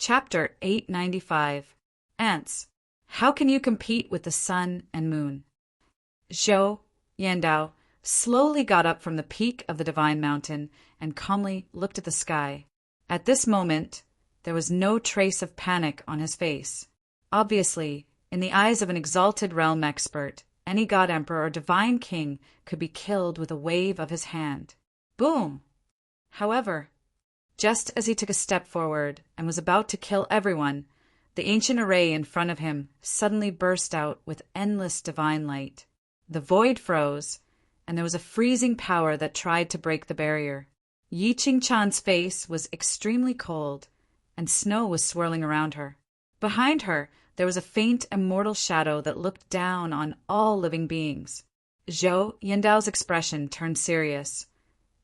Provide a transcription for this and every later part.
Chapter 895. Ants. How can you compete with the sun and moon? Zhou Yandao slowly got up from the peak of the divine mountain and calmly looked at the sky. At this moment, there was no trace of panic on his face. Obviously, in the eyes of an exalted realm expert, any god emperor or divine king could be killed with a wave of his hand. Boom! However, just as he took a step forward and was about to kill everyone, the ancient array in front of him suddenly burst out with endless divine light. The void froze, and there was a freezing power that tried to break the barrier. Yi Qingchan's face was extremely cold, and snow was swirling around her. Behind her, there was a faint immortal shadow that looked down on all living beings. Zhou Yandao's expression turned serious,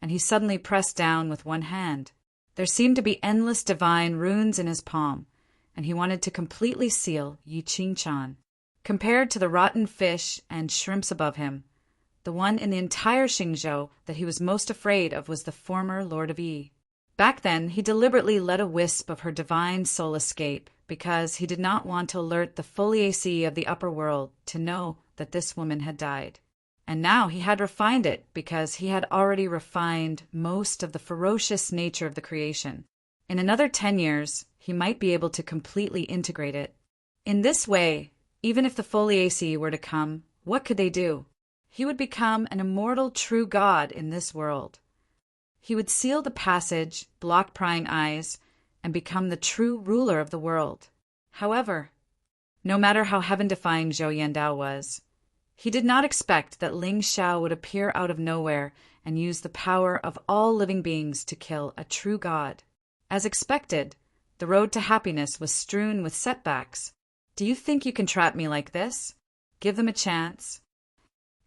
and he suddenly pressed down with one hand. There seemed to be endless divine runes in his palm, and he wanted to completely seal Yi Qingchan. Compared to the rotten fish and shrimps above him, the one in the entire Xingzhou that he was most afraid of was the former Lord of Yi. Back then, he deliberately let a wisp of her divine soul escape because he did not want to alert the foliaceae of the upper world to know that this woman had died. And now he had refined it because he had already refined most of the ferocious nature of the creation. In another 10 years, he might be able to completely integrate it. In this way, even if the foliaceae were to come, what could they do? He would become an immortal true god in this world. He would seal the passage, block prying eyes, and become the true ruler of the world. However, no matter how heaven-defying Zhou Yandao was, he did not expect that Ling Xiao would appear out of nowhere and use the power of all living beings to kill a true god. As expected, the road to happiness was strewn with setbacks. Do you think you can trap me like this? Give them a chance.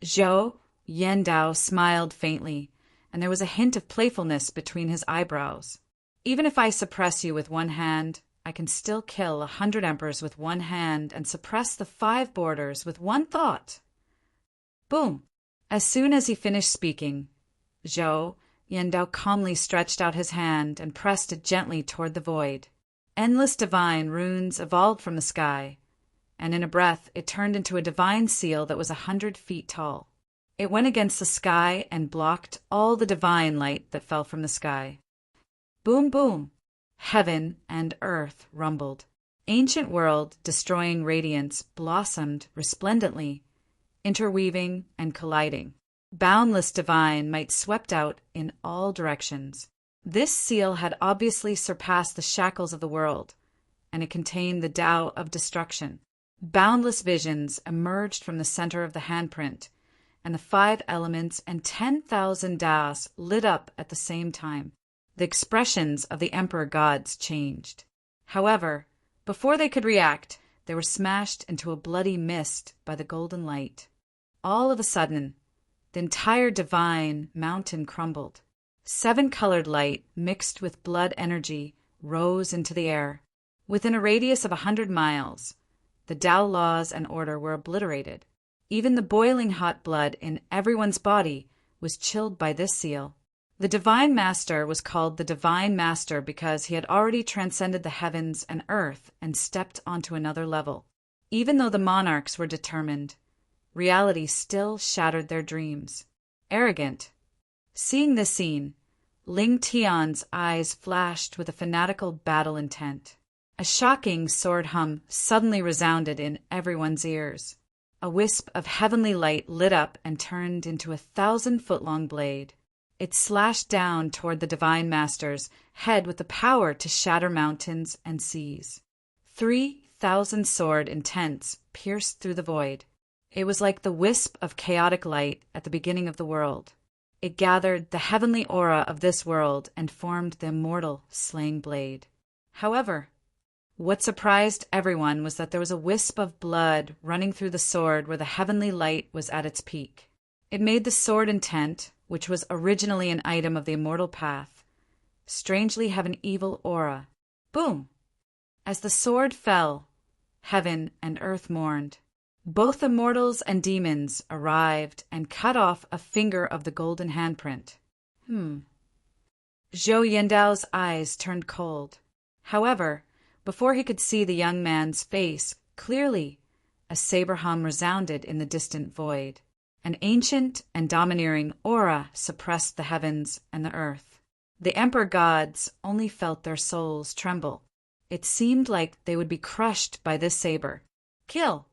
Zhou Yandao smiled faintly, and there was a hint of playfulness between his eyebrows. Even if I suppress you with one hand, I can still kill 100 emperors with one hand and suppress the 5 borders with one thought. Boom! As soon as he finished speaking, Zhou Yandao calmly stretched out his hand and pressed it gently toward the void. Endless divine runes evolved from the sky, and in a breath it turned into a divine seal that was 100 feet tall. It went against the sky and blocked all the divine light that fell from the sky. Boom, boom! Heaven and earth rumbled. Ancient world, destroying radiance, blossomed resplendently, interweaving and colliding. Boundless divine might swept out in all directions. This seal had obviously surpassed the shackles of the world, and it contained the Tao of destruction. Boundless visions emerged from the center of the handprint, and the 5 elements and 10,000 Taos lit up at the same time. The expressions of the emperor gods changed. However, before they could react, they were smashed into a bloody mist by the golden light. All of a sudden, the entire divine mountain crumbled. 7-colored light mixed with blood energy rose into the air. Within a radius of 100 miles, the Tao laws and order were obliterated. Even the boiling hot blood in everyone's body was chilled by this seal. The Divine Master was called the Divine Master because he had already transcended the heavens and earth and stepped onto another level. Even though the monarchs were determined, reality still shattered their dreams. Arrogant. Seeing this scene, Ling Tian's eyes flashed with a fanatical battle intent. A shocking sword hum suddenly resounded in everyone's ears. A wisp of heavenly light lit up and turned into a 1,000-foot-long blade. It slashed down toward the Divine Master's head with the power to shatter mountains and seas. 3,000 sword intents pierced through the void. It was like the wisp of chaotic light at the beginning of the world. It gathered the heavenly aura of this world and formed the immortal slaying blade. However, what surprised everyone was that there was a wisp of blood running through the sword where the heavenly light was at its peak. It made the sword intent, which was originally an item of the immortal path, strangely have an evil aura. Boom! As the sword fell, heaven and earth mourned. Both immortals and demons arrived and cut off a finger of the golden handprint. Zhou Yandao's eyes turned cold. However, Before he could see the young man's face clearly, a saber hum resounded in the distant void. An ancient and domineering aura suppressed the heavens and the earth. The emperor gods only felt their souls tremble. It seemed like they would be crushed by this saber. Kill!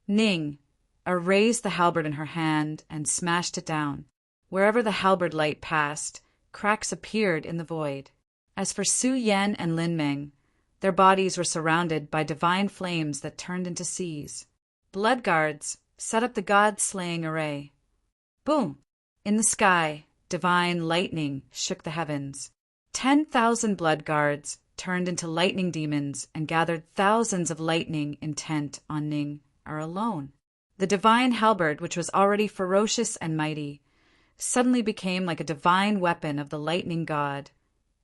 Ning raised the halberd in her hand and smashed it down. Wherever the halberd light passed, cracks appeared in the void. As for Su Yan and Lin Meng, their bodies were surrounded by divine flames that turned into seas. Blood guards set up the god-slaying array. Boom! In the sky, divine lightning shook the heavens. 10,000 blood guards turned into lightning demons and gathered thousands of lightning intent on Ning alone. The divine halberd, which was already ferocious and mighty, suddenly became like a divine weapon of the lightning god,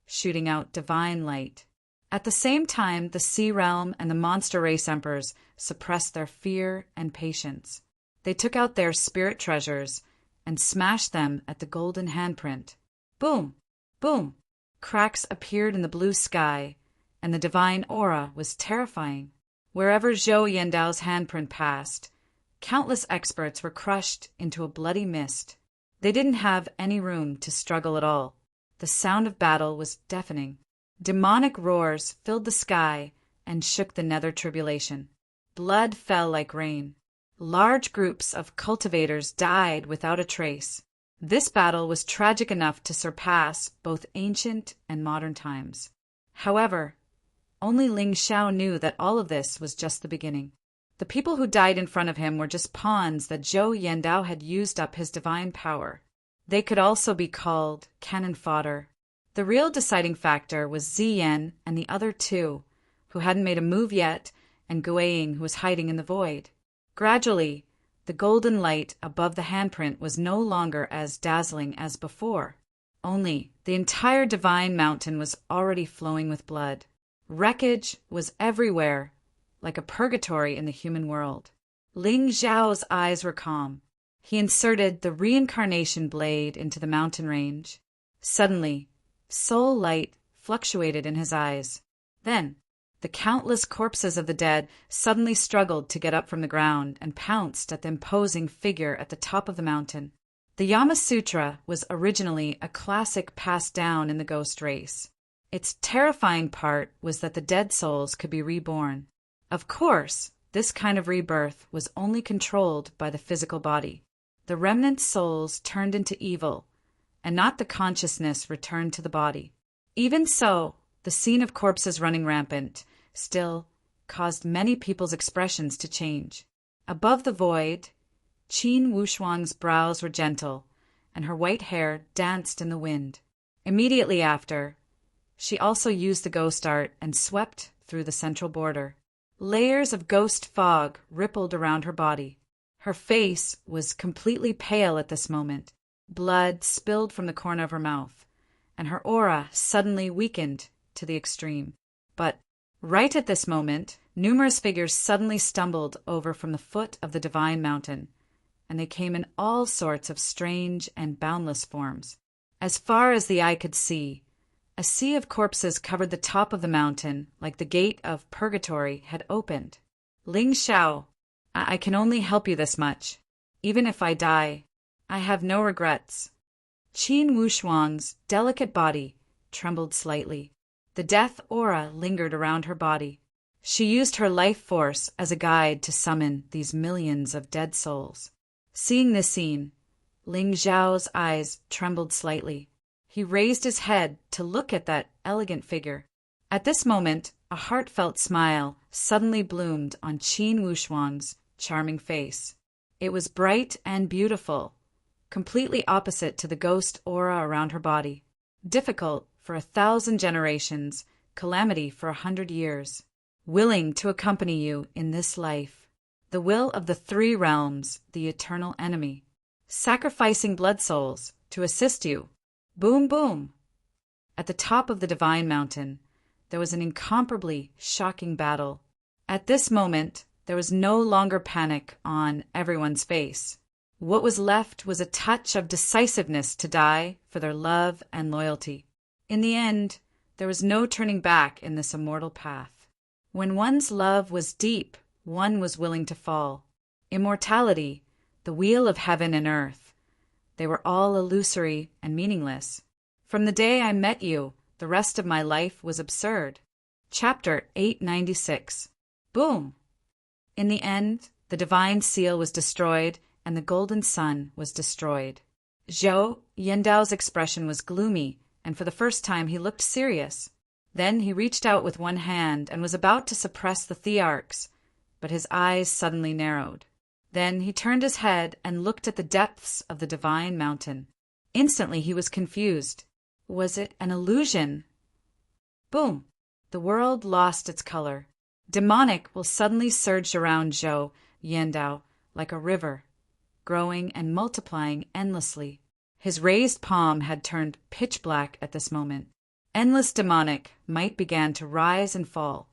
shooting out divine light. At the same time, the sea realm and the monster race emperors suppressed their fear and patience. They took out their spirit treasures and smashed them at the golden handprint. Boom! Boom! Cracks appeared in the blue sky, and the divine aura was terrifying. Wherever Zhou Yandao's handprint passed, countless experts were crushed into a bloody mist. They didn't have any room to struggle at all. The sound of battle was deafening. Demonic roars filled the sky and shook the nether tribulation. Blood fell like rain. Large groups of cultivators died without a trace. This battle was tragic enough to surpass both ancient and modern times. However, only Ling Xiao knew that all of this was just the beginning. The people who died in front of him were just pawns that Zhou Yandao had used up his divine power. They could also be called cannon fodder. The real deciding factor was Ziyan and the other two, who hadn't made a move yet, and Guiying, who was hiding in the void. Gradually, the golden light above the handprint was no longer as dazzling as before. Only the entire divine mountain was already flowing with blood. Wreckage was everywhere, like a purgatory in the human world. Ling Zhao's eyes were calm. He inserted the reincarnation blade into the mountain range. Suddenly, soul light fluctuated in his eyes. Then, the countless corpses of the dead suddenly struggled to get up from the ground and pounced at the imposing figure at the top of the mountain. The Yama Sutra was originally a classic passed down in the ghost race. Its terrifying part was that the dead souls could be reborn. Of course, this kind of rebirth was only controlled by the physical body. The remnant souls turned into evil, and not the consciousness returned to the body. Even so, the scene of corpses running rampant still caused many people's expressions to change. Above the void, Qin Wushuang's brows were gentle, and her white hair danced in the wind. Immediately after, she also used the ghost art and swept through the central border. Layers of ghost fog rippled around her body. Her face was completely pale at this moment. Blood spilled from the corner of her mouth, and her aura suddenly weakened to the extreme. But right at this moment, numerous figures suddenly stumbled over from the foot of the divine mountain, and they came in all sorts of strange and boundless forms. As far as the eye could see, a sea of corpses covered the top of the mountain like the gate of purgatory had opened. Ling Xiao, I can only help you this much. Even if I die, I have no regrets. Qin Wushuang's delicate body trembled slightly. The death aura lingered around her body. She used her life force as a guide to summon these millions of dead souls. Seeing this scene, Ling Xiao's eyes trembled slightly. He raised his head to look at that elegant figure. At this moment, a heartfelt smile suddenly bloomed on Qin Wushuang's charming face. It was bright and beautiful, completely opposite to the ghost aura around her body. Difficult for 1,000 generations, calamity for 100 years. Willing to accompany you in this life. The will of the three realms, the eternal enemy. Sacrificing blood souls to assist you. Boom, boom! At the top of the divine mountain, there was an incomparably shocking battle. At this moment, there was no longer panic on everyone's face. What was left was a touch of decisiveness to die for their love and loyalty. In the end, there was no turning back in this immortal path. When one's love was deep, one was willing to fall. Immortality, the wheel of heaven and earth, they were all illusory and meaningless. From the day I met you, the rest of my life was absurd. Chapter 896. Boom! In the end, the divine seal was destroyed and the golden sun was destroyed. Zhou Yandao's expression was gloomy, and for the first time he looked serious. Then he reached out with one hand and was about to suppress the thearchs, but his eyes suddenly narrowed. Then he turned his head and looked at the depths of the divine mountain. Instantly he was confused. Was it an illusion? Boom! The world lost its color. Demonic will suddenly surge around Zhou Yandao like a river, growing and multiplying endlessly. His raised palm had turned pitch black at this moment. Endless demonic might began to rise and fall.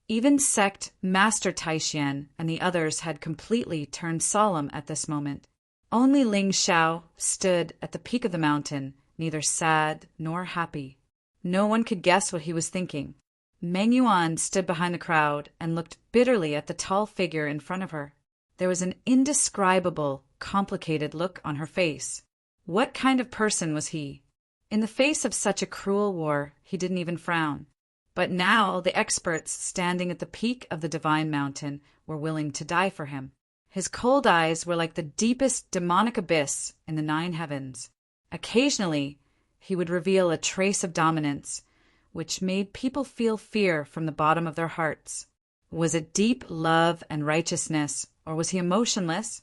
Even sect Master Taixian and the others had completely turned solemn at this moment. Only Ling Xiao stood at the peak of the mountain, neither sad nor happy. No one could guess what he was thinking. Meng Yuan stood behind the crowd and looked bitterly at the tall figure in front of her. There was an indescribable, complicated look on her face. What kind of person was he? In the face of such a cruel war, he didn't even frown. But now the experts standing at the peak of the divine mountain were willing to die for him. His cold eyes were like the deepest demonic abyss in the 9 heavens. Occasionally, he would reveal a trace of dominance, which made people feel fear from the bottom of their hearts. Was it deep love and righteousness, or was he emotionless?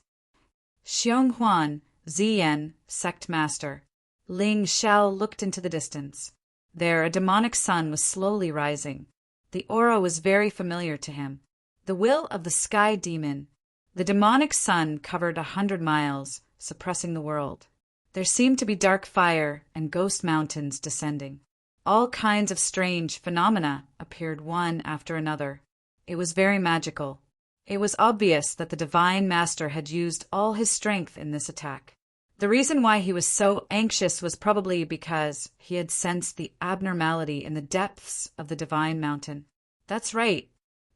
Xiong Huan, Ziyan, sect master. Ling Xiao looked into the distance. There a demonic sun was slowly rising. The aura was very familiar to him. The will of the sky demon. The demonic sun covered 100 miles, suppressing the world. There seemed to be dark fire and ghost mountains descending. All kinds of strange phenomena appeared one after another. It was very magical. It was obvious that the divine master had used all his strength in this attack. The reason why he was so anxious was probably because he had sensed the abnormality in the depths of the divine mountain. That's right.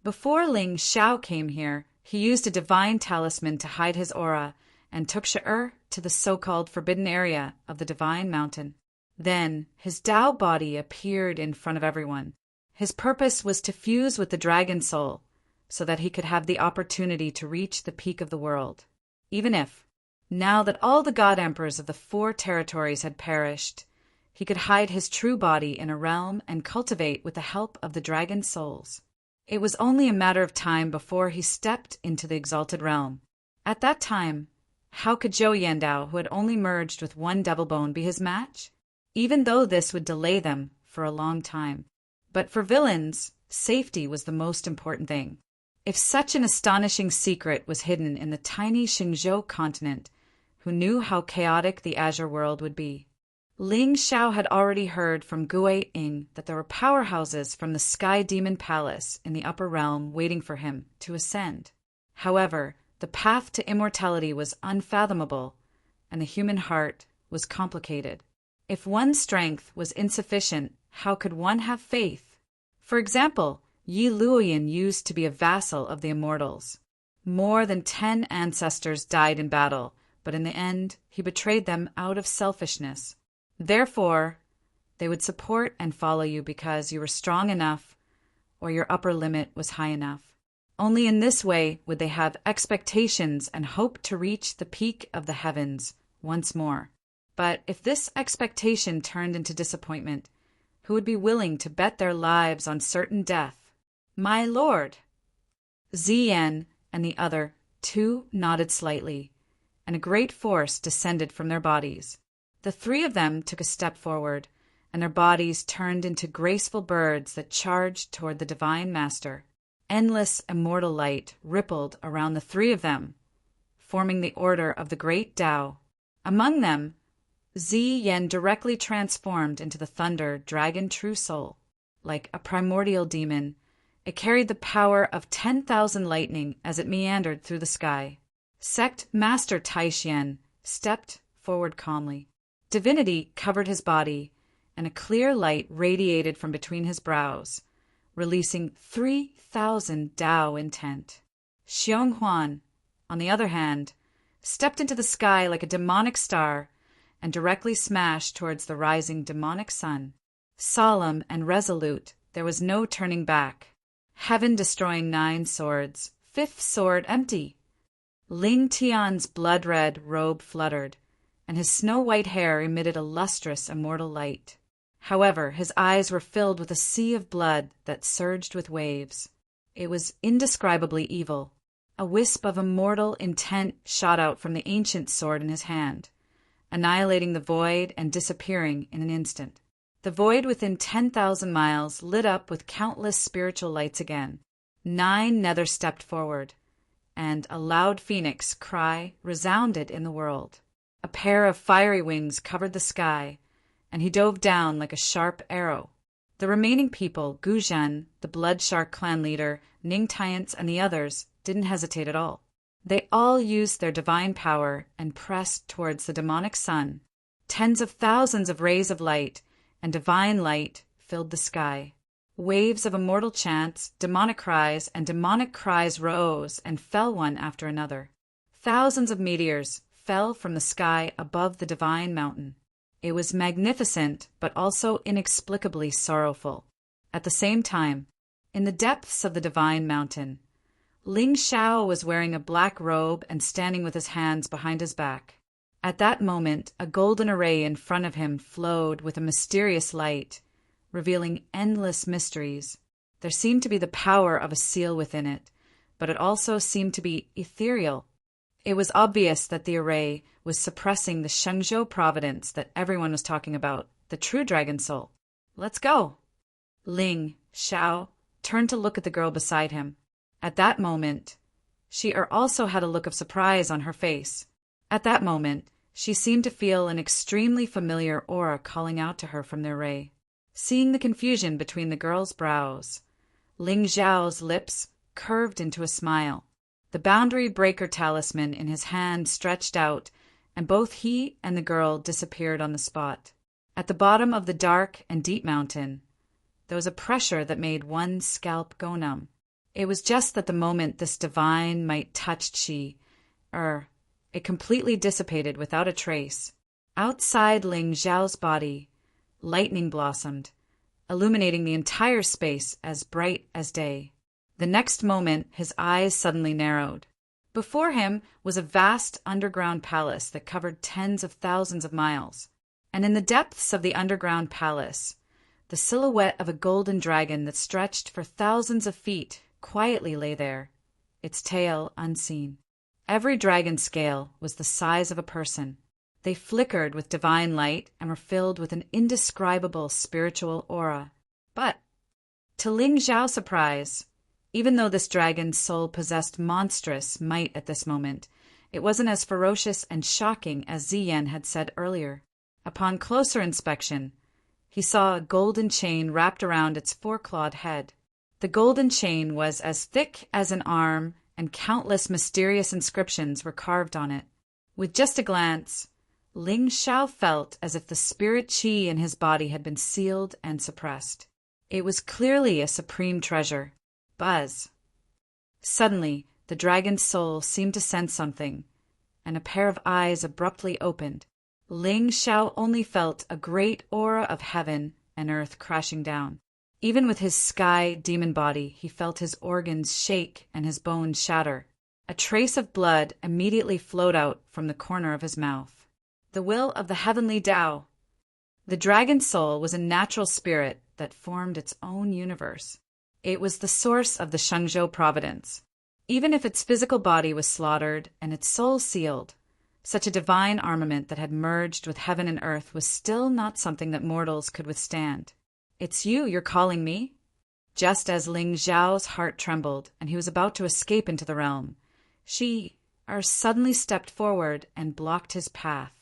Before Ling Xiao came here, he used a divine talisman to hide his aura and took She'er to the so-called forbidden area of the divine mountain. Then his Tao body appeared in front of everyone. His purpose was to fuse with the dragon soul so that he could have the opportunity to reach the peak of the world. Even if, now that all the god emperors of the 4 territories had perished, he could hide his true body in a realm and cultivate with the help of the dragon souls. It was only a matter of time before he stepped into the exalted realm. At that time, how could Zhou Yandao, who had only merged with 1 devil bone, be his match? Even though this would delay them for a long time. But for villains, safety was the most important thing. If such an astonishing secret was hidden in the tiny Xingzhou continent, who knew how chaotic the Azure world would be? Ling Xiao had already heard from Gui Ying that there were powerhouses from the Sky Demon Palace in the upper realm waiting for him to ascend. However, the path to immortality was unfathomable, and the human heart was complicated. If one's strength was insufficient, how could one have faith? For example, Yi Luoyin used to be a vassal of the immortals. More than 10 ancestors died in battle, but in the end, he betrayed them out of selfishness. Therefore, they would support and follow you because you were strong enough or your upper limit was high enough. Only in this way would they have expectations and hope to reach the peak of the heavens once more. But if this expectation turned into disappointment, who would be willing to bet their lives on certain death? My lord! Ziyan and the other 2 nodded slightly, and a great force descended from their bodies. The 3 of them took a step forward, and their bodies turned into graceful birds that charged toward the divine master. Endless immortal light rippled around the 3 of them, forming the order of the great Tao. Among them, Ziyan directly transformed into the thunder dragon true soul. Like a primordial demon, it carried the power of 10,000 lightning as it meandered through the sky. Sect Master Taixian stepped forward calmly. Divinity covered his body, and a clear light radiated from between his brows, releasing 3,000 Tao intent. Xiong Huan, on the other hand, stepped into the sky like a demonic star and directly smashed towards the rising demonic sun. Solemn and resolute, there was no turning back. Heaven destroying 9 swords, 5th sword empty. Ling Tian's blood-red robe fluttered, and his snow-white hair emitted a lustrous, immortal light. However, his eyes were filled with a sea of blood that surged with waves. It was indescribably evil. A wisp of immortal intent shot out from the ancient sword in his hand, annihilating the void and disappearing in an instant. The void within 10,000 miles lit up with countless spiritual lights again. 9 nether stepped forward, and a loud phoenix cry resounded in the world. A pair of fiery wings covered the sky, and he dove down like a sharp arrow. The remaining people, Gu Zhen, the Blood Shark clan leader, Ning Tiance, and the others, didn't hesitate at all. They all used their divine power and pressed towards the demonic sun. Tens of thousands of rays of light and divine light filled the sky. Waves of immortal chants, demonic cries rose and fell one after another. Thousands of meteors fell from the sky above the divine mountain. It was magnificent, but also inexplicably sorrowful. At the same time, in the depths of the divine mountain, Ling Xiao was wearing a black robe and standing with his hands behind his back. At that moment, a golden array in front of him flowed with a mysterious light, revealing endless mysteries. There seemed to be the power of a seal within it, but it also seemed to be ethereal. It was obvious that the array was suppressing the Shenzhou providence that everyone was talking about, the true dragon soul. Let's go! Ling Xiao turned to look at the girl beside him. At that moment, she also had a look of surprise on her face. At that moment, she seemed to feel an extremely familiar aura calling out to her from the array. Seeing the confusion between the girl's brows, Ling Xiao's lips curved into a smile. The boundary breaker talisman in his hand stretched out, and both he and the girl disappeared on the spot. At the bottom of the dark and deep mountain, there was a pressure that made one's scalp go numb. It was just that the moment this divine might touched it completely dissipated without a trace. Outside Ling Xiao's body, lightning blossomed, illuminating the entire space as bright as day. The next moment, his eyes suddenly narrowed. Before him was a vast underground palace that covered tens of thousands of miles. And in the depths of the underground palace, the silhouette of a golden dragon that stretched for thousands of feet quietly lay there, its tail unseen. Every dragon scale was the size of a person. They flickered with divine light and were filled with an indescribable spiritual aura. But, to Ling Xiao's surprise, even though this dragon's soul possessed monstrous might at this moment, it wasn't as ferocious and shocking as Ziyan had said earlier. Upon closer inspection, he saw a golden chain wrapped around its 4-clawed head. The golden chain was as thick as an arm, and countless mysterious inscriptions were carved on it. With just a glance, Ling Xiao felt as if the spirit qi in his body had been sealed and suppressed. It was clearly a supreme treasure. Buzz. Suddenly, the dragon's soul seemed to sense something, and a pair of eyes abruptly opened. Ling Xiao only felt a great aura of heaven and earth crashing down. Even with his sky demon body, he felt his organs shake and his bones shatter. A trace of blood immediately flowed out from the corner of his mouth. The will of the heavenly Tao. The dragon's soul was a natural spirit that formed its own universe. It was the source of the Shenzhou providence. Even if its physical body was slaughtered and its soul sealed, such a divine armament that had merged with heaven and earth was still not something that mortals could withstand. "It's you're calling me?" Just as Ling Xiao's heart trembled and he was about to escape into the realm, she suddenly stepped forward and blocked his path.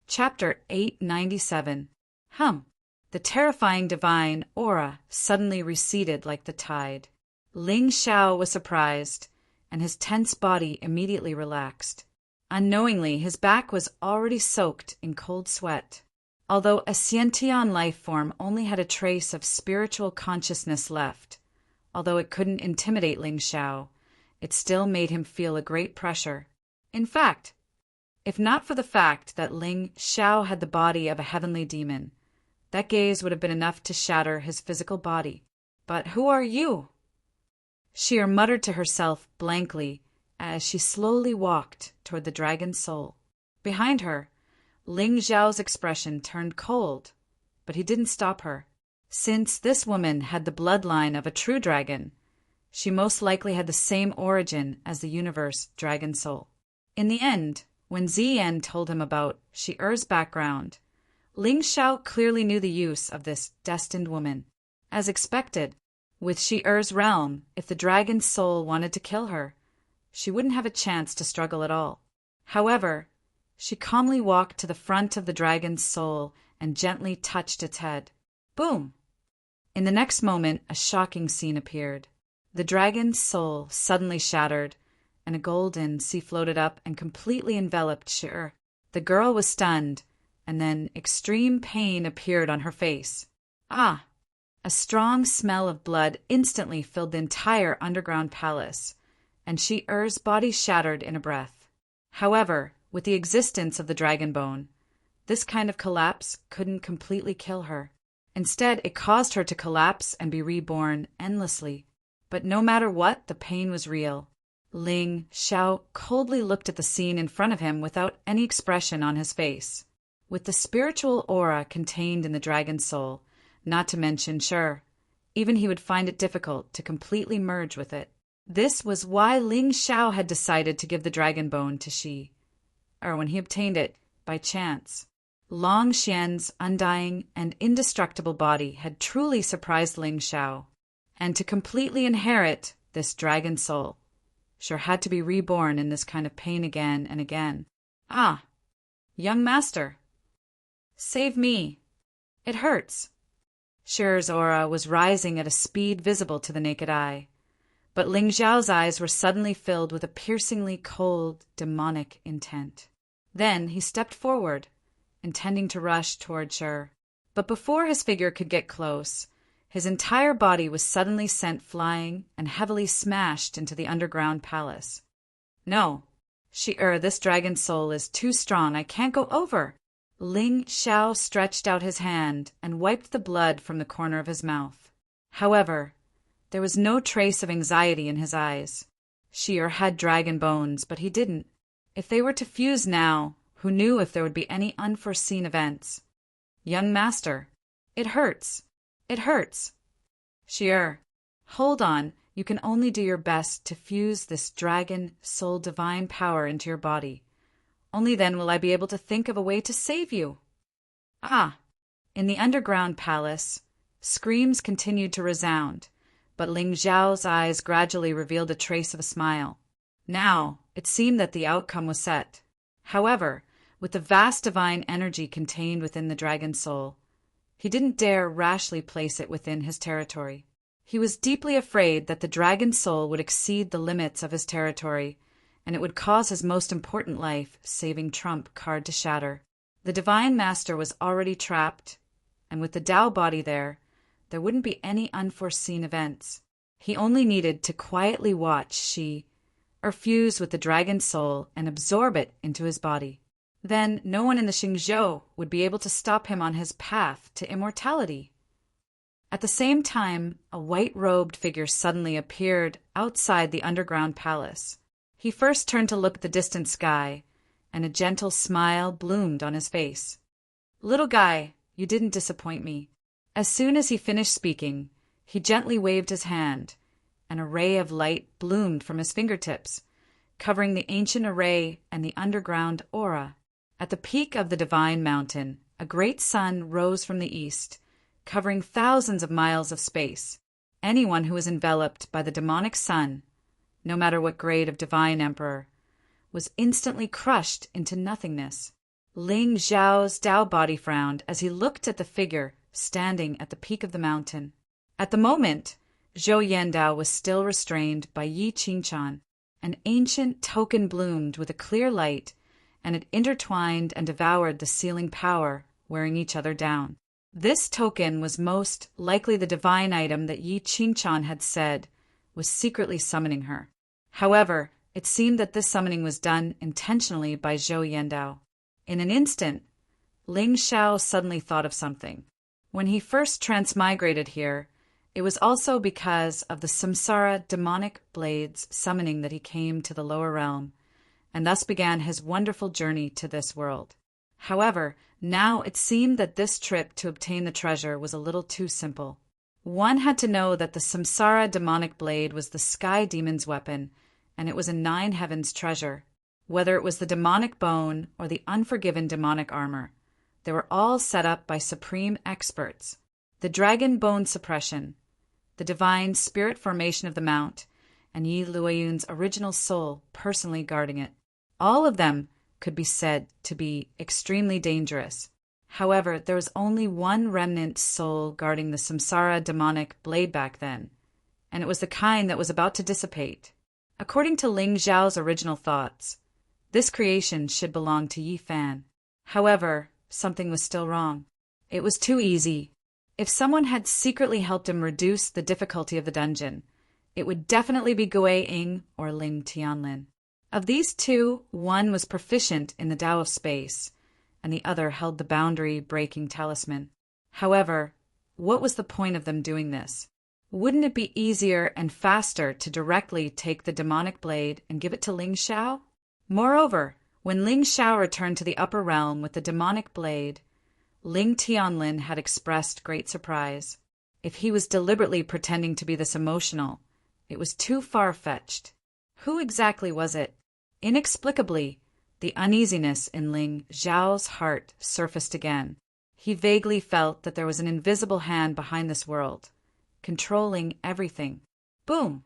Chapter 897. The terrifying divine aura suddenly receded like the tide. Ling Xiao was surprised, and his tense body immediately relaxed. Unknowingly, his back was already soaked in cold sweat. Although a Xiantian life form only had a trace of spiritual consciousness left, Although it couldn't intimidate Ling Xiao, it still made him feel a great pressure. In fact, if not for the fact that Ling Xiao had the body of a heavenly demon, that gaze would have been enough to shatter his physical body. But who are you? Sheer muttered to herself blankly as she slowly walked toward the dragon's soul. Behind her, Ling Xiao's expression turned cold, but he didn't stop her. Since this woman had the bloodline of a true dragon, she most likely had the same origin as the universe dragon soul. In the end, when Ziyan told him about Shi-Er's background, Ling Xiao clearly knew the use of this destined woman. As expected, with Shi-Er's realm, if the dragon's soul wanted to kill her, she wouldn't have a chance to struggle at all. However, she calmly walked to the front of the dragon's soul and gently touched its head. Boom! In the next moment, a shocking scene appeared. The dragon's soul suddenly shattered, and a golden sea floated up and completely enveloped Shi-Er. The girl was stunned, and then extreme pain appeared on her face. Ah! A strong smell of blood instantly filled the entire underground palace, and Shi-Er's body shattered in a breath. However, with the existence of the dragon bone, this kind of collapse couldn't completely kill her. Instead, it caused her to collapse and be reborn endlessly. But no matter what, the pain was real. Ling Xiao coldly looked at the scene in front of him without any expression on his face. With the spiritual aura contained in the dragon's soul, not to mention even he would find it difficult to completely merge with it. This was why Ling Xiao had decided to give the dragon bone to Shi-Er when he obtained it by chance. Long Xian's undying and indestructible body had truly surprised Ling Xiao, and to completely inherit this dragon soul had to be reborn in this kind of pain again and again. Ah, young master, save me. It hurts. Shi-Er's aura was rising at a speed visible to the naked eye, but Ling Xiao's eyes were suddenly filled with a piercingly cold, demonic intent. Then he stepped forward, intending to rush toward Shi-Er. But before his figure could get close, his entire body was suddenly sent flying and heavily smashed into the underground palace. No, Shi-Er, this dragon soul is too strong. I can't go over. Ling Xiao stretched out his hand and wiped the blood from the corner of his mouth. However, there was no trace of anxiety in his eyes. Shi-Er had dragon bones, but he didn't. If they were to fuse now, who knew if there would be any unforeseen events? Young master, it hurts. It hurts. Shi-Er, hold on. You can only do your best to fuse this dragon soul divine power into your body. Only then will I be able to think of a way to save you. Ah! In the underground palace, screams continued to resound, but Ling Xiao's eyes gradually revealed a trace of a smile. Now, it seemed that the outcome was set. However, with the vast divine energy contained within the dragon soul, he didn't dare rashly place it within his territory. He was deeply afraid that the dragon soul would exceed the limits of his territory, and it would cause his most important life-saving trump card to shatter. The divine master was already trapped, and with the Tao body there wouldn't be any unforeseen events. He only needed to quietly watch Shi-Er fuse with the dragon soul and absorb it into his body. Then no one in the Xingzhou would be able to stop him on his path to immortality. At the same time, a white-robed figure suddenly appeared outside the underground palace. He first turned to look at the distant sky, and a gentle smile bloomed on his face. Little guy, you didn't disappoint me. As soon as he finished speaking, he gently waved his hand, and a ray of light bloomed from his fingertips, covering the ancient array and the underground aura. At the peak of the divine mountain, a great sun rose from the east, covering thousands of miles of space. Anyone who was enveloped by the demonic sun, no matter what grade of divine emperor, was instantly crushed into nothingness. Ling Xiao's Tao body frowned as he looked at the figure standing at the peak of the mountain. At the moment, Zhou Yandao was still restrained by Yi Qinchan. An ancient token bloomed with a clear light, and it intertwined and devoured the sealing power, wearing each other down. This token was most likely the divine item that Yi Qingchan had said was secretly summoning her. However, it seemed that this summoning was done intentionally by Zhou Yandao. In an instant, Ling Xiao suddenly thought of something. When he first transmigrated here, it was also because of the samsara demonic blades summoning that he came to the lower realm, and thus began his wonderful journey to this world. However, now it seemed that this trip to obtain the treasure was a little too simple. One had to know that the samsara demonic blade was the sky demon's weapon, and it was a 9 heavens treasure. Whether it was the demonic bone or the unforgiven demonic armor, they were all set up by supreme experts. The dragon bone suppression, the divine spirit formation of the mount, and Yi Luoyun's original soul personally guarding it. All of them could be said to be extremely dangerous. However, there was only one remnant soul guarding the samsara demonic blade back then, and it was the kind that was about to dissipate. According to Ling Xiao's original thoughts, this creation should belong to Yi Fan. However, something was still wrong. It was too easy. If someone had secretly helped him reduce the difficulty of the dungeon, it would definitely be Gui Ying or Ling Tianlin. Of these two, one was proficient in the Tao of Space, and the other held the boundary-breaking talisman. However, what was the point of them doing this? Wouldn't it be easier and faster to directly take the demonic blade and give it to Ling Xiao? Moreover, when Ling Xiao returned to the upper realm with the demonic blade, Ling Tianlin had expressed great surprise. If he was deliberately pretending to be this emotional, it was too far-fetched. Who exactly was it? Inexplicably, the uneasiness in Ling Xiao's heart surfaced again. He vaguely felt that there was an invisible hand behind this world, controlling everything. Boom!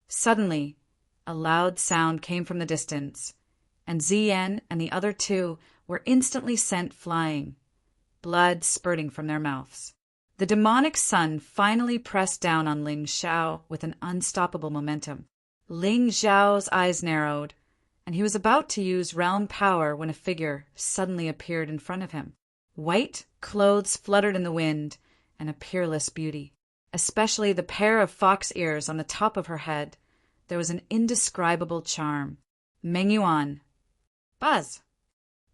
Suddenly, a loud sound came from the distance, and Ziyan and the other two were instantly sent flying, blood spurting from their mouths. The demonic sun finally pressed down on Ling Xiao with an unstoppable momentum. Ling Xiao's eyes narrowed, and he was about to use realm power when a figure suddenly appeared in front of him. White clothes fluttered in the wind, and a peerless beauty. Especially the pair of fox ears on the top of her head. There was an indescribable charm. Meng Yuan. Buzz!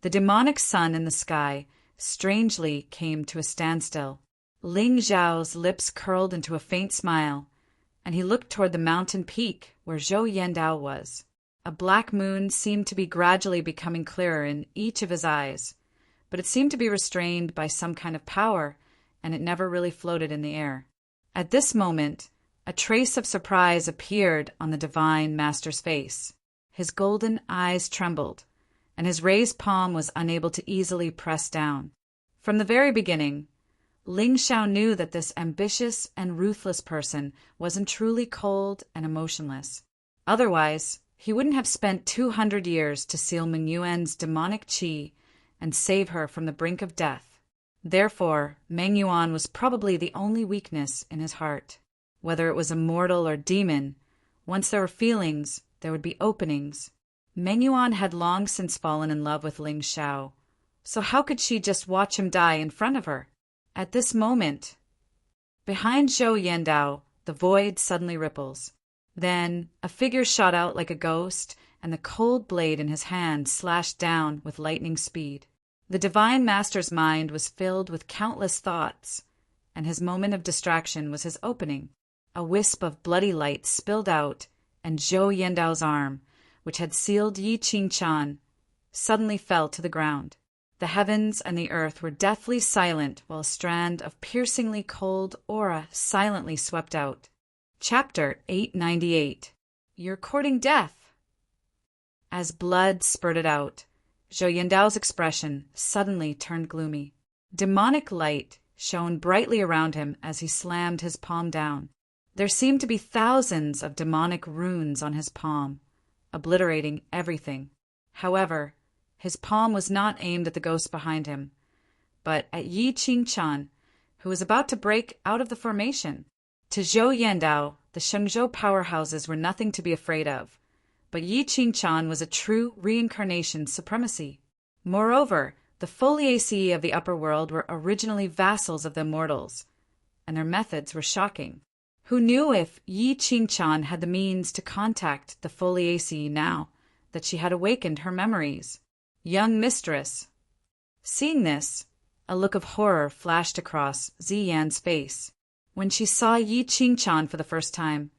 The demonic sun in the sky strangely came to a standstill. Ling Xiao's lips curled into a faint smile, and he looked toward the mountain peak where Zhou Yandao was. A black moon seemed to be gradually becoming clearer in each of his eyes, but it seemed to be restrained by some kind of power, and it never really floated in the air. At this moment, a trace of surprise appeared on the divine master's face. His golden eyes trembled, and his raised palm was unable to easily press down. From the very beginning, Ling Xiao knew that this ambitious and ruthless person wasn't truly cold and emotionless. Otherwise, he wouldn't have spent 200 years to seal Meng Yuan's demonic qi and save her from the brink of death. Therefore, Meng Yuan was probably the only weakness in his heart. Whether it was a mortal or demon, once there were feelings, there would be openings. Meng Yuan had long since fallen in love with Ling Xiao, so how could she just watch him die in front of her? At this moment, behind Zhou Yandao, the void suddenly ripples. Then a figure shot out like a ghost, and the cold blade in his hand slashed down with lightning speed. The divine master's mind was filled with countless thoughts, and his moment of distraction was his opening. A wisp of bloody light spilled out, and Zhou Yandao's arm, which had sealed Yi Qingchan, suddenly fell to the ground. The heavens and the earth were deathly silent while a strand of piercingly cold aura silently swept out. Chapter 898. You're courting death. As blood spurted out, Zhou Yandao's expression suddenly turned gloomy. Demonic light shone brightly around him as he slammed his palm down. There seemed to be thousands of demonic runes on his palm, obliterating everything. However, his palm was not aimed at the ghost behind him, but at Yi Qingchan, who was about to break out of the formation. To Zhou Yandao, the Shengzhou powerhouses were nothing to be afraid of, but Yi Qingchan was a true reincarnation supremacy. Moreover, The Foliaceae of the upper world were originally vassals of the immortals, and their methods were shocking. Who knew if Yi Qingchan had the means to contact the Foliaceae now that she had awakened her memories? Young mistress. Seeing this, a look of horror flashed across Ziyan's face. When she saw Yi Qingchan for the first time,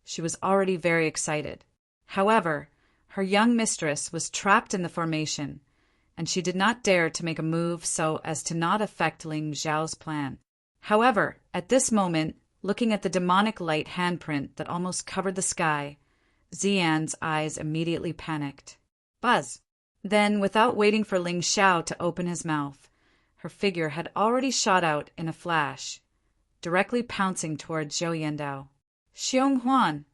she was already very excited. However, her young mistress was trapped in the formation, and she did not dare to make a move so as to not affect Ling Zhao's plan. However, at this moment, looking at the demonic light handprint that almost covered the sky, Ziyan's eyes immediately panicked. Buzz! Then, without waiting for Ling Zhao to open his mouth, her figure had already shot out in a flash, directly pouncing towards Zhou Yandao. Xiong Huan!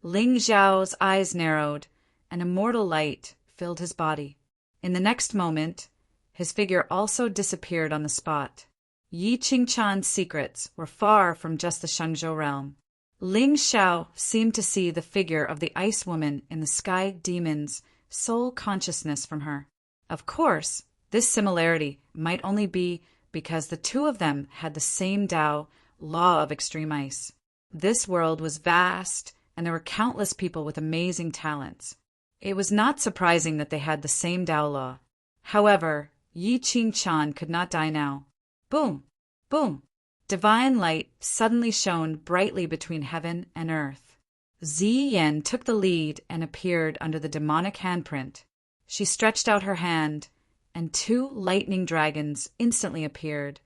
Ling Zhao's eyes narrowed, and immortal light filled his body. In the next moment, his figure also disappeared on the spot. Yi Qingchan's secrets were far from just the Shangzhou realm. Ling Zhao seemed to see the figure of the ice woman in the sky demon's soul consciousness from her. Of course, this similarity might only be because the two of them had the same Tao, law of extreme ice. This world was vast, and there were countless people with amazing talents. It was not surprising that they had the same Tao law. However, Yi Qingchan could not die now. Boom! Boom! Divine light suddenly shone brightly between heaven and earth. Ziyan took the lead and appeared under the demonic handprint. She stretched out her hand, and two lightning dragons instantly appeared,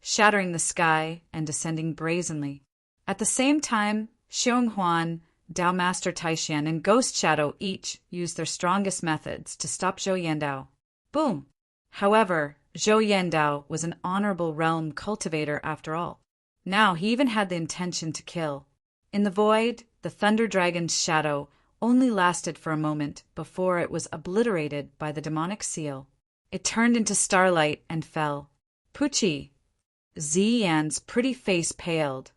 shattering the sky and descending brazenly. At the same time, Xiong Huan, Tao Master Taishan, and Ghost Shadow each used their strongest methods to stop Zhou Yandao. Boom! However, Zhou Yandao was an honorable realm cultivator after all. Now he even had the intention to kill. In the void, the Thunder Dragon's shadow only lasted for a moment before it was obliterated by the demonic seal. It turned into starlight and fell. Pucci! Ziyan's pretty face paled,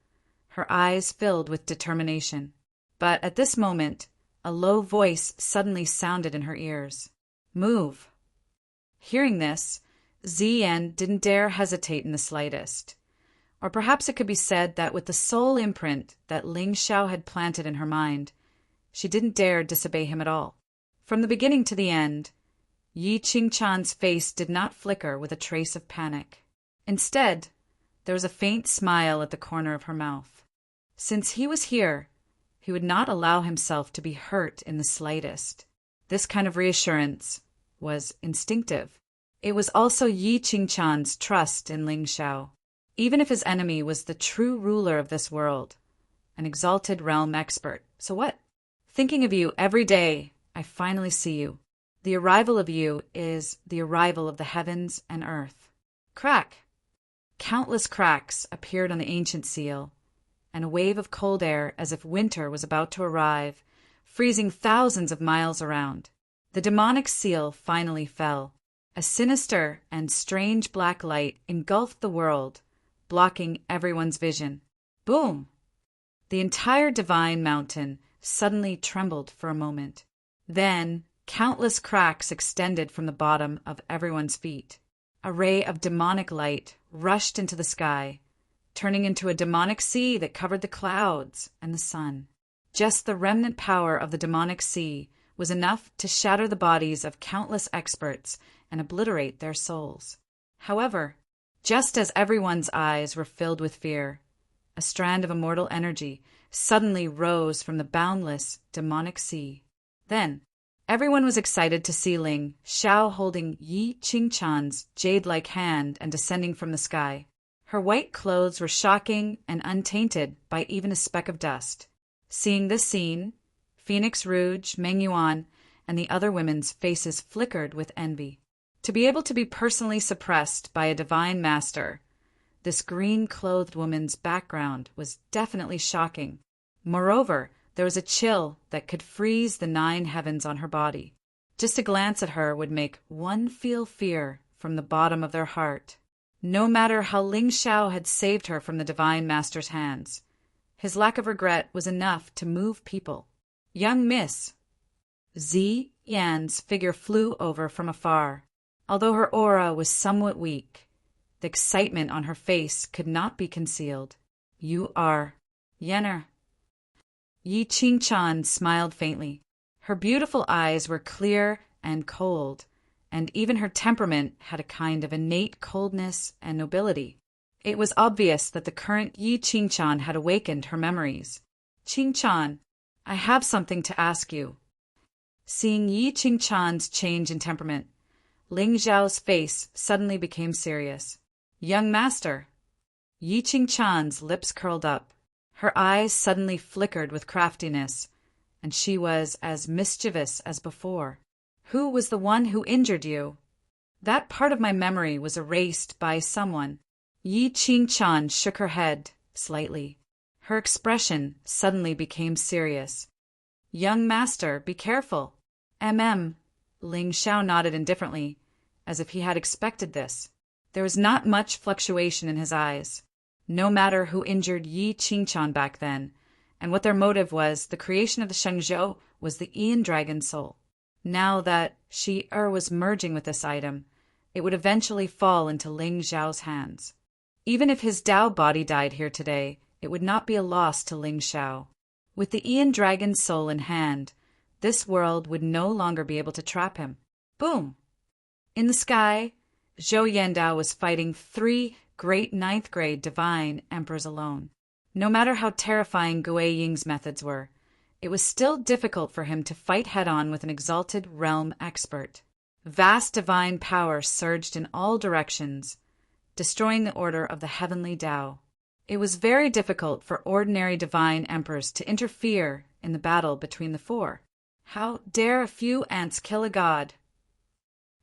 her eyes filled with determination. But at this moment, a low voice suddenly sounded in her ears. Move! Hearing this, Ziyan didn't dare hesitate in the slightest. Or perhaps it could be said that with the soul imprint that Ling Zhao had planted in her mind, she didn't dare disobey him at all. From the beginning to the end, Yi Qingchan's face did not flicker with a trace of panic. Instead, there was a faint smile at the corner of her mouth. Since he was here, he would not allow himself to be hurt in the slightest. This kind of reassurance was instinctive. It was also Yi Qingchan's trust in Ling Zhao. Even if his enemy was the true ruler of this world, an exalted realm expert, so what? Thinking of you every day, I finally see you. The arrival of you is the arrival of the heavens and earth. Crack! Countless cracks appeared on the ancient seal, and a wave of cold air as if winter was about to arrive, freezing thousands of miles around. The demonic seal finally fell. A sinister and strange black light engulfed the world, blocking everyone's vision. Boom! The entire divine mountain suddenly trembled for a moment. Then, countless cracks extended from the bottom of everyone's feet. A ray of demonic light rushed into the sky, turning into a demonic sea that covered the clouds and the sun. Just the remnant power of the demonic sea was enough to shatter the bodies of countless experts and obliterate their souls. However, just as everyone's eyes were filled with fear, a strand of immortal energy suddenly rose from the boundless demonic sea. Then, everyone was excited to see Ling Zhao holding Yi Qingchan's jade-like hand and descending from the sky. Her white clothes were shocking and untainted by even a speck of dust. Seeing this scene, Phoenix Rouge, Meng Yuan, and the other women's faces flickered with envy. To be able to be personally suppressed by a divine master, this green-clothed woman's background was definitely shocking. Moreover, there was a chill that could freeze the 9 heavens on her body. Just a glance at her would make one feel fear from the bottom of their heart. No matter how Ling Zhao had saved her from the divine master's hands, his lack of regret was enough to move people. Young miss! Zi Yan's figure flew over from afar. Although her aura was somewhat weak, the excitement on her face could not be concealed. "You are Yenner." Yi Qingchan smiled faintly. Her beautiful eyes were clear and cold, and even her temperament had a kind of innate coldness and nobility. It was obvious that the current Yi Qingchan had awakened her memories. "Qingchan, I have something to ask you." Seeing Yi Qingchan's change in temperament, Ling Zhao's face suddenly became serious. "Young master." Yi Qingchan's lips curled up. Her eyes suddenly flickered with craftiness, and she was as mischievous as before. "Who was the one who injured you?" "That part of my memory was erased by someone." Yi Qingchan shook her head slightly. Her expression suddenly became serious. "Young master, be careful." Ling Xiao nodded indifferently, as if he had expected this. There was not much fluctuation in his eyes. No matter who injured Yi Qingchan back then, and what their motive was, the creation of the Shengzhou was the Ian Dragon soul. Now that she was merging with this item, it would eventually fall into Ling Zhao's hands. Even if his Tao body died here today, it would not be a loss to Ling Xiao. With the Ian Dragon's soul in hand, this world would no longer be able to trap him. Boom! In the sky, Zhou Yandao was fighting 3 great 9th grade divine emperors alone. No matter how terrifying Gui Ying's methods were, it was still difficult for him to fight head-on with an exalted realm expert. Vast divine power surged in all directions, destroying the order of the heavenly Tao. It was very difficult for ordinary divine emperors to interfere in the battle between the 4. How dare a few ants kill a god?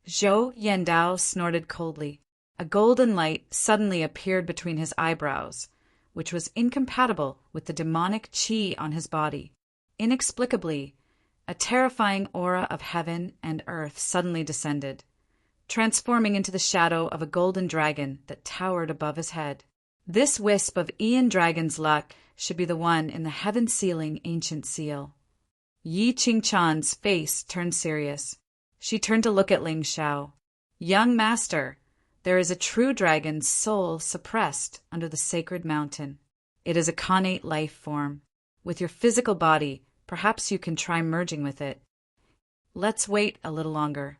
Zhou Yandao snorted coldly. A golden light suddenly appeared between his eyebrows, which was incompatible with the demonic qi on his body. Inexplicably, a terrifying aura of heaven and earth suddenly descended, transforming into the shadow of a golden dragon that towered above his head. This wisp of Ian Dragon's luck should be the one in the heaven-sealing ancient seal. Yi Qingchan's face turned serious. She turned to look at Ling Xiao. "Young master, there is a true dragon's soul suppressed under the sacred mountain. It is a connate life form. With your physical body, perhaps you can try merging with it. Let's wait a little longer."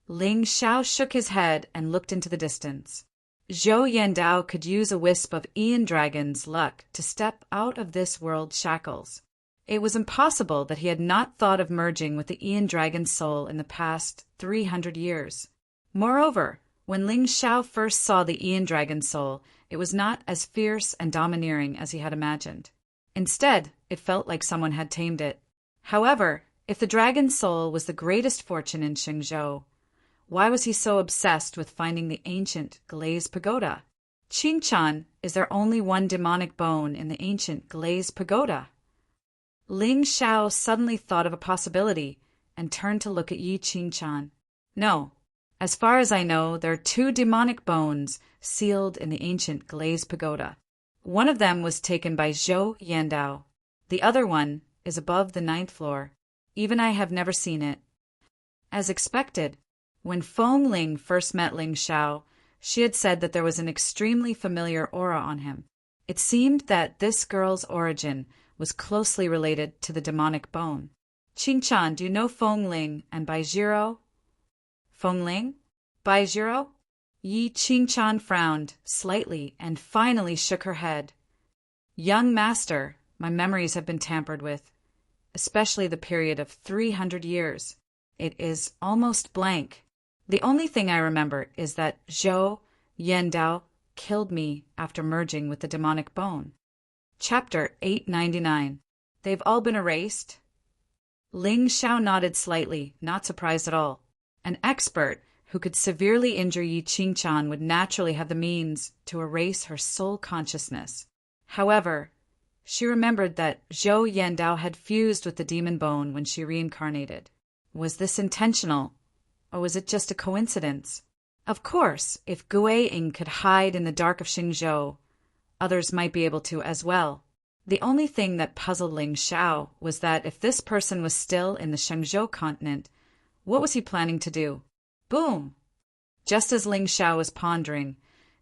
Ling Xiao shook his head and looked into the distance. Zhou Yandao could use a wisp of Ian Dragon's luck to step out of this world's shackles. It was impossible that he had not thought of merging with the Ian Dragon's soul in the past 300 years. Moreover, when Ling Xiao first saw the Ian Dragon's soul, it was not as fierce and domineering as he had imagined. Instead, it felt like someone had tamed it. However, if the dragon's soul was the greatest fortune in Shengzhou, why was he so obsessed with finding the ancient glazed pagoda? Qingchan, is there only one demonic bone in the ancient glazed pagoda? Ling Xiao suddenly thought of a possibility and turned to look at Yi Qingchan. "No. As far as I know, there are 2 demonic bones sealed in the ancient glazed pagoda. One of them was taken by Zhou Yandao. The other one is above the 9th floor. Even I have never seen it." As expected, when Feng Ling first met Ling Xiao, she had said that there was an extremely familiar aura on him. It seemed that this girl's origin was closely related to the demonic bone. "Qingchan, do you know Feng Ling and Bai Zhiro?" "Feng Ling? Bai Zhiro?" Yi Qingchan frowned slightly and finally shook her head. "Young master, my memories have been tampered with, especially the period of 300 years. It is almost blank. The only thing I remember is that Zhou Yandao killed me after merging with the demonic bone." Chapter 899. They've all been erased? Ling Xiao nodded slightly, not surprised at all. An expert who could severely injure Yi Qingchan would naturally have the means to erase her soul consciousness. However, she remembered that Zhou Yandao had fused with the demon bone when she reincarnated. Was this intentional, or was it just a coincidence? Of course, if Gui Ying could hide in the dark of Xingzhou, others might be able to as well. The only thing that puzzled Ling Xiao was that if this person was still in the Shengzhou continent, what was he planning to do? Boom! Just as Ling Xiao was pondering,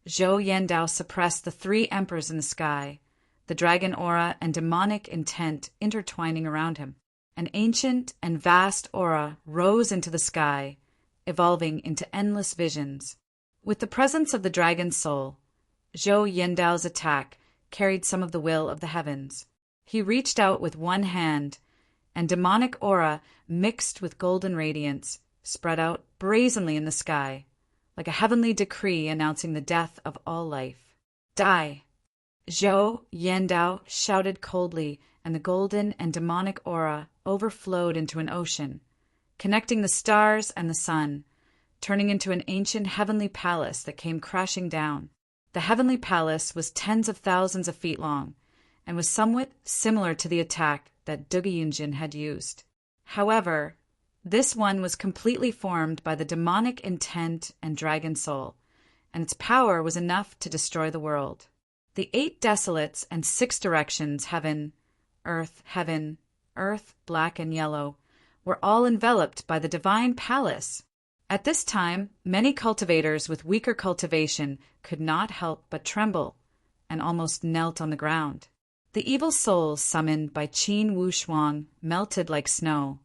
Zhou Yandao suppressed the three emperors in the sky, the dragon aura and demonic intent intertwining around him. An ancient and vast aura rose into the sky, evolving into endless visions. With the presence of the dragon soul, Zhou Yandao's attack carried some of the will of the heavens. He reached out with one hand, and demonic aura mixed with golden radiance spread out brazenly in the sky, like a heavenly decree announcing the death of all life. Die! Zhou Yandao shouted coldly, and the golden and demonic aura overflowed into an ocean, connecting the stars and the sun, turning into an ancient heavenly palace that came crashing down. The heavenly palace was tens of thousands of feet long, and was somewhat similar to the attack that Dugayunjin had used. However, this one was completely formed by the demonic intent and dragon soul, and its power was enough to destroy the world. The 8 desolates and 6 directions, heaven, earth, black and yellow, were all enveloped by the divine palace. At this time, many cultivators with weaker cultivation could not help but tremble and almost knelt on the ground. The evil souls summoned by Qin Wu Shuang melted like snow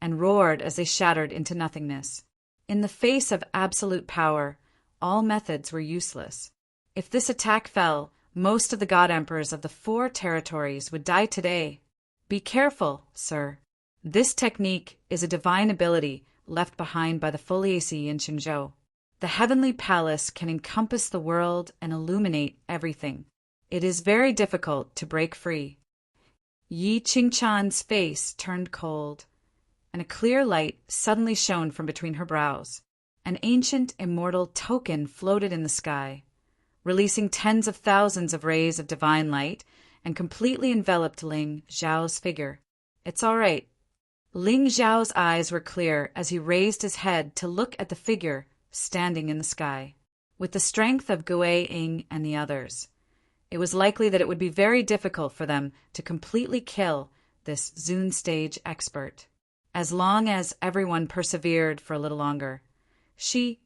and roared as they shattered into nothingness. In the face of absolute power, all methods were useless. If this attack fell, most of the god emperors of the 4 territories would die today. Be careful, sir. This technique is a divine ability left behind by the Foliaceae in Qingzhou. The heavenly palace can encompass the world and illuminate everything. It is very difficult to break free. Yi Qingchan's face turned cold, and a clear light suddenly shone from between her brows. An ancient immortal token floated in the sky, releasing tens of thousands of rays of divine light, and completely enveloped Ling Xiao's figure. It's all right. Ling Xiao's eyes were clear as he raised his head to look at the figure standing in the sky. With the strength of Gui Ying and the others, it was likely that it would be very difficult for them to completely kill this Zun stage expert. As long as everyone persevered for a little longer, she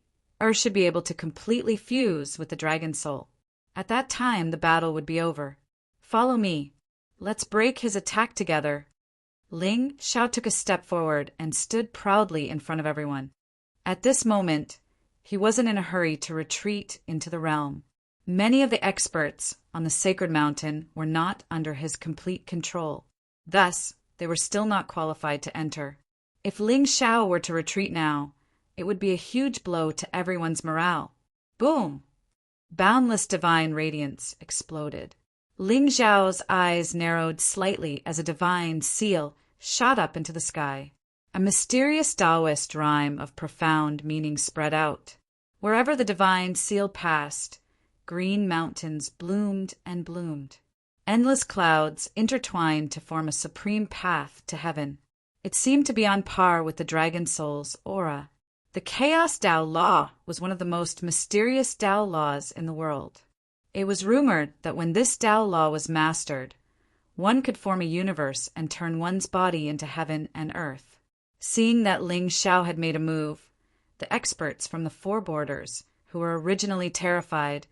should be able to completely fuse with the dragon soul. At that time, the battle would be over. Follow me. Let's break his attack together. Ling Xiao took a step forward and stood proudly in front of everyone. At this moment, he wasn't in a hurry to retreat into the realm. Many of the experts on the sacred mountain were not under his complete control. Thus, they were still not qualified to enter. If Ling Xiao were to retreat now, it would be a huge blow to everyone's morale. Boom! Boundless divine radiance exploded. Ling Xiao's eyes narrowed slightly as a divine seal shot up into the sky. A mysterious Taoist rhyme of profound meaning spread out. Wherever the divine seal passed, green mountains bloomed and bloomed. Endless clouds intertwined to form a supreme path to heaven. It seemed to be on par with the dragon soul's aura. The Chaos Tao Law was one of the most mysterious Tao laws in the world. It was rumored that when this Tao law was mastered, one could form a universe and turn one's body into heaven and earth. Seeing that Ling Xiao had made a move, the experts from the 4 borders, who were originally terrified,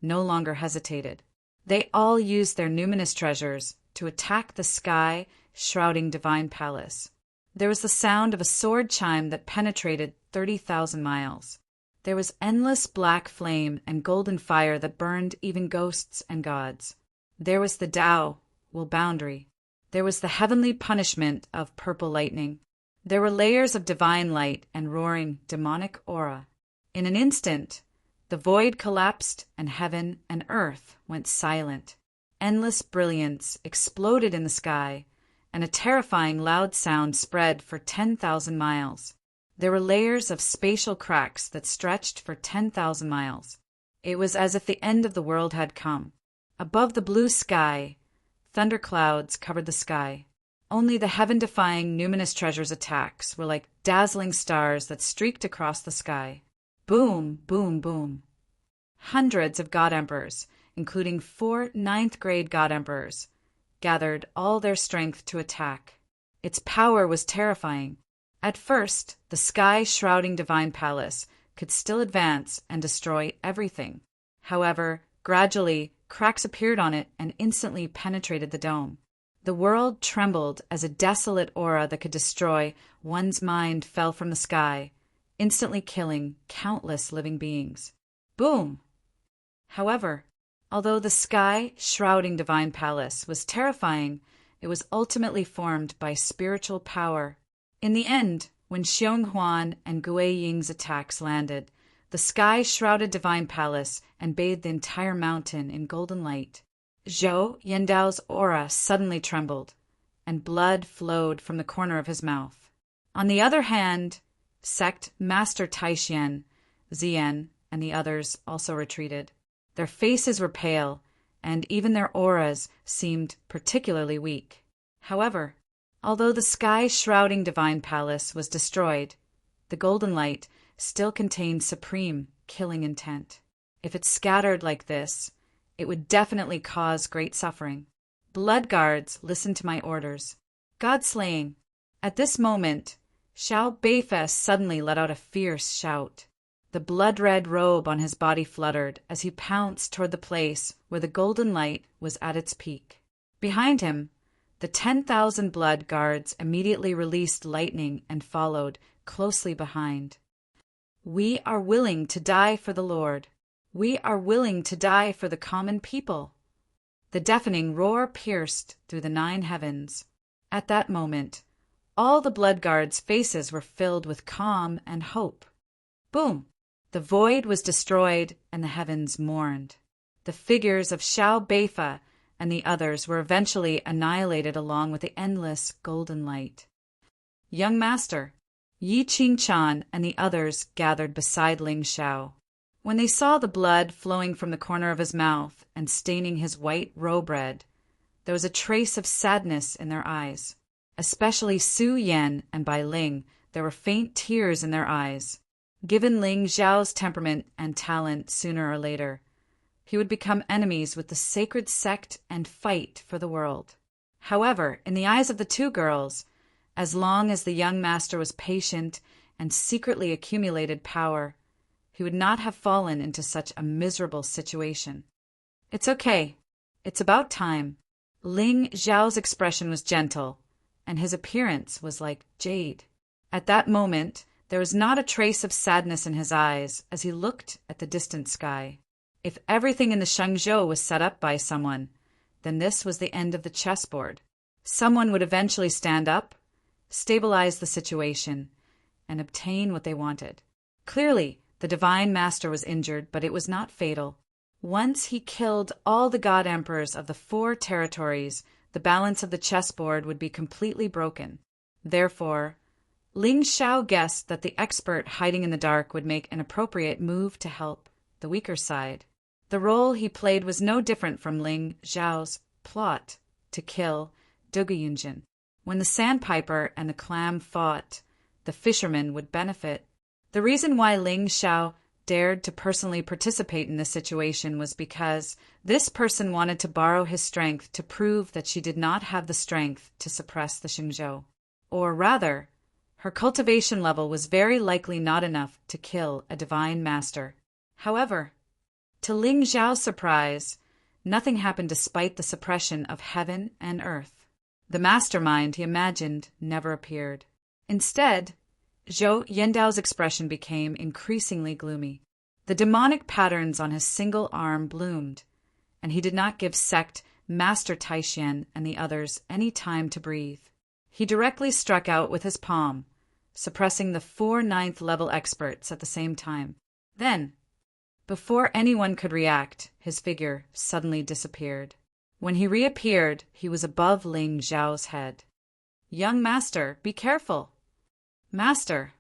no longer hesitated. They all used their numinous treasures to attack the sky shrouding divine palace. There was the sound of a sword chime that penetrated 30,000 miles. There was endless black flame and golden fire that burned even ghosts and gods. There was the Tao, will boundary. There was the heavenly punishment of purple lightning. There were layers of divine light and roaring demonic aura. In an instant, the void collapsed and heaven and earth went silent. Endless brilliance exploded in the sky, and a terrifying loud sound spread for 10,000 miles. There were layers of spatial cracks that stretched for 10,000 miles. It was as if the end of the world had come. Above the blue sky, thunderclouds covered the sky. Only the heaven-defying numinous treasures attacks were like dazzling stars that streaked across the sky. Boom, boom, boom. Hundreds of god emperors, including 4 ninth-grade god emperors, gathered all their strength to attack. Its power was terrifying. At first, the sky-shrouding divine palace could still advance and destroy everything. However, gradually, cracks appeared on it and instantly penetrated the dome. The world trembled as a desolate aura that could destroy one's mind fell from the sky, instantly killing countless living beings. Boom! However, although the sky shrouding Divine Palace was terrifying, it was ultimately formed by spiritual power. In the end, when Xionghuan and Gui Ying's attacks landed, the sky shrouded Divine Palace and bathed the entire mountain in golden light. Zhou Yandao's aura suddenly trembled, and blood flowed from the corner of his mouth. On the other hand, Sect Master Taishian, Ziyan, and the others also retreated. Their faces were pale, and even their auras seemed particularly weak. However, although the sky shrouding Divine Palace was destroyed, the golden light still contained supreme killing intent. If it scattered like this, it would definitely cause great suffering. Blood guards, listen to my orders. God slaying. At this moment, Xiao Beifest suddenly let out a fierce shout. The blood-red robe on his body fluttered as he pounced toward the place where the golden light was at its peak. Behind him, the 10,000 blood guards immediately released lightning and followed closely behind. We are willing to die for the Lord. We are willing to die for the common people. The deafening roar pierced through the 9 heavens. At that moment, all the blood guards' faces were filled with calm and hope. Boom! The void was destroyed and the heavens mourned. The figures of Xiao Beifa and the others were eventually annihilated along with the endless golden light. Young Master, Yi Qingchan and the others gathered beside Ling Xiao. When they saw the blood flowing from the corner of his mouth and staining his white robe red, there was a trace of sadness in their eyes. Especially Su Yan and Bai Ling, there were faint tears in their eyes. Given Ling Xiao's temperament and talent sooner or later, he would become enemies with the sacred sect and fight for the world. However, in the eyes of the 2 girls, as long as the young master was patient and secretly accumulated power, he would not have fallen into such a miserable situation. It's okay. It's about time. Ling Xiao's expression was gentle, and his appearance was like jade. At that moment, there was not a trace of sadness in his eyes as he looked at the distant sky. If everything in the Shengzhou was set up by someone, then this was the end of the chessboard. Someone would eventually stand up, stabilize the situation, and obtain what they wanted. Clearly, the Divine Master was injured, but it was not fatal. Once he killed all the God Emperors of the 4 territories, the balance of the chessboard would be completely broken. Therefore, Ling Xiao guessed that the expert hiding in the dark would make an appropriate move to help the weaker side. The role he played was no different from Ling Xiao's plot to kill Duguyunjin. When the sandpiper and the clam fought, the fisherman would benefit. The reason why Ling Xiao dared to personally participate in this situation was because this person wanted to borrow his strength to prove that she did not have the strength to suppress the Xingzhou. Or rather, her cultivation level was very likely not enough to kill a divine master. However, to Ling Xiao's surprise, nothing happened despite the suppression of heaven and earth. The mastermind he imagined never appeared. Instead, Zhou Yandao's expression became increasingly gloomy. The demonic patterns on his single arm bloomed, and he did not give Sect Master Taishian and the others any time to breathe. He directly struck out with his palm, suppressing the 4 9th-level experts at the same time. Then, before anyone could react, his figure suddenly disappeared. When he reappeared, he was above Ling Xiao's head. "Young Master, be careful!" "Master!"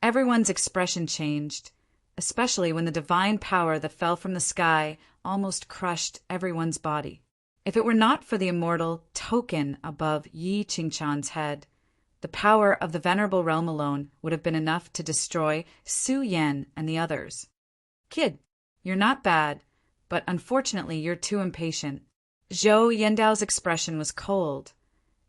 Everyone's expression changed, especially when the divine power that fell from the sky almost crushed everyone's body. If it were not for the immortal token above Yi Qingchan's head, the power of the venerable realm alone would have been enough to destroy Su Yan and the others. "Kid, you're not bad, but unfortunately you're too impatient." Zhou Yandao's expression was cold,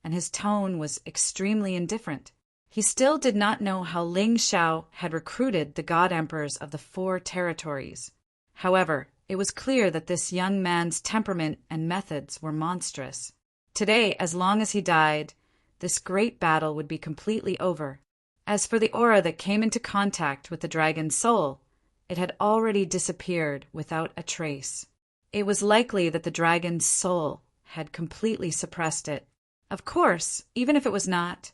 and his tone was extremely indifferent. He still did not know how Ling Xiao had recruited the god emperors of the 4 territories. However, it was clear that this young man's temperament and methods were monstrous. Today, as long as he died, this great battle would be completely over. As for the aura that came into contact with the dragon's soul, it had already disappeared without a trace. It was likely that the dragon's soul had completely suppressed it. Of course, even if it was not,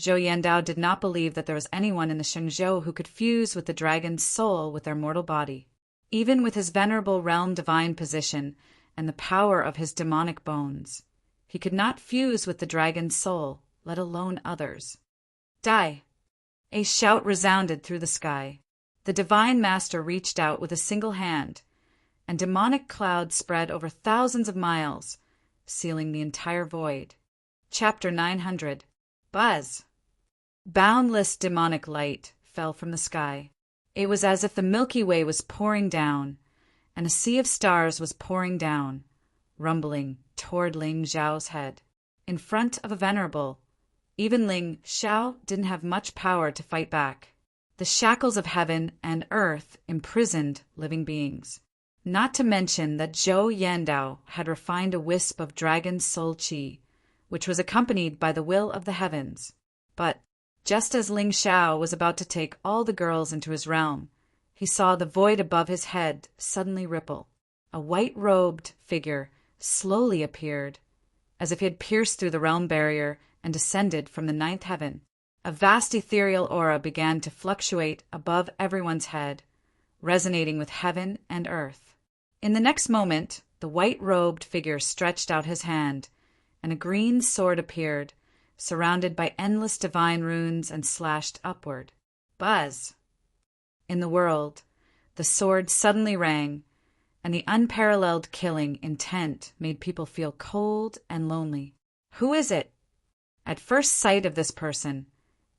Zhou Yandao did not believe that there was anyone in the Shenzhou who could fuse with the dragon's soul with their mortal body. Even with his venerable realm divine position and the power of his demonic bones, he could not fuse with the dragon's soul, let alone others. Die! A shout resounded through the sky. The divine master reached out with a single hand, and demonic clouds spread over thousands of miles, sealing the entire void. Chapter 900. Buzz! Boundless demonic light fell from the sky. It was as if the Milky Way was pouring down, and a sea of stars was pouring down, rumbling toward Ling Xiao's head. In front of a venerable, even Ling Xiao didn't have much power to fight back. The shackles of heaven and earth imprisoned living beings. Not to mention that Zhou Yandao had refined a wisp of dragon's soul qi, which was accompanied by the will of the heavens. But just as Ling Xiao was about to take all the girls into his realm, he saw the void above his head suddenly ripple. A white-robed figure slowly appeared, as if he had pierced through the realm barrier and descended from the 9th heaven. A vast ethereal aura began to fluctuate above everyone's head, resonating with heaven and earth. In the next moment, the white-robed figure stretched out his hand, and a green sword appeared, surrounded by endless divine runes and slashed upward. Buzz! In the world, the sword suddenly rang, and the unparalleled killing intent made people feel cold and lonely. Who is it? At first sight of this person,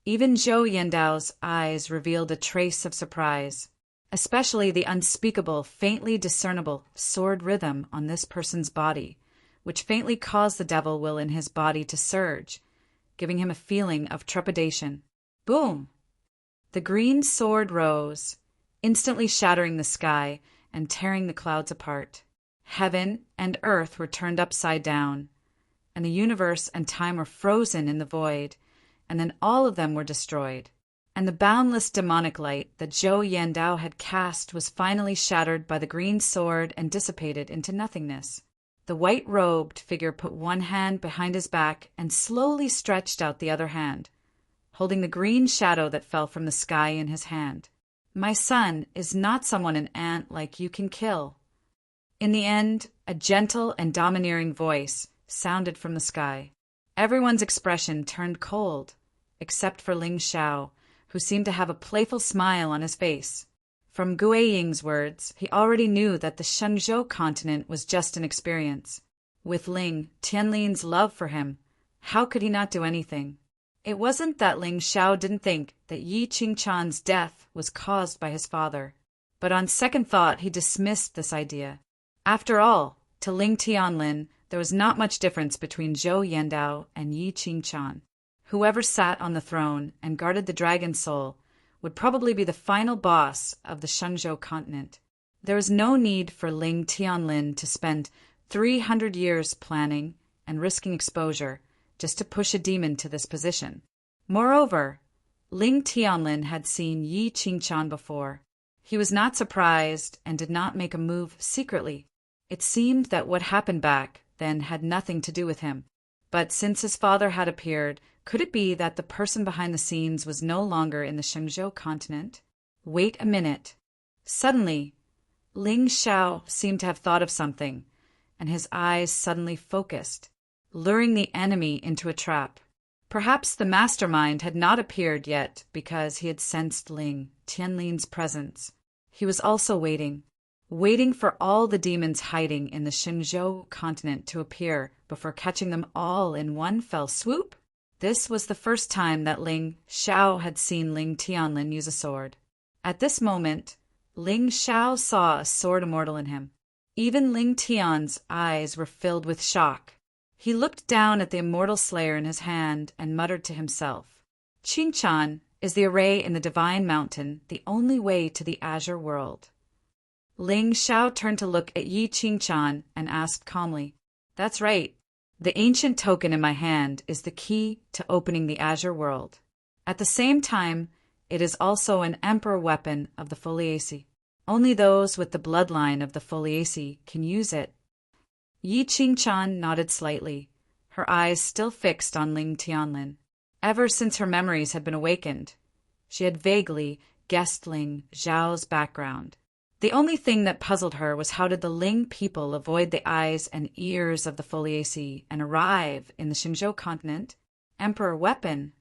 even Zhou Yandao's eyes revealed a trace of surprise, especially the unspeakable, faintly discernible sword rhythm on this person's body, which faintly caused the devil will in his body to surge, giving him a feeling of trepidation. Boom! The green sword rose, instantly shattering the sky and tearing the clouds apart. Heaven and earth were turned upside down, and the universe and time were frozen in the void, and then all of them were destroyed. And the boundless demonic light that Zhou Yandao had cast was finally shattered by the green sword and dissipated into nothingness. The white-robed figure put one hand behind his back and slowly stretched out the other hand, holding the green shadow that fell from the sky in his hand. My son is not someone an ant like you can kill. In the end, a gentle and domineering voice sounded from the sky. Everyone's expression turned cold, except for Ling Xiao, who seemed to have a playful smile on his face. From Gui Ying's words, he already knew that the Shenzhou continent was just an experience. With Ling Tianlin's love for him, how could he not do anything? It wasn't that Ling Xiao didn't think that Yi Qingchan's death was caused by his father, but on second thought he dismissed this idea. After all, to Ling Tianlin, there was not much difference between Zhou Yandao and Yi Qingchan. Whoever sat on the throne and guarded the dragon soul would probably be the final boss of the Shenzhou continent. There was no need for Ling Tianlin to spend 300 years planning and risking exposure just to push a demon to this position. Moreover, Ling Tianlin had seen Yi Qingchan before. He was not surprised and did not make a move secretly. It seemed that what happened back then had nothing to do with him. But since his father had appeared, could it be that the person behind the scenes was no longer in the Shenzhou continent? Wait a minute. Suddenly, Ling Xiao seemed to have thought of something, and his eyes suddenly focused, luring the enemy into a trap. Perhaps the mastermind had not appeared yet because he had sensed Ling Tianlin's presence. He was also waiting for all the demons hiding in the Shenzhou continent to appear before catching them all in one fell swoop. This was the first time that Ling Xiao had seen Ling Tianlin use a sword. At this moment, Ling Xiao saw a sword immortal in him. Even Ling Tian's eyes were filled with shock. He looked down at the immortal slayer in his hand and muttered to himself, Qingchan is the array in the Divine Mountain, the only way to the Azure World. Ling Xiao turned to look at Yi Qingchan and asked calmly, "That's right. The ancient token in my hand is the key to opening the Azure World. At the same time, it is also an emperor weapon of the Foliaceae. Only those with the bloodline of the Foliaceae can use it." Yi Qingchan nodded slightly, her eyes still fixed on Ling Tianlin. Ever since her memories had been awakened, she had vaguely guessed Ling Zhao's background. The only thing that puzzled her was how did the Ling people avoid the eyes and ears of the Foliaceae and arrive in the Xingzhou continent? Emperor weapon.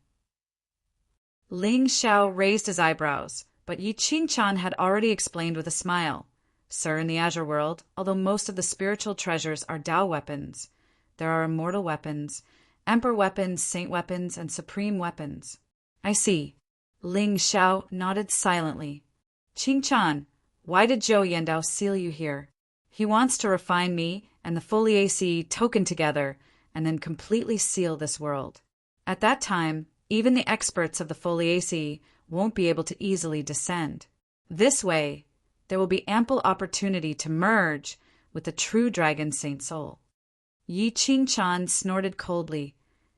Ling Xiao raised his eyebrows, but Yi Qingchan had already explained with a smile. "Sir, in the Azure World, although most of the spiritual treasures are Dao weapons, there are immortal weapons, emperor weapons, saint weapons, and supreme weapons." "I see." Ling Xiao nodded silently. "Qingchan, why did Zhou Yandao seal you here? He wants to refine me and the Foliaceae token together and then completely seal this world. At that time, even the experts of the Foliaceae won't be able to easily descend. This way, there will be ample opportunity to merge with the true dragon Saint Soul." Yi Qingchan snorted coldly,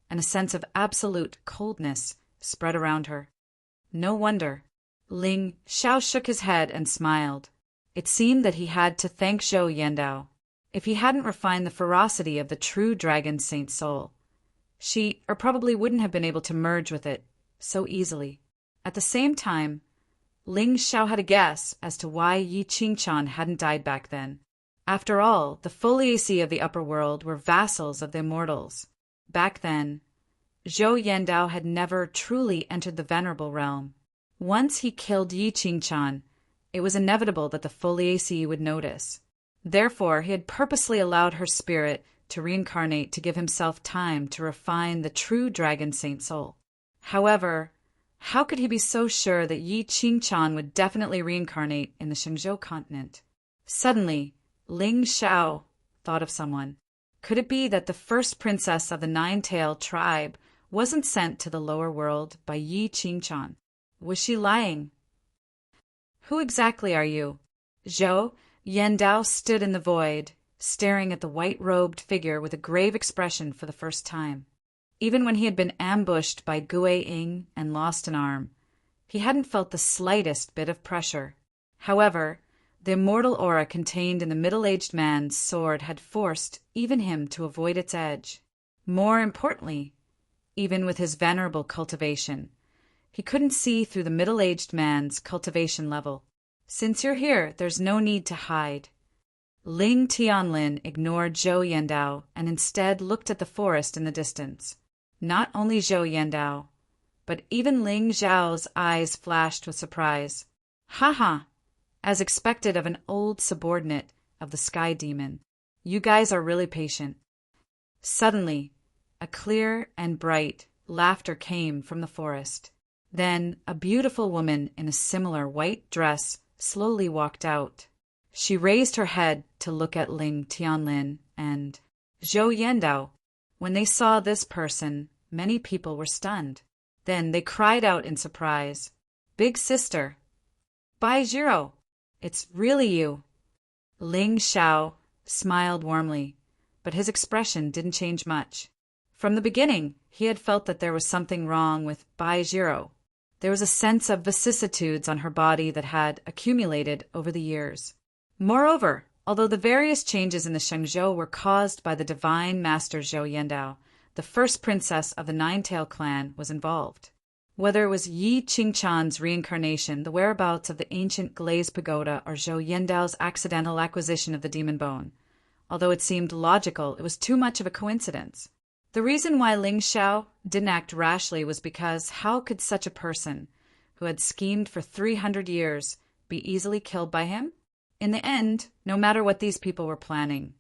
and a sense of absolute coldness spread around her. No wonder. Ling Xiao shook his head and smiled. It seemed that he had to thank Zhou Yandao. If he hadn't refined the ferocity of the true dragon Saint Soul, she probably wouldn't have been able to merge with it so easily. At the same time, Ling Xiao had a guess as to why Yi Qingchan hadn't died back then. After all, the Foliaceae of the upper world were vassals of the immortals. Back then, Zhou Yandao had never truly entered the venerable realm. Once he killed Yi Qingchan, it was inevitable that the Foliaceae would notice. Therefore, he had purposely allowed her spirit to reincarnate to give himself time to refine the true dragon Saint Soul. However, how could he be so sure that Yi Qingchan would definitely reincarnate in the Xingzhou continent? Suddenly, Ling Xiao thought of someone. Could it be that the first princess of the Nine-Tailed tribe wasn't sent to the lower world by Yi Qingchan? Was she lying? "Who exactly are you?" Zhou Yandao stood in the void, staring at the white-robed figure with a grave expression for the first time. Even when he had been ambushed by Gui Ying and lost an arm, he hadn't felt the slightest bit of pressure. However, the immortal aura contained in the middle-aged man's sword had forced even him to avoid its edge. More importantly, even with his venerable cultivation, he couldn't see through the middle-aged man's cultivation level. "Since you're here, there's no need to hide." Ling Tianlin ignored Zhou Yandao and instead looked at the forest in the distance. Not only Zhou Yandao, but even Ling Zhao's eyes flashed with surprise. "Ha!" As expected of an old subordinate of the Sky Demon. "You guys are really patient." Suddenly, a clear and bright laughter came from the forest. Then a beautiful woman in a similar white dress slowly walked out. She raised her head to look at Ling Tianlin and Zhou Yandao. When they saw this person, many people were stunned. Then they cried out in surprise, "Big sister! Bai Zhiro! It's really you!" Ling Xiao smiled warmly, but his expression didn't change much. From the beginning, he had felt that there was something wrong with Bai Zhiro. There was a sense of vicissitudes on her body that had accumulated over the years. Moreover, although the various changes in the Shengzhou were caused by the divine master Zhou Yandao, the first princess of the Nine-Tailed clan was involved. Whether it was Yi Qingchan's reincarnation, the whereabouts of the ancient glazed pagoda, or Zhou Yandao's accidental acquisition of the demon bone, although it seemed logical, it was too much of a coincidence. The reason why Ling Xiao didn't act rashly was because how could such a person, who had schemed for 300 years, be easily killed by him? In the end, no matter what these people were planning,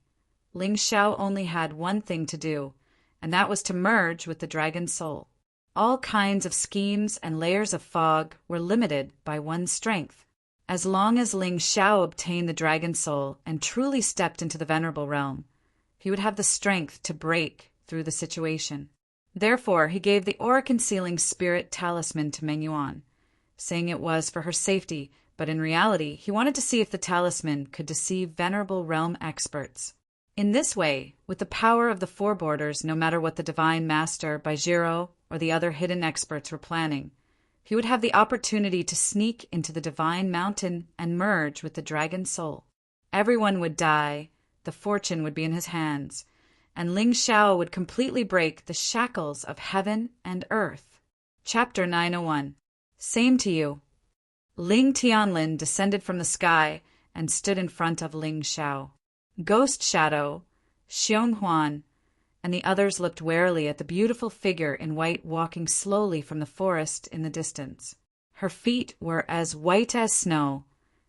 Ling Xiao only had one thing to do, and that was to merge with the dragon soul. All kinds of schemes and layers of fog were limited by one strength. As long as Ling Xiao obtained the dragon soul and truly stepped into the venerable realm, he would have the strength to break through the situation. Therefore, he gave the aura-concealing spirit talisman to Meng Yuan, saying it was for her safety, but in reality, he wanted to see if the talisman could deceive venerable realm experts. In this way, with the power of the Four Borders, no matter what the Divine Master, Baijiro, or the other hidden experts were planning, he would have the opportunity to sneak into the Divine Mountain and merge with the Dragon Soul. Everyone would die, the fortune would be in his hands, and Ling Xiao would completely break the shackles of heaven and earth. Chapter 901. Same to you. Ling Tianlin descended from the sky and stood in front of Ling Xiao. Ghost Shadow, Xiong Huan, and the others looked warily at the beautiful figure in white walking slowly from the forest in the distance. Her feet were as white as snow,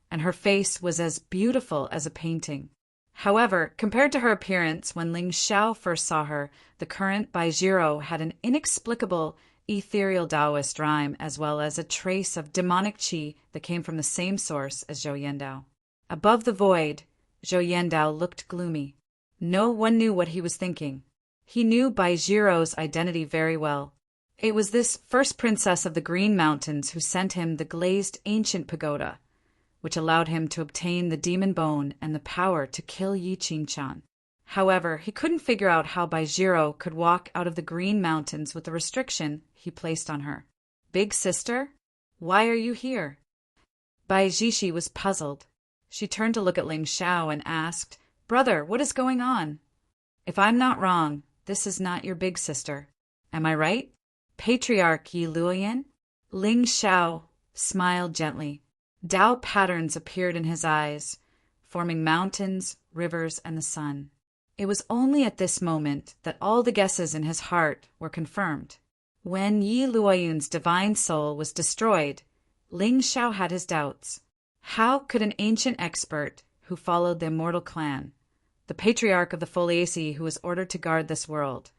and her face was as beautiful as a painting. However, compared to her appearance when Ling Xiao first saw her, the current Baijiro had an inexplicable, ethereal Taoist rhyme as well as a trace of demonic qi that came from the same source as Zhou Yandao. Above the void, Zhou Yandao looked gloomy. No one knew what he was thinking. He knew Baijiro's identity very well. It was this first princess of the Green Mountains who sent him the glazed ancient pagoda, which allowed him to obtain the demon bone and the power to kill Yi Qingqian. However, he couldn't figure out how Baijiro could walk out of the Green Mountains with the restriction he placed on her. Big sister? Why are you here? Baijishi was puzzled. She turned to look at Ling Xiao and asked, Brother, what is going on? If I'm not wrong, this is not your big sister. Am I right? Patriarch Yi Luoyin? Ling Xiao smiled gently. Tao patterns appeared in his eyes, forming mountains, rivers, and the sun. It was only at this moment that all the guesses in his heart were confirmed. When Yi Luoyun's divine soul was destroyed, Ling Xiao had his doubts. How could an ancient expert who followed the immortal clan, the patriarch of the Foliaceae who was ordered to guard this world,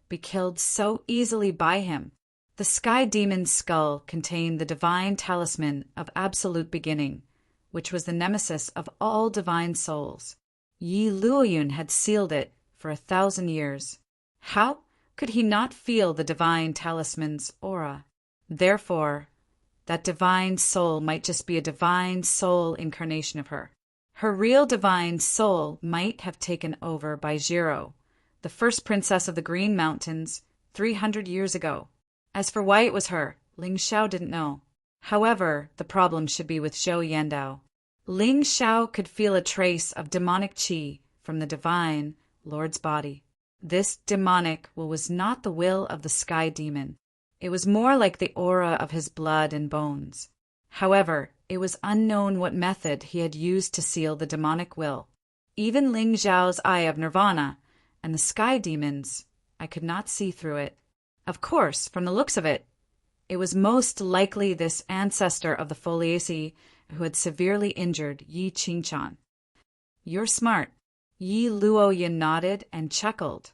be killed so easily by him? The sky demon's skull contained the divine talisman of absolute beginning, which was the nemesis of all divine souls. Yi Luoyun had sealed it for 1,000 years. How could he not feel the divine talisman's aura? Therefore, that divine soul might just be a divine soul incarnation of her. Her real divine soul might have taken over Baijiro, the first princess of the Green Mountains, 300 years ago. As for why it was her, Ling Xiao didn't know. However, the problem should be with Zhou Yandao. Ling Xiao could feel a trace of demonic qi from the divine Lord's body. This demonic will was not the will of the sky demon. It was more like the aura of his blood and bones. However, it was unknown what method he had used to seal the demonic will. Even Ling Xiao's eye of nirvana and the sky demons, I could not see through it. Of course, from the looks of it, it was most likely this ancestor of the Foliaceae who had severely injured Yi Qingqian. You're smart. Yi Luoyin nodded and chuckled,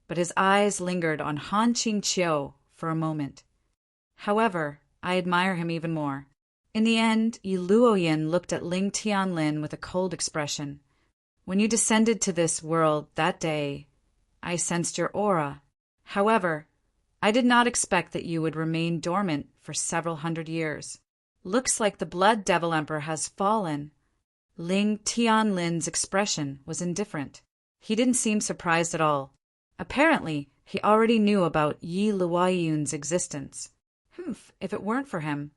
but his eyes lingered on Han Qingqiu for a moment. However, I admire him even more. In the end, Yi Luoyin looked at Ling Tianlin with a cold expression. When you descended to this world that day, I sensed your aura. However, I did not expect that you would remain dormant for several hundred years. Looks like the Blood Devil Emperor has fallen. Ling Tianlin's expression was indifferent. He didn't seem surprised at all. Apparently, he already knew about Yi Luoyun's existence. If it weren't for him,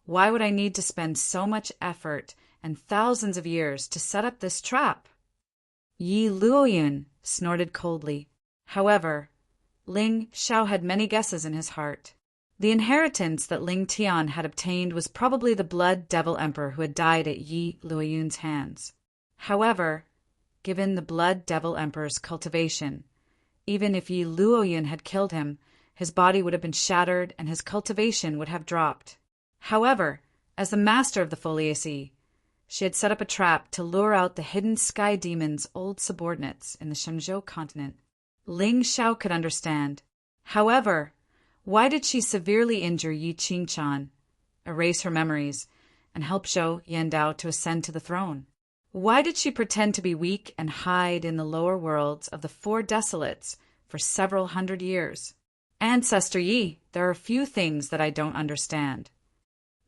why would I need to spend so much effort and thousands of years to set up this trap? Yi Luoyun snorted coldly. However, Ling Xiao had many guesses in his heart. The inheritance that Ling Tian had obtained was probably the Blood Devil Emperor who had died at Yi Luoyun's hands. However, given the Blood Devil Emperor's cultivation, even if Yi Luoyun had killed him, his body would have been shattered and his cultivation would have dropped. However, as the master of the Foliaceae, she had set up a trap to lure out the hidden sky demon's old subordinates in the Shenzhou continent. Ling Xiao could understand. However, why did she severely injure Yi Qingqian, erase her memories, and help Zhou Yandao to ascend to the throne? Why did she pretend to be weak and hide in the lower worlds of the Four Desolates for several hundred years? Ancestor Yi, there are few things that I don't understand.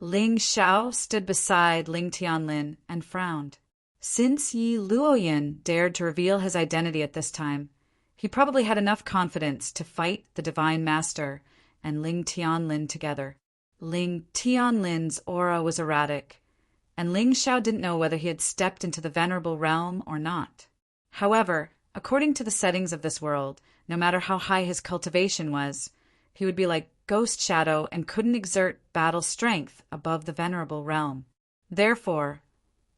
Ling Xiao stood beside Ling Tianlin and frowned. Since Yi Luoyin dared to reveal his identity at this time, he probably had enough confidence to fight the Divine Master and Ling Tianlin together. Ling Tianlin's aura was erratic, and Ling Xiao didn't know whether he had stepped into the venerable realm or not. However, according to the settings of this world, no matter how high his cultivation was, he would be like Ghost Shadow and couldn't exert battle strength above the venerable realm. Therefore,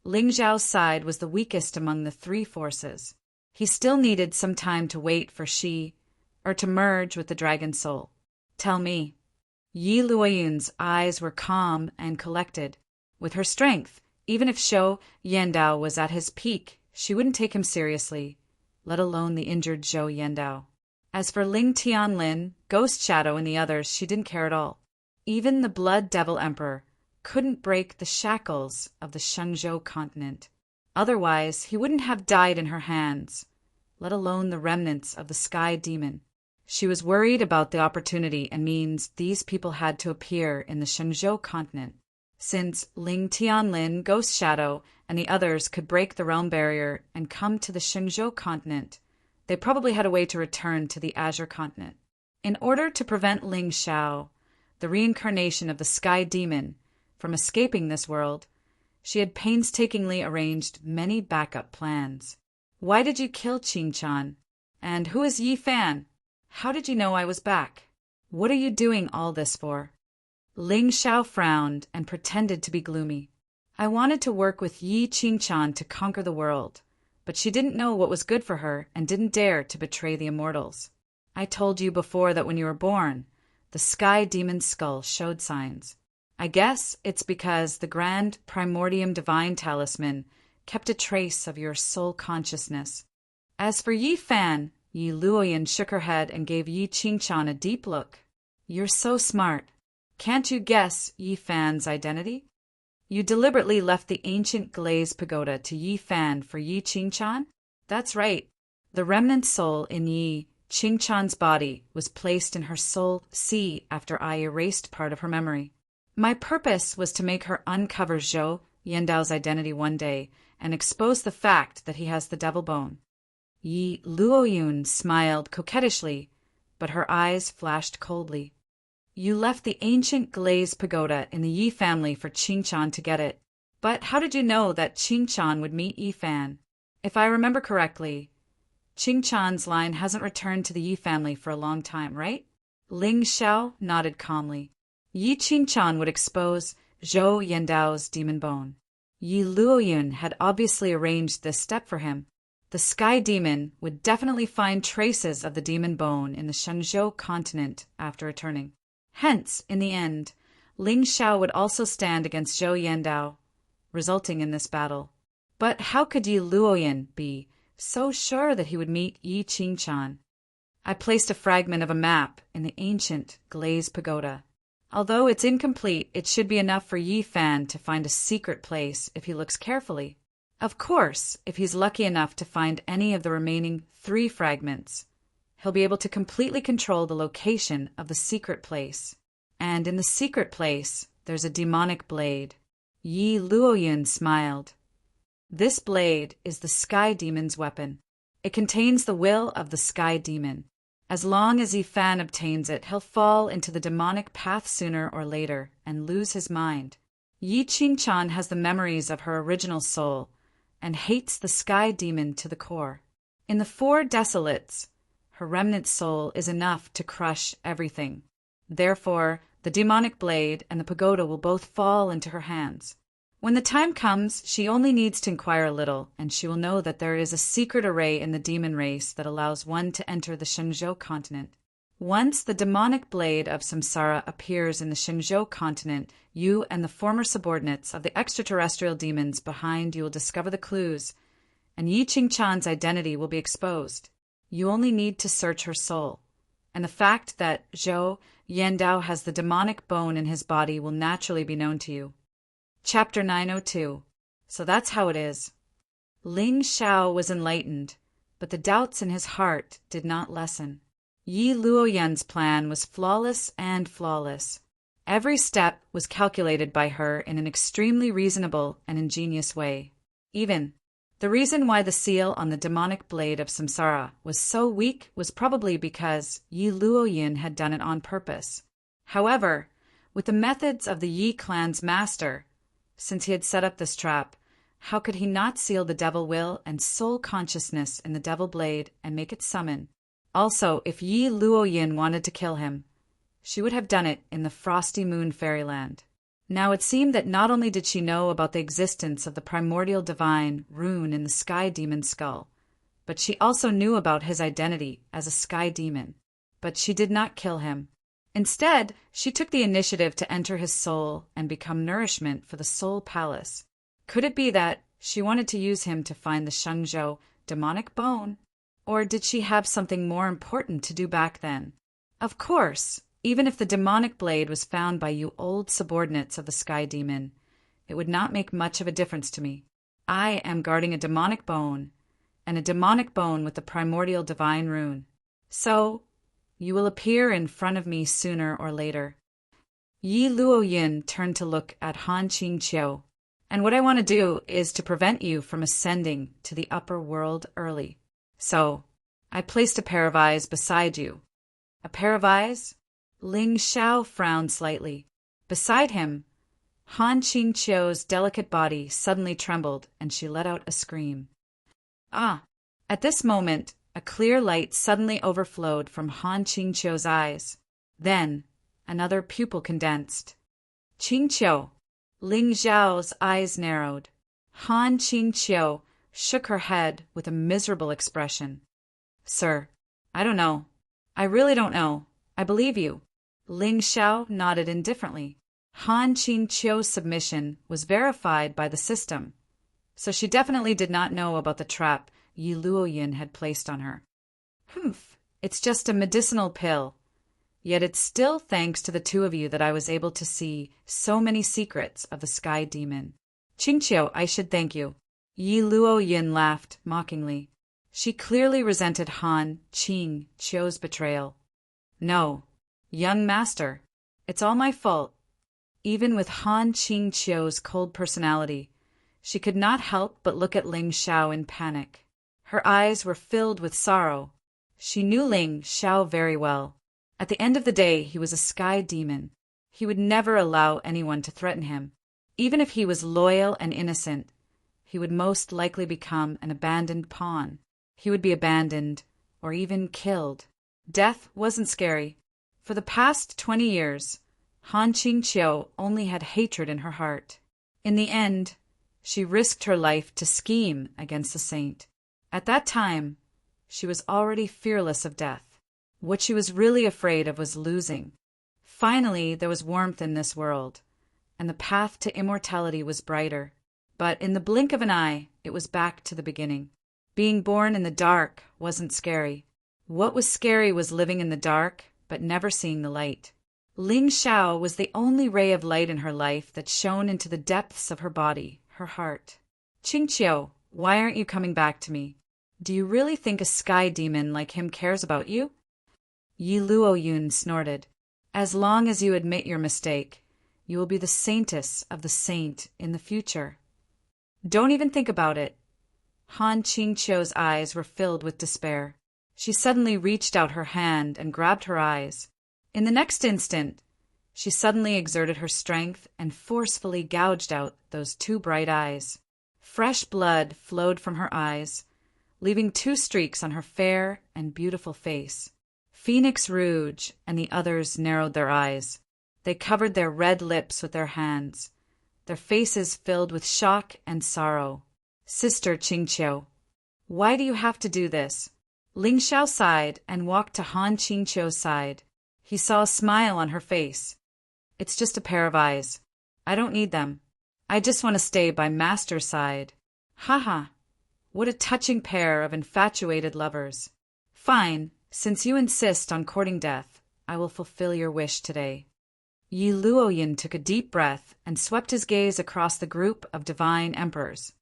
Ling Xiao's side was the weakest among the three forces. He still needed some time to wait for to merge with the dragon soul. Tell me. Yi Luoyun's eyes were calm and collected. With her strength, even if Zhou Yandao was at his peak, she wouldn't take him seriously, let alone the injured Zhou Yandao. As for Ling Tianlin, Ghost Shadow, and the others, she didn't care at all. Even the Blood Devil Emperor couldn't break the shackles of the Shenzhou continent. Otherwise, he wouldn't have died in her hands, let alone the remnants of the Sky Demon. She was worried about the opportunity and means these people had to appear in the Shenzhou continent. Since Ling Tianlin, Ghost Shadow, and the others could break the realm barrier and come to the Shenzhou continent, they probably had a way to return to the Azure continent. In order to prevent Ling Xiao, the reincarnation of the Sky Demon, from escaping this world, she had painstakingly arranged many backup plans. Why did you kill Qing Chan? And who is Yi Fan? How did you know I was back? What are you doing all this for? Ling Xiao frowned and pretended to be gloomy. I wanted to work with Yi Qingchan to conquer the world, but she didn't know what was good for her and didn't dare to betray the immortals. I told you before that when you were born, the Sky Demon's skull showed signs. I guess it's because the Grand Primordium Divine Talisman kept a trace of your soul consciousness. As for Yi Fan, Yi Luoyin shook her head and gave Yi Qingchan a deep look. You're so smart. Can't you guess Yi Fan's identity? You deliberately left the ancient glazed pagoda to Yi Fan for Yi Qingchan? That's right. The remnant soul in Yi Qingchan's body was placed in her soul sea after I erased part of her memory. My purpose was to make her uncover Zhou Yandao's identity one day and expose the fact that he has the devil bone. Yi Luoyun smiled coquettishly, but her eyes flashed coldly. You left the ancient glazed pagoda in the Yi family for Qingchan to get it. But how did you know that Qingchan would meet Yi Fan? If I remember correctly, Qingchan's line hasn't returned to the Yi family for a long time, right? Ling Xiao nodded calmly. Yi Qingchan would expose Zhou Yandao's demon bone. Yi Luoyun had obviously arranged this step for him. The Sky Demon would definitely find traces of the demon bone in the Shenzhou continent after returning. Hence, in the end, Ling Xiao would also stand against Zhou Yandao, resulting in this battle. But how could Yi Luoyin be so sure that he would meet Yi Qingchan? I placed a fragment of a map in the ancient glazed pagoda. Although it's incomplete, it should be enough for Yi Fan to find a secret place if he looks carefully. Of course, if he's lucky enough to find any of the remaining 3 fragments, he'll be able to completely control the location of the secret place. And in the secret place, there's a demonic blade. Yi Luoyin smiled. This blade is the Sky Demon's weapon. It contains the will of the Sky Demon. As long as Yi Fan obtains it, he'll fall into the demonic path sooner or later and lose his mind. Yi Qingchan has the memories of her original soul and hates the Sky Demon to the core. In the 4 desolates, her remnant soul is enough to crush everything. Therefore, the demonic blade and the pagoda will both fall into her hands. When the time comes, she only needs to inquire a little, and she will know that there is a secret array in the demon race that allows one to enter the Shenzhou continent. Once the demonic blade of Samsara appears in the Shenzhou continent, you and the former subordinates of the extraterrestrial demons behind you will discover the clues, and Yi Qingchan's identity will be exposed. You only need to search her soul, and the fact that Zhou Yandao has the demonic bone in his body will naturally be known to you. Chapter 902. So that's how it is. Ling Xiao was enlightened, but the doubts in his heart did not lessen. Yi Luoyun's plan was flawless and flawless. Every step was calculated by her in an extremely reasonable and ingenious way. Even the reason why the seal on the demonic blade of Samsara was so weak was probably because Yi Luoyun had done it on purpose. However, with the methods of the Yi clan's master, since he had set up this trap, how could he not seal the devil will and soul consciousness in the devil blade and make it summon? Also, if Yi Luoyun wanted to kill him, she would have done it in the frosty moon fairyland. Now it seemed that not only did she know about the existence of the primordial divine rune in the sky demon's skull, but she also knew about his identity as a sky demon. But she did not kill him. Instead, she took the initiative to enter his soul and become nourishment for the soul palace. Could it be that she wanted to use him to find the Shenzhou demonic bone? Or did she have something more important to do back then? Of course, even if the demonic blade was found by you old subordinates of the sky demon, it would not make much of a difference to me. I am guarding a demonic bone, and a demonic bone with the primordial divine rune. So, you will appear in front of me sooner or later. Yi Luoyun turned to look at Han Qingqiu. And what I want to do is to prevent you from ascending to the upper world early. So, I placed a pair of eyes beside you. A pair of eyes? Ling Xiao frowned slightly. Beside him, Han Qingqiu's delicate body suddenly trembled and she let out a scream. Ah! At this moment, a clear light suddenly overflowed from Han Qingqiu's eyes. Then, another pupil condensed. Qingqiu! Ling Xiao's eyes narrowed. Han Qingqiu shook her head with a miserable expression. Sir, I don't know. I really don't know. I believe you. Ling Xiao nodded indifferently. Han Qingqiu's submission was verified by the system, so she definitely did not know about the trap Yi Luoyun had placed on her. Humph, it's just a medicinal pill. Yet it's still thanks to the two of you that I was able to see so many secrets of the sky demon. Qingqiu, I should thank you. Yi Luoyun laughed mockingly. She clearly resented Han Qingqiu's betrayal. No, young master, it's all my fault. Even with Han Qingqiu's cold personality, she could not help but look at Ling Xiao in panic. Her eyes were filled with sorrow. She knew Ling Xiao very well. At the end of the day, he was a sky demon. He would never allow anyone to threaten him. Even if he was loyal and innocent, he would most likely become an abandoned pawn. He would be abandoned or even killed. Death wasn't scary. For the past 20 years, Han Qingqiu only had hatred in her heart. In the end, she risked her life to scheme against the saint. At that time, she was already fearless of death. What she was really afraid of was losing. Finally, there was warmth in this world, and the path to immortality was brighter. But in the blink of an eye, it was back to the beginning. Being born in the dark wasn't scary. What was scary was living in the dark, but never seeing the light. Ling Xiao was the only ray of light in her life that shone into the depths of her body, her heart. Qingqiu, why aren't you coming back to me? Do you really think a sky demon like him cares about you? Yi Luoyun snorted. As long as you admit your mistake, you will be the saintess of the saint in the future. Don't even think about it. Han Qingqiu's eyes were filled with despair. She suddenly reached out her hand and grabbed her eyes. In the next instant, she suddenly exerted her strength and forcefully gouged out those two bright eyes. Fresh blood flowed from her eyes, leaving 2 streaks on her fair and beautiful face. Phoenix Rouge and the others narrowed their eyes. They covered their red lips with their hands, their faces filled with shock and sorrow. Sister Qingqiu, why do you have to do this? Ling Xiao sighed and walked to Han Qingqiu's side. He saw a smile on her face. It's just a pair of eyes. I don't need them. I just want to stay by Master's side. Haha, what a touching pair of infatuated lovers. Fine. Since you insist on courting death, I will fulfill your wish today. Yi Luoyun took a deep breath and swept his gaze across the group of divine emperors.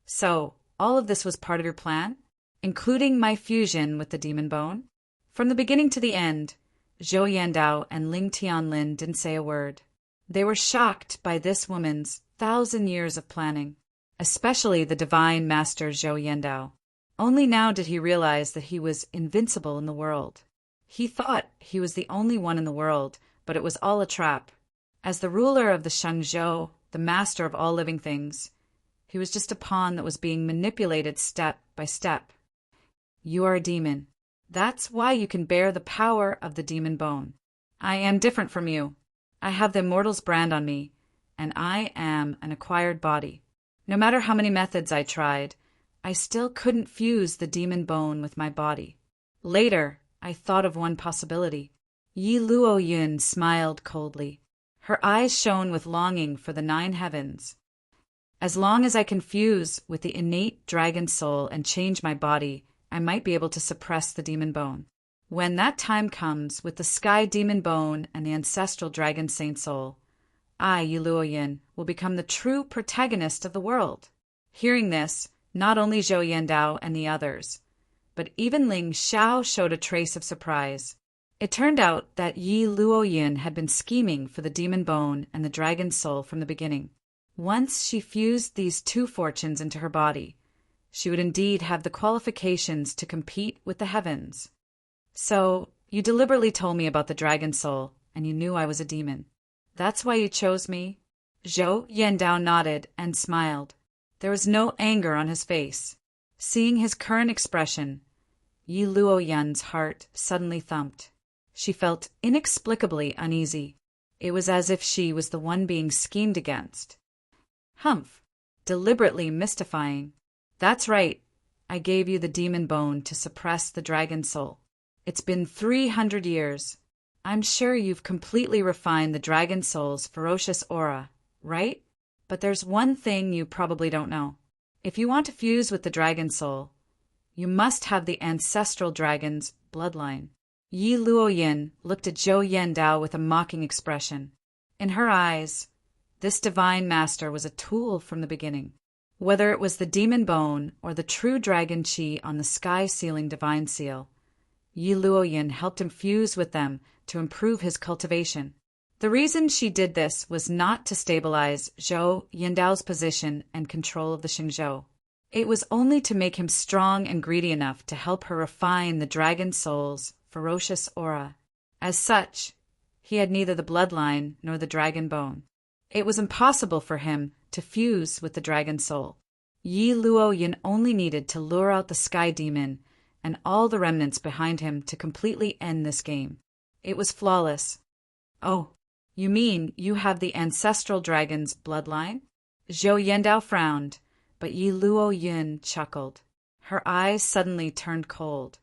So, all of this was part of your plan? Including my fusion with the demon bone? From the beginning to the end, Zhou Yandao and Ling Tianlin didn't say a word. They were shocked by this woman's 1,000 years of planning, especially the divine master Zhou Yandao. Only now did he realize that he was invincible in the world. He thought he was the only one in the world, but it was all a trap. As the ruler of the Shangzhou, the master of all living things, he was just a pawn that was being manipulated step by step. You are a demon. That's why you can bear the power of the demon bone. I am different from you. I have the immortal's brand on me, and I am an acquired body. No matter how many methods I tried, I still couldn't fuse the demon bone with my body. Later, I thought of one possibility. Yi Luoyun smiled coldly. Her eyes shone with longing for the 9 heavens. As long as I can fuse with the innate dragon soul and change my body, I might be able to suppress the demon bone. When that time comes with the sky demon bone and the ancestral dragon saint soul, I, Yi Luoyun, will become the true protagonist of the world. Hearing this, not only Zhou Yandao and the others, but even Ling Xiao showed a trace of surprise. It turned out that Yi Luoyun had been scheming for the demon bone and the dragon soul from the beginning. Once she fused these 2 fortunes into her body, she would indeed have the qualifications to compete with the heavens. So, you deliberately told me about the dragon soul, and you knew I was a demon. That's why you chose me? Zhou Yandao nodded and smiled. There was no anger on his face. Seeing his current expression, Yi Luoyun's heart suddenly thumped. She felt inexplicably uneasy. It was as if she was the one being schemed against. Humph! Deliberately mystifying. That's right. I gave you the demon bone to suppress the dragon soul. It's been 300 years. I'm sure you've completely refined the dragon soul's ferocious aura, right? But there's one thing you probably don't know. If you want to fuse with the dragon soul, you must have the ancestral dragon's bloodline. Yi Luoyun looked at Zhou Yandao with a mocking expression. In her eyes, this divine master was a tool from the beginning. Whether it was the demon bone or the true dragon chi on the sky-sealing divine seal, Yi Luoyun helped him fuse with them to improve his cultivation. The reason she did this was not to stabilize Zhou Yandao's position and control of the Xingzhou. It was only to make him strong and greedy enough to help her refine the dragon soul's ferocious aura. As such, he had neither the bloodline nor the dragon bone. It was impossible for him to fuse with the dragon soul. Yi Luoyun only needed to lure out the sky demon and all the remnants behind him to completely end this game. It was flawless. Oh, you mean you have the ancestral dragon's bloodline? Zhou Yandao frowned, but Yi Luoyun chuckled. Her eyes suddenly turned cold.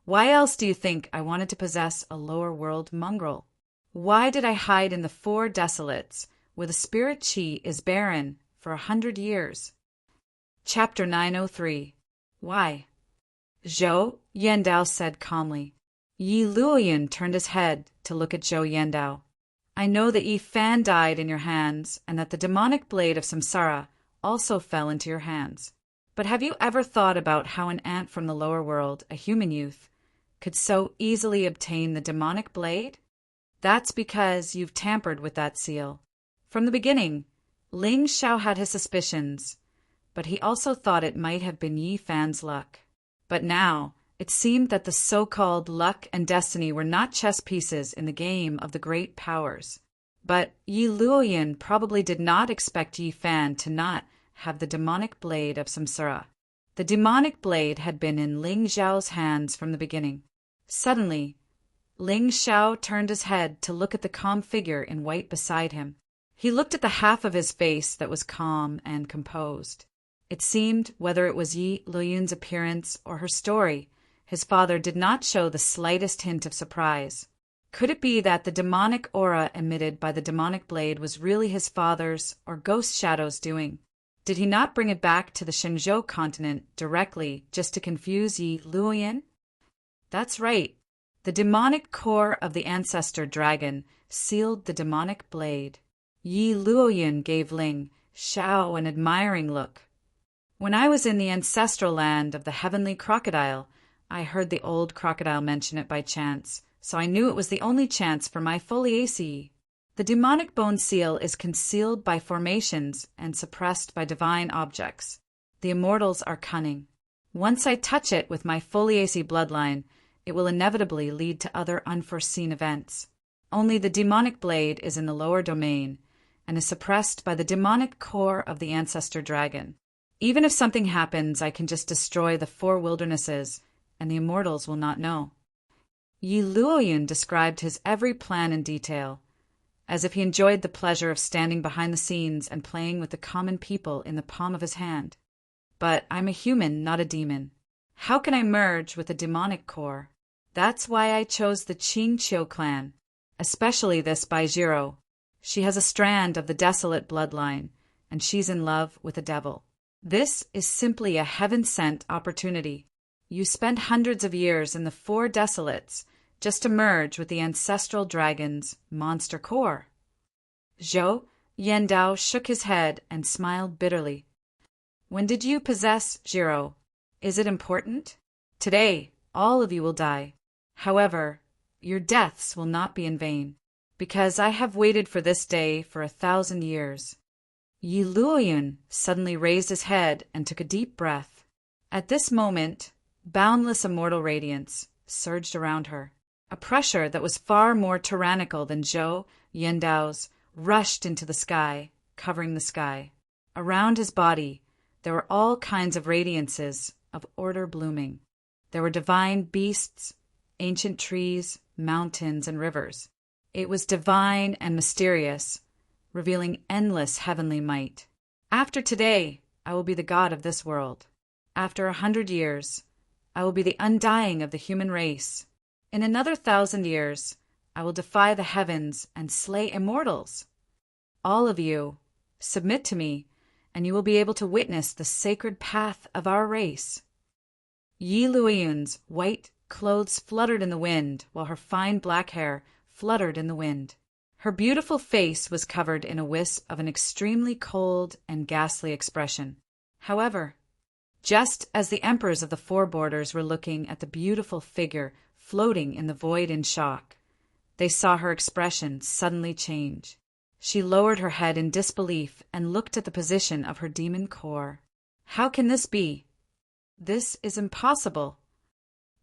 Why else do you think I wanted to possess a lower world mongrel? Why did I hide in the 4 desolates, where the spirit chi is barren, for 100 years? Chapter 903. Why? Zhou Yandao said calmly. Yi Luoyun turned his head to look at Zhou Yandao. I know that Yi Fan died in your hands, and that the demonic blade of samsara also fell into your hands. But have you ever thought about how an ant from the lower world, a human youth, could so easily obtain the demonic blade? That's because you've tampered with that seal. From the beginning, Ling Xiao had his suspicions, but he also thought it might have been Yi Fan's luck. But now, it seemed that the so-called luck and destiny were not chess pieces in the game of the great powers. But Yi Luoyun probably did not expect Yi Fan to not have the demonic blade of samsara. The demonic blade had been in Ling Xiao's hands from the beginning. Suddenly, Ling Xiao turned his head to look at the calm figure in white beside him. He looked at the half of his face that was calm and composed. It seemed, whether it was Yi Luoyun's appearance or her story, his father did not show the slightest hint of surprise. Could it be that the demonic aura emitted by the demonic blade was really his father's or Ghost Shadow's doing? Did he not bring it back to the Shenzhou continent directly just to confuse Yi Luoyun? That's right. The demonic core of the ancestor dragon sealed the demonic blade. Yi Luoyun gave Ling Xiao an admiring look. When I was in the ancestral land of the heavenly crocodile, I heard the old crocodile mention it by chance, so I knew it was the only chance for my foliaceae. The demonic bone seal is concealed by formations and suppressed by divine objects. The immortals are cunning. Once I touch it with my foliaceae bloodline, it will inevitably lead to other unforeseen events. Only the demonic blade is in the lower domain and is suppressed by the demonic core of the ancestor dragon. Even if something happens, I can just destroy the 4 wildernesses, and the immortals will not know. Yi Luoyun described his every plan in detail, as if he enjoyed the pleasure of standing behind the scenes and playing with the common people in the palm of his hand. But I'm a human, not a demon. How can I merge with a demonic core? That's why I chose the Qingqiu clan, especially this Baizhiro. She has a strand of the desolate bloodline, and she's in love with a devil. This is simply a heaven-sent opportunity. You spend hundreds of years in the 4 desolates just to merge with the ancestral dragon's monster core. Zhou Yandao shook his head and smiled bitterly. When did you possess Jiro? Is it important? Today, all of you will die. However, your deaths will not be in vain, because I have waited for this day for 1,000 years. Yi Luoyun suddenly raised his head and took a deep breath. At this moment, boundless immortal radiance surged around her. A pressure that was far more tyrannical than Zhou Yandao's rushed into the sky, covering the sky. Around his body, there were all kinds of radiances of order blooming. There were divine beasts, ancient trees, mountains, and rivers. It was divine and mysterious, revealing endless heavenly might. After today, I will be the god of this world. After 100 years, I will be the undying of the human race. In another 1,000 years, I will defy the heavens and slay immortals. All of you, submit to me, and you will be able to witness the sacred path of our race. Yi Luoyun's white clothes fluttered in the wind, while her fine black hair fluttered in the wind. Her beautiful face was covered in a wisp of an extremely cold and ghastly expression. However, just as the emperors of the 4 borders were looking at the beautiful figure floating in the void in shock, they saw her expression suddenly change. She lowered her head in disbelief and looked at the position of her demon core. How can this be? This is impossible.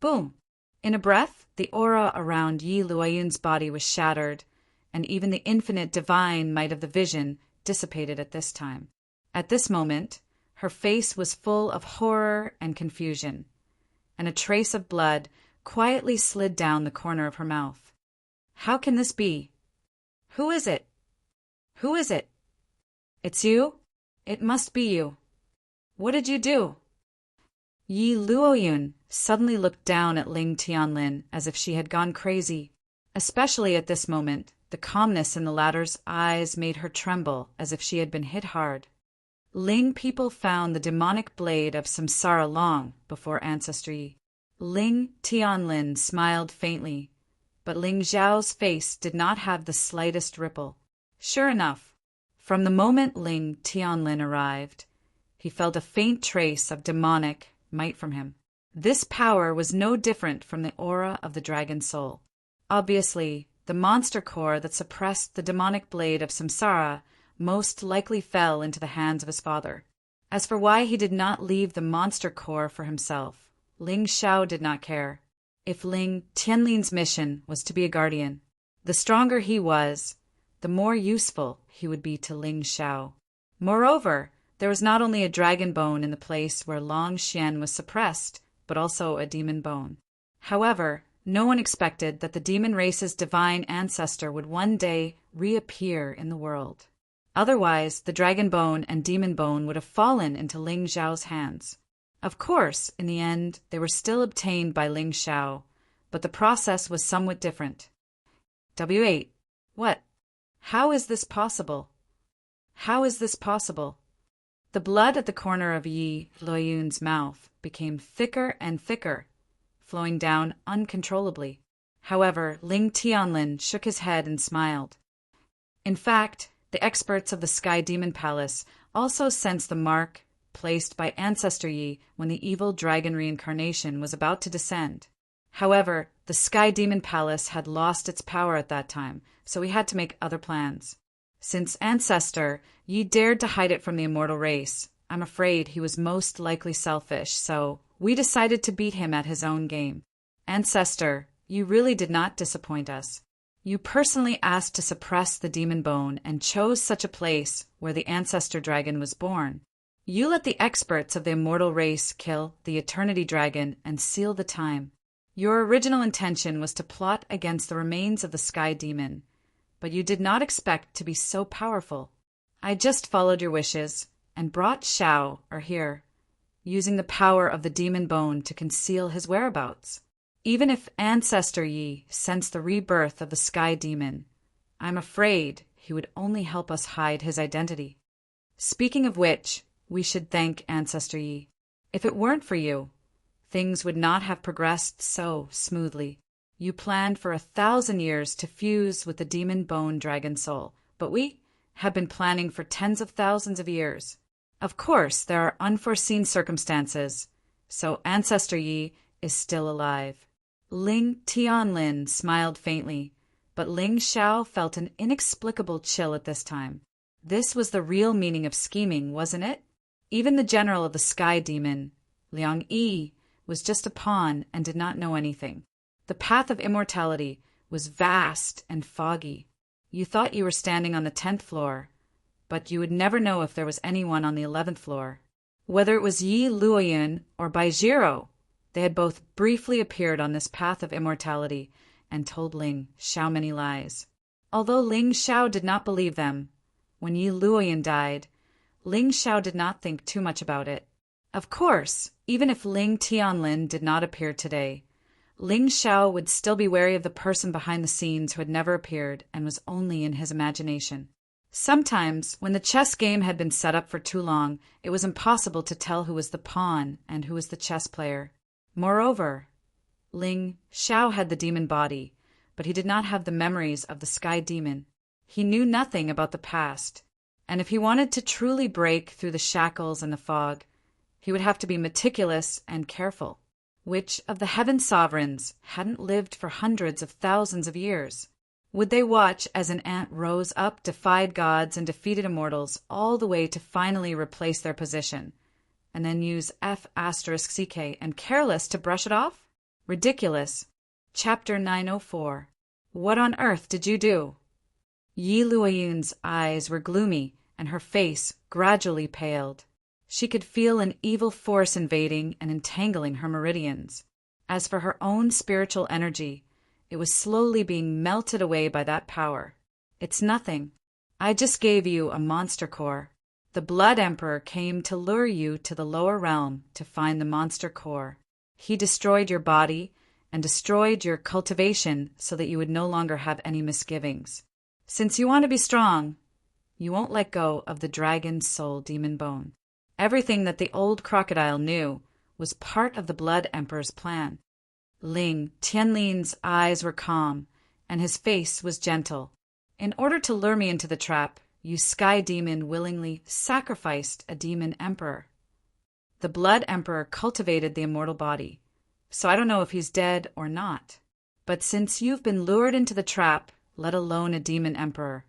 Boom! In a breath, the aura around Yi Luoyun's body was shattered, and even the infinite divine might of the vision dissipated at this time. At this moment, her face was full of horror and confusion, and a trace of blood quietly slid down the corner of her mouth. How can this be? Who is it? Who is it? It's you? It must be you. What did you do? Yi Luoyun suddenly looked down at Ling Tianlin as if she had gone crazy. Especially at this moment, the calmness in the latter's eyes made her tremble as if she had been hit hard. Ling people found the demonic blade of samsara long before ancestry. Ling Tianlin smiled faintly, but Ling Zhao's face did not have the slightest ripple. Sure enough, from the moment Ling Tianlin arrived, he felt a faint trace of demonic might from him. This power was no different from the aura of the dragon soul. Obviously, the monster core that suppressed the demonic blade of samsara most likely fell into the hands of his father. As for why he did not leave the monster core for himself, Ling Xiao did not care. If Ling Tianlin's mission was to be a guardian, the stronger he was, the more useful he would be to Ling Xiao. Moreover, there was not only a dragon bone in the place where Long Xian was suppressed, but also a demon bone. However, no one expected that the demon race's divine ancestor would one day reappear in the world. Otherwise, the dragon bone and demon bone would have fallen into Ling Xiao's hands. Of course, in the end, they were still obtained by Ling Xiao, but the process was somewhat different. W8. What? How is this possible? How is this possible? The blood at the corner of Yi Luoyun's mouth became thicker and thicker, flowing down uncontrollably. However, Ling Tianlin shook his head and smiled. In fact, the experts of the Sky Demon Palace also sensed the mark placed by Ancestor Yi when the evil dragon reincarnation was about to descend. However, the Sky Demon Palace had lost its power at that time, so we had to make other plans. Since Ancestor Yi dared to hide it from the immortal race, I'm afraid he was most likely selfish, so we decided to beat him at his own game. Ancestor, you really did not disappoint us. You personally asked to suppress the demon bone and chose such a place where the ancestor dragon was born. You let the experts of the immortal race kill the eternity dragon and seal the time. Your original intention was to plot against the remains of the sky demon, but you did not expect to be so powerful. I just followed your wishes and brought Xiao here, using the power of the demon bone to conceal his whereabouts. Even if Ancestor Yi sensed the rebirth of the sky demon, I'm afraid he would only help us hide his identity. Speaking of which, we should thank Ancestor Yi. If it weren't for you, things would not have progressed so smoothly. You planned for 1,000 years to fuse with the demon bone dragon soul, but we have been planning for tens of thousands of years. Of course, there are unforeseen circumstances, so Ancestor Yi is still alive. Ling Tianlin smiled faintly, but Ling Xiao felt an inexplicable chill at this time. This was the real meaning of scheming, wasn't it? Even the general of the sky demon, Liang Yi, was just a pawn and did not know anything. The path of immortality was vast and foggy. You thought you were standing on the 10th floor, but you would never know if there was anyone on the 11th floor. Whether it was Yi Luoyun or Baizhiro, they had both briefly appeared on this path of immortality and told Ling Xiao many lies. Although Ling Xiao did not believe them, when Yi Luoyun died, Ling Xiao did not think too much about it. Of course, even if Ling Tianlin did not appear today, Ling Xiao would still be wary of the person behind the scenes who had never appeared and was only in his imagination. Sometimes, when the chess game had been set up for too long, it was impossible to tell who was the pawn and who was the chess player. Moreover, Ling Xiao had the demon body, but he did not have the memories of the sky demon. He knew nothing about the past, and if he wanted to truly break through the shackles and the fog, he would have to be meticulous and careful. Which of the heaven sovereigns hadn't lived for hundreds of thousands of years? Would they watch as an ant rose up, defied gods, and defeated immortals all the way to finally replace their position, and then use F*CK and careless to brush it off? Ridiculous. Chapter 904. What on earth did you do? Yi Luoyun's eyes were gloomy, and her face gradually paled. She could feel an evil force invading and entangling her meridians. As for her own spiritual energy, it was slowly being melted away by that power. It's nothing. I just gave you a monster core. The Blood Emperor came to lure you to the lower realm to find the monster core. He destroyed your body and destroyed your cultivation so that you would no longer have any misgivings. Since you want to be strong, you won't let go of the dragon soul demon bone. Everything that the old crocodile knew was part of the Blood Emperor's plan. Ling Tianlin's eyes were calm, and his face was gentle. In order to lure me into the trap, you sky demon willingly sacrificed a demon emperor. The Blood Emperor cultivated the immortal body, so I don't know if he's dead or not. But since you've been lured into the trap, let alone a demon emperor,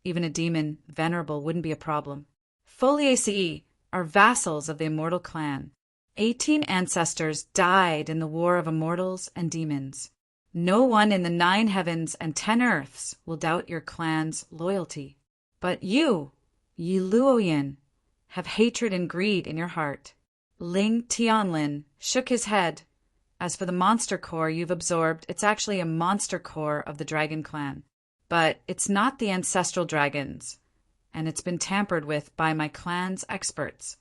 even a demon venerable wouldn't be a problem. Foliaceae are vassals of the immortal clan. 18 ancestors died in the war of immortals and demons. No one in the 9 heavens and 10 earths will doubt your clan's loyalty. But you, Yi Luoyun, have hatred and greed in your heart. Ling Tianlin shook his head. As for the monster core you've absorbed, it's actually a monster core of the dragon clan. But it's not the ancestral dragons, and it's been tampered with by my clan's experts.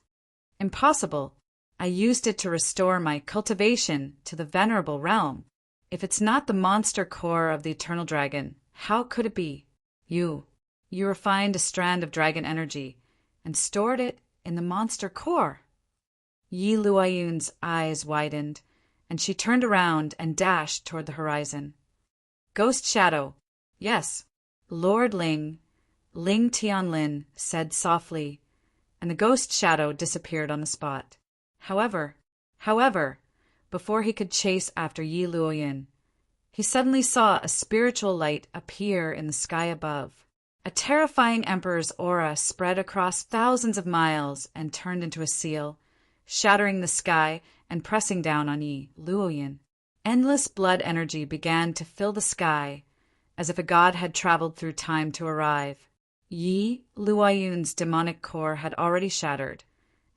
Impossible. I used it to restore my cultivation to the venerable realm. If it's not the monster core of the eternal dragon, how could it be? You refined a strand of dragon energy and stored it in the monster core. Yi Luoyun's eyes widened, and she turned around and dashed toward the horizon. Ghost Shadow. Yes. Lord Ling Tianlin said softly, and the ghost shadow disappeared on the spot. However, before he could chase after Yi Luoyin, he suddenly saw a spiritual light appear in the sky above. A terrifying emperor's aura spread across thousands of miles and turned into a seal, shattering the sky and pressing down on Yi Luoyin. Endless blood energy began to fill the sky, as if a god had traveled through time to arrive. Yi Luoyin's demonic core had already shattered,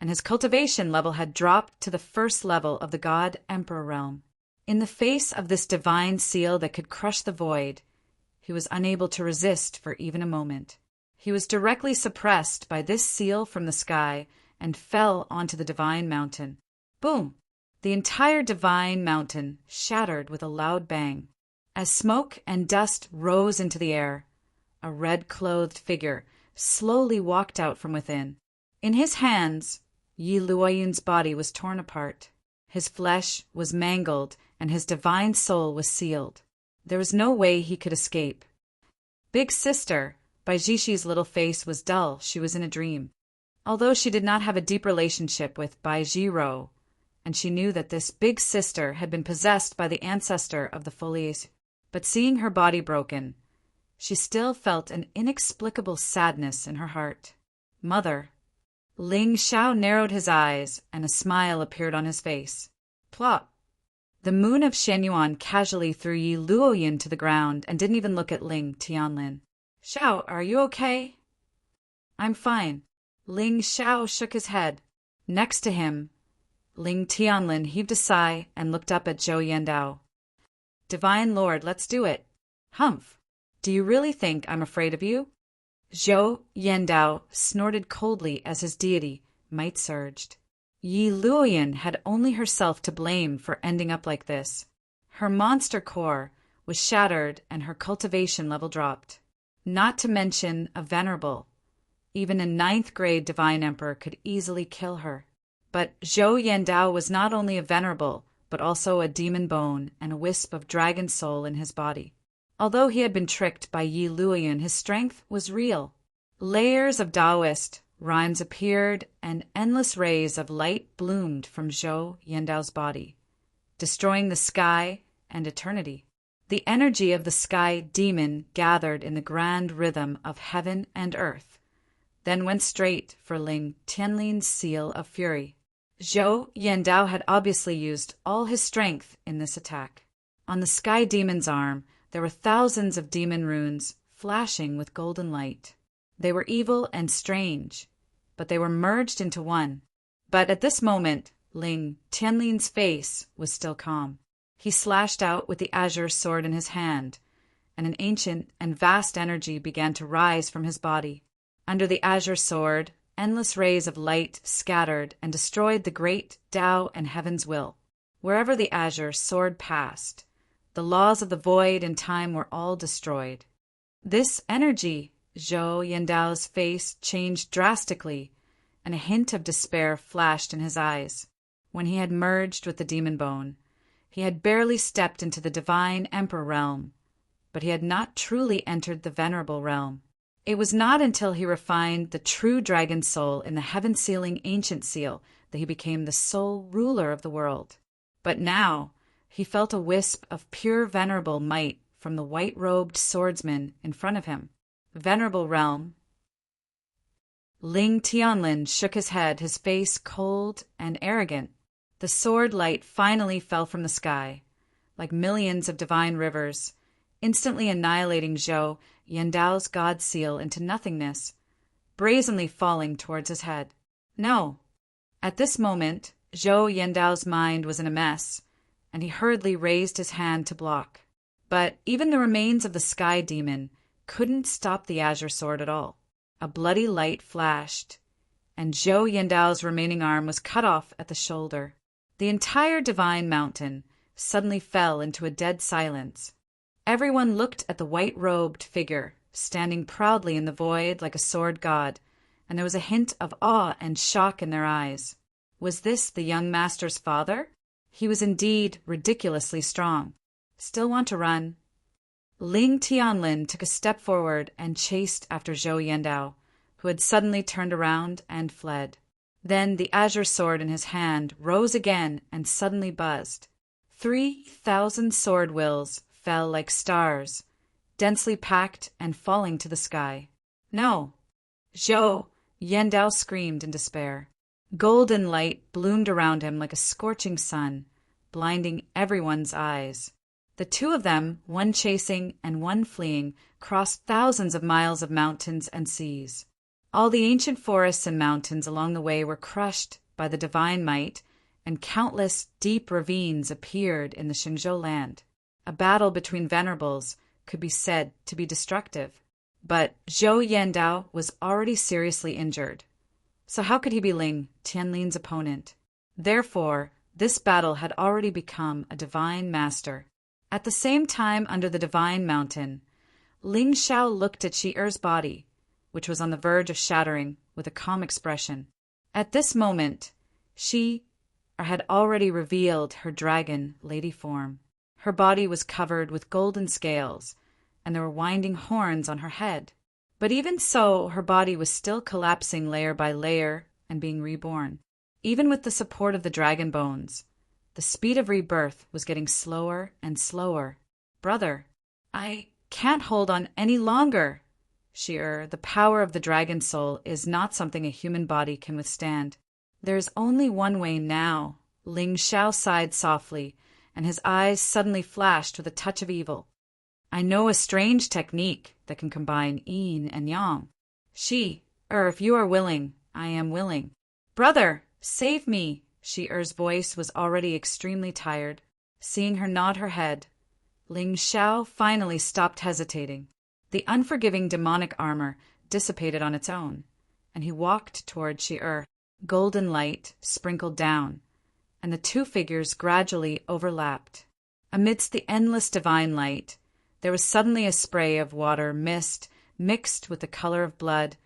and his cultivation level had dropped to the first level of the god-emperor realm. In the face of this divine seal that could crush the void, he was unable to resist for even a moment. He was directly suppressed by this seal from the sky and fell onto the divine mountain. Boom! The entire divine mountain shattered with a loud bang. As smoke and dust rose into the air, a red-clothed figure slowly walked out from within. In his hands, Yi Luoyin's body was torn apart. His flesh was mangled and his divine soul was sealed. There was no way he could escape. Big Sister, Baizhishi's little face was dull. She was in a dream. Although she did not have a deep relationship with Baizhiro, and she knew that this Big Sister had been possessed by the ancestor of the Folies, but seeing her body broken, she still felt an inexplicable sadness in her heart. Mother. Ling Xiao narrowed his eyes, and a smile appeared on his face. Plop. The moon of Shenyuan casually threw Yi Luoyin to the ground and didn't even look at Ling Tianlin. Xiao, are you okay? I'm fine. Ling Xiao shook his head. Next to him, Ling Tianlin heaved a sigh and looked up at Zhou Yandao. Divine Lord, let's do it. Humph. Do you really think I'm afraid of you? Zhou Yandao snorted coldly as his deity, might surged. Yi Luoyin had only herself to blame for ending up like this. Her monster core was shattered and her cultivation level dropped. Not to mention a venerable. Even a 9th grade divine emperor could easily kill her. But Zhou Yandao was not only a venerable, but also a demon bone and a wisp of dragon soul in his body. Although he had been tricked by Yi Luoyin, his strength was real. Layers of Taoist rhymes appeared and endless rays of light bloomed from Zhou Yandao's body, destroying the sky and eternity. The energy of the sky demon gathered in the grand rhythm of heaven and earth, then went straight for Ling Tianlin's seal of fury. Zhou Yandao had obviously used all his strength in this attack. On the sky demon's arm, there were thousands of demon runes flashing with golden light. They were evil and strange, but they were merged into one. But at this moment, Ling Tianlin's face was still calm. He slashed out with the azure sword in his hand, and an ancient and vast energy began to rise from his body. Under the azure sword, endless rays of light scattered and destroyed the great Tao and heaven's will. Wherever the azure sword passed, the laws of the void and time were all destroyed. This energy, Zhou Yandao's face changed drastically, and a hint of despair flashed in his eyes. When he had merged with the demon bone, he had barely stepped into the divine emperor realm, but he had not truly entered the venerable realm. It was not until he refined the true dragon soul in the heaven-sealing ancient seal that he became the sole ruler of the world. But now he felt a wisp of pure venerable might from the white-robed swordsman in front of him. Venerable realm. Ling Tianlin shook his head, his face cold and arrogant. The sword light finally fell from the sky, like millions of divine rivers, instantly annihilating Zhou Yandao's god seal into nothingness, brazenly falling towards his head. No. At this moment, Zhou Yandao's mind was in a mess, and he hurriedly raised his hand to block. But even the remains of the sky demon couldn't stop the azure sword at all. A bloody light flashed, and Zhou Yandao's remaining arm was cut off at the shoulder. The entire divine mountain suddenly fell into a dead silence. Everyone looked at the white-robed figure, standing proudly in the void like a sword god, and there was a hint of awe and shock in their eyes. Was this the young master's father? He was indeed ridiculously strong. Still want to run? Ling Tianlin took a step forward and chased after Zhou Yandao, who had suddenly turned around and fled. Then the azure sword in his hand rose again and suddenly buzzed. 3,000 sword wills fell like stars, densely packed and falling to the sky. No! Zhou! Yandao screamed in despair. Golden light bloomed around him like a scorching sun, blinding everyone's eyes. The two of them, one chasing and one fleeing, crossed thousands of miles of mountains and seas. All the ancient forests and mountains along the way were crushed by the divine might, and countless deep ravines appeared in the Xingzhou land. A battle between venerables could be said to be destructive. But Zhou Yandao was already seriously injured. So how could he be Ling Tianlin's opponent? Therefore, this battle had already become a divine master. At the same time, under the divine mountain, Ling Xiao looked at Shi Er's body, which was on the verge of shattering, with a calm expression. At this moment, Shi Er had already revealed her dragon lady form. Her body was covered with golden scales, and there were winding horns on her head. But even so, her body was still collapsing layer by layer and being reborn. Even with the support of the dragon bones, the speed of rebirth was getting slower and slower. Brother, I can't hold on any longer. Shi Er, the power of the dragon soul is not something a human body can withstand. There is only one way now. Ling Xiao sighed softly, and his eyes suddenly flashed with a touch of evil. I know a strange technique that can combine yin and yang. Shi Er, if you are willing, I am willing. Brother, save me! Shi Er's voice was already extremely tired. Seeing her nod her head, Ling Xiao finally stopped hesitating. The unforgiving demonic armor dissipated on its own, and he walked toward Shi Er. Golden light sprinkled down, and the two figures gradually overlapped. Amidst the endless divine light, there was suddenly a spray of water mist mixed with the color of blood,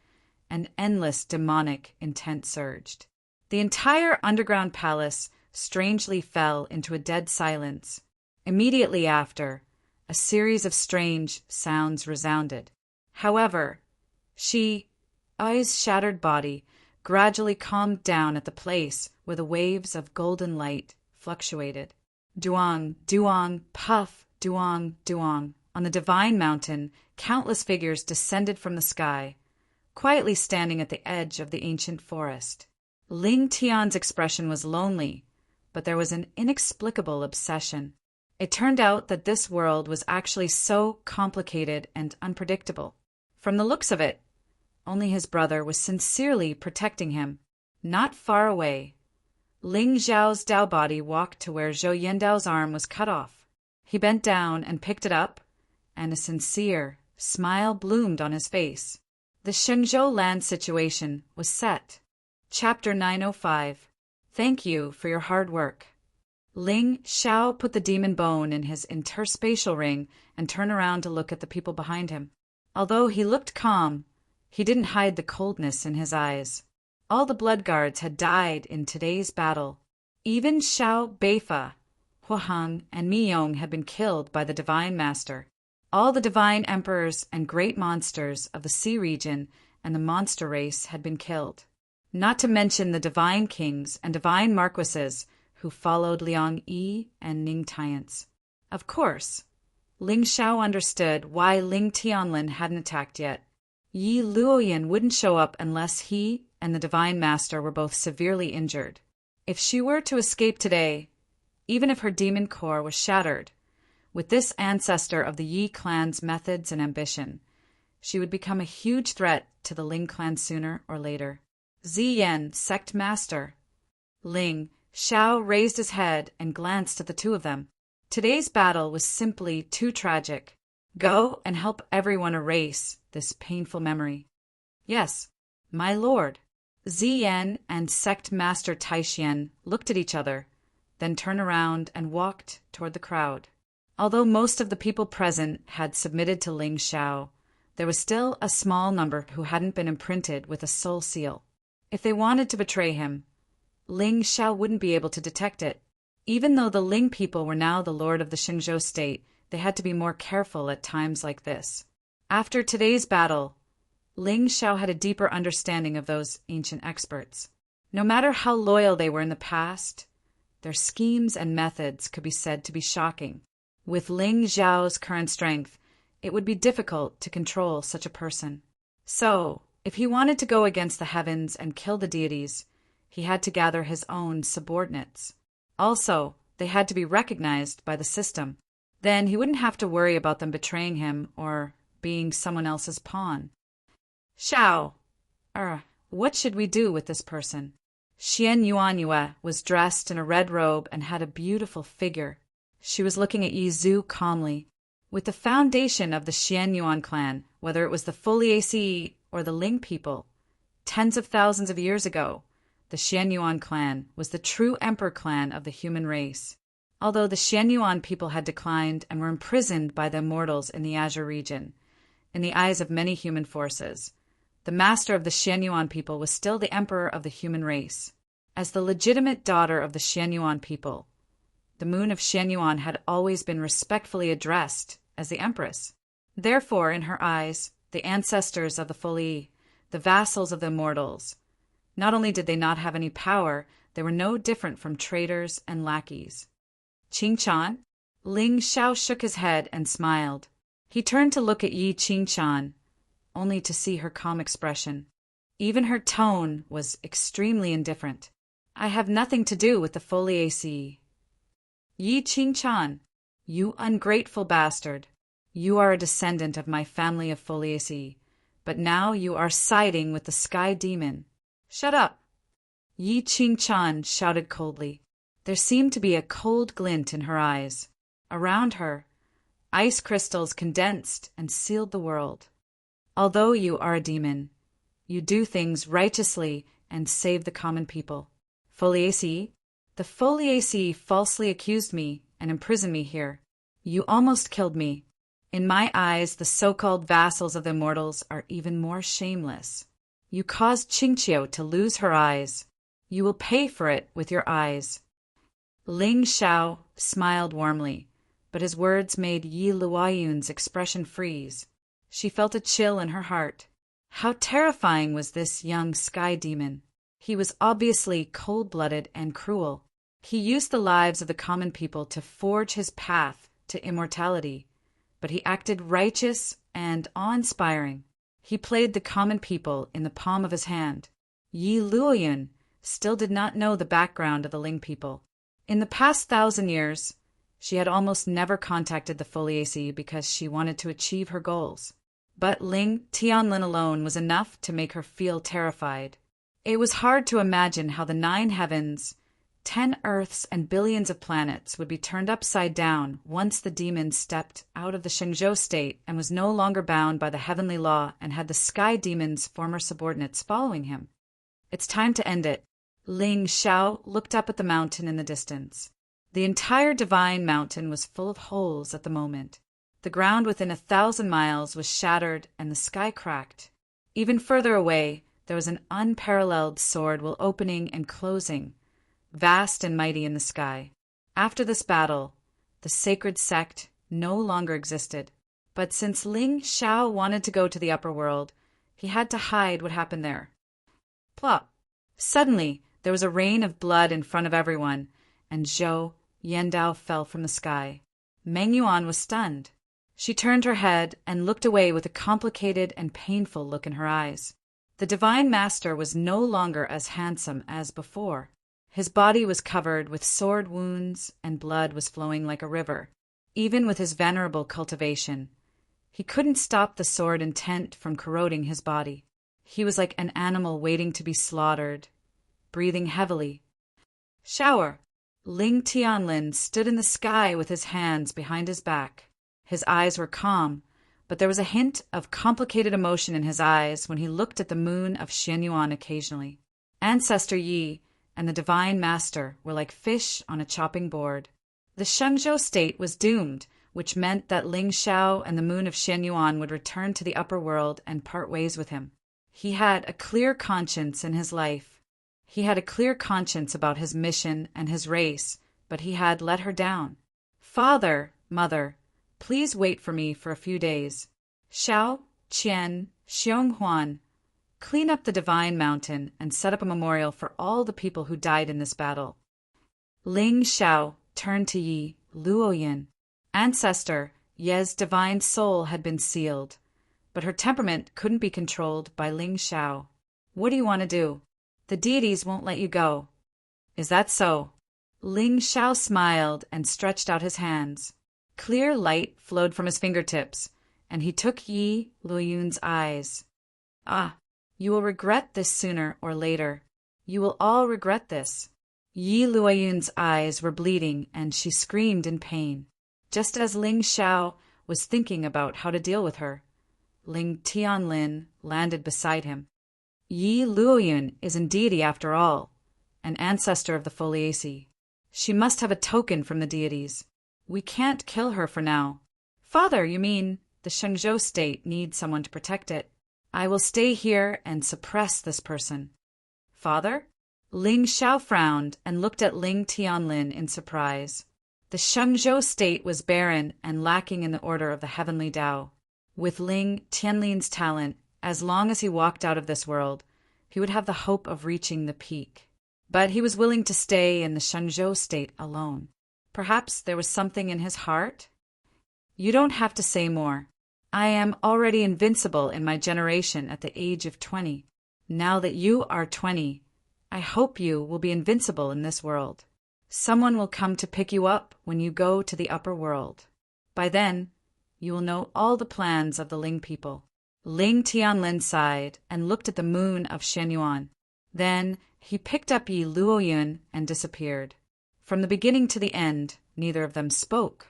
and endless demonic intent surged. The entire underground palace strangely fell into a dead silence. Immediately after, a series of strange sounds resounded. However, Shi Er's shattered body gradually calmed down at the place where the waves of golden light fluctuated. Duang, duang, puff, duang, duang. On the divine mountain, countless figures descended from the sky, quietly standing at the edge of the ancient forest. Ling Tian's expression was lonely, but there was an inexplicable obsession. It turned out that this world was actually so complicated and unpredictable. From the looks of it, only his brother was sincerely protecting him. Not far away, Ling Xiao's Dao body walked to where Zhou Yandao's arm was cut off. He bent down and picked it up, and a sincere smile bloomed on his face. The Xingzhou land situation was set. Chapter 905. Thank you for your hard work. Ling Xiao put the demon bone in his interspatial ring and turned around to look at the people behind him. Although he looked calm, he didn't hide the coldness in his eyes. All the blood guards had died in today's battle. Even Xiao Beifa, Huahang, and Miyong had been killed by the Divine Master. All the divine emperors and great monsters of the sea region and the monster race had been killed. Not to mention the divine kings and divine marquises who followed Liang Yi and Ning Tiance. Of course, Ling Xiao understood why Ling Tianlin hadn't attacked yet. Yi Luoyan wouldn't show up unless he and the Divine Master were both severely injured. If she were to escape today, even if her demon core was shattered, with this ancestor of the Yi clan's methods and ambition, she would become a huge threat to the Ling clan sooner or later. Ziyan, sect master. Ling Xiao raised his head and glanced at the two of them. Today's battle was simply too tragic. Go and help everyone erase this painful memory. Yes, my lord. Ziyan and sect master Taixian looked at each other, then turned around and walked toward the crowd. Although most of the people present had submitted to Ling Xiao, there was still a small number who hadn't been imprinted with a soul seal. If they wanted to betray him, Ling Xiao wouldn't be able to detect it. Even though the Ling people were now the lord of the Xingzhou state, they had to be more careful at times like this. After today's battle, Ling Xiao had a deeper understanding of those ancient experts. No matter how loyal they were in the past, their schemes and methods could be said to be shocking. With Ling Xiao's current strength, it would be difficult to control such a person. So, if he wanted to go against the heavens and kill the deities, he had to gather his own subordinates. Also, they had to be recognized by the system. Then he wouldn't have to worry about them betraying him or being someone else's pawn. Xiao, what should we do with this person? Xian Yuanyue was dressed in a red robe and had a beautiful figure. She was looking at Yi Zhu calmly. With the foundation of the Xian Yuan clan, whether it was the Foliaceae or the Ling people, tens of thousands of years ago, the Xian Yuan clan was the true emperor clan of the human race. Although the Xian Yuan people had declined and were imprisoned by the immortals in the Azure region, in the eyes of many human forces, the master of the Xian Yuan people was still the emperor of the human race. As the legitimate daughter of the Xian Yuan people, the moon of Xian Yuan had always been respectfully addressed as the empress. Therefore, in her eyes, the ancestors of the Folii, the vassals of the immortals, not only did they not have any power, they were no different from traitors and lackeys. Qingchan? Ling Xiao shook his head and smiled. He turned to look at Yi Qingchan, only to see her calm expression. Even her tone was extremely indifferent. I have nothing to do with the Foliaceae. Yi Qingchan, you ungrateful bastard. You are a descendant of my family of Foliaceae, but now you are siding with the sky demon. Shut up! Yi Qingchan shouted coldly. There seemed to be a cold glint in her eyes. Around her, ice crystals condensed and sealed the world. Although you are a demon, you do things righteously and save the common people. Foliaceae? The Foliaceae falsely accused me and imprisoned me here. You almost killed me. In my eyes, the so-called vassals of the immortals are even more shameless. You caused Qingqiu to lose her eyes. You will pay for it with your eyes. Ling Xiao smiled warmly, but his words made Yi Luoyun's expression freeze. She felt a chill in her heart. How terrifying was this young sky demon! He was obviously cold-blooded and cruel. He used the lives of the common people to forge his path to immortality, but he acted righteous and awe-inspiring. He played the common people in the palm of his hand. Yi Luoyun still did not know the background of the Ling people. In the past 1,000 years, she had almost never contacted the Foliaceae because she wanted to achieve her goals. But Ling Tianlin alone was enough to make her feel terrified. It was hard to imagine how the 9 heavens, 10 earths, and billions of planets would be turned upside down once the demon stepped out of the Shenzhou state and was no longer bound by the heavenly law and had the sky demon's former subordinates following him. It's time to end it. Ling Xiao looked up at the mountain in the distance. The entire divine mountain was full of holes at the moment. The ground within 1,000 miles was shattered and the sky cracked. Even further away, there was an unparalleled sword wheel opening and closing, vast and mighty in the sky. After this battle, the sacred sect no longer existed. But since Ling Xiao wanted to go to the upper world, he had to hide what happened there. Plop! Suddenly, there was a rain of blood in front of everyone, and Zhou Yandao fell from the sky. Meng Yuan was stunned. She turned her head and looked away with a complicated and painful look in her eyes. The divine master was no longer as handsome as before. His body was covered with sword wounds and blood was flowing like a river. Even with his venerable cultivation, he couldn't stop the sword intent from corroding his body. He was like an animal waiting to be slaughtered, breathing heavily. Shower! Ling Tianlin stood in the sky with his hands behind his back. His eyes were calm, but there was a hint of complicated emotion in his eyes when he looked at the moon of Xianyuan occasionally. Ancestor Yi and the Divine Master were like fish on a chopping board. The Shenzhou state was doomed, which meant that Ling Xiao and the moon of Xianyuan would return to the upper world and part ways with him. He had a clear conscience in his life. He had a clear conscience about his mission and his race, but he had let her down. Father, Mother, please wait for me for a few days. Xiao, Qian, Xionghuan, clean up the Divine Mountain and set up a memorial for all the people who died in this battle. Ling Xiao turned to Yi Luoyin. Ancestor, Ye's divine soul had been sealed, but her temperament couldn't be controlled by Ling Xiao. What do you want to do? The deities won't let you go. Is that so? Ling Xiao smiled and stretched out his hands. Clear light flowed from his fingertips, and he took Yi Luoyun's eyes. Ah, you will regret this sooner or later. You will all regret this. Yi Luoyun's eyes were bleeding, and she screamed in pain. Just as Ling Xiao was thinking about how to deal with her, Ling Tianlin landed beside him. Yi Luoyun is a deity after all, an ancestor of the Foliaceae. She must have a token from the deities. We can't kill her for now. Father, you mean the Shenzhou state needs someone to protect it. I will stay here and suppress this person. Father? Ling Xiao frowned and looked at Ling Tianlin in surprise. The Shenzhou state was barren and lacking in the order of the heavenly Tao. With Ling Tianlin's talent, as long as he walked out of this world, he would have the hope of reaching the peak. But he was willing to stay in the Shenzhou state alone. Perhaps there was something in his heart? You don't have to say more. I am already invincible in my generation at the age of 20. Now that you are 20, I hope you will be invincible in this world. Someone will come to pick you up when you go to the upper world. By then, you will know all the plans of the Ling people. Ling Tianlin sighed and looked at the moon of Shenyuan. Then he picked up Yi Luoyun and disappeared. From the beginning to the end, neither of them spoke.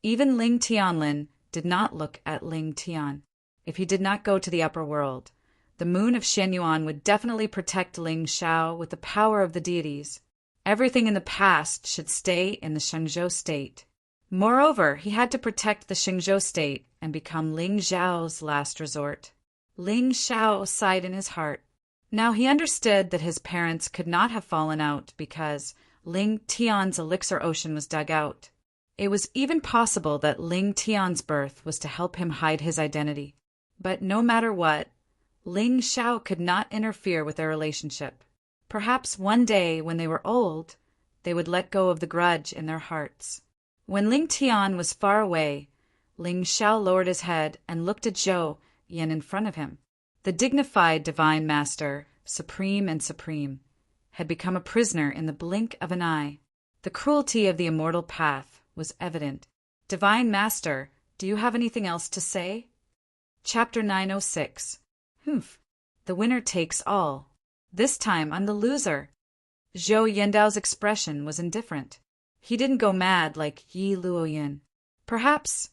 Even Ling Tianlin did not look at Ling Tian. If he did not go to the upper world, the moon of Shenyuan would definitely protect Ling Xiao with the power of the deities. Everything in the past should stay in the Shenzhou state. Moreover, he had to protect the Shenzhou state and become Ling Xiao's last resort. Ling Xiao sighed in his heart. Now he understood that his parents could not have fallen out because Ling Tian's elixir ocean was dug out. It was even possible that Ling Tian's birth was to help him hide his identity. But no matter what, Ling Xiao could not interfere with their relationship. Perhaps one day, when they were old, they would let go of the grudge in their hearts. When Ling Tian was far away, Ling Xiao lowered his head and looked at Zhou Yan in front of him. The dignified divine master, supreme and supreme, had become a prisoner in the blink of an eye. The cruelty of the immortal path was evident. Divine Master, do you have anything else to say? Chapter 906. Humph. The winner takes all. This time I'm the loser. Zhou Yandao's expression was indifferent. He didn't go mad like Yi Luoyin. Perhaps,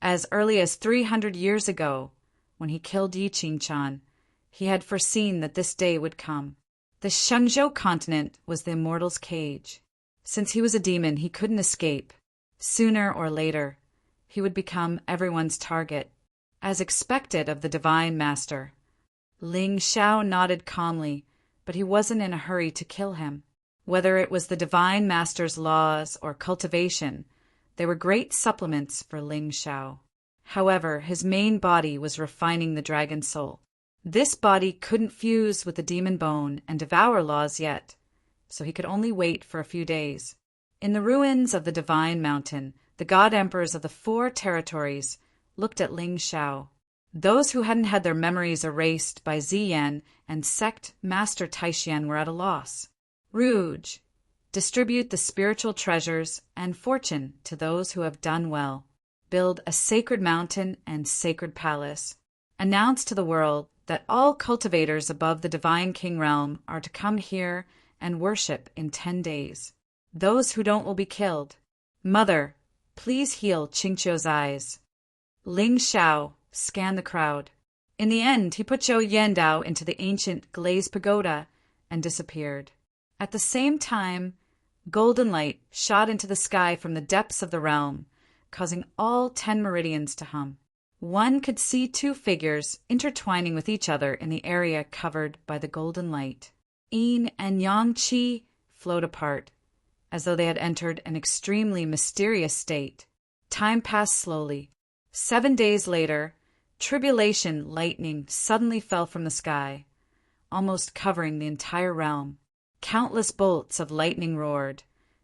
as early as 300 years ago, when he killed Yi Qingchan, he had foreseen that this day would come. The Shenzhou continent was the immortal's cage. Since he was a demon, he couldn't escape. Sooner or later, he would become everyone's target, as expected of the divine master. Ling Xiao nodded calmly, but he wasn't in a hurry to kill him. Whether it was the divine master's laws or cultivation, they were great supplements for Ling Xiao. However, his main body was refining the dragon soul. This body couldn't fuse with the demon bone and devour laws yet, so he could only wait for a few days. In the ruins of the Divine Mountain, the god emperors of the 4 territories looked at Ling Xiao. Those who hadn't had their memories erased by Ziyan and sect master Taixian were at a loss. Rouge, distribute the spiritual treasures and fortune to those who have done well. Build a sacred mountain and sacred palace. Announce to the world that all cultivators above the divine king realm are to come here and worship in 10 days. Those who don't will be killed. Mother, please heal Qingqiu's eyes. Ling Xiao scanned the crowd. In the end, he put Zhou Yandao into the ancient glazed pagoda and disappeared. At the same time, golden light shot into the sky from the depths of the realm, causing all 10 meridians to hum. One could see 2 figures intertwining with each other in the area covered by the golden light. Yin and Yang Qi flowed apart, as though they had entered an extremely mysterious state. Time passed slowly. 7 days later, tribulation lightning suddenly fell from the sky, almost covering the entire realm. Countless bolts of lightning roared,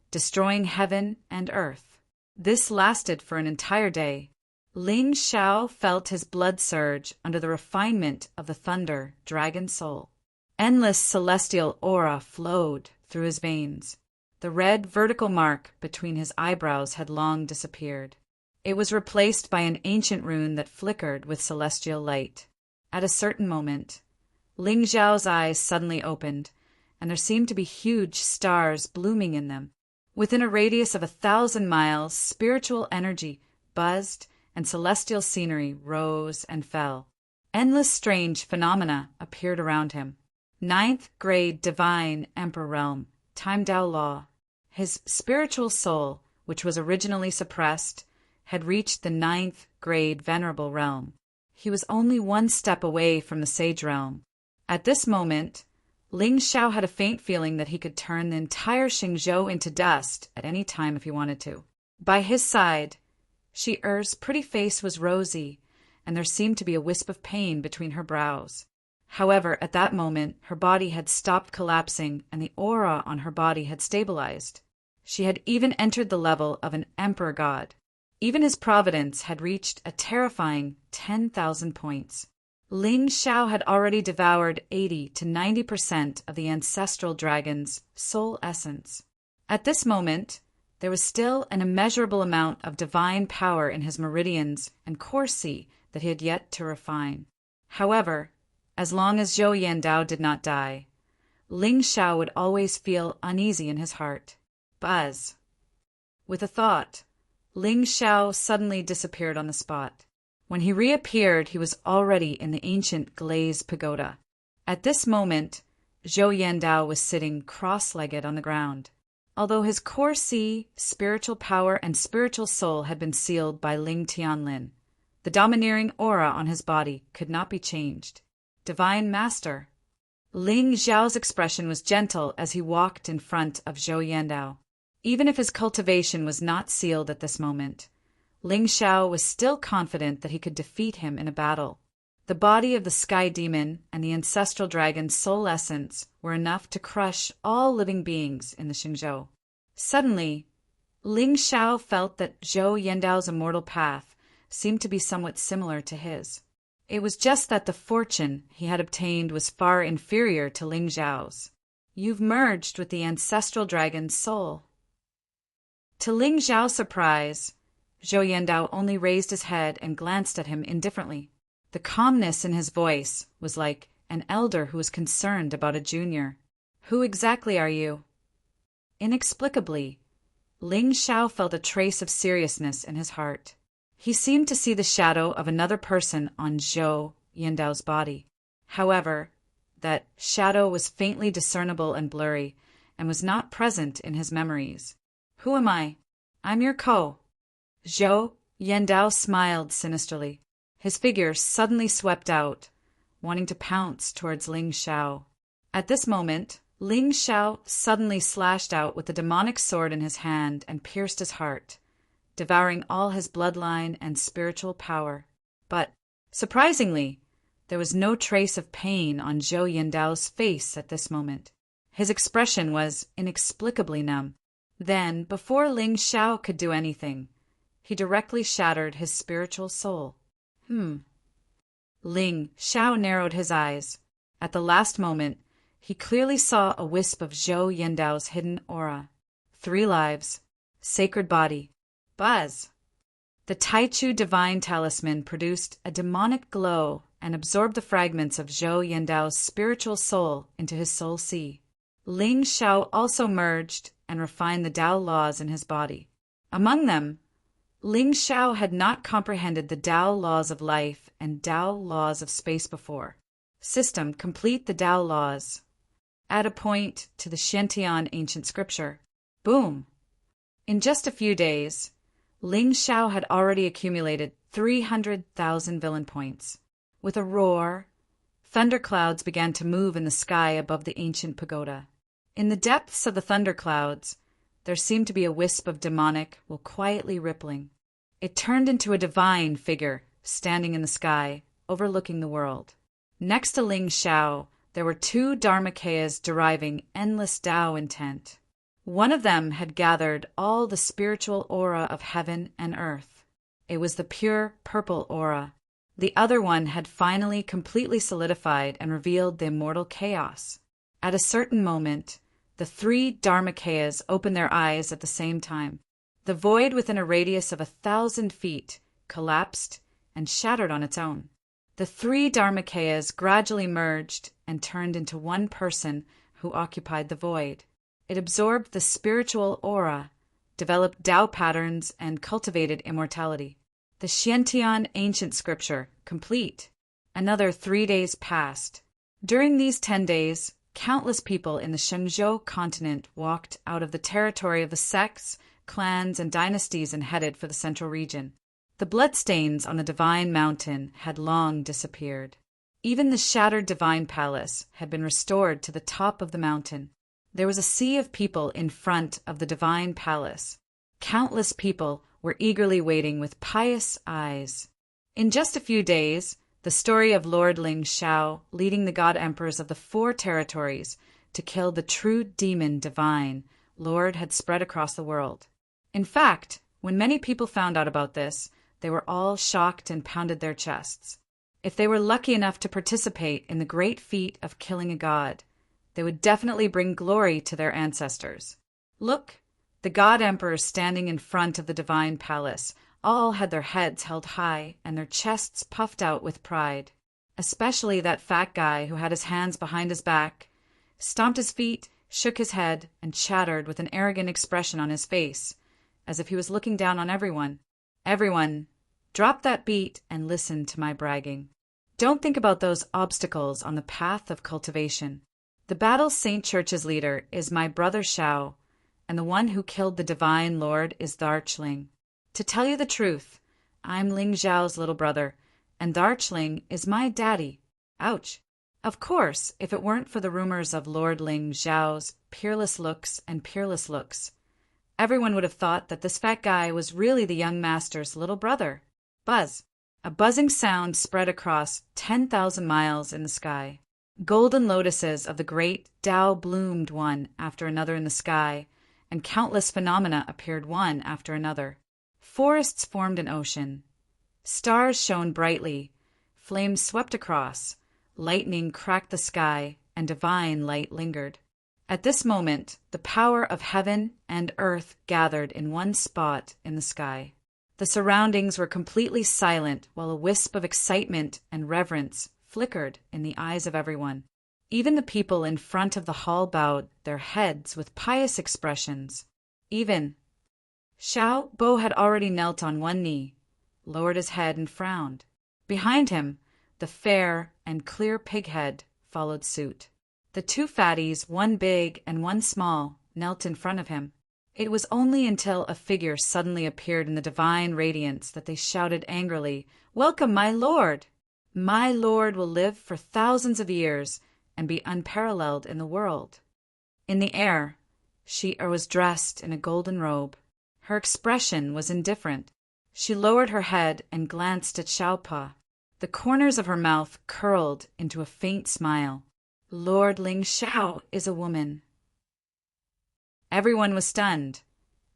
destroying heaven and earth. This lasted for an entire day. Ling Xiao felt his blood surge under the refinement of the thunder dragon soul. Endless celestial aura flowed through his veins. The red vertical mark between his eyebrows had long disappeared. It was replaced by an ancient rune that flickered with celestial light. At a certain moment, Ling Xiao's eyes suddenly opened, and there seemed to be huge stars blooming in them. Within a radius of 1,000 miles, spiritual energy buzzed and celestial scenery rose and fell. Endless strange phenomena appeared around him. Ninth grade divine emperor realm, time Dao law. His spiritual soul, which was originally suppressed, had reached the 9th grade venerable realm. He was only one step away from the sage realm. At this moment, Ling Xiao had a faint feeling that he could turn the entire Xingzhou into dust at any time if he wanted to. By his side, Shi Er's pretty face was rosy, and there seemed to be a wisp of pain between her brows. However, at that moment, her body had stopped collapsing and the aura on her body had stabilized. She had even entered the level of an emperor god. Even his providence had reached a terrifying 10,000 points. Ling Xiao had already devoured 80 to 90% of the ancestral dragon's soul essence. At this moment, there was still an immeasurable amount of divine power in his meridians and core Si that he had yet to refine. However, as long as Zhou Yandao did not die, Ling Xiao would always feel uneasy in his heart. Buzz. With a thought, Ling Xiao suddenly disappeared on the spot. When he reappeared, he was already in the ancient glazed pagoda. At this moment, Zhou Yandao was sitting cross-legged on the ground. Although his core Si, spiritual power, and spiritual soul had been sealed by Ling Tianlin, the domineering aura on his body could not be changed. Divine Master. Ling Xiao's expression was gentle as he walked in front of Zhou Yandao. Even if his cultivation was not sealed at this moment, Ling Xiao was still confident that he could defeat him in a battle. The body of the sky demon and the ancestral dragon's soul essence were enough to crush all living beings in the Xingzhou. Suddenly, Ling Xiao felt that Zhou Yandao's immortal path seemed to be somewhat similar to his. It was just that the fortune he had obtained was far inferior to Ling Xiao's. You've merged with the ancestral dragon's soul. To Ling Xiao's surprise, Zhou Yandao only raised his head and glanced at him indifferently. The calmness in his voice was like an elder who was concerned about a junior. Who exactly are you? Inexplicably, Ling Xiao felt a trace of seriousness in his heart. He seemed to see the shadow of another person on Zhou Yandao's body. However, that shadow was faintly discernible and blurry, and was not present in his memories. Who am I? I'm your ko. Zhou Yandao smiled sinisterly. His figure suddenly swept out, wanting to pounce towards Ling Xiao. At this moment, Ling Xiao suddenly slashed out with the demonic sword in his hand and pierced his heart, devouring all his bloodline and spiritual power. But, surprisingly, there was no trace of pain on Zhou Yandao's face at this moment. His expression was inexplicably numb. Then, before Ling Xiao could do anything, he directly shattered his spiritual soul. Ling Xiao narrowed his eyes. At the last moment, he clearly saw a wisp of Zhou Yandao's hidden aura. 3 lives. Sacred body. Buzz. The Taichu divine talisman produced a demonic glow and absorbed the fragments of Zhou Yandao's spiritual soul into his soul sea. Ling Xiao also merged and refined the Tao laws in his body. Among them, Ling Xiao had not comprehended the Tao laws of life and Tao laws of space before. System, complete the Tao laws. Add a point to the Shantian ancient scripture. Boom! In just a few days, Ling Xiao had already accumulated 300,000 villain points. With a roar, thunderclouds began to move in the sky above the ancient pagoda. In the depths of the thunderclouds, there seemed to be a wisp of demonic while quietly rippling. It turned into a divine figure standing in the sky, overlooking the world. Next to Ling Xiao, there were two Dharmakayas deriving endless Tao intent. One of them had gathered all the spiritual aura of heaven and earth. It was the pure purple aura. The other one had finally completely solidified and revealed the immortal chaos. At a certain moment, the three Dharmakayas opened their eyes at the same time. The void within a radius of 1,000 feet collapsed and shattered on its own. The three Dharmakayas gradually merged and turned into one person who occupied the void. It absorbed the spiritual aura, developed Tao patterns, and cultivated immortality. The Xiantian ancient scripture, complete. Another 3 days passed. During these 10 days, countless people in the Shenzhou continent walked out of the territory of the sects, clans, and dynasties and headed for the central region. The bloodstains on the divine mountain had long disappeared. Even the shattered divine palace had been restored to the top of the mountain. There was a sea of people in front of the divine palace. Countless people were eagerly waiting with pious eyes. In just a few days, the story of Lord Ling Xiao leading the god emperors of the 4 territories to kill the true demon divine Lord had spread across the world. In fact, when many people found out about this, they were all shocked and pounded their chests. If they were lucky enough to participate in the great feat of killing a god, they would definitely bring glory to their ancestors. Look, the god emperors standing in front of the divine palace all had their heads held high and their chests puffed out with pride. Especially that fat guy who had his hands behind his back, stomped his feet, shook his head, and chattered with an arrogant expression on his face, as if he was looking down on everyone. Everyone, drop that beat and listen to my bragging. Don't think about those obstacles on the path of cultivation. The Battle Saint Church's leader is my brother Xiao, and the one who killed the divine lord is Darchling. To tell you the truth, I'm Ling Xiao's little brother, and Darchling is my daddy. Ouch. Of course, if it weren't for the rumors of Lord Ling Xiao's peerless looks, everyone would have thought that this fat guy was really the young master's little brother. Buzz. A buzzing sound spread across 10,000 miles in the sky. Golden lotuses of the great Tao bloomed one after another in the sky, and countless phenomena appeared one after another. Forests formed an ocean. Stars shone brightly. Flames swept across. Lightning cracked the sky, and divine light lingered. At this moment, the power of heaven and earth gathered in one spot in the sky. The surroundings were completely silent while a wisp of excitement and reverence flickered in the eyes of everyone. Even the people in front of the hall bowed their heads with pious expressions. Even Xiao Bo had already knelt on one knee, lowered his head and frowned. Behind him, the fair and clear pighead followed suit. The 2 fatties, one big and one small, knelt in front of him. It was only until a figure suddenly appeared in the divine radiance that they shouted angrily, "Welcome, my lord! My lord will live for thousands of years and be unparalleled in the world." In the air, she was dressed in a golden robe. Her expression was indifferent. She lowered her head and glanced at Xiaopa. The corners of her mouth curled into a faint smile. Lord Ling Xiao is a woman. Everyone was stunned,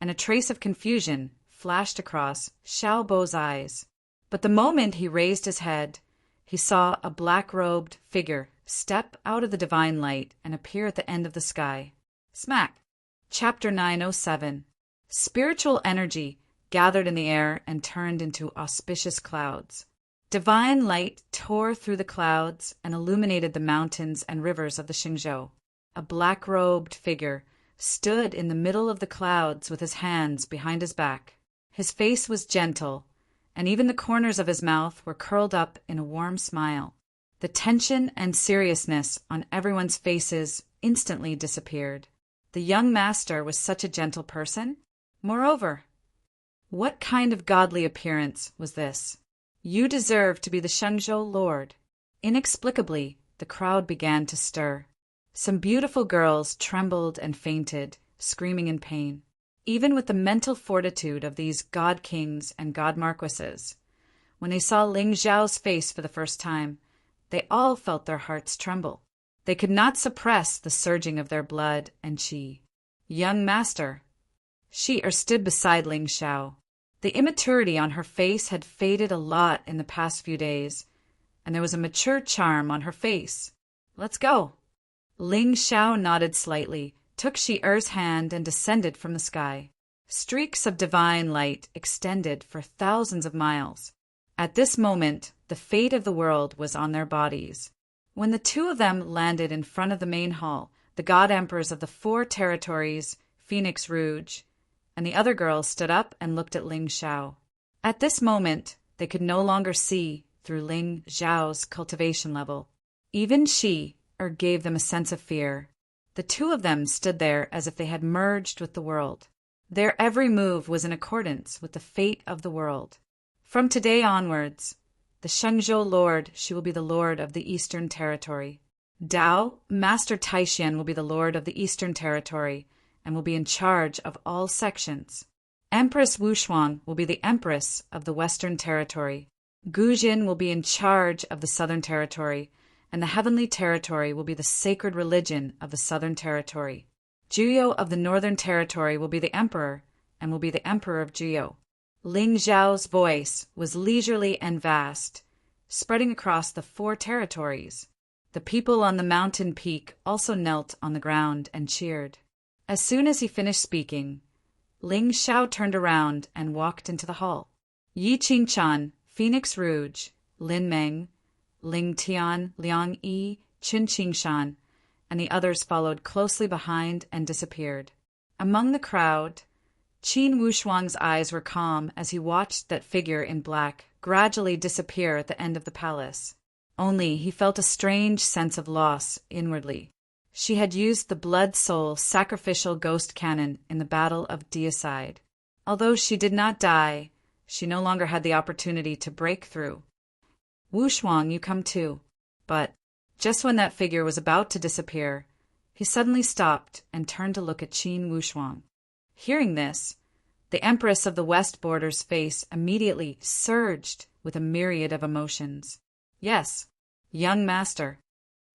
and a trace of confusion flashed across Xiao Bo's eyes. But the moment he raised his head, he saw a black-robed figure step out of the divine light and appear at the end of the sky. Smack! Chapter 907. Spiritual energy gathered in the air and turned into auspicious clouds. Divine light tore through the clouds and illuminated the mountains and rivers of the Xingzhou. A black-robed figure stood in the middle of the clouds with his hands behind his back. His face was gentle, and even the corners of his mouth were curled up in a warm smile. The tension and seriousness on everyone's faces instantly disappeared. The young master was such a gentle person. Moreover, what kind of godly appearance was this? You deserve to be the Shenzhou Lord. Inexplicably, the crowd began to stir. Some beautiful girls trembled and fainted, screaming in pain. Even with the mental fortitude of these god kings and god marquises, When they saw Ling Zhao's face for the first time, they all felt their hearts tremble. They could not suppress the surging of their blood and qi. Young master. She stood beside Ling Zhao. The immaturity on her face had faded a lot in the past few days, and there was a mature charm on her face. Let's go. Ling Zhao nodded slightly, took Shi-Er's hand, and descended from the sky. Streaks of divine light extended for thousands of miles. At this moment, the fate of the world was on their bodies. When the two of them landed in front of the main hall, the god emperors of the 4 territories, Phoenix Rouge, and the other girls stood up and looked at Ling Zhao. At this moment, they could no longer see through Ling Zhao's cultivation level. Even Shi-Er gave them a sense of fear. The two of them stood there as if they had merged with the world. Their every move was in accordance with the fate of the world. From today onwards, the Shengzhou Lord, she will be the Lord of the Eastern Territory. Dao, Master Taishan, will be the Lord of the Eastern Territory and will be in charge of all sections. Empress Wushuang will be the Empress of the Western Territory. Gujin will be in charge of the Southern Territory, and the Heavenly Territory will be the sacred religion of the Southern Territory. Juyo of the Northern Territory will be the Emperor and will be the Emperor of Juyo. Ling Zhao's voice was leisurely and vast, spreading across the 4 territories. The people on the mountain peak also knelt on the ground and cheered. As soon as he finished speaking, Ling Zhao turned around and walked into the hall. Yi Qingchan, Phoenix Rouge, Lin Meng, Ling Tian, Liang Yi, Qin Qingshan, and the others followed closely behind and disappeared. Among the crowd, Qin Wushuang's eyes were calm as he watched that figure in black gradually disappear at the end of the palace. Only he felt a strange sense of loss inwardly. She had used the blood soul sacrificial ghost cannon in the Battle of Deicide. Although she did not die, she no longer had the opportunity to break through. Wushuang, you come too. But just when that figure was about to disappear, he suddenly stopped and turned to look at Qin Wushuang. Hearing this, the Empress of the West Border's face immediately surged with a myriad of emotions. Yes, young master.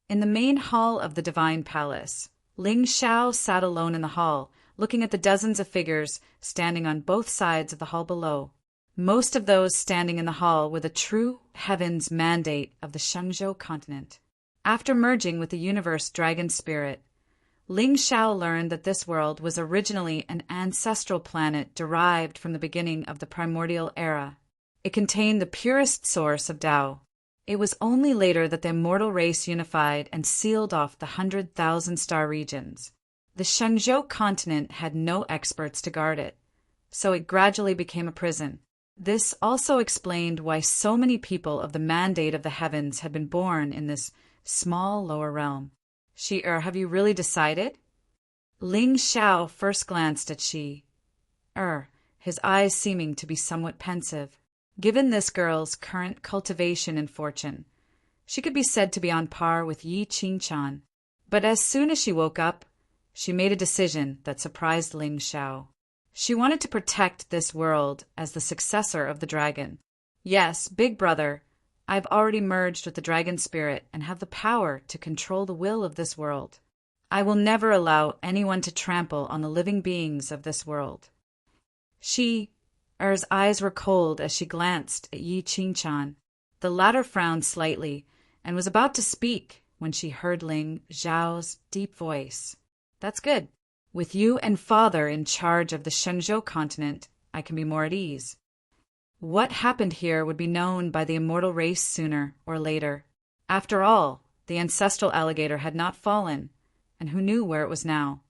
In the main hall of the Divine Palace, Ling Zhao sat alone in the hall, looking at the dozens of figures standing on both sides of the hall below. Most of those standing in the hall were the true heaven's mandate of the Shengzhou continent. After merging with the universe dragon spirit, Ling Zhao learned that this world was originally an ancestral planet derived from the beginning of the primordial era. It contained the purest source of Tao. It was only later that the immortal race unified and sealed off the 100,000-star regions. The Shengzhou continent had no experts to guard it, so it gradually became a prison. This also explained why so many people of the mandate of the heavens had been born in this small lower realm. Shi-Er, have you really decided? Ling Zhao first glanced at Shi-Er, his eyes seeming to be somewhat pensive. Given this girl's current cultivation and fortune, she could be said to be on par with Yi Qingchan. But as soon as she woke up, she made a decision that surprised Ling Zhao. She wanted to protect this world as the successor of the dragon. Yes, big brother, I've already merged with the dragon spirit and have the power to control the will of this world. I will never allow anyone to trample on the living beings of this world. Shi-Er's eyes were cold as she glanced at Yi Qingchan. The latter frowned slightly and was about to speak when she heard Ling Zhao's deep voice. That's good. With you and father in charge of the Shengzhou continent, I can be more at ease. What happened here would be known by the immortal race sooner or later. After all, the ancestral alligator had not fallen, and who knew where it was now?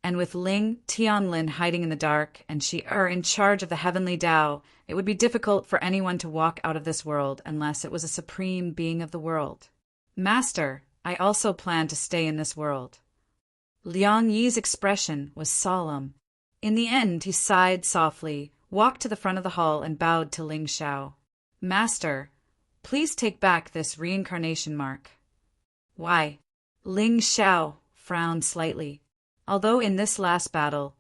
And with Ling Tianlin hiding in the dark and Shi-Er in charge of the heavenly Tao, it would be difficult for anyone to walk out of this world unless it was a supreme being of the world. Master, I also plan to stay in this world. Liang Yi's expression was solemn. In the end, he sighed softly, walked to the front of the hall, and bowed to Ling Zhao. Master, please take back this reincarnation mark. Why? Ling Zhao frowned slightly. Although in this last battle,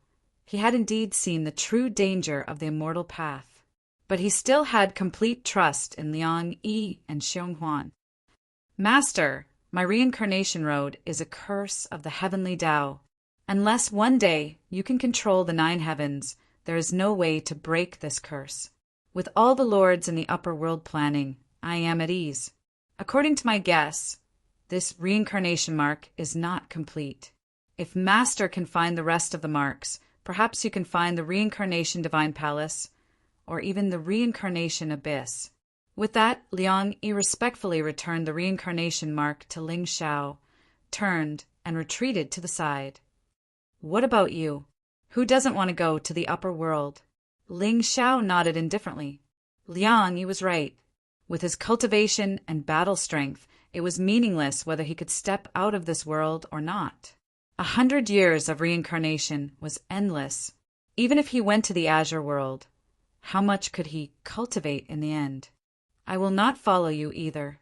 he had indeed seen the true danger of the immortal path. but he still had complete trust in Liang Yi and Xiong Huan. Master, my reincarnation road is a curse of the heavenly Tao. Unless one day you can control the 9 heavens, there is no way to break this curse. With all the lords in the upper world planning, I am at ease. According to my guess, this reincarnation mark is not complete. If Master can find the rest of the marks, perhaps you can find the reincarnation divine palace, or even the reincarnation abyss. With that, Liang Yi respectfully returned the reincarnation mark to Ling Xiao, turned, and retreated to the side. What about you? Who doesn't want to go to the upper world? Ling Xiao nodded indifferently. Liang Yi was right. With his cultivation and battle strength, it was meaningless whether he could step out of this world or not. 100 years of reincarnation was endless. Even if he went to the Azure world, how much could he cultivate in the end? I will not follow you either.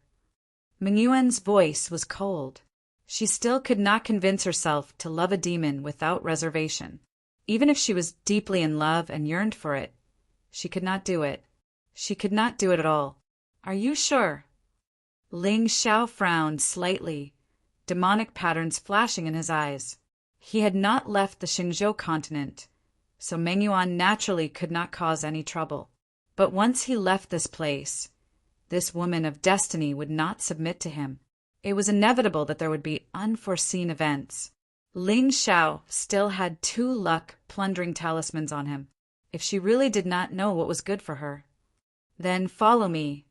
Mingyuan's voice was cold. She still could not convince herself to love a demon without reservation. Even if she was deeply in love and yearned for it, she could not do it. She could not do it at all. Are you sure? Ling Xiao frowned slightly, demonic patterns flashing in his eyes. He had not left the Xingzhou continent, so Mengyuan naturally could not cause any trouble. But once he left this place, this woman of destiny would not submit to him. It was inevitable that there would be unforeseen events. Ling Xiao still had 2 luck plundering talismans on him. If she really did not know what was good for her, then follow me.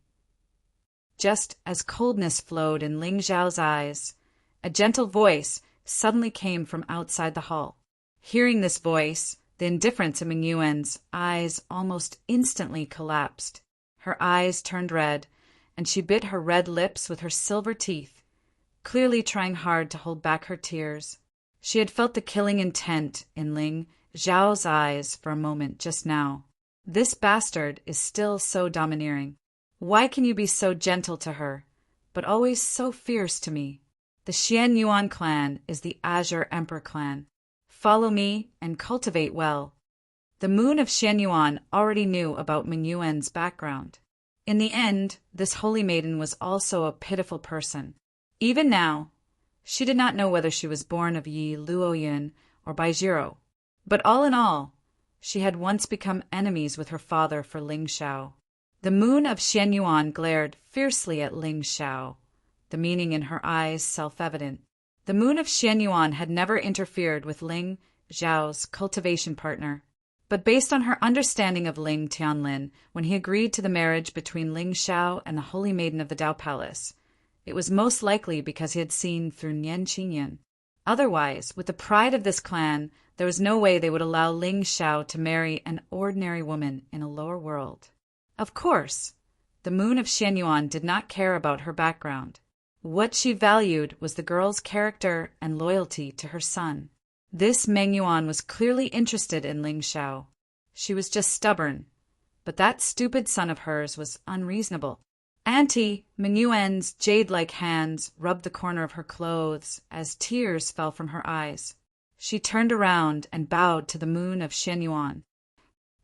Just as coldness flowed in Ling Xiao's eyes, a gentle voice suddenly came from outside the hall. Hearing this voice, the indifference in Mingyuan's eyes almost instantly collapsed. Her eyes turned red, and she bit her red lips with her silver teeth, clearly trying hard to hold back her tears. She had felt the killing intent in Ling Xiao's eyes for a moment just now. This bastard is still so domineering. Why can you be so gentle to her, but always so fierce to me? The Xian Yuan clan is the Azure Emperor clan. Follow me and cultivate well. The moon of Xian Yuan already knew about Mingyuan's background. In the end, this holy maiden was also a pitiful person. Even now, she did not know whether she was born of Yi Luoyun or Baizhiro. But all in all, she had once become enemies with her father for Ling Xiao. The moon of Xian Yuan glared fiercely at Ling Xiao, the meaning in her eyes self-evident. The moon of Xian Yuan had never interfered with Ling Xiao's cultivation partner. But based on her understanding of Ling Tianlin, when he agreed to the marriage between Ling Xiao and the Holy Maiden of the Tao Palace, it was most likely because he had seen through Nian Qingyan. Otherwise, with the pride of this clan, there was no way they would allow Ling Xiao to marry an ordinary woman in a lower world. Of course, the moon of Xian Yuan did not care about her background. What she valued was the girl's character and loyalty to her son. This Meng Yuan was clearly interested in Ling Xiao. She was just stubborn, but that stupid son of hers was unreasonable. Auntie, Meng Yuan's jade-like hands rubbed the corner of her clothes as tears fell from her eyes. She turned around and bowed to the moon of Xian Yuan.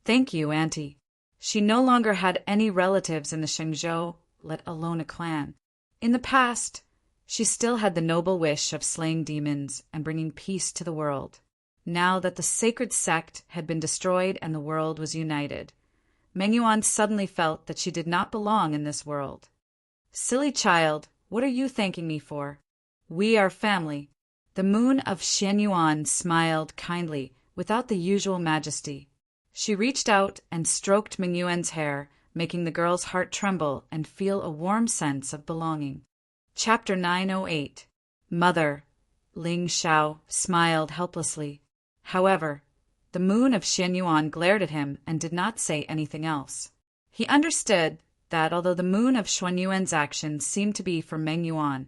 Thank you, Auntie. She no longer had any relatives in the Shenzhou, let alone a clan. In the past, she still had the noble wish of slaying demons and bringing peace to the world. Now that the sacred sect had been destroyed and the world was united, Meng Yuan suddenly felt that she did not belong in this world. Silly child, what are you thanking me for? We are family. The moon of Xian Yuan smiled kindly, without the usual majesty. She reached out and stroked Meng Yuan's hair, making the girl's heart tremble and feel a warm sense of belonging. Chapter 908. Mother. Ling Xiao smiled helplessly. However, the moon of Xian Yuan glared at him and did not say anything else. He understood that although the moon of Xuan Yuan's action seemed to be for Meng Yuan,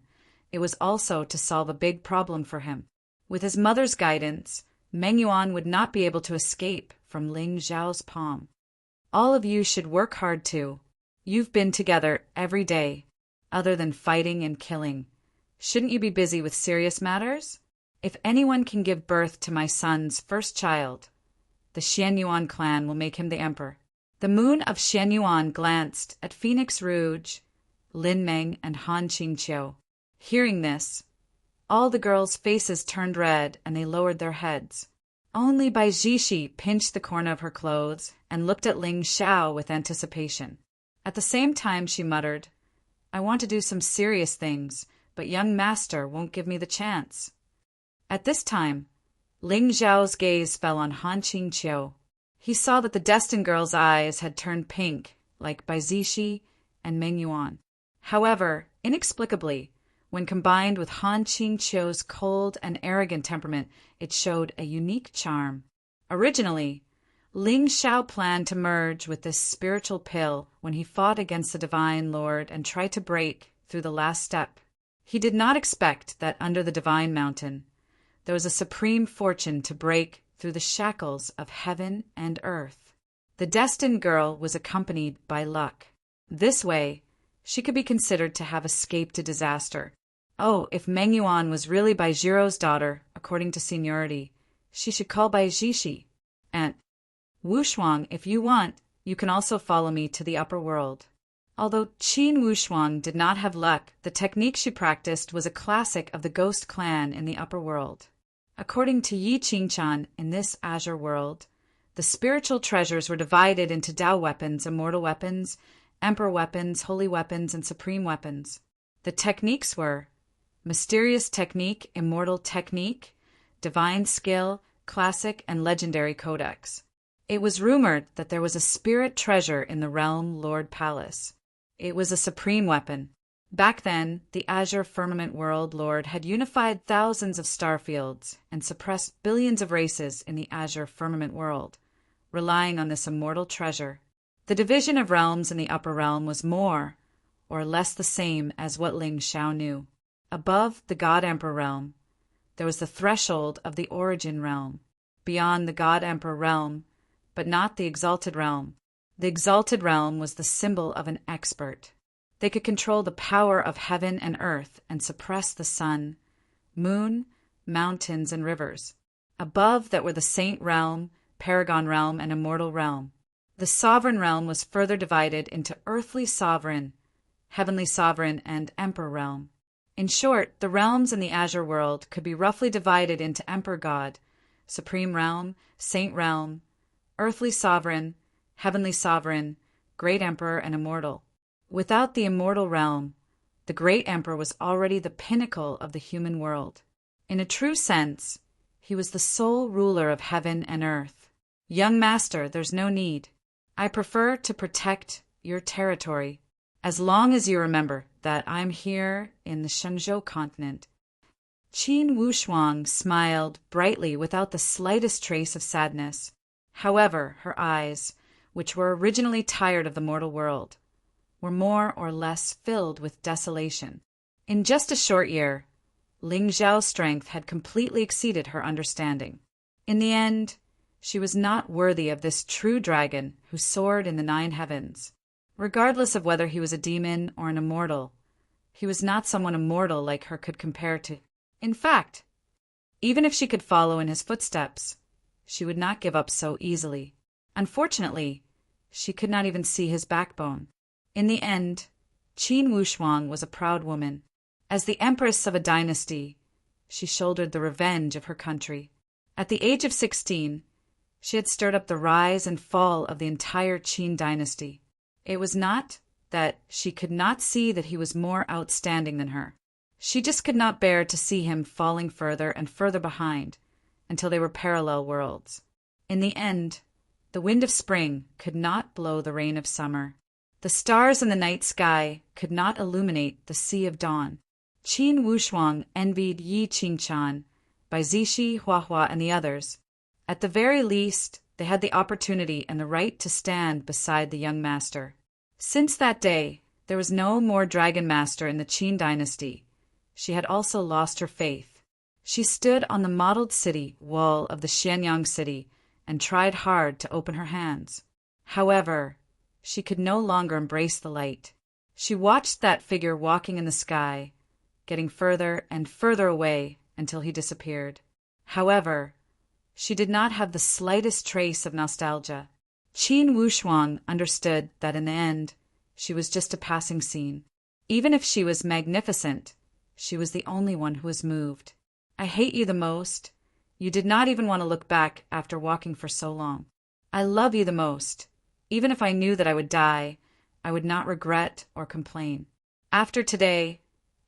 it was also to solve a big problem for him. With his mother's guidance, Meng Yuan would not be able to escape from Ling Xiao's palm. All of you should work hard too. You've been together every day, other than fighting and killing. Shouldn't you be busy with serious matters? If anyone can give birth to my son's first child, the Xian Yuan clan will make him the emperor. The moon of Xianyuan glanced at Phoenix Rouge, Lin Meng, and Han Qingqiu. Hearing this, all the girls' faces turned red and they lowered their heads. Only Bai Jishi pinched the corner of her clothes and looked at Ling Xiao with anticipation. At the same time she muttered, "I want to do some serious things, but young master won't give me the chance." At this time, Ling Xiao's gaze fell on Han Qingqiu. He saw that the destined girl's eyes had turned pink, like Bai Zishi and Meng Yuan. However, inexplicably, when combined with Han Qingqiu's cold and arrogant temperament, it showed a unique charm. Originally, Ling Xiao planned to merge with this spiritual pill when he fought against the Divine Lord and tried to break through the last step. He did not expect that under the Divine Mountain, there was a supreme fortune to break through the shackles of heaven and earth. The destined girl was accompanied by luck. This way, she could be considered to have escaped a disaster. Oh, if Meng Yuan was really Bai Jiro's daughter, according to seniority, she should call Bai Jishi. And Wu Shuang, if you want, you can also follow me to the upper world. Although Qin Wu Shuang did not have luck, the technique she practiced was a classic of the ghost clan in the upper world. According to Yi Qingchan, in this azure world, the spiritual treasures were divided into Dao weapons, immortal weapons, emperor weapons, holy weapons, and supreme weapons. The techniques were mysterious technique, immortal technique, divine skill, classic, and legendary codex. It was rumored that there was a spirit treasure in the realm Lord Palace. It was a supreme weapon. Back then, the Azure Firmament World Lord had unified thousands of star fields and suppressed billions of races in the Azure Firmament World, relying on this immortal treasure. The division of realms in the upper realm was more or less the same as what Ling Xiao knew. Above the God Emperor realm, there was the threshold of the Origin realm. Beyond the God Emperor realm, but not the Exalted realm. The Exalted realm was the symbol of an expert. They could control the power of heaven and earth and suppress the sun, moon, mountains, and rivers. Above that were the Saint realm, Paragon realm, and Immortal realm. The Sovereign realm was further divided into Earthly Sovereign, Heavenly Sovereign, and Emperor realm. In short, the realms in the Azure world could be roughly divided into Emperor God, Supreme realm, Saint realm, Earthly Sovereign, Heavenly Sovereign, Great Emperor, and Immortal. Without the immortal realm, the Great Emperor was already the pinnacle of the human world. In a true sense, he was the sole ruler of heaven and earth. Young master, there's no need. I prefer to protect your territory, as long as you remember that I'm here in the Shenzhou continent. Qin Wu Shuang smiled brightly without the slightest trace of sadness. However, her eyes, which were originally tired of the mortal world, were more or less filled with desolation. In just a short year, Ling Xiao's strength had completely exceeded her understanding. In the end, she was not worthy of this true dragon who soared in the 9 heavens. Regardless of whether he was a demon or an immortal, he was not someone immortal like her could compare to. In fact, even if she could follow in his footsteps, she would not give up so easily. Unfortunately, she could not even see his backbone. In the end, Qin Wu Shuang was a proud woman. As the empress of a dynasty, she shouldered the revenge of her country. At the age of 16, she had stirred up the rise and fall of the entire Qin dynasty. It was not that she could not see that he was more outstanding than her. She just could not bear to see him falling further and further behind until they were parallel worlds. In the end, the wind of spring could not blow the rain of summer. The stars in the night sky could not illuminate the sea of dawn. Qin Wu Shuang envied Yi Qingchan, Bai Zishi, Huahua, and the others. At the very least, they had the opportunity and the right to stand beside the young master. Since that day, there was no more dragon master in the Qin dynasty. She had also lost her faith. She stood on the mottled city wall of the Xianyang city and tried hard to open her hands. However, she could no longer embrace the light. She watched that figure walking in the sky, getting further and further away until he disappeared. However, she did not have the slightest trace of nostalgia. Qin Wushuang understood that in the end, she was just a passing scene. Even if she was magnificent, she was the only one who was moved. I hate you the most. You did not even want to look back after walking for so long. I love you the most. Even if I knew that I would die, I would not regret or complain. After today,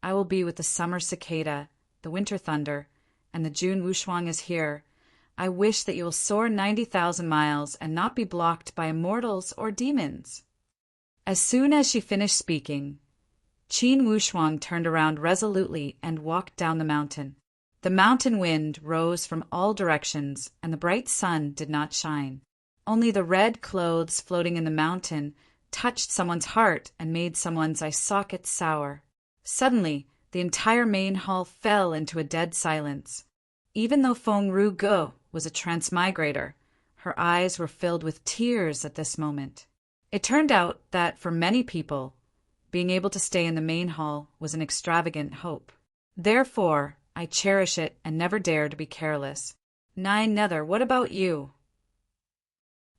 I will be with the summer cicada, the winter thunder, and the June Wushuang is here. I wish that you will soar 90,000 miles and not be blocked by immortals or demons. As soon as she finished speaking, Qin Wushuang turned around resolutely and walked down the mountain. The mountain wind rose from all directions, and the bright sun did not shine. Only the red clothes floating in the mountain touched someone's heart and made someone's eye sockets sour. Suddenly, the entire main hall fell into a dead silence. Even though Feng Ru Ge was a transmigrator, her eyes were filled with tears at this moment. It turned out that for many people, being able to stay in the main hall was an extravagant hope. Therefore, I cherish it and never dare to be careless. Nine Nether, what about you?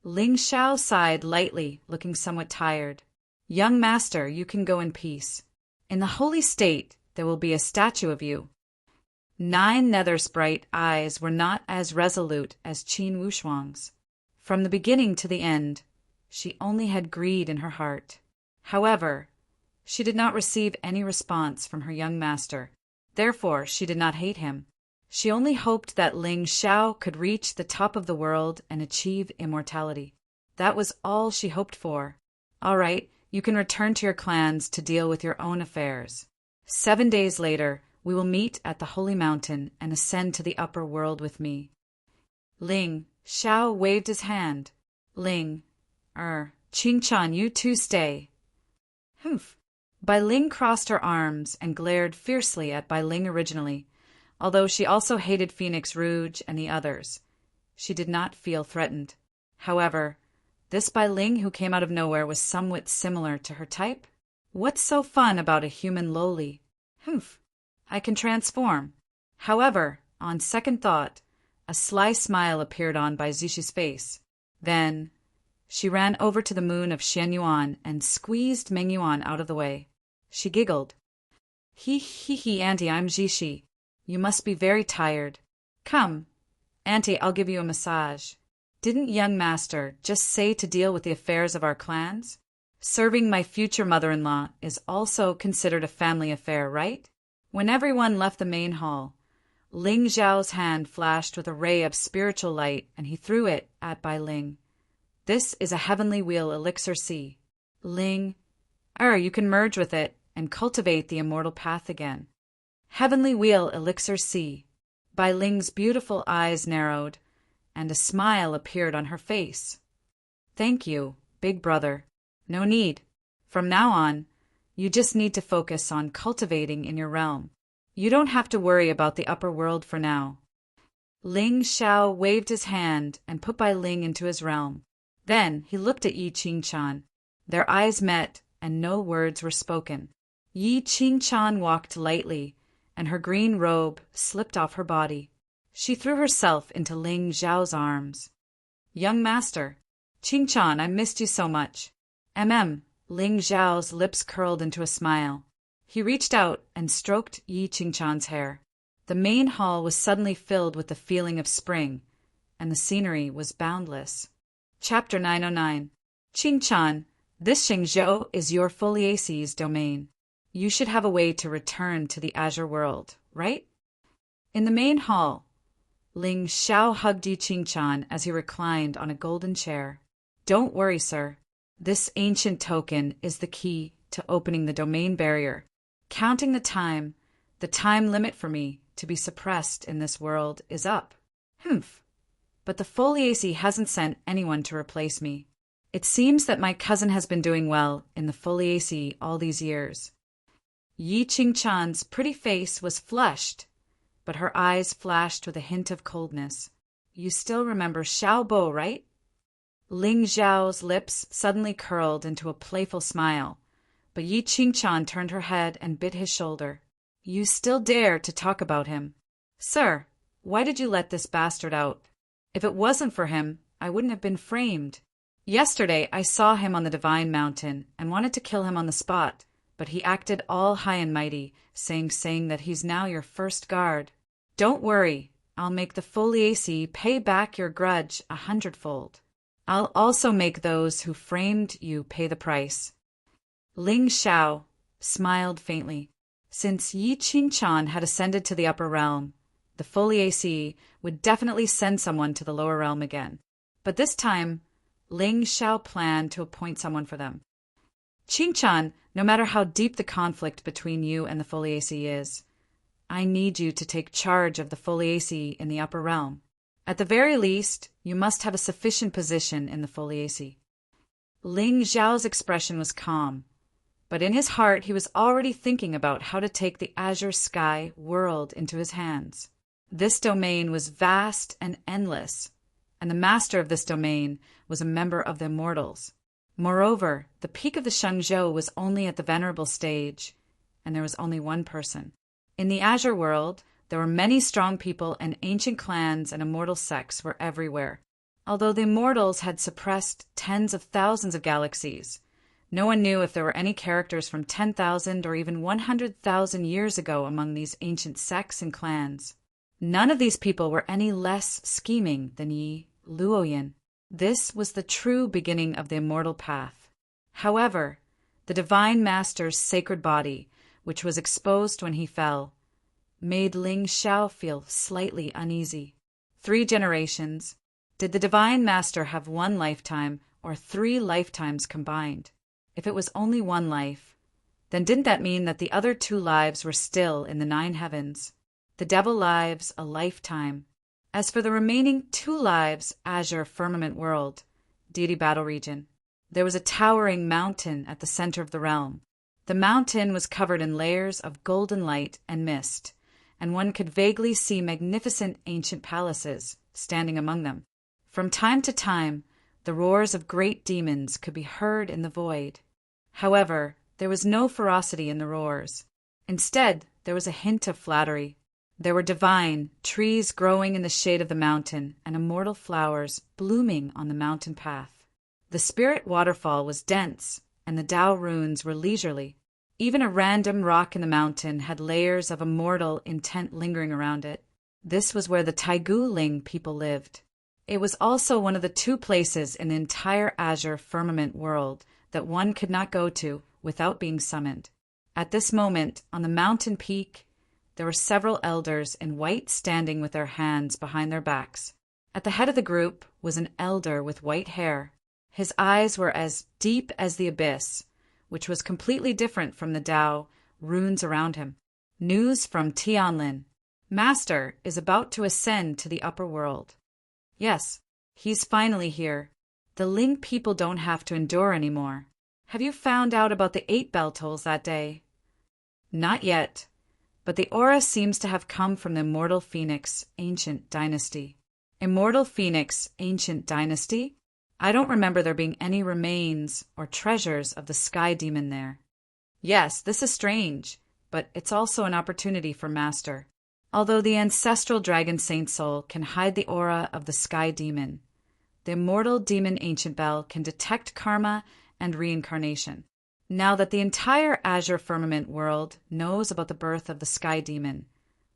Ling Xiao sighed lightly, looking somewhat tired. Young master, you can go in peace. In the holy state, there will be a statue of you. Nine Nether's bright eyes were not as resolute as Qin Wushuang's. From the beginning to the end, she only had greed in her heart. However, she did not receive any response from her young master. Therefore, she did not hate him. She only hoped that Ling Xiao could reach the top of the world and achieve immortality. That was all she hoped for. All right, you can return to your clans to deal with your own affairs. 7 days later, we will meet at the Holy Mountain and ascend to the upper world with me. Ling Xiao waved his hand. Qingchan, you too stay. Humph. Bai Ling crossed her arms and glared fiercely at Bai Ling originally. Although she also hated Phoenix Rouge and the others, she did not feel threatened. However, this Bai Ling who came out of nowhere was somewhat similar to her type. What's so fun about a human lowly? Humph. I can transform. However, on second thought, a sly smile appeared on Bai Zishi's face. Then, she ran over to the moon of Xian Yuan and squeezed Meng Yuan out of the way. She giggled. He, Auntie, I'm Zishi. You must be very tired. Come, Auntie, I'll give you a massage. Didn't young master just say to deal with the affairs of our clans? Serving my future mother-in-law is also considered a family affair, right? When everyone left the main hall, Ling Zhao's hand flashed with a ray of spiritual light, and he threw it at Bai Ling. This is a heavenly wheel elixir C. Ling, you can merge with it and cultivate the immortal path again. Heavenly wheel elixir C. Bai Ling's beautiful eyes narrowed, and a smile appeared on her face. Thank you, big brother. No need. From now on, you just need to focus on cultivating in your realm. You don't have to worry about the upper world for now. Ling Xiao waved his hand and put Bai Ling into his realm. Then he looked at Yi Qingchan. Their eyes met, and no words were spoken. Yi Qingchan walked lightly, and her green robe slipped off her body. She threw herself into Ling Zhao's arms. Young master, Qingchan, I missed you so much. Ling Zhao's lips curled into a smile. He reached out and stroked Yi Qingchan's hair. The main hall was suddenly filled with the feeling of spring, and the scenery was boundless. Chapter 909. Qingchan, this Shengzhou is your Foliace's domain. You should have a way to return to the Azure world, right? In the main hall, Ling Xiao hugged Yi Qingchan as he reclined on a golden chair. Don't worry, sir. This ancient token is the key to opening the domain barrier. Counting the time limit for me to be suppressed in this world is up. Humph. But the Foliace hasn't sent anyone to replace me. It seems that my cousin has been doing well in the Foliace all these years. Yi Qingchan's pretty face was flushed, but her eyes flashed with a hint of coldness. You still remember Xiao Bo, right? Ling Zhao's lips suddenly curled into a playful smile, but Yi Qingchan turned her head and bit his shoulder. You still dare to talk about him? Sir, why did you let this bastard out? If it wasn't for him, I wouldn't have been framed. Yesterday I saw him on the Divine Mountain and wanted to kill him on the spot, but he acted all high and mighty, saying that he's now your first guard. Don't worry, I'll make the Foliaceae pay back your grudge 100-fold. I'll also make those who framed you pay the price. Ling Xiao smiled faintly. Since Yi Qingchan had ascended to the upper realm, the Foliaceae would definitely send someone to the lower realm again. But this time, Ling Xiao planned to appoint someone for them. Qingchan, no matter how deep the conflict between you and the Foliaceae is, I need you to take charge of the Foliaceae in the upper realm. At the very least, you must have a sufficient position in the Foliaceae. Ling Xiao's expression was calm, but in his heart he was already thinking about how to take the azure sky world into his hands. This domain was vast and endless, and the master of this domain was a member of the immortals. Moreover, the peak of the Shengzhou was only at the venerable stage, and there was only one person. In the azure world, there were many strong people, and ancient clans and immortal sects were everywhere. Although the immortals had suppressed tens of thousands of galaxies, no one knew if there were any characters from 10,000 or even 100,000 years ago among these ancient sects and clans. None of these people were any less scheming than Yi Luoyin. This was the true beginning of the immortal path. However, the Divine Master's sacred body, which was exposed when he fell, made Ling Xiao feel slightly uneasy. 3 generations. Did the Divine Master have 1 lifetime or 3 lifetimes combined? If it was only 1 life, then didn't that mean that the other 2 lives were still in the 9 heavens? The devil lives a lifetime. As for the remaining 2 lives, azure firmament world, deity battle region, there was a towering mountain at the center of the realm. The mountain was covered in layers of golden light and mist, and one could vaguely see magnificent ancient palaces standing among them. From time to time, the roars of great demons could be heard in the void. However, there was no ferocity in the roars. Instead, there was a hint of flattery. There were divine trees growing in the shade of the mountain and immortal flowers blooming on the mountain path. The spirit waterfall was dense, and the Tao runes were leisurely. Even a random rock in the mountain had layers of immortal intent lingering around it. This was where the Taigu Ling people lived. It was also one of the 2 places in the entire azure firmament world that one could not go to without being summoned. At this moment, on the mountain peak, there were several elders in white standing with their hands behind their backs. At the head of the group was an elder with white hair. His eyes were as deep as the abyss, which was completely different from the Tao runes around him. News from Tianlin. Master is about to ascend to the upper world. Yes, he's finally here. The Ling people don't have to endure anymore. Have you found out about the 8 bell tolls that day? Not yet, but the aura seems to have come from the Immortal Phoenix Ancient Dynasty. Immortal Phoenix Ancient Dynasty? I don't remember there being any remains or treasures of the Sky Demon there. Yes, this is strange, but it's also an opportunity for Master. Although the ancestral Dragon Saint Soul can hide the aura of the Sky Demon, the Immortal Demon Ancient Bell can detect karma and reincarnation. Now that the entire azure firmament world knows about the birth of the Sky Demon,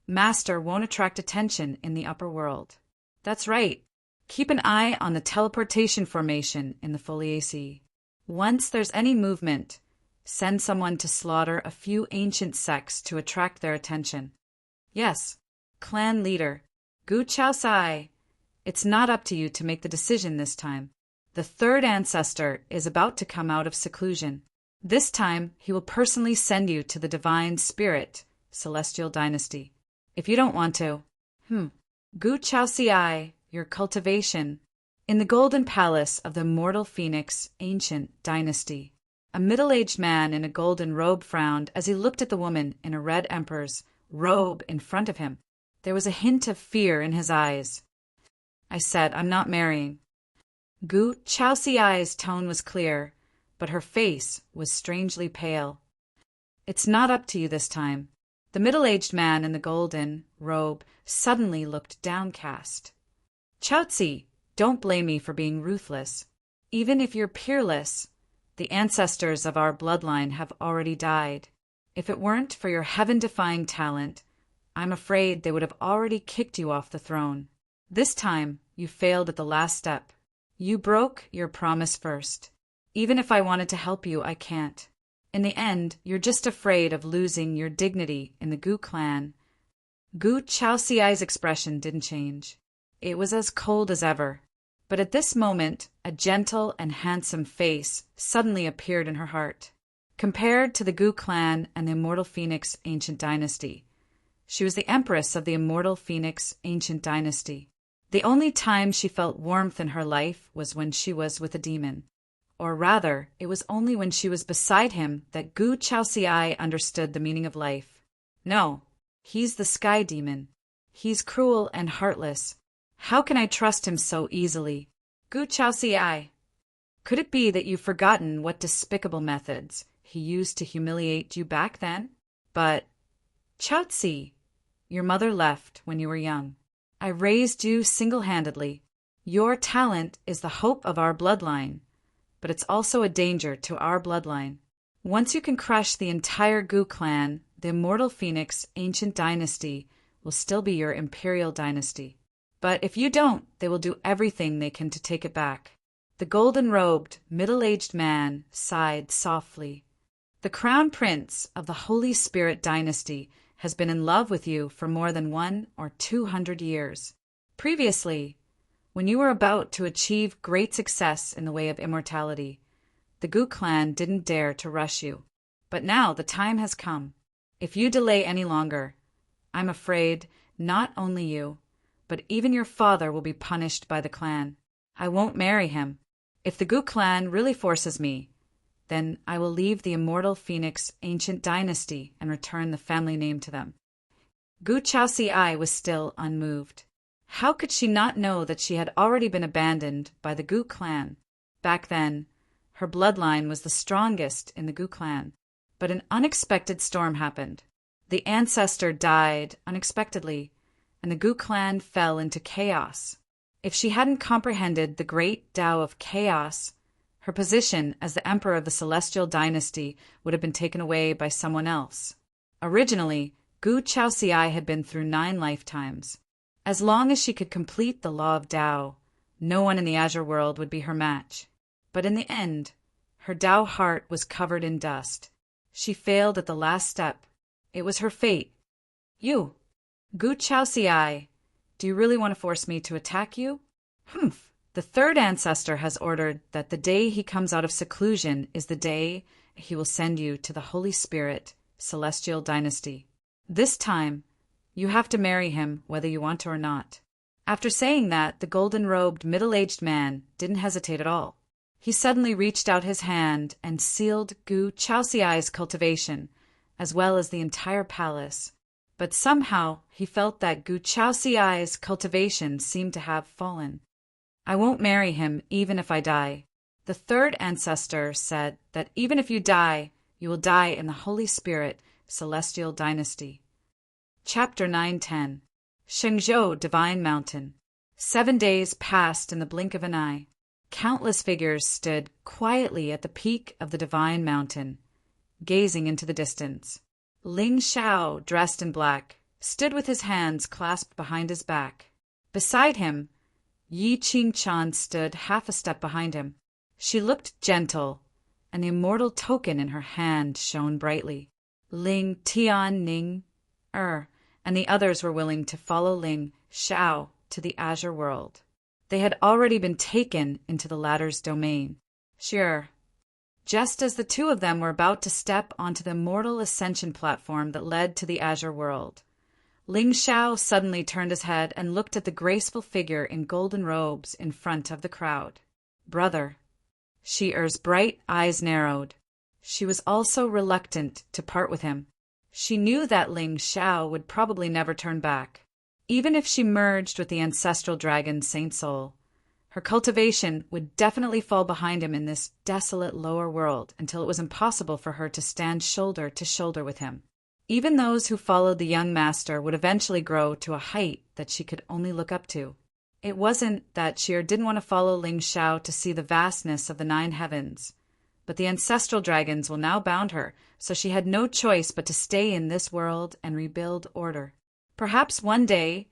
Master won't attract attention in the upper world. That's right. Keep an eye on the teleportation formation in the Foliaceae. Once there's any movement, send someone to slaughter a few ancient sects to attract their attention. Yes, clan leader, Gu Chaosai. It's not up to you to make the decision this time. The 3rd ancestor is about to come out of seclusion. This time, he will personally send you to the Divine Spirit, Celestial Dynasty. If you don't want to, Gu Chaosai, your cultivation. In the Golden Palace of the Immortal Phoenix Ancient Dynasty, a middle-aged man in a golden robe frowned as he looked at the woman in a red emperor's robe in front of him. There was a hint of fear in his eyes. I said, I'm not marrying. Gu Chaosai's tone was clear, but her face was strangely pale. It's not up to you this time. The middle-aged man in the golden robe suddenly looked downcast. Chaozi, don't blame me for being ruthless. Even if you're peerless, the ancestors of our bloodline have already died. If it weren't for your heaven-defying talent, I'm afraid they would have already kicked you off the throne. This time, you failed at the last step. You broke your promise first. Even if I wanted to help you, I can't. In the end, you're just afraid of losing your dignity in the Gu clan. Gu Chaoxiai's expression didn't change. It was as cold as ever. But at this moment, a gentle and handsome face suddenly appeared in her heart. Compared to the Gu clan and the Immortal Phoenix ancient dynasty, she was the empress of the Immortal Phoenix ancient dynasty. The only time she felt warmth in her life was when she was with a demon. Or rather, it was only when she was beside him that Gu Chaoxiai understood the meaning of life. No, he's the sky demon. He's cruel and heartless. How can I trust him so easily? Gu Chaoxiai, could it be that you've forgotten what despicable methods he used to humiliate you back then? But, Chaozi, your mother left when you were young. I raised you single-handedly. Your talent is the hope of our bloodline, but it's also a danger to our bloodline. Once you can crush the entire Gu clan, the Immortal Phoenix ancient dynasty will still be your imperial dynasty. But if you don't, they will do everything they can to take it back. The golden-robed, middle-aged man sighed softly. The crown prince of the Holy Spirit dynasty has been in love with you for more than 100 or 200 years. Previously, when you were about to achieve great success in the way of immortality, the Gu clan didn't dare to rush you. But now the time has come. If you delay any longer, I'm afraid not only you, but even your father will be punished by the clan. I won't marry him. If the Gu clan really forces me, then I will leave the Immortal Phoenix ancient dynasty and return the family name to them. Gu Chaoxiai was still unmoved. How could she not know that she had already been abandoned by the Gu clan? Back then, her bloodline was the strongest in the Gu clan. But an unexpected storm happened. The ancestor died unexpectedly, and the Gu clan fell into chaos. If she hadn't comprehended the great Tao of chaos, her position as the emperor of the Celestial Dynasty would have been taken away by someone else. Originally, Gu Chaoxiai had been through 9 lifetimes. As long as she could complete the law of Tao, no one in the Azure world would be her match. But in the end, her Tao heart was covered in dust. She failed at the last step. It was her fate. You, Gu Chaoxiai, do you really want to force me to attack you? Humph. The third ancestor has ordered that the day he comes out of seclusion is the day he will send you to the Holy Spirit Celestial Dynasty. This time, you have to marry him whether you want to or not. After saying that, the golden-robed, middle-aged man didn't hesitate at all. He suddenly reached out his hand and sealed Gu Chaoxiai's cultivation, as well as the entire palace. But somehow he felt that Gu Chaoxiai's cultivation seemed to have fallen. I won't marry him even if I die. The third ancestor said that even if you die, you will die in the Holy Spirit Celestial Dynasty. Chapter 910. Shengzhou Divine Mountain. 7 days passed in the blink of an eye. Countless figures stood quietly at the peak of the Divine Mountain, gazing into the distance. Ling Xiao, dressed in black, stood with his hands clasped behind his back. Beside him, Yi Qingchan stood half a step behind him. She looked gentle, and the immortal token in her hand shone brightly. Ling Tianning, and the others were willing to follow Ling Xiao to the Azure world. They had already been taken into the latter's domain. Sure. Just as the two of them were about to step onto the immortal ascension platform that led to the Azure world, Ling Xiao suddenly turned his head and looked at the graceful figure in golden robes in front of the crowd. Brother. Shi-Er's bright eyes narrowed. She was also reluctant to part with him. She knew that Ling Xiao would probably never turn back. Even if she merged with the ancestral dragon Saint Soul, her cultivation would definitely fall behind him in this desolate lower world until it was impossible for her to stand shoulder to shoulder with him. Even those who followed the young master would eventually grow to a height that she could only look up to. It wasn't that she didn't want to follow Ling Xiao to see the vastness of the 9 heavens, but the ancestral dragons will now bound her, so she had no choice but to stay in this world and rebuild order. Perhaps one day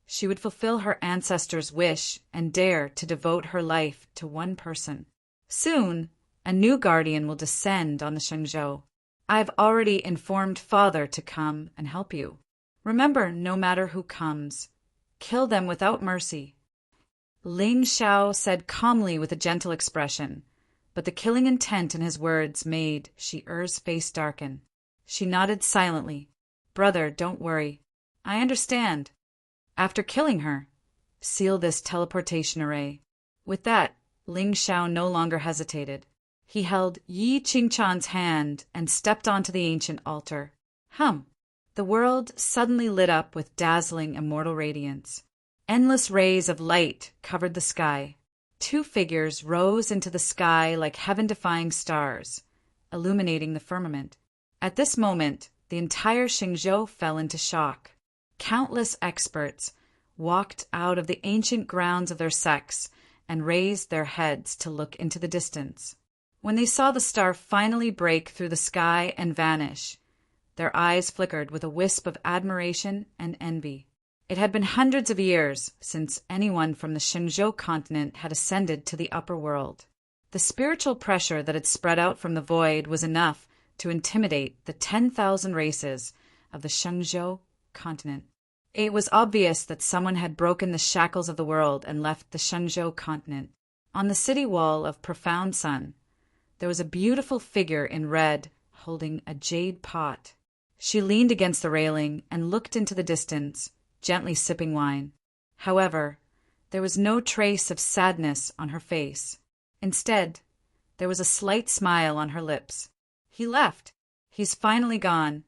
she would fulfill her ancestors' wish and dare to devote her life to one person. Soon, a new guardian will descend on the Shengzhou. I've already informed Father to come and help you. Remember, no matter who comes, kill them without mercy. Ling Xiao said calmly with a gentle expression, but the killing intent in his words made Shi Er's face darken. She nodded silently. Brother, don't worry. I understand. After killing her, seal this teleportation array. With that, Ling Xiao no longer hesitated. He held Yi Qingchan's hand and stepped onto the ancient altar. The world suddenly lit up with dazzling immortal radiance. Endless rays of light covered the sky. 2 figures rose into the sky like heaven-defying stars, illuminating the firmament. At this moment, the entire Shengzhou fell into shock. Countless experts walked out of the ancient grounds of their sects and raised their heads to look into the distance. When they saw the star finally break through the sky and vanish, their eyes flickered with a wisp of admiration and envy. It had been hundreds of years since anyone from the Shenzhou continent had ascended to the upper world. The spiritual pressure that had spread out from the void was enough to intimidate the 10,000 races of the Shenzhou continent. It was obvious that someone had broken the shackles of the world and left the Shenzhou continent. On the city wall of Profound Sun, there was a beautiful figure in red holding a jade pot. She leaned against the railing and looked into the distance, gently sipping wine. However, there was no trace of sadness on her face. Instead, there was a slight smile on her lips. He left. He's finally gone,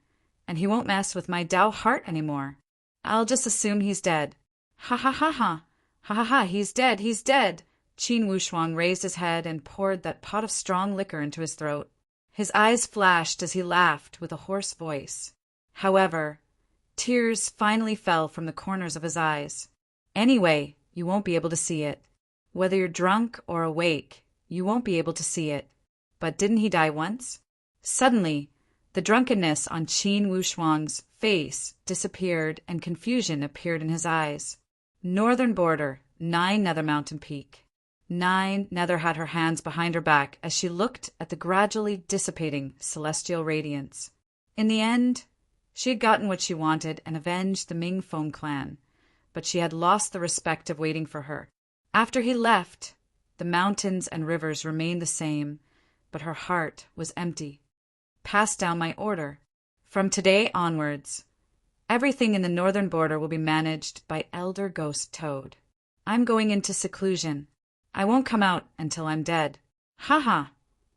and he won't mess with my Dao heart anymore. I'll just assume he's dead. Ha ha ha ha. Ha ha ha, he's dead, he's dead. Qin Wushuang raised his head and poured that pot of strong liquor into his throat. His eyes flashed as he laughed with a hoarse voice. However, tears finally fell from the corners of his eyes. Anyway, you won't be able to see it. Whether you're drunk or awake, you won't be able to see it. But didn't he die once? Suddenly, the drunkenness on Qin Wushuang's face disappeared and confusion appeared in his eyes. Northern border, 9 Nether Mountain Peak. 9 Nether had her hands behind her back as she looked at the gradually dissipating celestial radiance. In the end, she had gotten what she wanted and avenged the Ming Feng clan, but she had lost the respect of waiting for her. After he left, the mountains and rivers remained the same, but her heart was empty. Pass down my order. From today onwards, everything in the northern border will be managed by Elder Ghost Toad. I'm going into seclusion. I won't come out until I'm dead. Ha ha!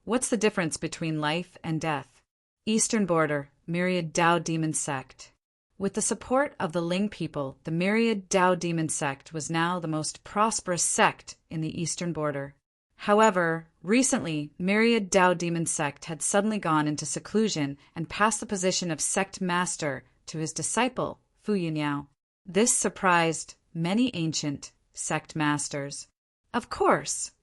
What's the difference between life and death? Eastern border, Myriad Dao Demon Sect. With the support of the Ling people, the Myriad Dao Demon Sect was now the most prosperous sect in the eastern border. However, recently, Myriad Dao Demon Sect had suddenly gone into seclusion and passed the position of sect master to his disciple, Fu Yuniao. This surprised many ancient sect masters. Of course,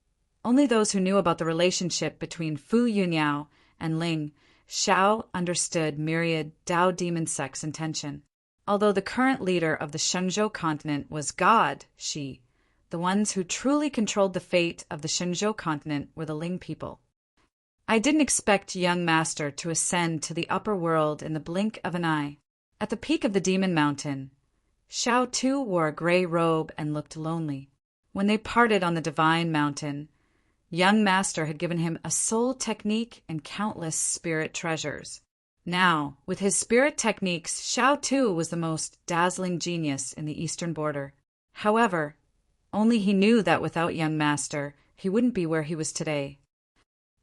only those who knew about the relationship between Fu Yuniao and Ling Xiao understood Myriad Dao Demon Sect's intention. Although the current leader of the Shenzhou continent was God, Shi, the ones who truly controlled the fate of the Shenzhou continent were the Ling people. I didn't expect young master to ascend to the upper world in the blink of an eye. At the peak of the Demon Mountain, Xiao too wore a gray robe and looked lonely. When they parted on the Divine Mountain, young master had given him a soul technique and countless spirit treasures. Now, with his spirit techniques, Xiao too was the most dazzling genius in the eastern border. However, only he knew that without young master, he wouldn't be where he was today.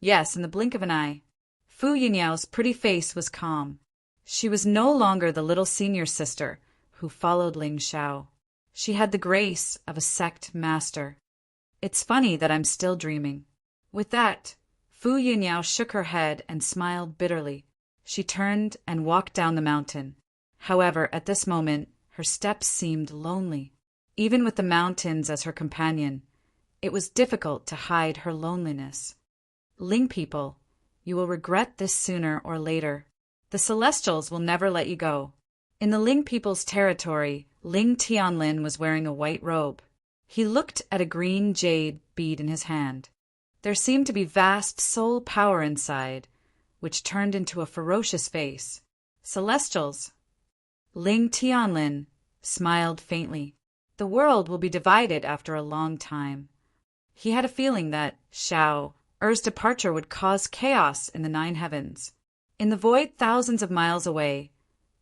Yes, in the blink of an eye, Fu Yuniao's pretty face was calm. She was no longer the little senior sister who followed Ling Xiao. She had the grace of a sect master. It's funny that I'm still dreaming. With that, Fu Yuniao shook her head and smiled bitterly. She turned and walked down the mountain. However, at this moment, her steps seemed lonely. Even with the mountains as her companion, it was difficult to hide her loneliness. Ling people, you will regret this sooner or later. The Celestials will never let you go. In the Ling people's territory, Ling Tianlin was wearing a white robe. He looked at a green jade bead in his hand. There seemed to be vast soul power inside, which turned into a ferocious face. Celestials. Ling Tianlin smiled faintly. The world will be divided after a long time. He had a feeling that Shao Er's departure would cause chaos in the 9 heavens. In the void thousands of miles away,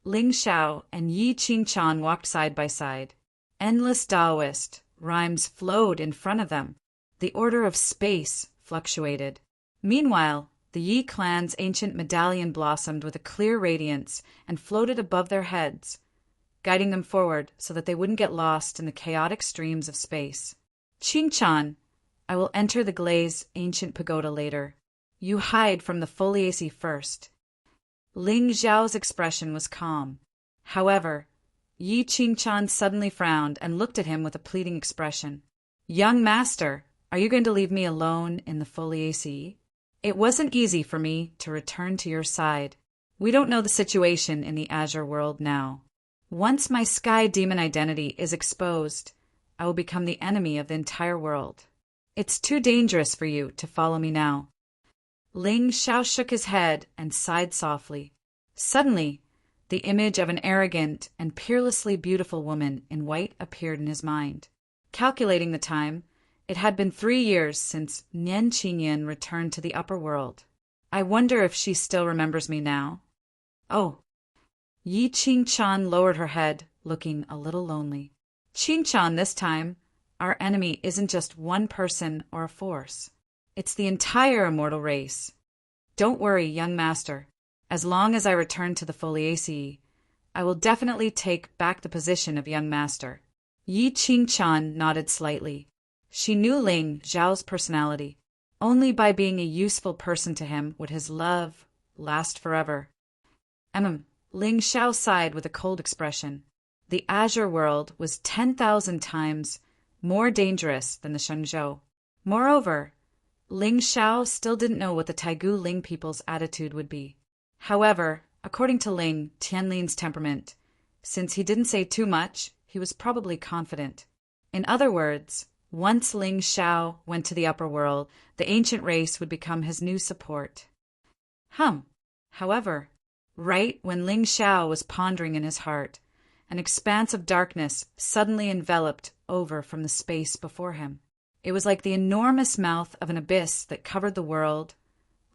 Ling Shao and Yi Qingchan walked side by side. Endless Taoist rhymes flowed in front of them. The order of space fluctuated. Meanwhile, the Yi clan's ancient medallion blossomed with a clear radiance and floated above their heads, guiding them forward so that they wouldn't get lost in the chaotic streams of space. Qingchan, I will enter the Glaze ancient pagoda later. You hide from the Foliaceae first. Ling Zhao's expression was calm. However, Yi Qingchan suddenly frowned and looked at him with a pleading expression. Young master, are you going to leave me alone in the Foliaceae? It wasn't easy for me to return to your side. We don't know the situation in the Azure world now. Once my sky demon identity is exposed, I will become the enemy of the entire world. It's too dangerous for you to follow me now. Ling Shao shook his head and sighed softly. Suddenly, the image of an arrogant and peerlessly beautiful woman in white appeared in his mind. Calculating the time, it had been 3 years since Nian Qingyan returned to the upper world. I wonder if she still remembers me now. Oh. Yi Qingchan lowered her head, looking a little lonely. Qingchan, this time, our enemy isn't just one person or a force. It's the entire immortal race. Don't worry, young master. As long as I return to the Foliaceae, I will definitely take back the position of young master. Yi Qingchan nodded slightly. She knew Ling Zhao's personality. Only by being a useful person to him would his love last forever. Ling Shao sighed with a cold expression. The Azure world was 10,000 times more dangerous than the Shenzhou. Moreover, Ling Shao still didn't know what the Taigu Ling people's attitude would be. However, according to Ling Tianlin's temperament, since he didn't say too much, he was probably confident. In other words, once Ling Shao went to the upper world, the ancient race would become his new support. However, right when Ling Shao was pondering in his heart, an expanse of darkness suddenly enveloped over from the space before him. It was like the enormous mouth of an abyss that covered the world,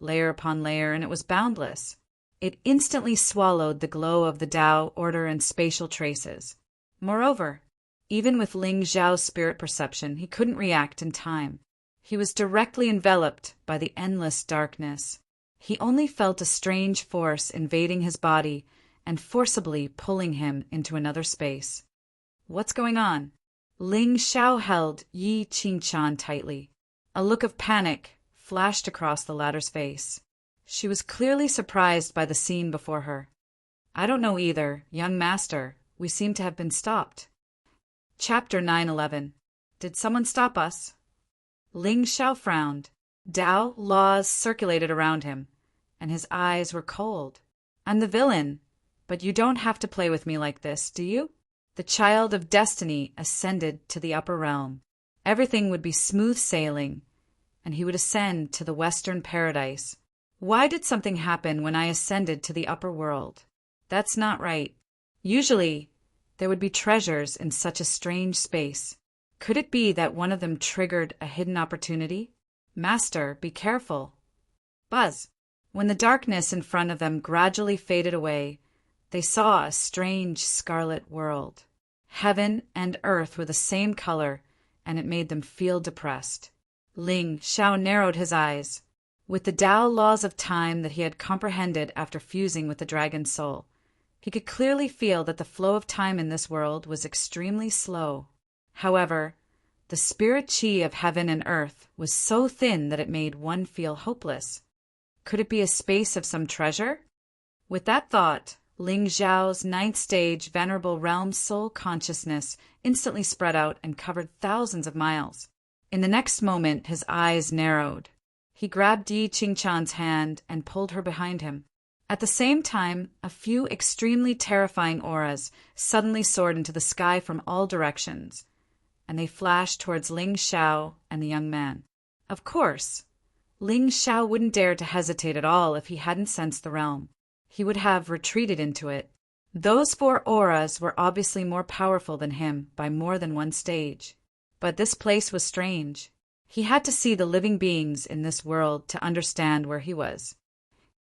layer upon layer, and it was boundless. It instantly swallowed the glow of the Tao, order, and spatial traces. Moreover, even with Ling Zhao's spirit perception, he couldn't react in time. He was directly enveloped by the endless darkness. He only felt a strange force invading his body and forcibly pulling him into another space. What's going on? Ling Shao held Yi Qingchan tightly. A look of panic flashed across the latter's face. She was clearly surprised by the scene before her. I don't know either, young master. We seem to have been stopped. Chapter 911. Did someone stop us? Ling Shao frowned. Tao laws circulated around him, and his eyes were cold. I'm the villain, but you don't have to play with me like this, do you? The child of destiny ascended to the upper realm. Everything would be smooth sailing, and he would ascend to the western paradise. Why did something happen when I ascended to the upper world? That's not right. Usually, there would be treasures in such a strange space. Could it be that one of them triggered a hidden opportunity? Master, be careful. Buzz. When the darkness in front of them gradually faded away, they saw a strange scarlet world. Heaven and earth were the same color, and it made them feel depressed. Ling Shao narrowed his eyes. With the Tao laws of time that he had comprehended after fusing with the dragon's soul, he could clearly feel that the flow of time in this world was extremely slow. However, the spirit chi of heaven and earth was so thin that it made one feel hopeless. Could it be a space of some treasure? With that thought, Ling Zhao's ninth stage venerable realm soul consciousness instantly spread out and covered thousands of miles. In the next moment, his eyes narrowed. He grabbed Yi Qingchan's hand and pulled her behind him. At the same time, a few extremely terrifying auras suddenly soared into the sky from all directions, and they flashed towards Ling Xiao and the young man. Of course, Ling Xiao wouldn't dare to hesitate at all if he hadn't sensed the realm. He would have retreated into it. Those 4 auras were obviously more powerful than him by more than one stage. But this place was strange. He had to see the living beings in this world to understand where he was.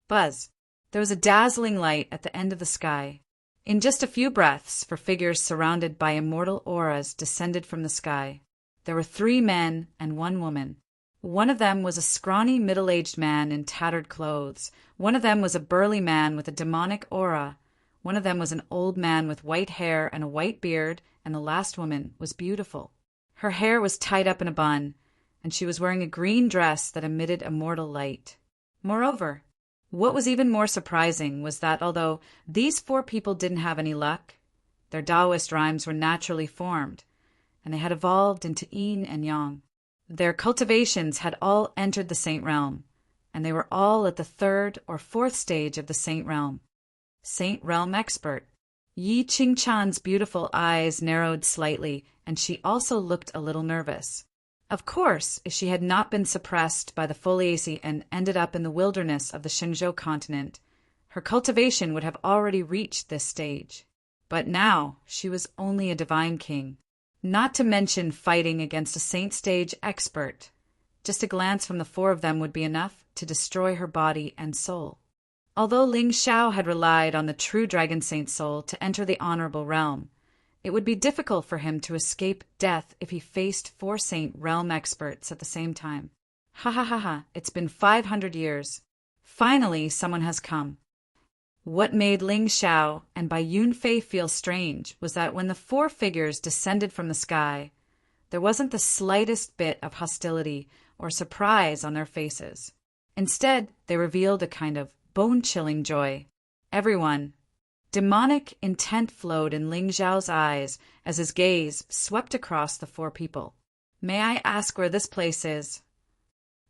Buzz. There was a dazzling light at the end of the sky. In just a few breaths, 4 figures surrounded by immortal auras descended from the sky. There were 3 men and 1 woman. One of them was a scrawny middle-aged man in tattered clothes. One of them was a burly man with a demonic aura. One of them was an old man with white hair and a white beard, and the last woman was beautiful. Her hair was tied up in a bun, and she was wearing a green dress that emitted immortal light. Moreover, what was even more surprising was that although these 4 people didn't have any luck, their Taoist rhymes were naturally formed, and they had evolved into yin and yang. Their cultivations had all entered the Saint Realm, and they were all at the 3rd or 4th stage of the Saint Realm. Saint Realm Expert. Yi Qingchan's beautiful eyes narrowed slightly, and she also looked a little nervous. Of course, if she had not been suppressed by the foliaceae and ended up in the wilderness of the Shenzhou continent, her cultivation would have already reached this stage. But now she was only a divine king, not to mention fighting against a saint stage expert. Just a glance from the 4 of them would be enough to destroy her body and soul. Although Ling Xiao had relied on the true Dragon Saint soul to enter the honorable realm, it would be difficult for him to escape death if he faced 4 Saint Realm experts at the same time. Ha ha ha ha, it's been 500 years. Finally, someone has come. What made Ling Xiao and Bai Yunfei feel strange was that when the 4 figures descended from the sky, there wasn't the slightest bit of hostility or surprise on their faces. Instead, they revealed a kind of bone-chilling joy. Everyone. Demonic intent flowed in Ling Xiao's eyes as his gaze swept across the 4 people. May I ask where this place is?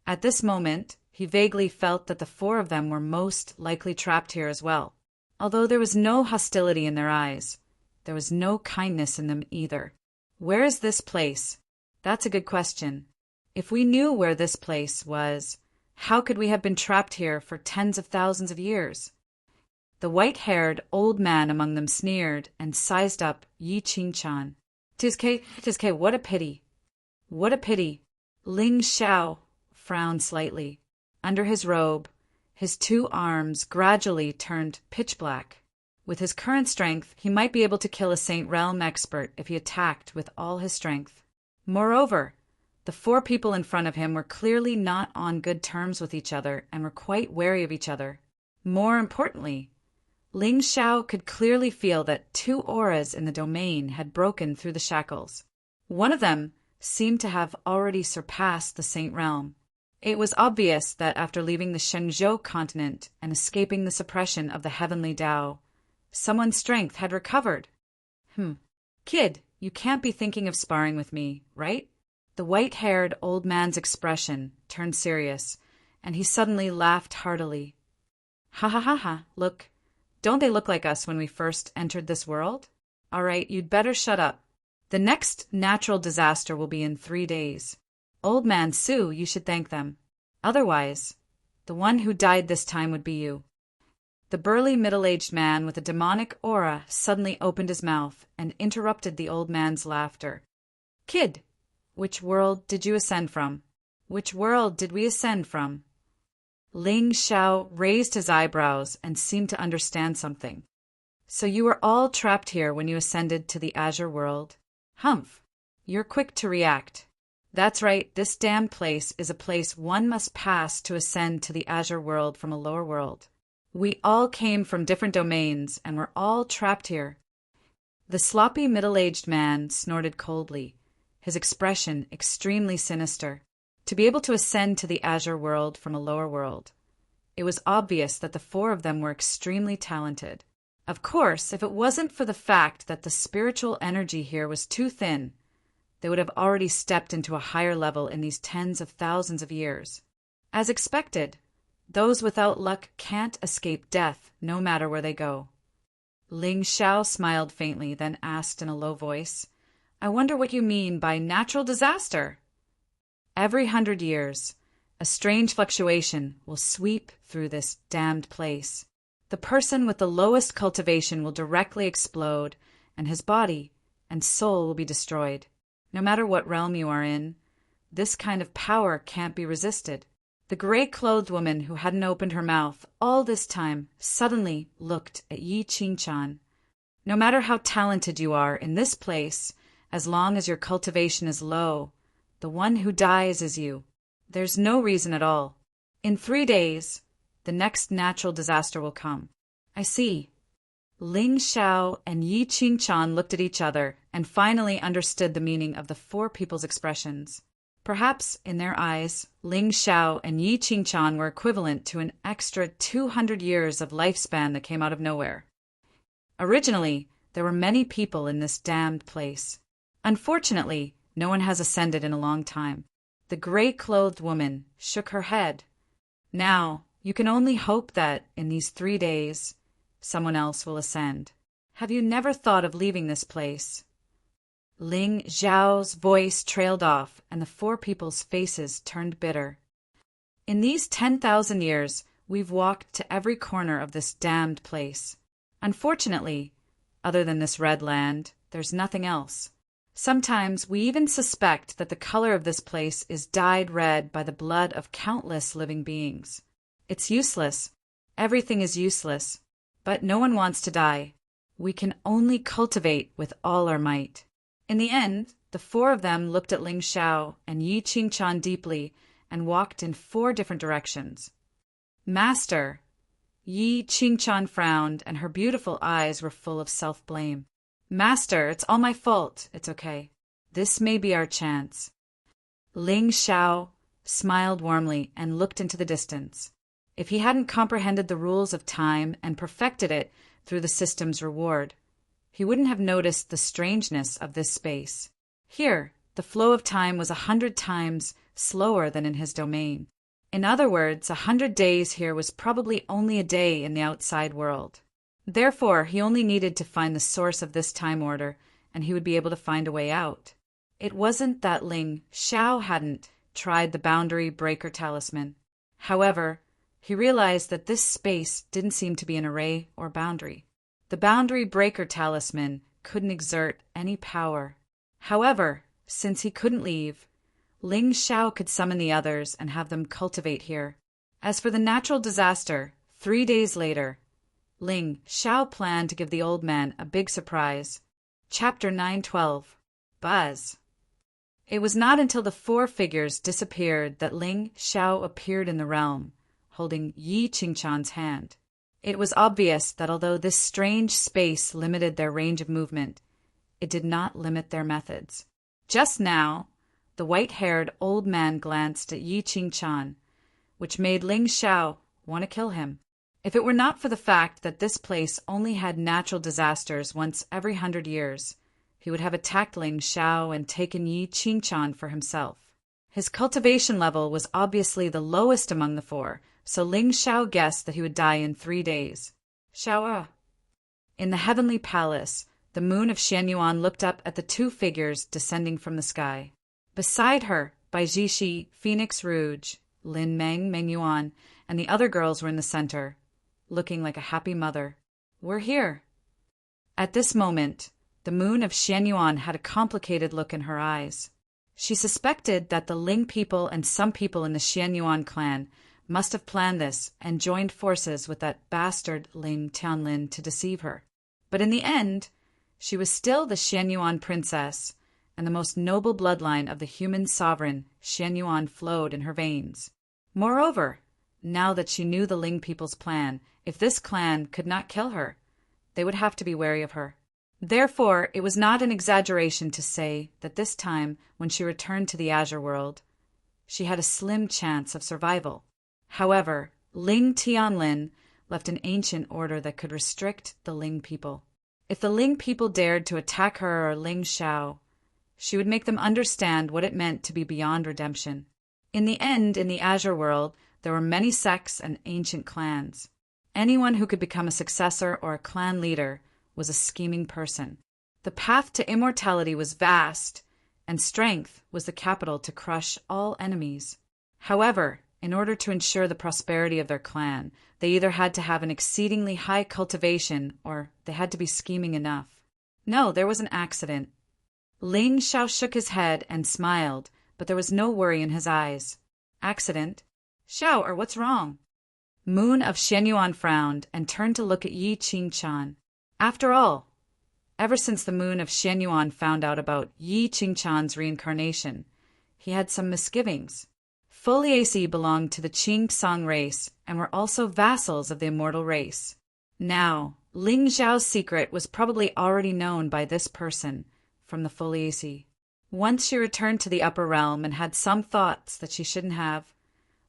At this moment, he vaguely felt that the 4 of them were most likely trapped here as well. Although there was no hostility in their eyes, there was no kindness in them either. Where is this place? That's a good question. If we knew where this place was, how could we have been trapped here for tens of thousands of years? The white-haired old man among them sneered and sized up Yi Qingchan. "'Tis what a pity. What a pity." Ling Xiao frowned slightly. Under his robe, his 2 arms gradually turned pitch black. With his current strength, he might be able to kill a Saint Realm expert if he attacked with all his strength. Moreover, the 4 people in front of him were clearly not on good terms with each other and were quite wary of each other. More importantly, Ling Xiao could clearly feel that 2 auras in the domain had broken through the shackles. One of them seemed to have already surpassed the Saint Realm. It was obvious that after leaving the Shenzhou continent and escaping the suppression of the heavenly Tao, someone's strength had recovered. Kid, you can't be thinking of sparring with me, right? The white-haired old man's expression turned serious, and he suddenly laughed heartily. Ha ha ha ha, look. Don't they look like us when we first entered this world? All right, you'd better shut up. The next natural disaster will be in 3 days. Old man Su, you should thank them. Otherwise, the one who died this time would be you. The burly middle-aged man with a demonic aura suddenly opened his mouth and interrupted the old man's laughter. Kid, which world did you ascend from? Which world did we ascend from? Ling Xiao raised his eyebrows and seemed to understand something. So you were all trapped here when you ascended to the Azure world? Humph, you're quick to react. That's right, this damned place is a place one must pass to ascend to the Azure world from a lower world. We all came from different domains and we're all trapped here. The sloppy middle-aged man snorted coldly, his expression extremely sinister. To be able to ascend to the Azure world from a lower world. It was obvious that the 4 of them were extremely talented. Of course, if it wasn't for the fact that the spiritual energy here was too thin, they would have already stepped into a higher level in these tens of thousands of years. As expected, those without luck can't escape death, no matter where they go. Ling Xiao smiled faintly, then asked in a low voice, "I wonder what you mean by natural disaster?" Every 100 years, a strange fluctuation will sweep through this damned place. The person with the lowest cultivation will directly explode, and his body and soul will be destroyed. No matter what realm you are in, this kind of power can't be resisted. The gray-clothed woman who hadn't opened her mouth all this time suddenly looked at Yi Qingchan. No matter how talented you are in this place, as long as your cultivation is low, the one who dies is you. There's no reason at all. In 3 days, the next natural disaster will come. I see. Ling Xiao and Yi Qingchan looked at each other and finally understood the meaning of the four people's expressions. Perhaps, in their eyes, Ling Xiao and Yi Qingchan were equivalent to an extra 200 years of lifespan that came out of nowhere. Originally, there were many people in this damned place. Unfortunately, no one has ascended in a long time. The gray-clothed woman shook her head. Now, you can only hope that, in these 3 days, someone else will ascend. Have you never thought of leaving this place? Ling Xiao's voice trailed off, and the four people's faces turned bitter. In these 10,000 years, we've walked to every corner of this damned place. Unfortunately, other than this red land, there's nothing else. Sometimes we even suspect that the color of this place is dyed red by the blood of countless living beings. It's useless. Everything is useless. But no one wants to die. We can only cultivate with all our might. In the end, the four of them looked at Ling Xiao and Yi Qingchan deeply and walked in 4 different directions. "Master!" Yi Qingchan frowned, and her beautiful eyes were full of self-blame. "Master, it's all my fault. It's okay. This may be our chance." Ling Xiao smiled warmly and looked into the distance. If he hadn't comprehended the rules of time and perfected it through the system's reward, he wouldn't have noticed the strangeness of this space. Here, the flow of time was 100 times slower than in his domain. In other words, 100 days here was probably only a day in the outside world. Therefore, he only needed to find the source of this time order, and he would be able to find a way out. It wasn't that Ling Xiao hadn't tried the boundary breaker talisman. However, he realized that this space didn't seem to be an array or boundary. The boundary breaker talisman couldn't exert any power. However, since he couldn't leave, Ling Xiao could summon the others and have them cultivate here. As for the natural disaster, 3 days later, Ling Xiao planned to give the old man a big surprise. Chapter 912. Buzz. It was not until the 4 figures disappeared that Ling Xiao appeared in the realm, holding Yi Qingchan's hand. It was obvious that although this strange space limited their range of movement, it did not limit their methods. Just now, the white-haired old man glanced at Yi Qingchan, which made Ling Xiao want to kill him. If it were not for the fact that this place only had natural disasters once every 100 years, he would have attacked Ling Xiao and taken Yi Qingchan for himself. His cultivation level was obviously the lowest among the 4, so Ling Xiao guessed that he would die in 3 days. Xiao. In the heavenly palace, the moon of Xianyuan looked up at the 2 figures descending from the sky. Beside her, Bai Jishi, Phoenix Rouge, Lin Meng Mengyuan, and the other girls were in the center, looking like a happy mother. "We're here." At this moment, the moon of Xianyuan had a complicated look in her eyes. She suspected that the Ling people and some people in the Xianyuan clan must have planned this and joined forces with that bastard Ling Tianlin to deceive her. But in the end, she was still the Xianyuan princess, and the most noble bloodline of the human sovereign Xianyuan flowed in her veins. Moreover, now that she knew the Ling people's plan, if this clan could not kill her, they would have to be wary of her. Therefore, it was not an exaggeration to say that this time, when she returned to the Azure world, she had a slim chance of survival. However, Ling Tianlin left an ancient order that could restrict the Ling people. If the Ling people dared to attack her or Ling Xiao, she would make them understand what it meant to be beyond redemption. In the end, in the Azure world, there were many sects and ancient clans. Anyone who could become a successor or a clan leader was a scheming person. The path to immortality was vast, and strength was the capital to crush all enemies. However, in order to ensure the prosperity of their clan, they either had to have an exceedingly high cultivation or they had to be scheming enough. No, there was an accident. Ling Xiao shook his head and smiled, but there was no worry in his eyes. Accident? Xiao, or what's wrong? Moon of Shenyuan frowned and turned to look at Yi Qingchan. After all, ever since the Moon of Shenyuan found out about Yi Qingchan's reincarnation, he had some misgivings. Foliaceae belonged to the Qing-Song race and were also vassals of the immortal race. Now, Ling Xiao's secret was probably already known by this person from the Foliaceae. Once she returned to the upper realm and had some thoughts that she shouldn't have,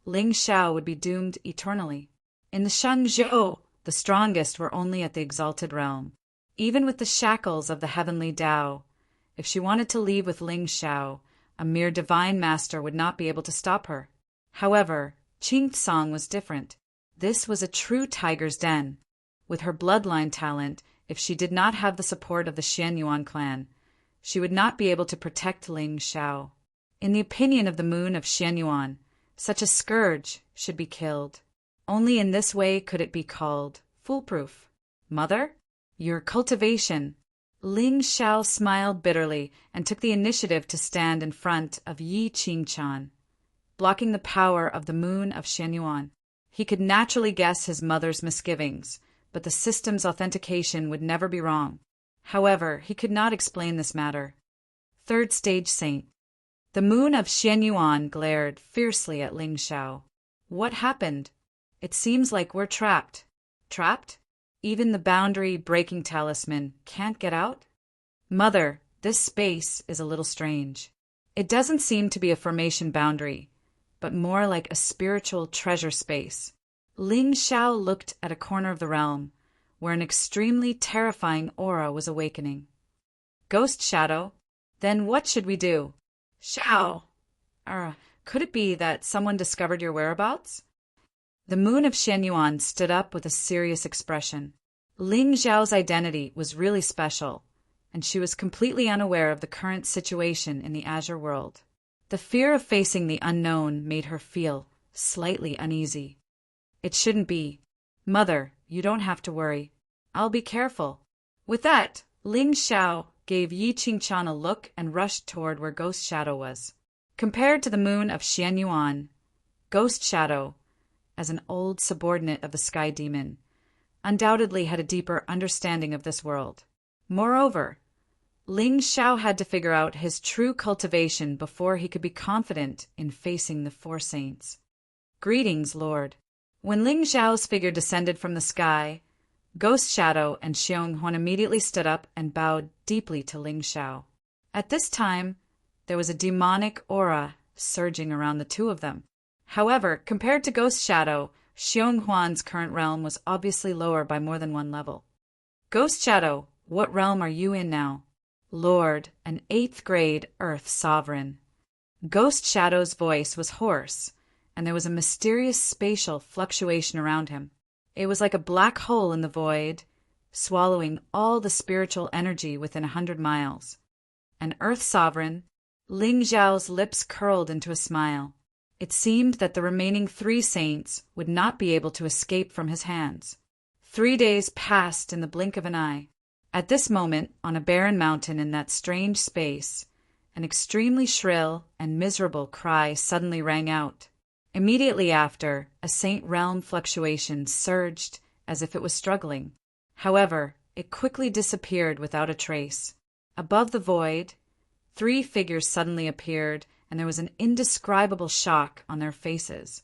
Ling Xiao would be doomed eternally. In the Shangzhou, the strongest were only at the exalted realm. Even with the shackles of the heavenly Tao, if she wanted to leave with Ling Xiao, a mere divine master would not be able to stop her. However, Qing-Song was different. This was a true tiger's den. With her bloodline talent, if she did not have the support of the Xianyuan clan, she would not be able to protect Ling Xiao. In the opinion of the Moon of Xianyuan, such a scourge should be killed. Only in this way could it be called foolproof. Mother? Your cultivation. Ling Xiao smiled bitterly and took the initiative to stand in front of Yi Qingchan, blocking the power of the Moon of Shenyuan. He could naturally guess his mother's misgivings, but the system's authentication would never be wrong. However, he could not explain this matter. Third stage saint. The Moon of Shenyuan glared fiercely at Ling Xiao. What happened? It seems like we're trapped. Trapped? Even the boundary-breaking talisman can't get out? Mother, this space is a little strange. It doesn't seem to be a formation boundary, but more like a spiritual treasure space. Ling Xiao looked at a corner of the realm, where an extremely terrifying aura was awakening. Ghost shadow? Then what should we do? Xiao! Could it be that someone discovered your whereabouts? The Moon of Shenyuan stood up with a serious expression. Ling Xiao's identity was really special, and she was completely unaware of the current situation in the Azure world. The fear of facing the unknown made her feel slightly uneasy. It shouldn't be. Mother, you don't have to worry. I'll be careful. With that, Ling Xiao gave Yi Qingchan a look and rushed toward where Ghost Shadow was. Compared to the Moon of Xianyuan, Ghost Shadow, as an old subordinate of the Sky Demon, undoubtedly had a deeper understanding of this world. Moreover, Ling Xiao had to figure out his true cultivation before he could be confident in facing the four saints. Greetings, Lord. When Ling Xiao's figure descended from the sky, Ghost Shadow and Xiong Huan immediately stood up and bowed deeply to Ling Xiao. At this time, there was a demonic aura surging around the two of them. However, compared to Ghost Shadow, Xiong Huan's current realm was obviously lower by more than one level. Ghost Shadow, what realm are you in now? Lord, an 8th grade Earth Sovereign. Ghost Shadow's voice was hoarse, and there was a mysterious spatial fluctuation around him. It was like a black hole in the void, swallowing all the spiritual energy within 100 miles. An Earth Sovereign, Ling Xiao's lips curled into a smile. It seemed that the remaining 3 saints would not be able to escape from his hands. 3 days passed in the blink of an eye. At this moment, on a barren mountain in that strange space, an extremely shrill and miserable cry suddenly rang out. Immediately after, a saint realm fluctuation surged as if it was struggling. However, it quickly disappeared without a trace. Above the void, 3 figures suddenly appeared, and there was an indescribable shock on their faces.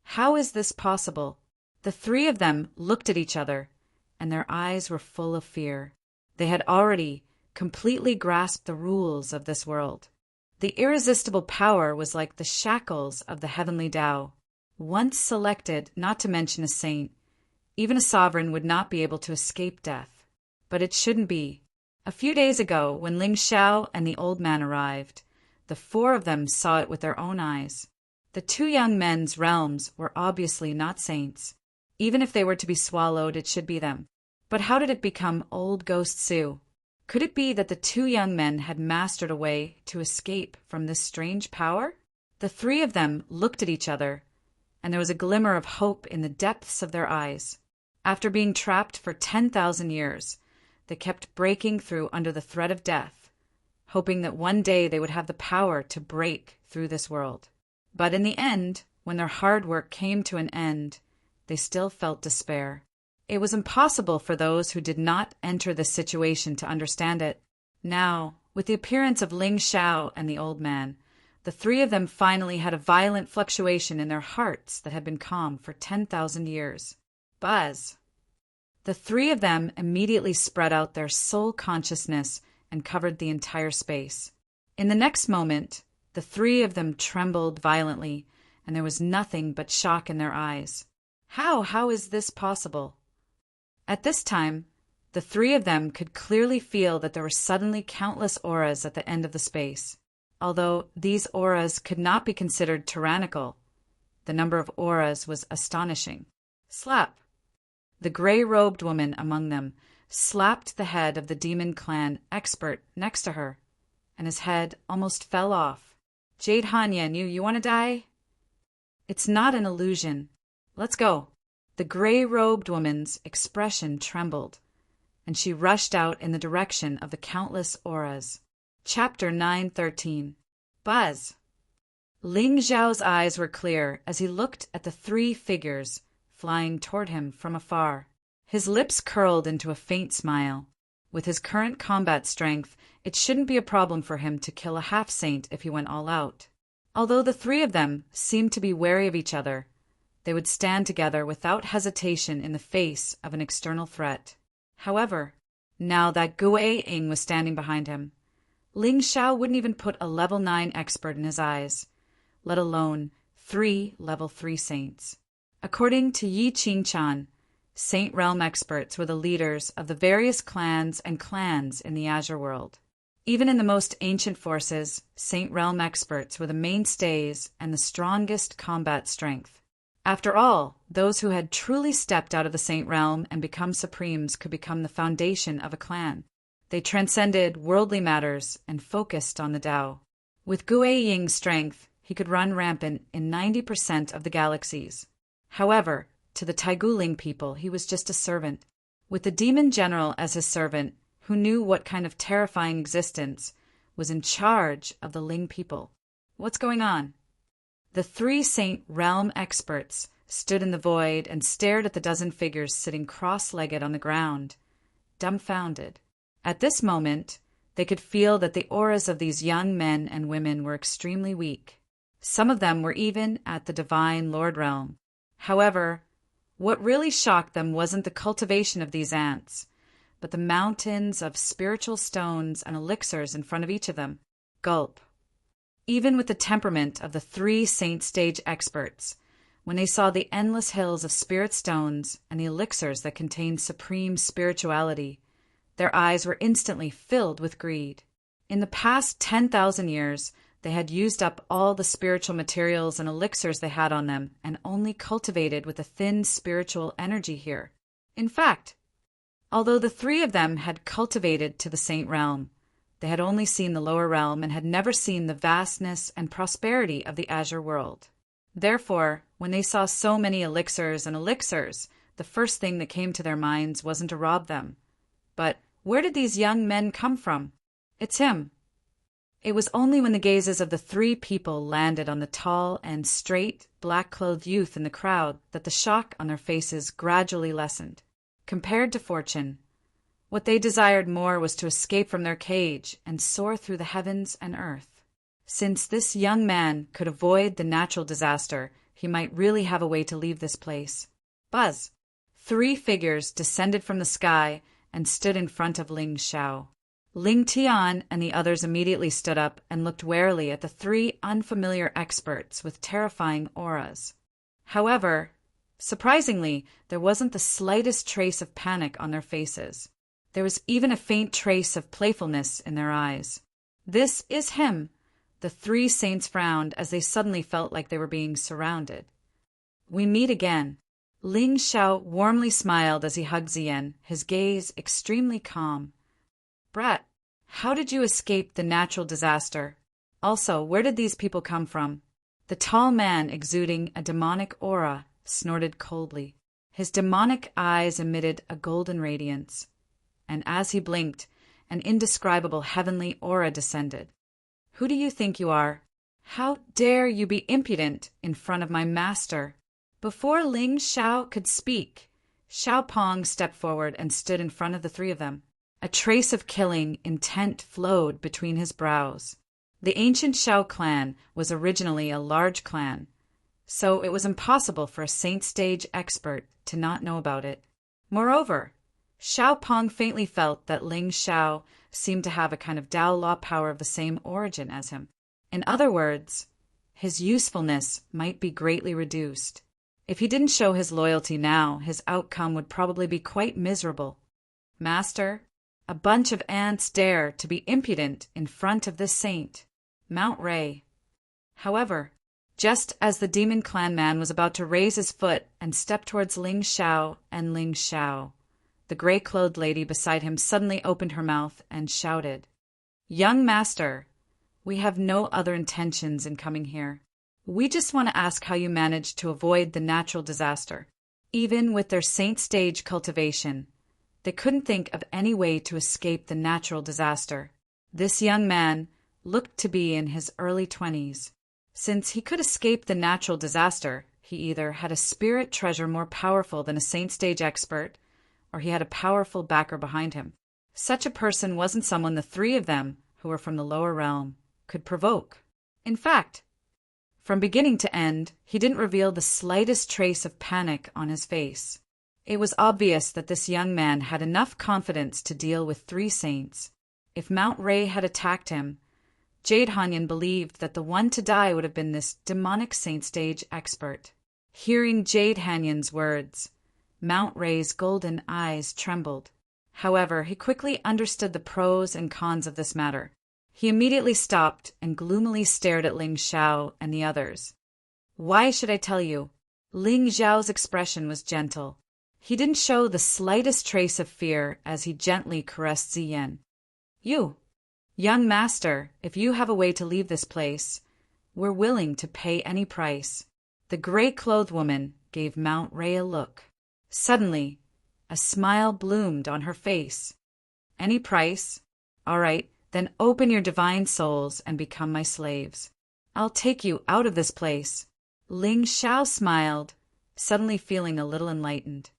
How is this possible? The 3 of them looked at each other, and their eyes were full of fear. They had already completely grasped the rules of this world. The irresistible power was like the shackles of the heavenly Tao. Once selected, not to mention a saint, Even a sovereign would not be able to escape death. But it shouldn't be. A few days ago, when Ling Xiao and the old man arrived, the four of them saw it with their own eyes. The two young men's realms were obviously not saints. Even if they were to be swallowed, it should be them. But how did it become Old Ghost Sue? Could it be that the two young men had mastered a way to escape from this strange power? The three of them looked at each other, and there was a glimmer of hope in the depths of their eyes. After being trapped for 10,000 years, they kept breaking through under the threat of death, hoping that one day they would have the power to break through this world. But in the end, when their hard work came to an end, they still felt despair. It was impossible for those who did not enter this situation to understand it. Now, with the appearance of Ling Xiao and the old man, the three of them finally had a violent fluctuation in their hearts that had been calm for 10,000 years. Buzz! The three of them immediately spread out their soul consciousness and covered the entire space. In the next moment, the three of them trembled violently, and there was nothing but shock in their eyes. How is this possible? At this time, the three of them could clearly feel that there were suddenly countless auras at the end of the space. Although these auras could not be considered tyrannical, the number of auras was astonishing. Slap! The gray-robed woman among them slapped the head of the demon clan expert next to her, and his head almost fell off. Jade Hanyan, you want to die? It's not an illusion. Let's go. The gray-robed woman's expression trembled, and she rushed out in the direction of the countless auras. Chapter 9:13. Buzz! Ling Xiao's eyes were clear as he looked at the three figures flying toward him from afar. His lips curled into a faint smile. With his current combat strength, it shouldn't be a problem for him to kill a half-saint if he went all out. Although the three of them seemed to be wary of each other, they would stand together without hesitation in the face of an external threat. However, now that Gui Ying was standing behind him, Ling Xiao wouldn't even put a level 9 expert in his eyes, let alone 3 level 3 saints. According to Yi Qingchan, Saint Realm experts were the leaders of the various clans in the Azure world. Even in the most ancient forces, Saint Realm experts were the mainstays and the strongest combat strength. After all, those who had truly stepped out of the Saint Realm and become supremes could become the foundation of a clan. They transcended worldly matters and focused on the Tao. With Gui Ying's strength, he could run rampant in 90% of the galaxies. However, to the Taiguling people, he was just a servant. With the demon general as his servant, who knew what kind of terrifying existence was in charge of the Ling people. What's going on? The three Saint Realm experts stood in the void and stared at the dozen figures sitting cross-legged on the ground, dumbfounded. At this moment, they could feel that the auras of these young men and women were extremely weak. Some of them were even at the Divine Lord Realm. However, what really shocked them wasn't the cultivation of these ants, but the mountains of spiritual stones and elixirs in front of each of them. Gulp. Even with the temperament of the three Saint Stage experts, when they saw the endless hills of spirit stones and the elixirs that contained supreme spirituality, their eyes were instantly filled with greed. In the past 10,000 years, they had used up all the spiritual materials and elixirs they had on them and only cultivated with a thin spiritual energy here. In fact, although the three of them had cultivated to the Saint Realm, they had only seen the lower realm and had never seen the vastness and prosperity of the Azure world. Therefore, when they saw so many elixirs, the first thing that came to their minds wasn't to rob them. But where did these young men come from? It's him. It was only when the gazes of the three people landed on the tall and straight, black-clothed youth in the crowd that the shock on their faces gradually lessened. Compared to fortune, what they desired more was to escape from their cage and soar through the heavens and earth. Since this young man could avoid the natural disaster, he might really have a way to leave this place. Buzz! 3 figures descended from the sky and stood in front of Ling Xiao. Ling Tian and the others immediately stood up and looked warily at the 3 unfamiliar experts with terrifying auras. However, Surprisingly, there wasn't the slightest trace of panic on their faces. There was even a faint trace of playfulness in their eyes. "This is him." The three saints frowned as they suddenly felt like they were being surrounded. "We meet again." Ling Xiao warmly smiled as he hugged Ziyan, his gaze extremely calm. "Brat, how did you escape the natural disaster? Also, where did these people come from?" The tall man, exuding a demonic aura, snorted coldly. His demonic eyes emitted a golden radiance, and as he blinked, an indescribable heavenly aura descended. "Who do you think you are? How dare you be impudent in front of my master?" Before Ling Xiao could speak, Xiao Pong stepped forward and stood in front of the three of them. A trace of killing intent flowed between his brows. The ancient Xiao clan was originally a large clan, so it was impossible for a saint stage expert to not know about it. Moreover, Xiao Pong faintly felt that Ling Xiao seemed to have a kind of Dao law power of the same origin as him. In other words, his usefulness might be greatly reduced. If he didn't show his loyalty now, his outcome would probably be quite miserable. "Master, a bunch of ants dare to be impudent in front of this saint, Mount Ray." However, just as the demon clan man was about to raise his foot and step towards Ling Xiao, the gray-clothed lady beside him suddenly opened her mouth and shouted, "Young master, we have no other intentions in coming here. We just want to ask how you managed to avoid the natural disaster." Even with their saint stage cultivation, they couldn't think of any way to escape the natural disaster. This young man looked to be in his early 20s. Since he could escape the natural disaster, he either had a spirit treasure more powerful than a saint stage expert, or he had a powerful backer behind him. Such a person wasn't someone the three of them, who were from the lower realm, could provoke. In fact, from beginning to end, he didn't reveal the slightest trace of panic on his face. It was obvious that this young man had enough confidence to deal with three saints. If Mount Ray had attacked him, Jade Hanyan believed that the one to die would have been this demonic saint stage expert. Hearing Jade Hanyan's words, Mount Ray's golden eyes trembled. However, he quickly understood the pros and cons of this matter. He immediately stopped and gloomily stared at Ling Xiao and the others. "Why should I tell you?" Ling Xiao's expression was gentle. He didn't show the slightest trace of fear as he gently caressed Ziyan. "You, young master, if you have a way to leave this place, we're willing to pay any price." The gray-clothed woman gave Mount Ray a look. Suddenly, a smile bloomed on her face. "Any price? All right, then open your divine souls and become my slaves. I'll take you out of this place." Ling Xiao smiled, suddenly feeling a little enlightened.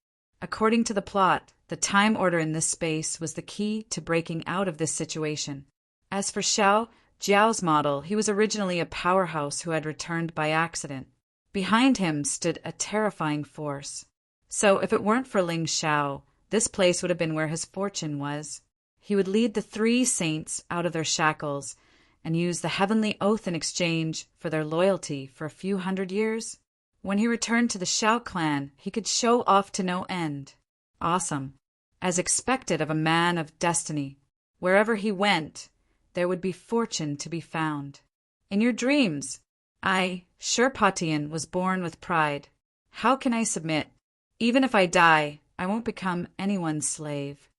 According to the plot, the time order in this space was the key to breaking out of this situation. As for Xiao Jiao's model, he was originally a powerhouse who had returned by accident. Behind him stood a terrifying force. So if it weren't for Ling Xiao, this place would have been where his fortune was. He would lead the three saints out of their shackles and use the heavenly oath in exchange for their loyalty for a few hundred years. When he returned to the Xiao clan, he could show off to no end. Awesome. As expected of a man of destiny, wherever he went, there would be fortune to be found. In your dreams, I, Sherpatian, was born with pride. How can I submit? Even if I die, I won't become anyone's slave.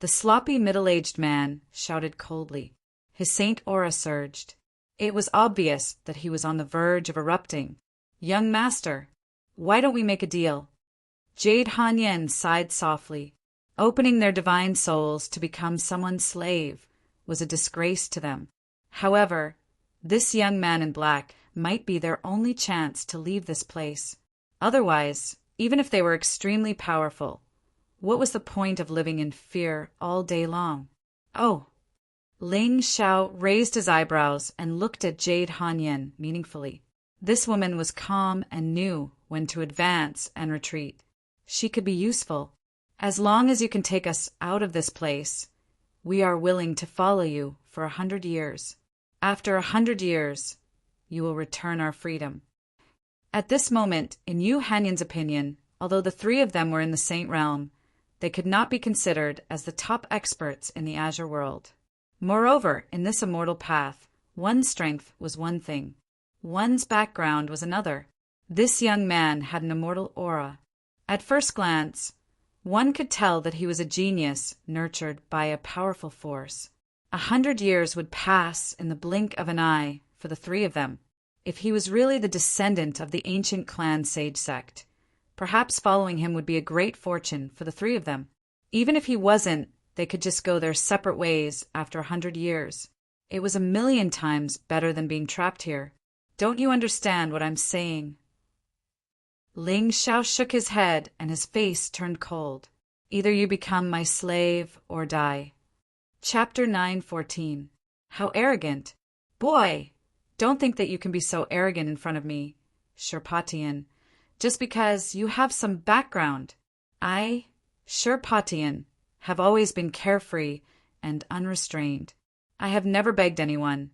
The sloppy middle-aged man shouted coldly. His saint aura surged. It was obvious that he was on the verge of erupting. "Young master, why don't we make a deal?" Jade Hanyan sighed softly. Opening their divine souls to become someone's slave was a disgrace to them. However, this young man in black might be their only chance to leave this place. Otherwise, even if they were extremely powerful, what was the point of living in fear all day long? "Oh." Ling Xiao raised his eyebrows and looked at Jade Hanyan meaningfully. This woman was calm and knew when to advance and retreat. She could be useful. "As long as you can take us out of this place, we are willing to follow you for 100 years. After 100 years, you will return our freedom." At this moment, in Yu Hanyan's opinion, although the three of them were in the Saint Realm, they could not be considered as the top experts in the Azure world. Moreover, in this immortal path, one's strength was one thing, one's background was another. This young man had an immortal aura. At first glance, one could tell that he was a genius nurtured by a powerful force. 100 years would pass in the blink of an eye for the three of them. If he was really the descendant of the ancient clan sage sect, perhaps following him would be a great fortune for the three of them. Even if he wasn't, they could just go their separate ways after 100 years. It was 1,000,000 times better than being trapped here. Don't you understand what I'm saying? Ling Xiao shook his head and his face turned cold. Either you become my slave or die. Chapter 9:14. How arrogant. Boy, don't think that you can be so arrogant in front of me, Sherpatian, just because you have some background. I, Sherpatian, have always been carefree and unrestrained. I have never begged anyone,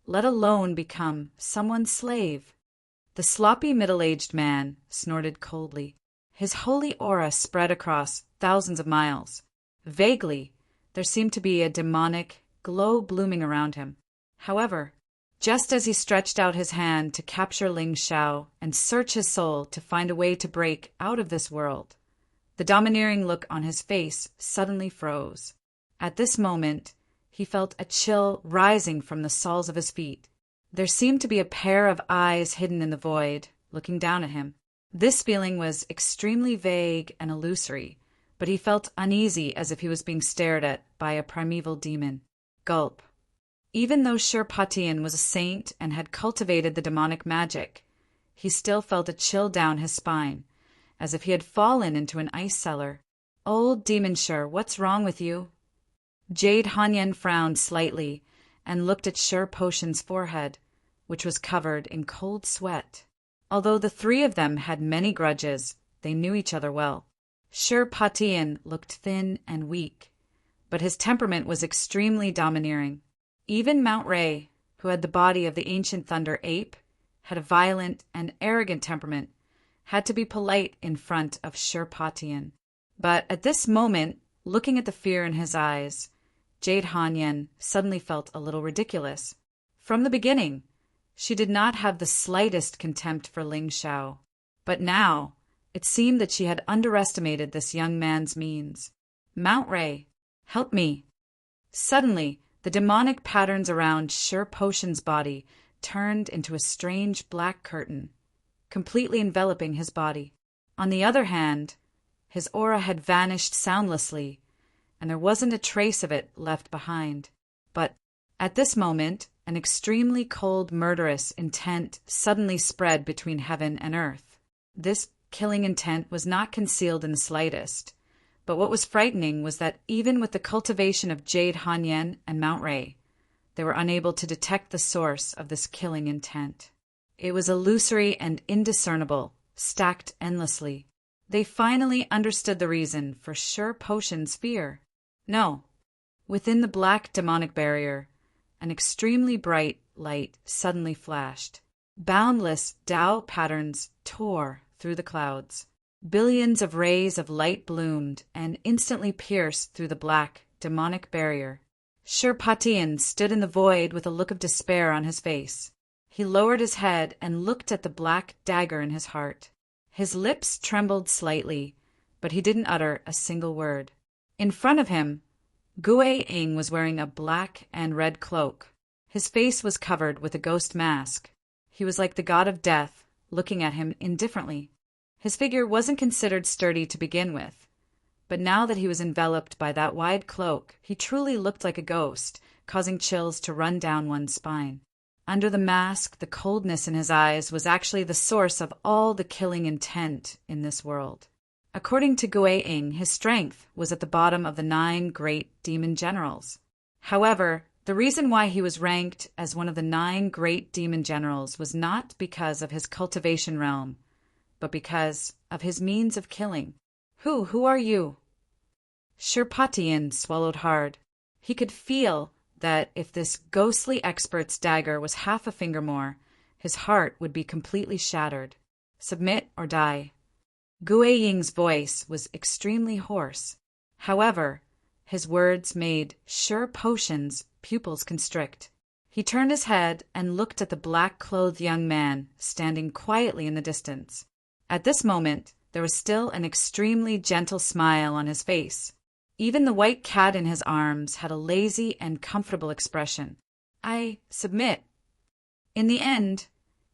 let alone become someone's slave. The sloppy middle-aged man snorted coldly. His holy aura spread across thousands of miles. Vaguely, there seemed to be a demonic glow blooming around him. However, just as he stretched out his hand to capture Ling Xiao and search his soul to find a way to break out of this world, the domineering look on his face suddenly froze. At this moment, he felt a chill rising from the soles of his feet. There seemed to be a pair of eyes hidden in the void, looking down at him. This feeling was extremely vague and illusory, but he felt uneasy as if he was being stared at by a primeval demon. Gulp. Even though Sherpatian was a saint and had cultivated the demonic magic, he still felt a chill down his spine, as if he had fallen into an ice cellar. Old demon Sher, what's wrong with you? Jade Hanyan frowned slightly and looked at Sherpotion's forehead, which was covered in cold sweat. Although the three of them had many grudges, they knew each other well. Sherpatian looked thin and weak, but his temperament was extremely domineering. Even Mount Ray, who had the body of the ancient thunder ape, had a violent and arrogant temperament, had to be polite in front of Sherpatian. But at this moment, looking at the fear in his eyes, Jade Hanyan suddenly felt a little ridiculous. From the beginning, she did not have the slightest contempt for Ling Xiao, but now it seemed that she had underestimated this young man's means. Mount Ray, help me. Suddenly, the demonic patterns around Sherpotion's body turned into a strange black curtain, completely enveloping his body. On the other hand, his aura had vanished soundlessly, and there wasn't a trace of it left behind. But at this moment, an extremely cold, murderous intent suddenly spread between heaven and earth. This killing intent was not concealed in the slightest, but what was frightening was that even with the cultivation of Jade Hanyan and Mount Ray, they were unable to detect the source of this killing intent. It was illusory and indiscernible, stacked endlessly. They finally understood the reason for Sherpotion's fear. No, within the black demonic barrier, an extremely bright light suddenly flashed. Boundless Tao patterns tore through the clouds. Billions of rays of light bloomed and instantly pierced through the black demonic barrier. Sherpatian stood in the void with a look of despair on his face. He lowered his head and looked at the black dagger in his heart. His lips trembled slightly, but he didn't utter a single word. In front of him, Gui Ing was wearing a black and red cloak. His face was covered with a ghost mask. He was like the god of death, looking at him indifferently. His figure wasn't considered sturdy to begin with, but now that he was enveloped by that wide cloak, he truly looked like a ghost, causing chills to run down one's spine. Under the mask, the coldness in his eyes was actually the source of all the killing intent in this world. According to Gui Ing, his strength was at the bottom of the 9 great demon generals. However, the reason why he was ranked as one of the 9 great demon generals was not because of his cultivation realm, but because of his means of killing. Who are you? Sherpatian swallowed hard. He could feel that if this ghostly expert's dagger was half a finger more, his heart would be completely shattered. Submit or die. Gui Ying's voice was extremely hoarse. However, his words made Sure Potion's pupils constrict. He turned his head and looked at the black-clothed young man standing quietly in the distance. At this moment, there was still an extremely gentle smile on his face. Even the white cat in his arms had a lazy and comfortable expression. I submit. In the end,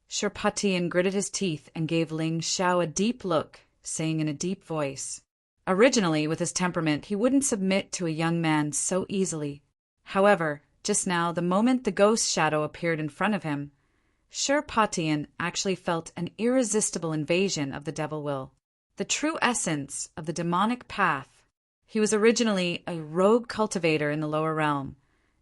Sherpatian gritted his teeth and gave Ling Xiao a deep look, saying in a deep voice. Originally, with his temperament, he wouldn't submit to a young man so easily. However, just now, the moment the ghost shadow appeared in front of him, Sherpatian actually felt an irresistible invasion of the devil will, the true essence of the demonic path. He was originally a rogue cultivator in the lower realm,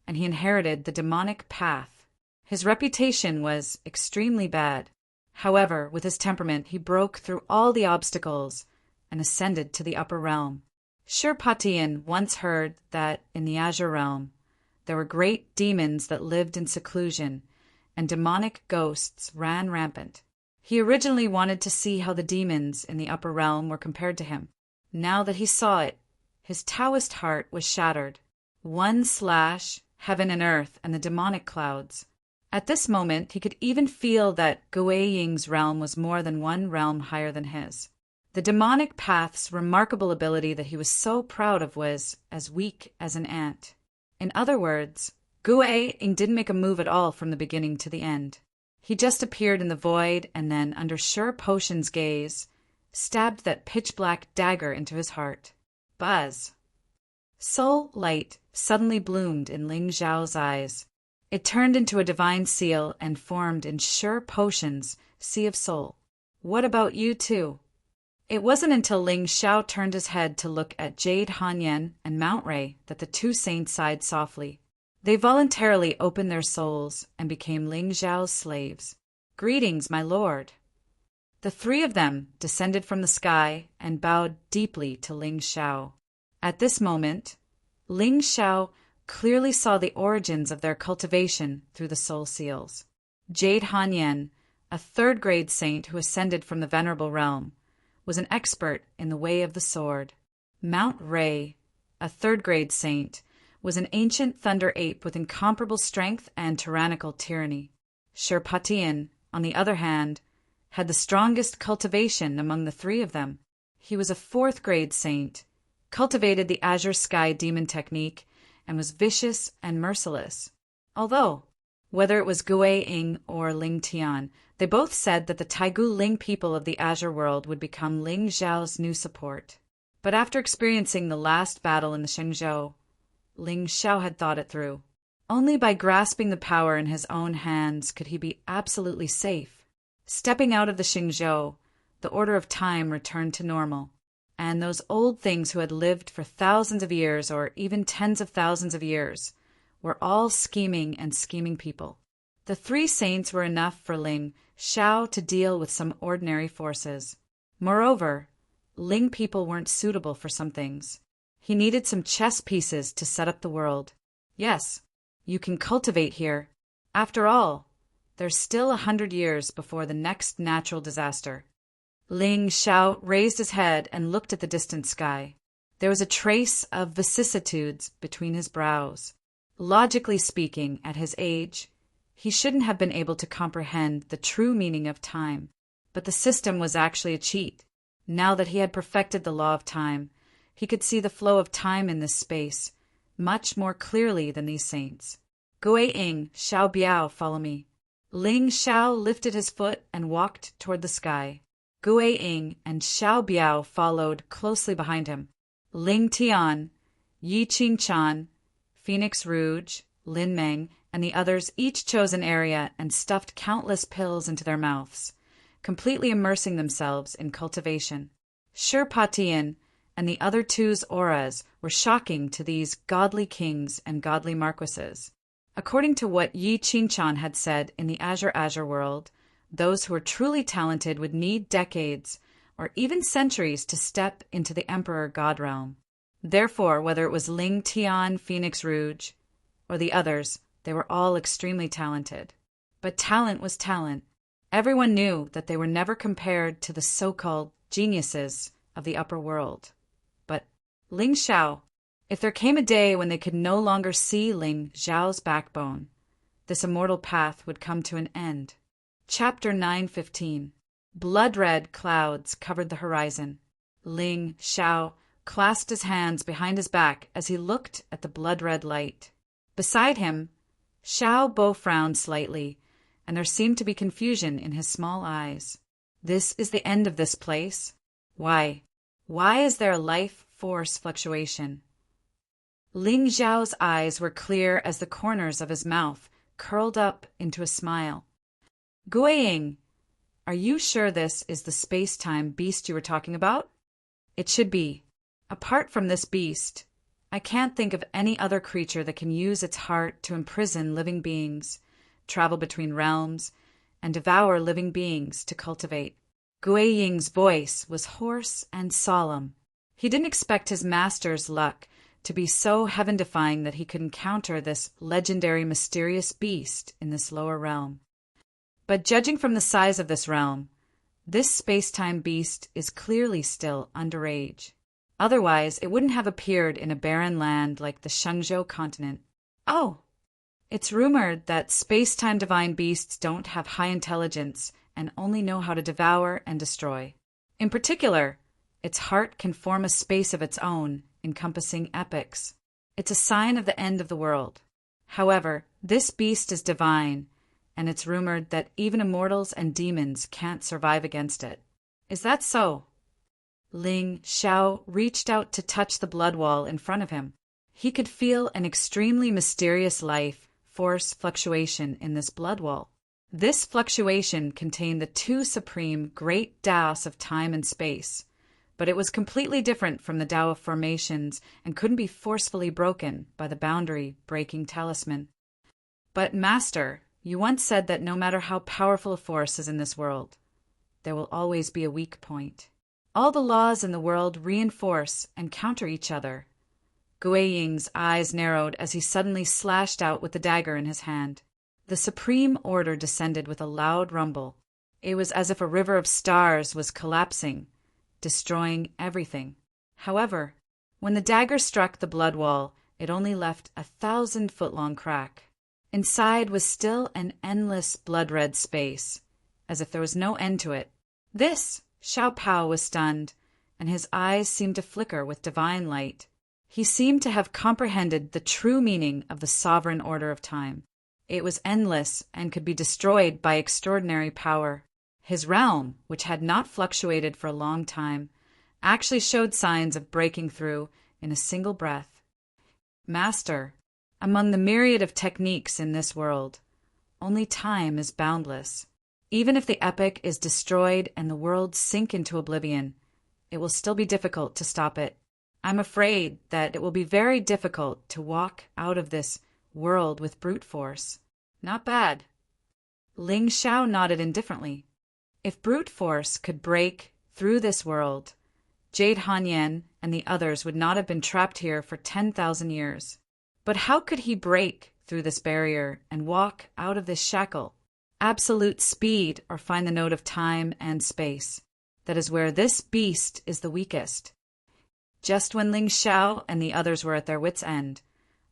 and he inherited the demonic path. His reputation was extremely bad. However, with his temperament, he broke through all the obstacles and ascended to the upper realm. Sherpatian once heard that in the Azure realm, there were great demons that lived in seclusion, and demonic ghosts ran rampant. He originally wanted to see how the demons in the upper realm were compared to him. Now that he saw it, his Taoist heart was shattered. Heaven and earth and the demonic clouds. At this moment, he could even feel that Gui Ying's realm was more than one realm higher than his. The demonic path's remarkable ability that he was so proud of was as weak as an ant. In other words, Gui Ying didn't make a move at all from the beginning to the end. He just appeared in the void and then, under Sure Potion's gaze, stabbed that pitch-black dagger into his heart. Buzz. Soul light suddenly bloomed in Ling Xiao's eyes. It turned into a divine seal and formed in Sure Potion's Sea of Soul. What about you two? It wasn't until Ling Xiao turned his head to look at Jade Hanyan and Mount Ray that the two saints sighed softly. They voluntarily opened their souls and became Ling Xiao's slaves. Greetings, my lord. The three of them descended from the sky and bowed deeply to Ling Xiao. At this moment, Ling Xiao clearly saw the origins of their cultivation through the soul seals. Jade Hanyan, a third-grade saint who ascended from the venerable realm, was an expert in the way of the sword. Mount Ray, a third-grade saint, was an ancient thunder ape with incomparable strength and tyrannical tyranny. Sherpatian, on the other hand, had the strongest cultivation among the three of them. He was a fourth-grade saint, cultivated the Azure Sky demon technique, and was vicious and merciless. Although, whether it was Gui Ying or Ling Tian, they both said that the Taigu Ling people of the Azure world would become Ling Xiao's new support. But after experiencing the last battle in the Shenzhou, Ling Xiao had thought it through. Only by grasping the power in his own hands could he be absolutely safe. Stepping out of the Shenzhou, the order of time returned to normal, and those old things who had lived for thousands of years or even tens of thousands of years were all scheming people. The three saints were enough for Ling Xiao to deal with some ordinary forces. Moreover, Ling people weren't suitable for some things. He needed some chess pieces to set up the world. Yes, you can cultivate here. After all, there's still 100 years before the next natural disaster. Ling Xiao raised his head and looked at the distant sky. There was a trace of vicissitudes between his brows. Logically speaking, at his age, he shouldn't have been able to comprehend the true meaning of time. But the system was actually a cheat. Now that he had perfected the law of time, he could see the flow of time in this space much more clearly than these saints. Gui Ying, Xiao Biao, follow me. Ling Xiao lifted his foot and walked toward the sky. Gui Ying and Xiao Biao followed closely behind him. Ling Tian, Yi Qingchan, Phoenix Rouge, Lin Meng, and the others each chose an area and stuffed countless pills into their mouths, completely immersing themselves in cultivation. Sherpatian and the other two's auras were shocking to these godly kings and godly marquises. According to what Yi Qingchan had said in the Azure world, those who were truly talented would need decades or even centuries to step into the Emperor God realm. Therefore, whether it was Ling Tian, Phoenix Rouge, or the others, they were all extremely talented. But talent was talent, Everyone knew that they were never compared to the so-called geniuses of the upper world. But Ling Xiao, if there came a day when they could no longer see Ling Xiao's backbone, this immortal path would come to an end. Chapter 9:15. Blood-red clouds covered the horizon. Ling Xiao clasped his hands behind his back as he looked at the blood-red light. Beside him, Xiao Bo frowned slightly, and there seemed to be confusion in his small eyes. This is the end of this place? Why is there a life-force fluctuation? Ling Xiao's eyes were clear as the corners of his mouth curled up into a smile. Guiying, are you sure this is the space-time beast you were talking about? It should be. Apart from this beast, I can't think of any other creature that can use its heart to imprison living beings, travel between realms, and devour living beings to cultivate. Guiying's voice was hoarse and solemn. He didn't expect his master's luck to be so heaven-defying that he could encounter this legendary mysterious beast in this lower realm. But judging from the size of this realm, this space-time beast is clearly still underage. Otherwise, it wouldn't have appeared in a barren land like the Shenzhou continent. Oh, it's rumored that space-time divine beasts don't have high intelligence and only know how to devour and destroy. In particular, its heart can form a space of its own, encompassing epochs. It's a sign of the end of the world. However, this beast is divine, and it's rumored that even immortals and demons can't survive against it. Is that so? Ling Xiao reached out to touch the blood wall in front of him. He could feel an extremely mysterious life-force fluctuation in this blood wall. This fluctuation contained the two supreme great Taos of time and space, but it was completely different from the Tao of formations and couldn't be forcefully broken by the boundary-breaking talisman. But, Master, you once said that no matter how powerful a force is in this world, there will always be a weak point. All the laws in the world reinforce and counter each other. Guiying's eyes narrowed as he suddenly slashed out with the dagger in his hand. The supreme order descended with a loud rumble. It was as if a river of stars was collapsing, destroying everything. However, when the dagger struck the blood wall, it only left a 1,000-foot-long crack. Inside was still an endless blood-red space, as if there was no end to it. This, Xiao Pao was stunned, and his eyes seemed to flicker with divine light. He seemed to have comprehended the true meaning of the sovereign order of time. It was endless and could be destroyed by extraordinary power. His realm, which had not fluctuated for a long time, actually showed signs of breaking through in a single breath. Master, among the myriad of techniques in this world, only time is boundless. Even if the epoch is destroyed and the world sink into oblivion, it will still be difficult to stop it. I'm afraid that it will be very difficult to walk out of this world with brute force. Not bad. Ling Xiao nodded indifferently. If brute force could break through this world, Jade Hanyan and the others would not have been trapped here for 10,000 years. But how could he break through this barrier and walk out of this shackle? Absolute speed or find the node of time and space. That is where this beast is the weakest. Just when Ling Xiao and the others were at their wits' end,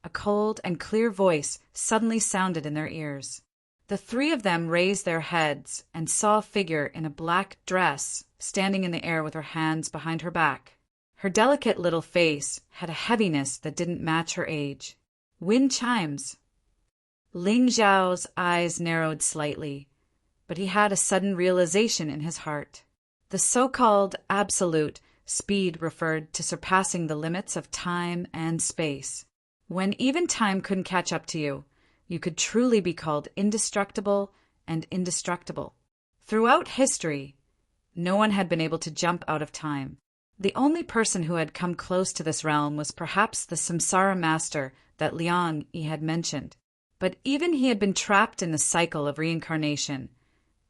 a cold and clear voice suddenly sounded in their ears. The three of them raised their heads and saw a figure in a black dress standing in the air with her hands behind her back. Her delicate little face had a heaviness that didn't match her age. Wind chimes. Ling Xiao's eyes narrowed slightly, but he had a sudden realization in his heart. The so-called absolute speed referred to surpassing the limits of time and space. When even time couldn't catch up to you, you could truly be called indestructible and indestructible. Throughout history, no one had been able to jump out of time. The only person who had come close to this realm was perhaps the samsara master that Liang Yi had mentioned. But even he had been trapped in the cycle of reincarnation,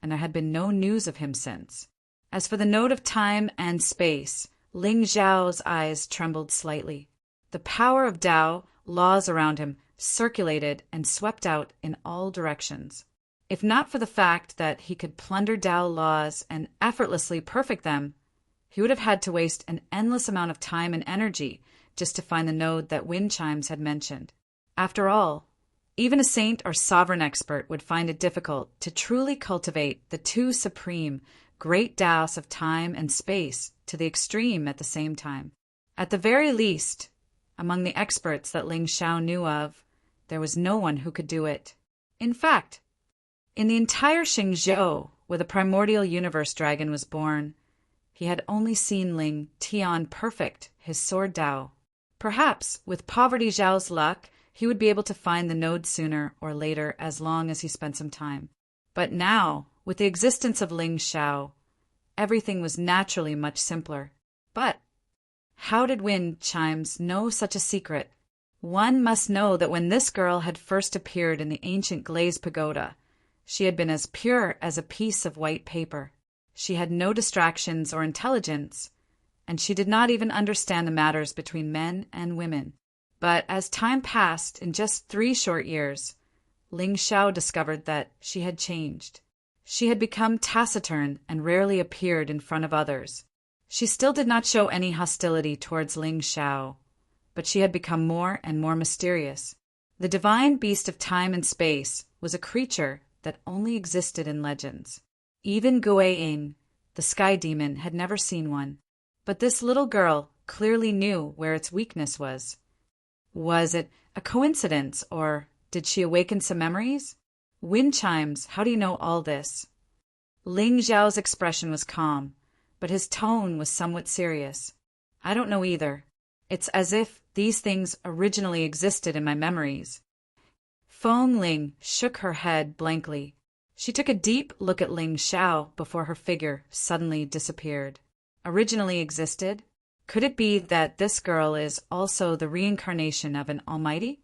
and there had been no news of him since. As for the node of time and space, Ling Xiao's eyes trembled slightly. The power of Tao, laws around him, circulated and swept out in all directions. If not for the fact that he could plunder Tao laws and effortlessly perfect them, he would have had to waste an endless amount of time and energy just to find the node that wind chimes had mentioned. After all, even a saint or sovereign expert would find it difficult to truly cultivate the two supreme great Taos of time and space to the extreme at the same time. At the very least, among the experts that Ling Xiao knew of, there was no one who could do it. In fact, in the entire Xingzhou, where the primordial universe dragon was born, he had only seen Ling Tian perfect his sword Tao. Perhaps, with Poverty Zhao's luck, he would be able to find the node sooner or later as long as he spent some time. But now, with the existence of Ling Xiao, everything was naturally much simpler. But how did wind chimes know such a secret? One must know that when this girl had first appeared in the ancient glazed pagoda, she had been as pure as a piece of white paper. She had no distractions or intelligence, and she did not even understand the matters between men and women. But as time passed, in just 3 short years, Ling Xiao discovered that she had changed. She had become taciturn and rarely appeared in front of others. She still did not show any hostility towards Ling Xiao, but she had become more and more mysterious. The divine beast of time and space was a creature that only existed in legends. Even Guiying, the sky demon, had never seen one. But this little girl clearly knew where its weakness was. Was it a coincidence, or did she awaken some memories? Wind chimes, how do you know all this? Ling Xiao's expression was calm, but his tone was somewhat serious. I don't know either. It's as if these things originally existed in my memories. Feng Ling shook her head blankly. She took a deep look at Ling Xiao before her figure suddenly disappeared. Originally existed? Could it be that this girl is also the reincarnation of an almighty?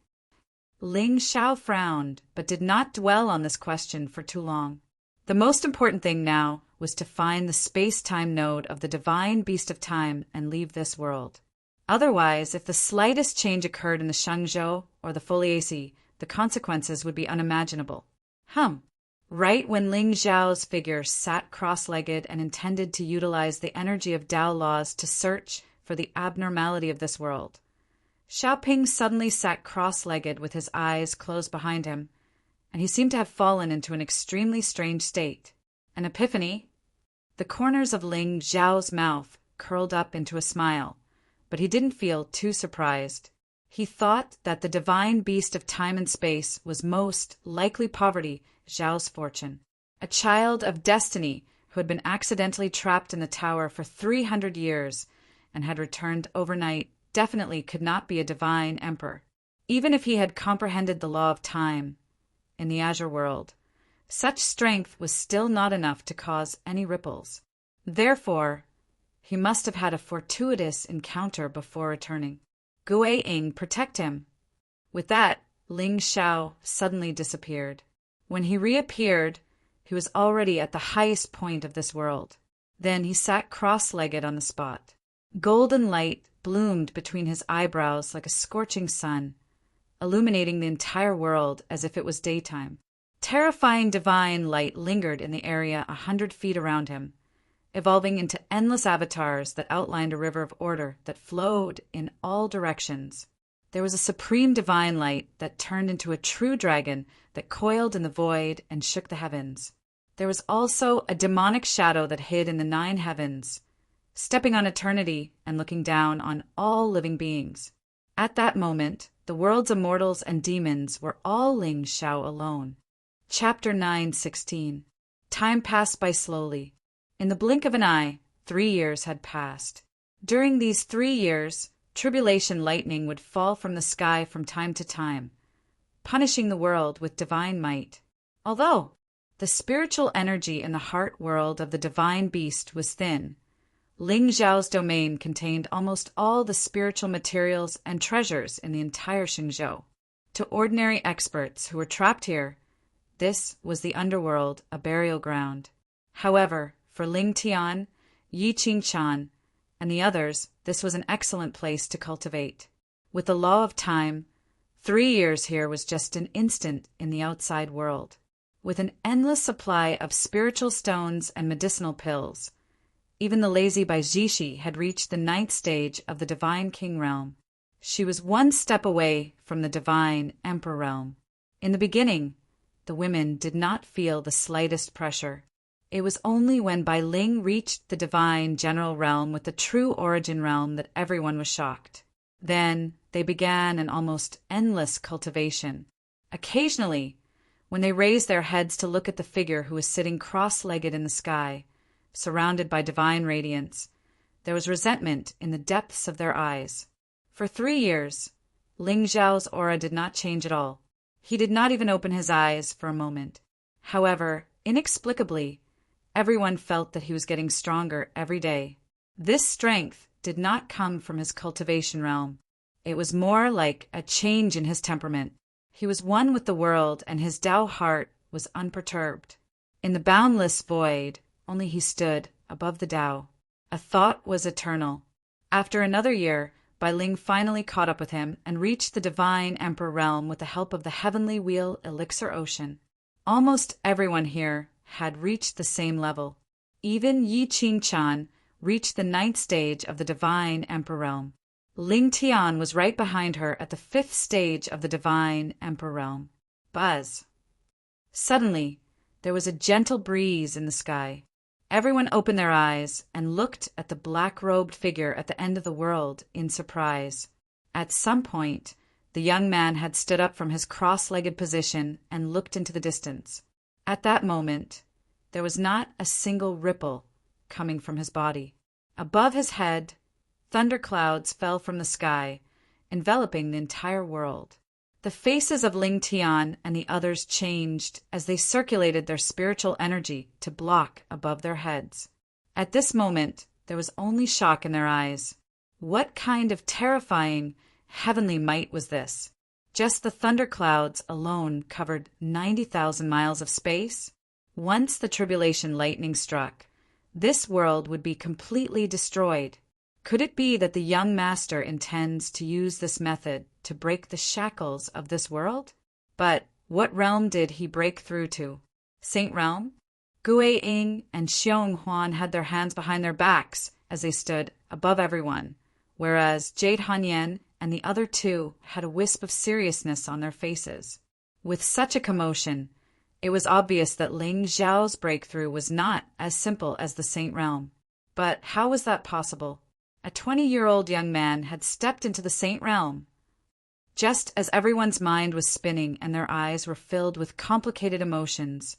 Ling Xiao frowned, but did not dwell on this question for too long. The most important thing now was to find the space-time node of the divine beast of time and leave this world. Otherwise, if the slightest change occurred in the Shangzhou or the Foliaceae, the consequences would be unimaginable. Right when Ling Xiao's figure sat cross-legged and intended to utilize the energy of Tao laws to search for the abnormality of this world, Xiaoping suddenly sat cross-legged with his eyes closed behind him, and he seemed to have fallen into an extremely strange state. An epiphany? The corners of Ling Xiao's mouth curled up into a smile, but he didn't feel too surprised. He thought that the divine beast of time and space was most likely Poverty Zhao's fortune. A child of destiny who had been accidentally trapped in the tower for 300 years and had returned overnight definitely could not be a divine emperor. Even if he had comprehended the law of time in the Azure world, such strength was still not enough to cause any ripples. Therefore, he must have had a fortuitous encounter before returning. Guiying, protect him. With that, Ling Xiao suddenly disappeared. When he reappeared, he was already at the highest point of this world. Then he sat cross-legged on the spot. Golden light bloomed between his eyebrows like a scorching sun, illuminating the entire world as if it was daytime. Terrifying divine light lingered in the area 100 feet around him, evolving into endless avatars that outlined a river of order that flowed in all directions. There was a supreme divine light that turned into a true dragon that coiled in the void and shook the heavens. There was also a demonic shadow that hid in the 9 heavens, stepping on eternity and looking down on all living beings. At that moment, the world's immortals and demons were all Ling Xiao alone. Chapter 9:16. Time passed by slowly. In the blink of an eye, 3 years had passed. During these 3 years, tribulation lightning would fall from the sky from time to time, punishing the world with divine might. Although the spiritual energy in the heart world of the divine beast was thin, Ling Xiao's domain contained almost all the spiritual materials and treasures in the entire Xingzhou. To ordinary experts who were trapped here, this was the underworld, a burial ground. However, for Ling Tian, Yi Qingchan, and the others, this was an excellent place to cultivate. With the law of time, 3 years here was just an instant in the outside world. with an endless supply of spiritual stones and medicinal pills. Even the lazy Baijishi had reached the 9th stage of the divine king realm. She was one step away from the divine emperor realm. In the beginning, the women did not feel the slightest pressure. It was only when Bai Ling reached the divine general realm with the true origin realm that everyone was shocked. Then they began an almost endless cultivation. Occasionally, when they raised their heads to look at the figure who was sitting cross-legged in the sky, surrounded by divine radiance, there was resentment in the depths of their eyes. For 3 years, Ling Zhao's aura did not change at all. He did not even open his eyes for a moment. However, inexplicably, everyone felt that he was getting stronger every day. This strength did not come from his cultivation realm. It was more like a change in his temperament. He was one with the world, and his Tao heart was unperturbed. In the boundless void, only he stood above the Tao. A thought was eternal. After another year, Bai Ling finally caught up with him and reached the divine emperor realm with the help of the heavenly wheel elixir ocean. Almost everyone here had reached the same level. Even Yi Qingchan reached the 9th stage of the divine emperor realm. Ling Tian was right behind her at the 5th stage of the divine emperor realm. Buzz. Suddenly, there was a gentle breeze in the sky. Everyone opened their eyes and looked at the black-robed figure at the end of the world in surprise. At some point, the young man had stood up from his cross-legged position and looked into the distance. At that moment, there was not a single ripple coming from his body. Above his head, thunderclouds fell from the sky, enveloping the entire world. The faces of Ling Tian and the others changed as they circulated their spiritual energy to block above their heads. At this moment, there was only shock in their eyes. What kind of terrifying, heavenly might was this? Just the thunderclouds alone covered 90,000 miles of space. Once the tribulation lightning struck, this world would be completely destroyed. Could it be that the young master intends to use this method to break the shackles of this world? But what realm did he break through to? Saint Realm? Gui Ying and Xiong Huan had their hands behind their backs as they stood above everyone, whereas Jade Hanyan and the other two had a wisp of seriousness on their faces. With such a commotion, it was obvious that Ling Zhao's breakthrough was not as simple as the Saint Realm. But how was that possible? A 20-year-old young man had stepped into the Saint Realm. Just as everyone's mind was spinning and their eyes were filled with complicated emotions,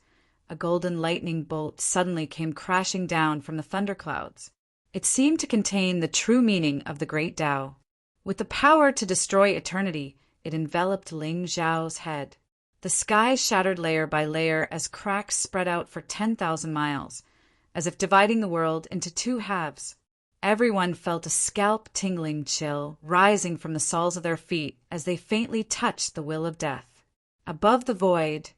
a golden lightning bolt suddenly came crashing down from the thunderclouds. It seemed to contain the true meaning of the great Tao. With the power to destroy eternity, it enveloped Ling Zhao's head. The sky shattered layer by layer as cracks spread out for 10,000 miles, as if dividing the world into 2 halves. Everyone felt a scalp-tingling chill rising from the soles of their feet as they faintly touched the will of death. Above the void,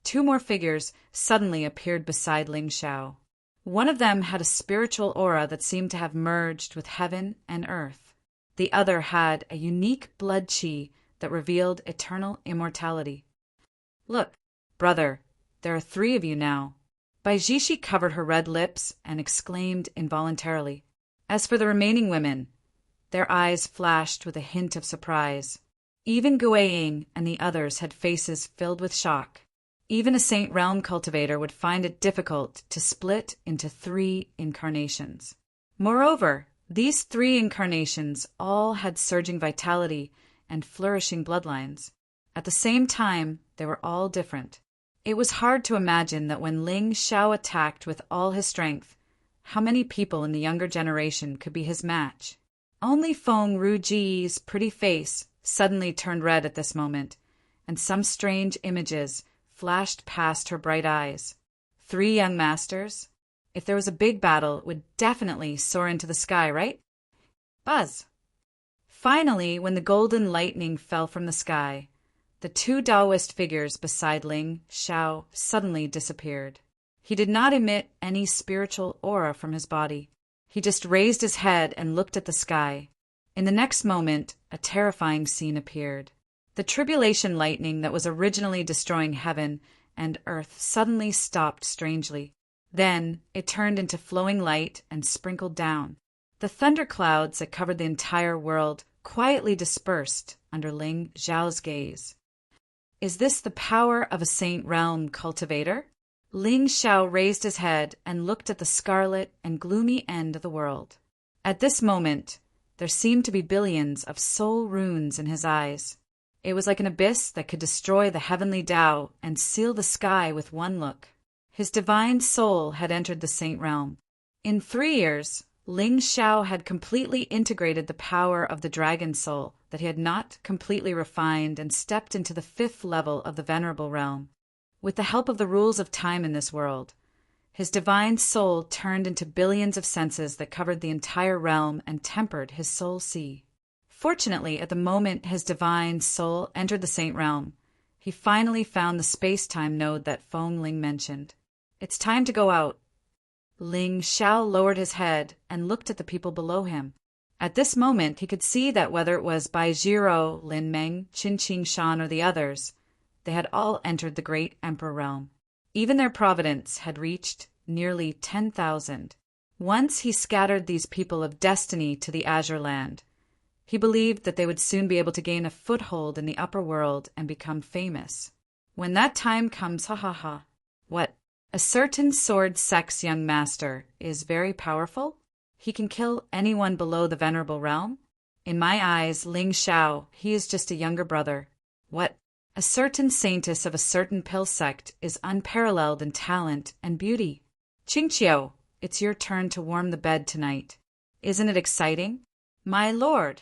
2 more figures suddenly appeared beside Ling Zhao. One of them had a spiritual aura that seemed to have merged with heaven and earth. The other had a unique blood qi that revealed eternal immortality. "Look, brother, there are 3 of you now." Baijishi covered her red lips and exclaimed involuntarily. As for the remaining women, their eyes flashed with a hint of surprise. Even Gui Ying and the others had faces filled with shock. Even a Saint Realm cultivator would find it difficult to split into 3 incarnations. Moreover, these 3 incarnations all had surging vitality and flourishing bloodlines. At the same time, they were all different. It was hard to imagine that when Ling Zhao attacked with all his strength, how many people in the younger generation could be his match? Only Feng Ruji's pretty face suddenly turned red at this moment, and some strange images flashed past her bright eyes. 3 young masters? If there was a big battle, it would definitely soar into the sky, right? Buzz! Finally, when the golden lightning fell from the sky, the 2 Taoist figures beside Ling Zhao suddenly disappeared. He did not emit any spiritual aura from his body. He just raised his head and looked at the sky. In the next moment, a terrifying scene appeared. The tribulation lightning that was originally destroying heaven and earth suddenly stopped strangely. Then it turned into flowing light and sprinkled down. The thunderclouds that covered the entire world quietly dispersed under Ling Zhao's gaze. Is this the power of a Saint Realm cultivator? Ling Zhao raised his head and looked at the scarlet and gloomy end of the world. At this moment, there seemed to be billions of soul runes in his eyes. It was like an abyss that could destroy the heavenly Tao and seal the sky with one look. His divine soul had entered the Saint Realm. In 3 years, Ling Zhao had completely integrated the power of the dragon soul that he had not completely refined and stepped into the 5th level of the Venerable Realm. With the help of the rules of time in this world, his divine soul turned into billions of senses that covered the entire realm and tempered his soul sea. Fortunately, at the moment his divine soul entered the Saint Realm, he finally found the space-time node that Feng Ling mentioned. It's time to go out. Ling Zhao lowered his head and looked at the people below him. At this moment, he could see that whether it was Bai Jiro, Lin Meng, Qin Qingshan, or the others, they had all entered the great Emperor realm. Even their providence had reached nearly 10,000. Once he scattered these people of destiny to the Azure Land. He believed that they would soon be able to gain a foothold in the upper world and become famous. When that time comes, ha ha ha. What? A certain sword sex young master is very powerful? He can kill anyone below the Venerable Realm? In my eyes, Ling Zhao, he is just a younger brother. What? A certain saintess of a certain pill sect is unparalleled in talent and beauty. Qingqiu, it's your turn to warm the bed tonight. Isn't it exciting? My lord.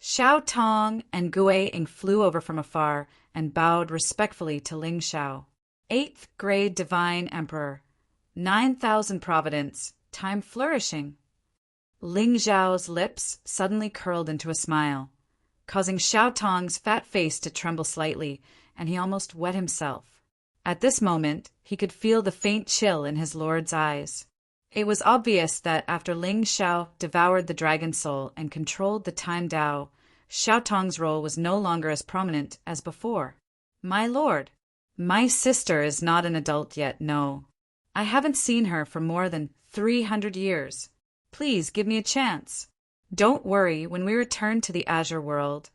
Xiao Tong and Gui Ying flew over from afar and bowed respectfully to Ling Zhao. 8th grade Divine Emperor. 9,000 providence. Time flourishing. Ling Zhao's lips suddenly curled into a smile, causing Xiao Tong's fat face to tremble slightly, and he almost wet himself. At this moment, he could feel the faint chill in his lord's eyes. It was obvious that after Ling Zhao devoured the dragon soul and controlled the time Tao, Xiao Tong's role was no longer as prominent as before. My lord, my sister is not an adult yet, no. I haven't seen her for more than 300 years. Please give me a chance. Don't worry, when we return to the Azure world,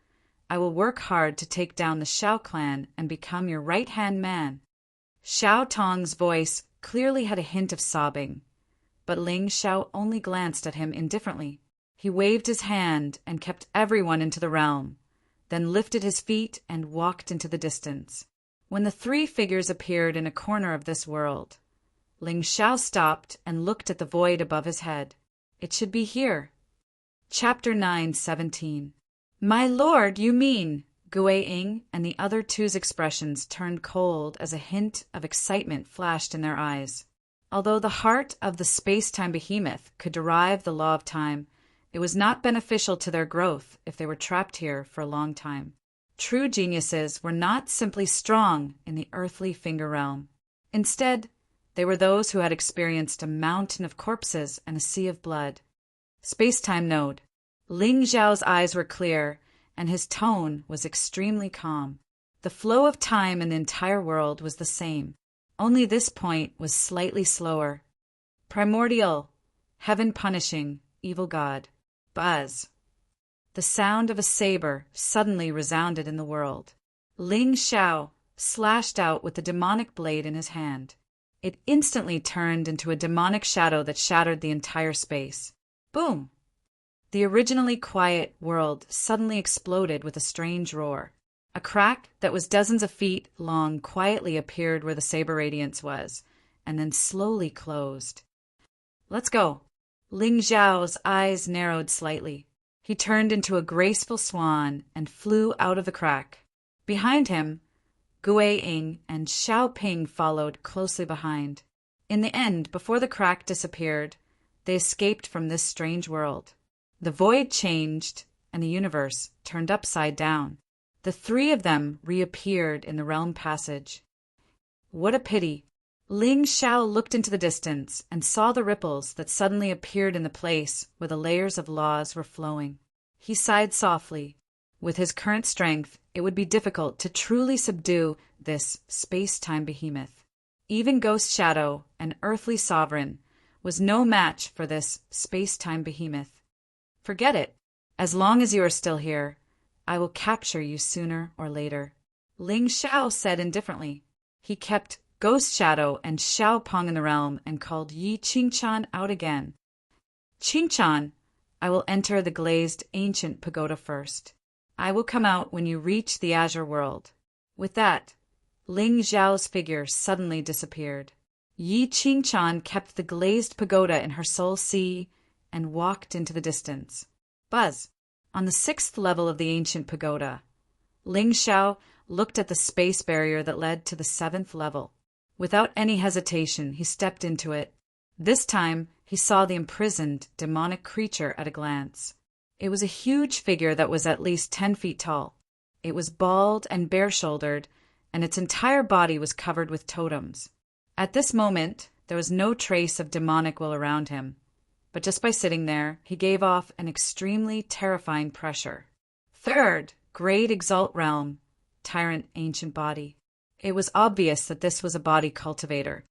I will work hard to take down the Xiao clan and become your right-hand man. Xiao Tong's voice clearly had a hint of sobbing, but Ling Zhao only glanced at him indifferently. He waved his hand and kept everyone into the realm, then lifted his feet and walked into the distance. When the 3 figures appeared in a corner of this world, Ling Zhao stopped and looked at the void above his head. It should be here. Chapter 9:17. My lord, you mean? Gui Ying and the other two's expressions turned cold as a hint of excitement flashed in their eyes. Although the heart of the space-time behemoth could derive the law of time, it was not beneficial to their growth if they were trapped here for a long time. True geniuses were not simply strong in the earthly finger realm. Instead, they were those who had experienced a mountain of corpses and a sea of blood. Space-time node. Ling Zhao's eyes were clear, and his tone was extremely calm. The flow of time in the entire world was the same. Only this point was slightly slower. Primordial. Heaven punishing. Evil God. Buzz. The sound of a saber suddenly resounded in the world. Ling Zhao slashed out with the demonic blade in his hand. It instantly turned into a demonic shadow that shattered the entire space. Boom! The originally quiet world suddenly exploded with a strange roar. A crack that was dozens of feet long quietly appeared where the saber radiance was, and then slowly closed. Let's go. Ling Zhao's eyes narrowed slightly. He turned into a graceful swan and flew out of the crack. Behind him, Gui Ying and Xiao Ping followed closely behind. In the end, before the crack disappeared, they escaped from this strange world. The void changed, and the universe turned upside down. The 3 of them reappeared in the realm passage. What a pity! Ling Zhao looked into the distance and saw the ripples that suddenly appeared in the place where the layers of laws were flowing. He sighed softly. With his current strength, it would be difficult to truly subdue this space-time behemoth. Even Ghost Shadow, an earthly sovereign, was no match for this space-time behemoth. Forget it. As long as you are still here, I will capture you sooner or later, Ling Xiao said indifferently. He kept Ghost Shadow and Xiao Peng in the realm and called Yi Qingchan out again. Qingchan, I will enter the glazed ancient pagoda first. I will come out when you reach the azure world. With that, Ling Xiao's figure suddenly disappeared. Yi Qingchan kept the glazed pagoda in her soul sea and walked into the distance. Buzz, on the 6th level of the ancient pagoda, Ling Xiao looked at the space barrier that led to the 7th level. Without any hesitation, he stepped into it. This time, he saw the imprisoned, demonic creature at a glance. It was a huge figure that was at least 10 feet tall. It was bald and bare-shouldered, and its entire body was covered with totems. At this moment, there was no trace of demonic will around him, but just by sitting there, he gave off an extremely terrifying pressure. 3rd, Great Exalt Realm, Tyrant Ancient Body. It was obvious that this was a body cultivator.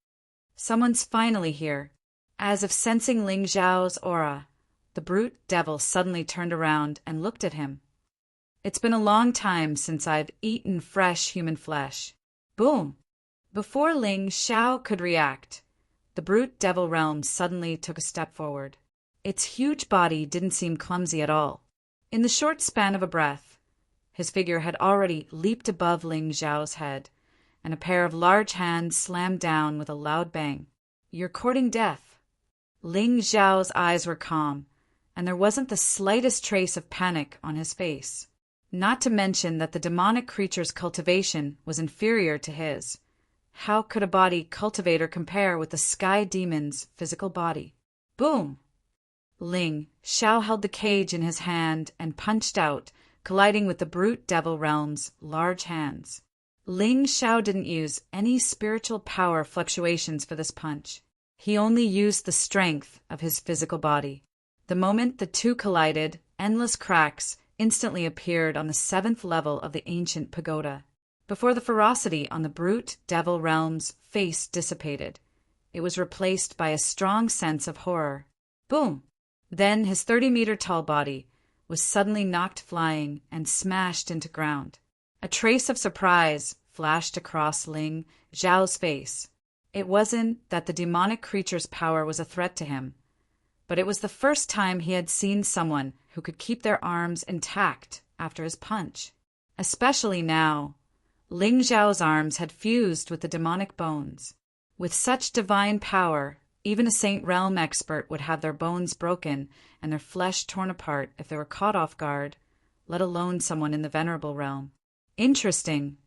Someone's finally here. As if sensing Ling Xiao's aura, the brute devil suddenly turned around and looked at him. It's been a long time since I've eaten fresh human flesh. Boom! Before Ling Xiao could react, the brute devil realm suddenly took a step forward. Its huge body didn't seem clumsy at all. In the short span of a breath, his figure had already leaped above Ling Xiao's head, and a pair of large hands slammed down with a loud bang. You're courting death. Ling Xiao's eyes were calm, and there wasn't the slightest trace of panic on his face. Not to mention that the demonic creature's cultivation was inferior to his. How could a body cultivator compare with the sky demon's physical body? Boom! Ling Xiao held the cage in his hand and punched out, colliding with the brute devil realm's large hands. Ling Xiao didn't use any spiritual power fluctuations for this punch. He only used the strength of his physical body. The moment the two collided, endless cracks instantly appeared on the 7th level of the ancient pagoda. Before the ferocity on the brute devil realm's face dissipated, it was replaced by a strong sense of horror. Boom! Then his 30-meter-tall body was suddenly knocked flying and smashed into ground. A trace of surprise flashed across Ling Xiao's face. It wasn't that the demonic creature's power was a threat to him, but it was the first time he had seen someone who could keep their arms intact after his punch. Especially now, Ling Xiao's arms had fused with the demonic bones. With such divine power, even a Saint Realm expert would have their bones broken and their flesh torn apart if they were caught off guard, let alone someone in the Venerable Realm. Interesting.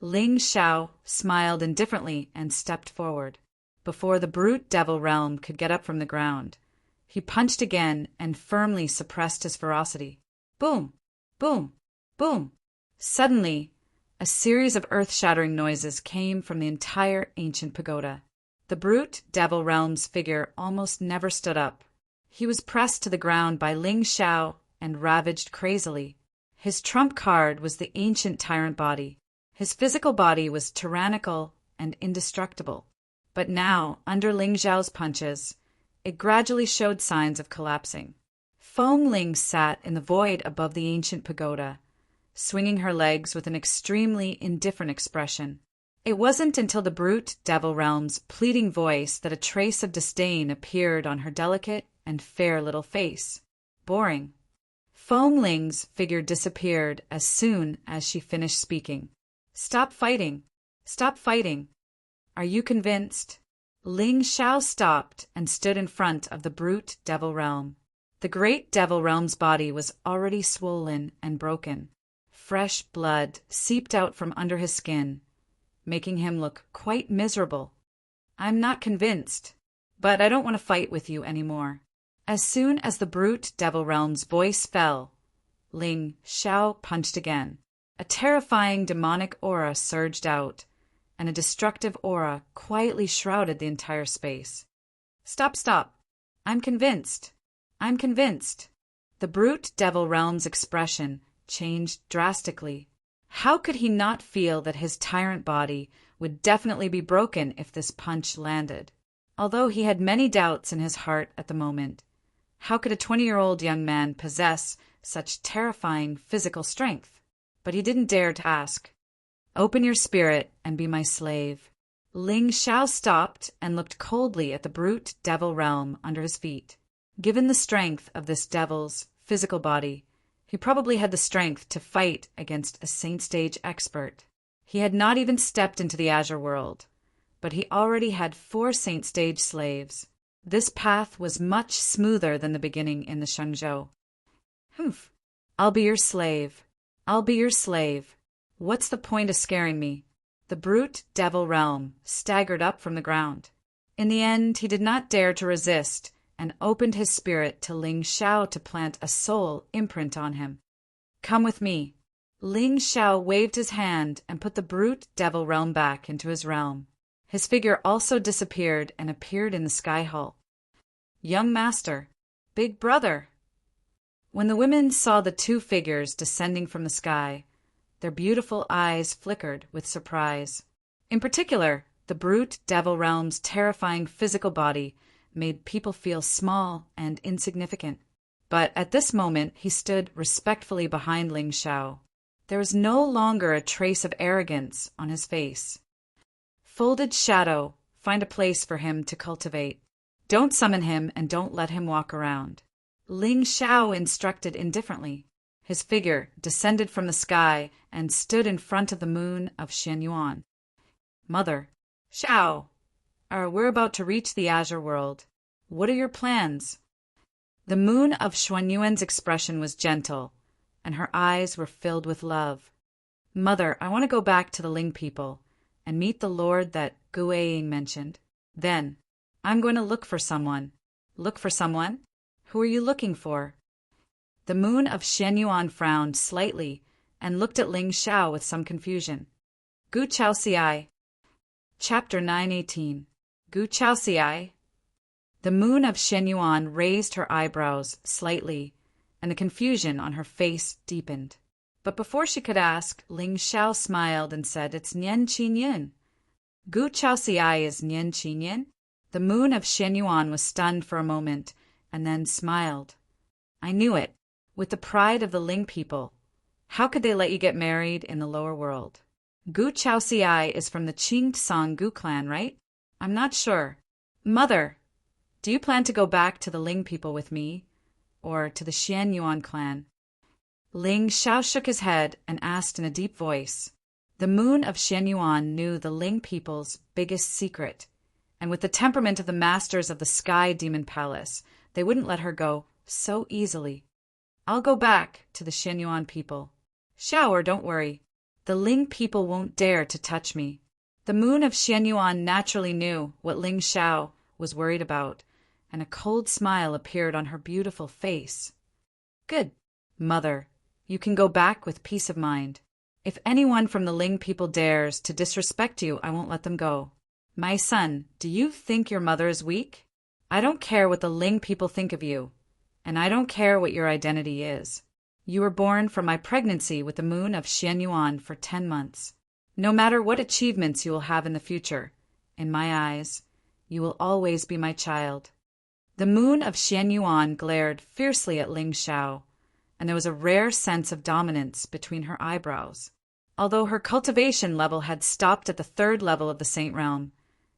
Ling Xiao smiled indifferently and stepped forward. Before the brute devil realm could get up from the ground, he punched again and firmly suppressed his ferocity. Boom! Boom! Boom! Suddenly, a series of earth-shattering noises came from the entire ancient pagoda. The brute devil realm's figure almost never stood up. He was pressed to the ground by Ling Xiao and ravaged crazily. His trump card was the ancient tyrant body. His physical body was tyrannical and indestructible. But now, under Ling Xiao's punches, it gradually showed signs of collapsing. Feng Ling sat in the void above the ancient pagoda, swinging her legs with an extremely indifferent expression. It wasn't until the brute devil realm's pleading voice that a trace of disdain appeared on her delicate and fair little face. Boring. Feng Ling's figure disappeared as soon as she finished speaking. Stop fighting. Stop fighting. Are you convinced? Ling Xiao stopped and stood in front of the brute devil realm. The great devil realm's body was already swollen and broken. Fresh blood seeped out from under his skin, making him look quite miserable. I'm not convinced, but I don't want to fight with you anymore. As soon as the brute devil realm's voice fell, Ling Xiao punched again. A terrifying demonic aura surged out, and a destructive aura quietly shrouded the entire space. Stop, stop. I'm convinced. I'm convinced. The brute devil realm's expression changed drastically. How could he not feel that his tyrant body would definitely be broken if this punch landed? Although he had many doubts in his heart at the moment, how could a 20-year-old young man possess such terrifying physical strength? But he didn't dare to ask. "Open your spirit and be my slave." Ling Xiao stopped and looked coldly at the brute devil realm under his feet. Given the strength of this devil's physical body, he probably had the strength to fight against a saint stage expert. He had not even stepped into the Azure world, but he already had 4 saint stage slaves. This path was much smoother than the beginning in the Shenzhou. "Humph, I'll be your slave. I'll be your slave. What's the point of scaring me?" The brute devil realm staggered up from the ground. In the end, he did not dare to resist and opened his spirit to Ling Xiao to plant a soul imprint on him. "Come with me." Ling Xiao waved his hand and put the brute devil realm back into his realm. His figure also disappeared and appeared in the sky hall. "Young master, big brother." When the women saw the 2 figures descending from the sky, their beautiful eyes flickered with surprise. In particular, the brute devil realm's terrifying physical body made people feel small and insignificant. But at this moment, he stood respectfully behind Ling Xiao. There was no longer a trace of arrogance on his face. "Folded shadow, find a place for him to cultivate. Don't summon him and don't let him walk around." Ling Xiao instructed indifferently. His figure descended from the sky and stood in front of the moon of Shenyuan. "Mother, Xiao, we're about to reach the Azure world. What are your plans?" The moon of Xuanyuan's expression was gentle, and her eyes were filled with love. "Mother, I want to go back to the Ling people and meet the lord that Guiying mentioned. Then, I'm going to look for someone." "Look for someone? Who are you looking for?" The moon of Shenyuan frowned slightly and looked at Ling Xiao with some confusion. "Gu Chao Ci." Chapter 918. Gu Chao Ci. The moon of Shenyuan raised her eyebrows slightly, and the confusion on her face deepened. But before she could ask, Ling Xiao smiled and said, "It's Nian Qinyin." "Gu Chao Ci is Nian Qinyin?" The moon of Shenyuan was stunned for a moment, and then smiled. "I knew it. With the pride of the Ling people, how could they let you get married in the lower world?" "Gu Chao Ci is from the Qing Song Gu clan, right?" "I'm not sure." "Mother, do you plan to go back to the Ling people with me, or to the Xianyuan clan?" Ling Xiao shook his head and asked in a deep voice. The moon of Shenyuan knew the Ling people's biggest secret, and with the temperament of the masters of the Sky Demon Palace, they wouldn't let her go so easily. "I'll go back to the Shenyuan people. Xiao, don't worry. The Ling people won't dare to touch me." The moon of Shenyuan naturally knew what Ling Xiao was worried about, and a cold smile appeared on her beautiful face. "Good, Mother. You can go back with peace of mind. If anyone from the Ling people dares to disrespect you, I won't let them go." "My son, do you think your mother is weak? I don't care what the Ling people think of you, and I don't care what your identity is. You were born from my pregnancy with the moon of Shenyuan for 10 months. No matter what achievements you will have in the future, in my eyes, you will always be my child." The moon of Shenyuan glared fiercely at Ling Xiao, and there was a rare sense of dominance between her eyebrows. Although her cultivation level had stopped at the 3rd level of the Saint Realm,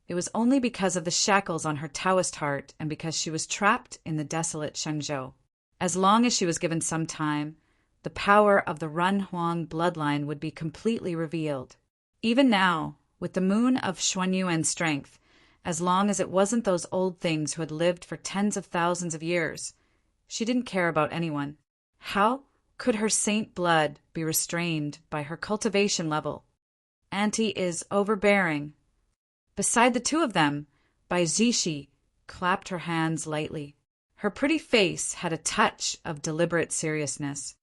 it was only because of the shackles on her Taoist heart and because she was trapped in the desolate Shenzhou. As long as she was given some time, the power of the Run Huang bloodline would be completely revealed. Even now, with the moon of Xuanyuan's strength, as long as it wasn't those old things who had lived for tens of thousands of years, she didn't care about anyone. How could her saint blood be restrained by her cultivation level? Auntie is overbearing. Beside the 2 of them, Bai Zishi clapped her hands lightly. Her pretty face had a touch of deliberate seriousness.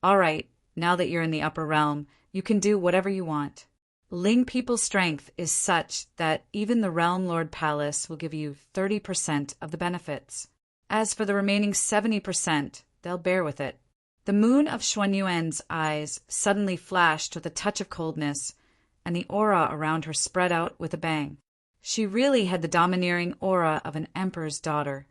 "All right, now that you're in the upper realm, you can do whatever you want. Ling people's strength is such that even the Realm Lord Palace will give you 30% of the benefits. As for the remaining 70%, they'll bear with it. The moon of Xuanyuan's eyes suddenly flashed with a touch of coldness, and the aura around her spread out with a bang. She really had the domineering aura of an emperor's daughter.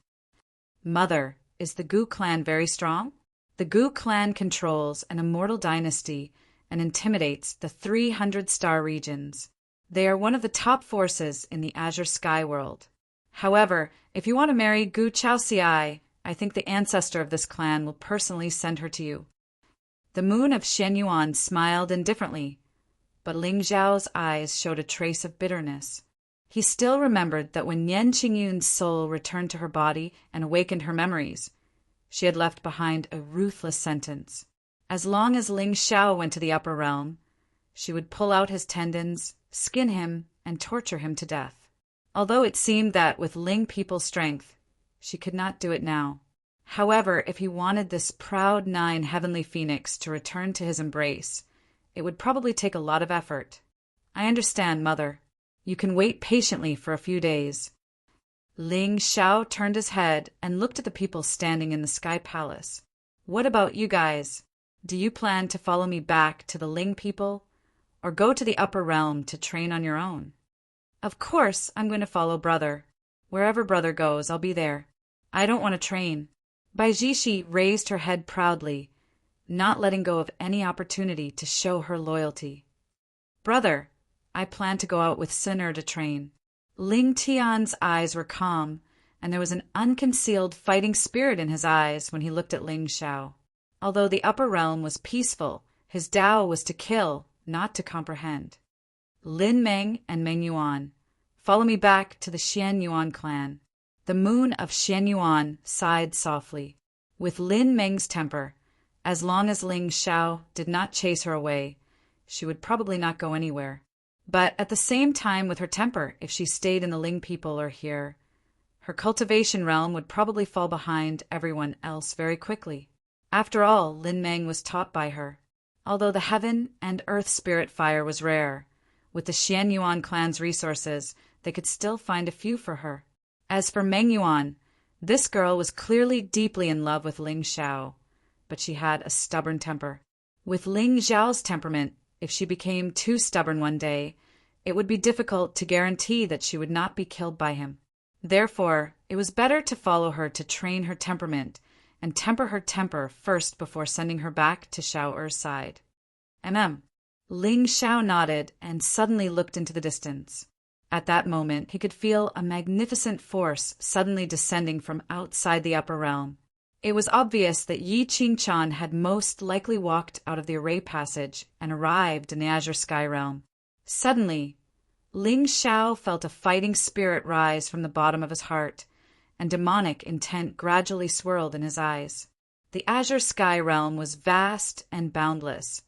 Mother, is the Gu clan very strong? The Gu clan controls an immortal dynasty and intimidates the 300-star regions. They are one of the top forces in the Azure Sky world. However, if you want to marry Gu Chaoxiai, I think the ancestor of this clan will personally send her to you. The moon of Shenyuan smiled indifferently, but Ling Zhao's eyes showed a trace of bitterness. He still remembered that when Yan Qingyun's soul returned to her body and awakened her memories, she had left behind a ruthless sentence. As long as Ling Xiao went to the upper realm, she would pull out his tendons, skin him, and torture him to death. Although it seemed that with Ling people's strength, she could not do it now. However, if he wanted this proud 9 heavenly phoenix to return to his embrace, it would probably take a lot of effort. I understand, Mother. You can wait patiently for a few days. Ling Xiao turned his head and looked at the people standing in the Sky Palace. What about you guys? Do you plan to follow me back to the Ling people, or go to the upper realm to train on your own? Of course, I'm going to follow Brother. Wherever Brother goes, I'll be there. I don't want to train. Baijishi raised her head proudly, not letting go of any opportunity to show her loyalty. Brother, I plan to go out with Sinner to train. Ling Tian's eyes were calm, and there was an unconcealed fighting spirit in his eyes when he looked at Ling Xiao. Although the upper realm was peaceful, his Tao was to kill, not to comprehend. Lin Meng and Meng Yuan, follow me back to the Xian Yuan clan. The moon of Xian Yuan sighed softly. With Lin Meng's temper, as long as Ling Xiao did not chase her away, she would probably not go anywhere. But at the same time with her temper, if she stayed in the Ling people or here, her cultivation realm would probably fall behind everyone else very quickly. After all, Lin Meng was taught by her. Although the heaven and earth spirit fire was rare, with the Xian Yuan clan's resources, they could still find a few for her. As for Meng Yuan, this girl was clearly deeply in love with Ling Xiao, but she had a stubborn temper. With Ling Zhao's temperament, if she became too stubborn one day, it would be difficult to guarantee that she would not be killed by him. Therefore, it was better to follow her to train her temperament and temper her temper first before sending her back to Xiao Er's side. Ling Xiao nodded and suddenly looked into the distance. At that moment, he could feel a magnificent force suddenly descending from outside the upper realm. It was obvious that Yi Qingchan had most likely walked out of the array passage and arrived in the Azure Sky realm. Suddenly, Ling Xiao felt a fighting spirit rise from the bottom of his heart, and demonic intent gradually swirled in his eyes. The Azure Sky realm was vast and boundless,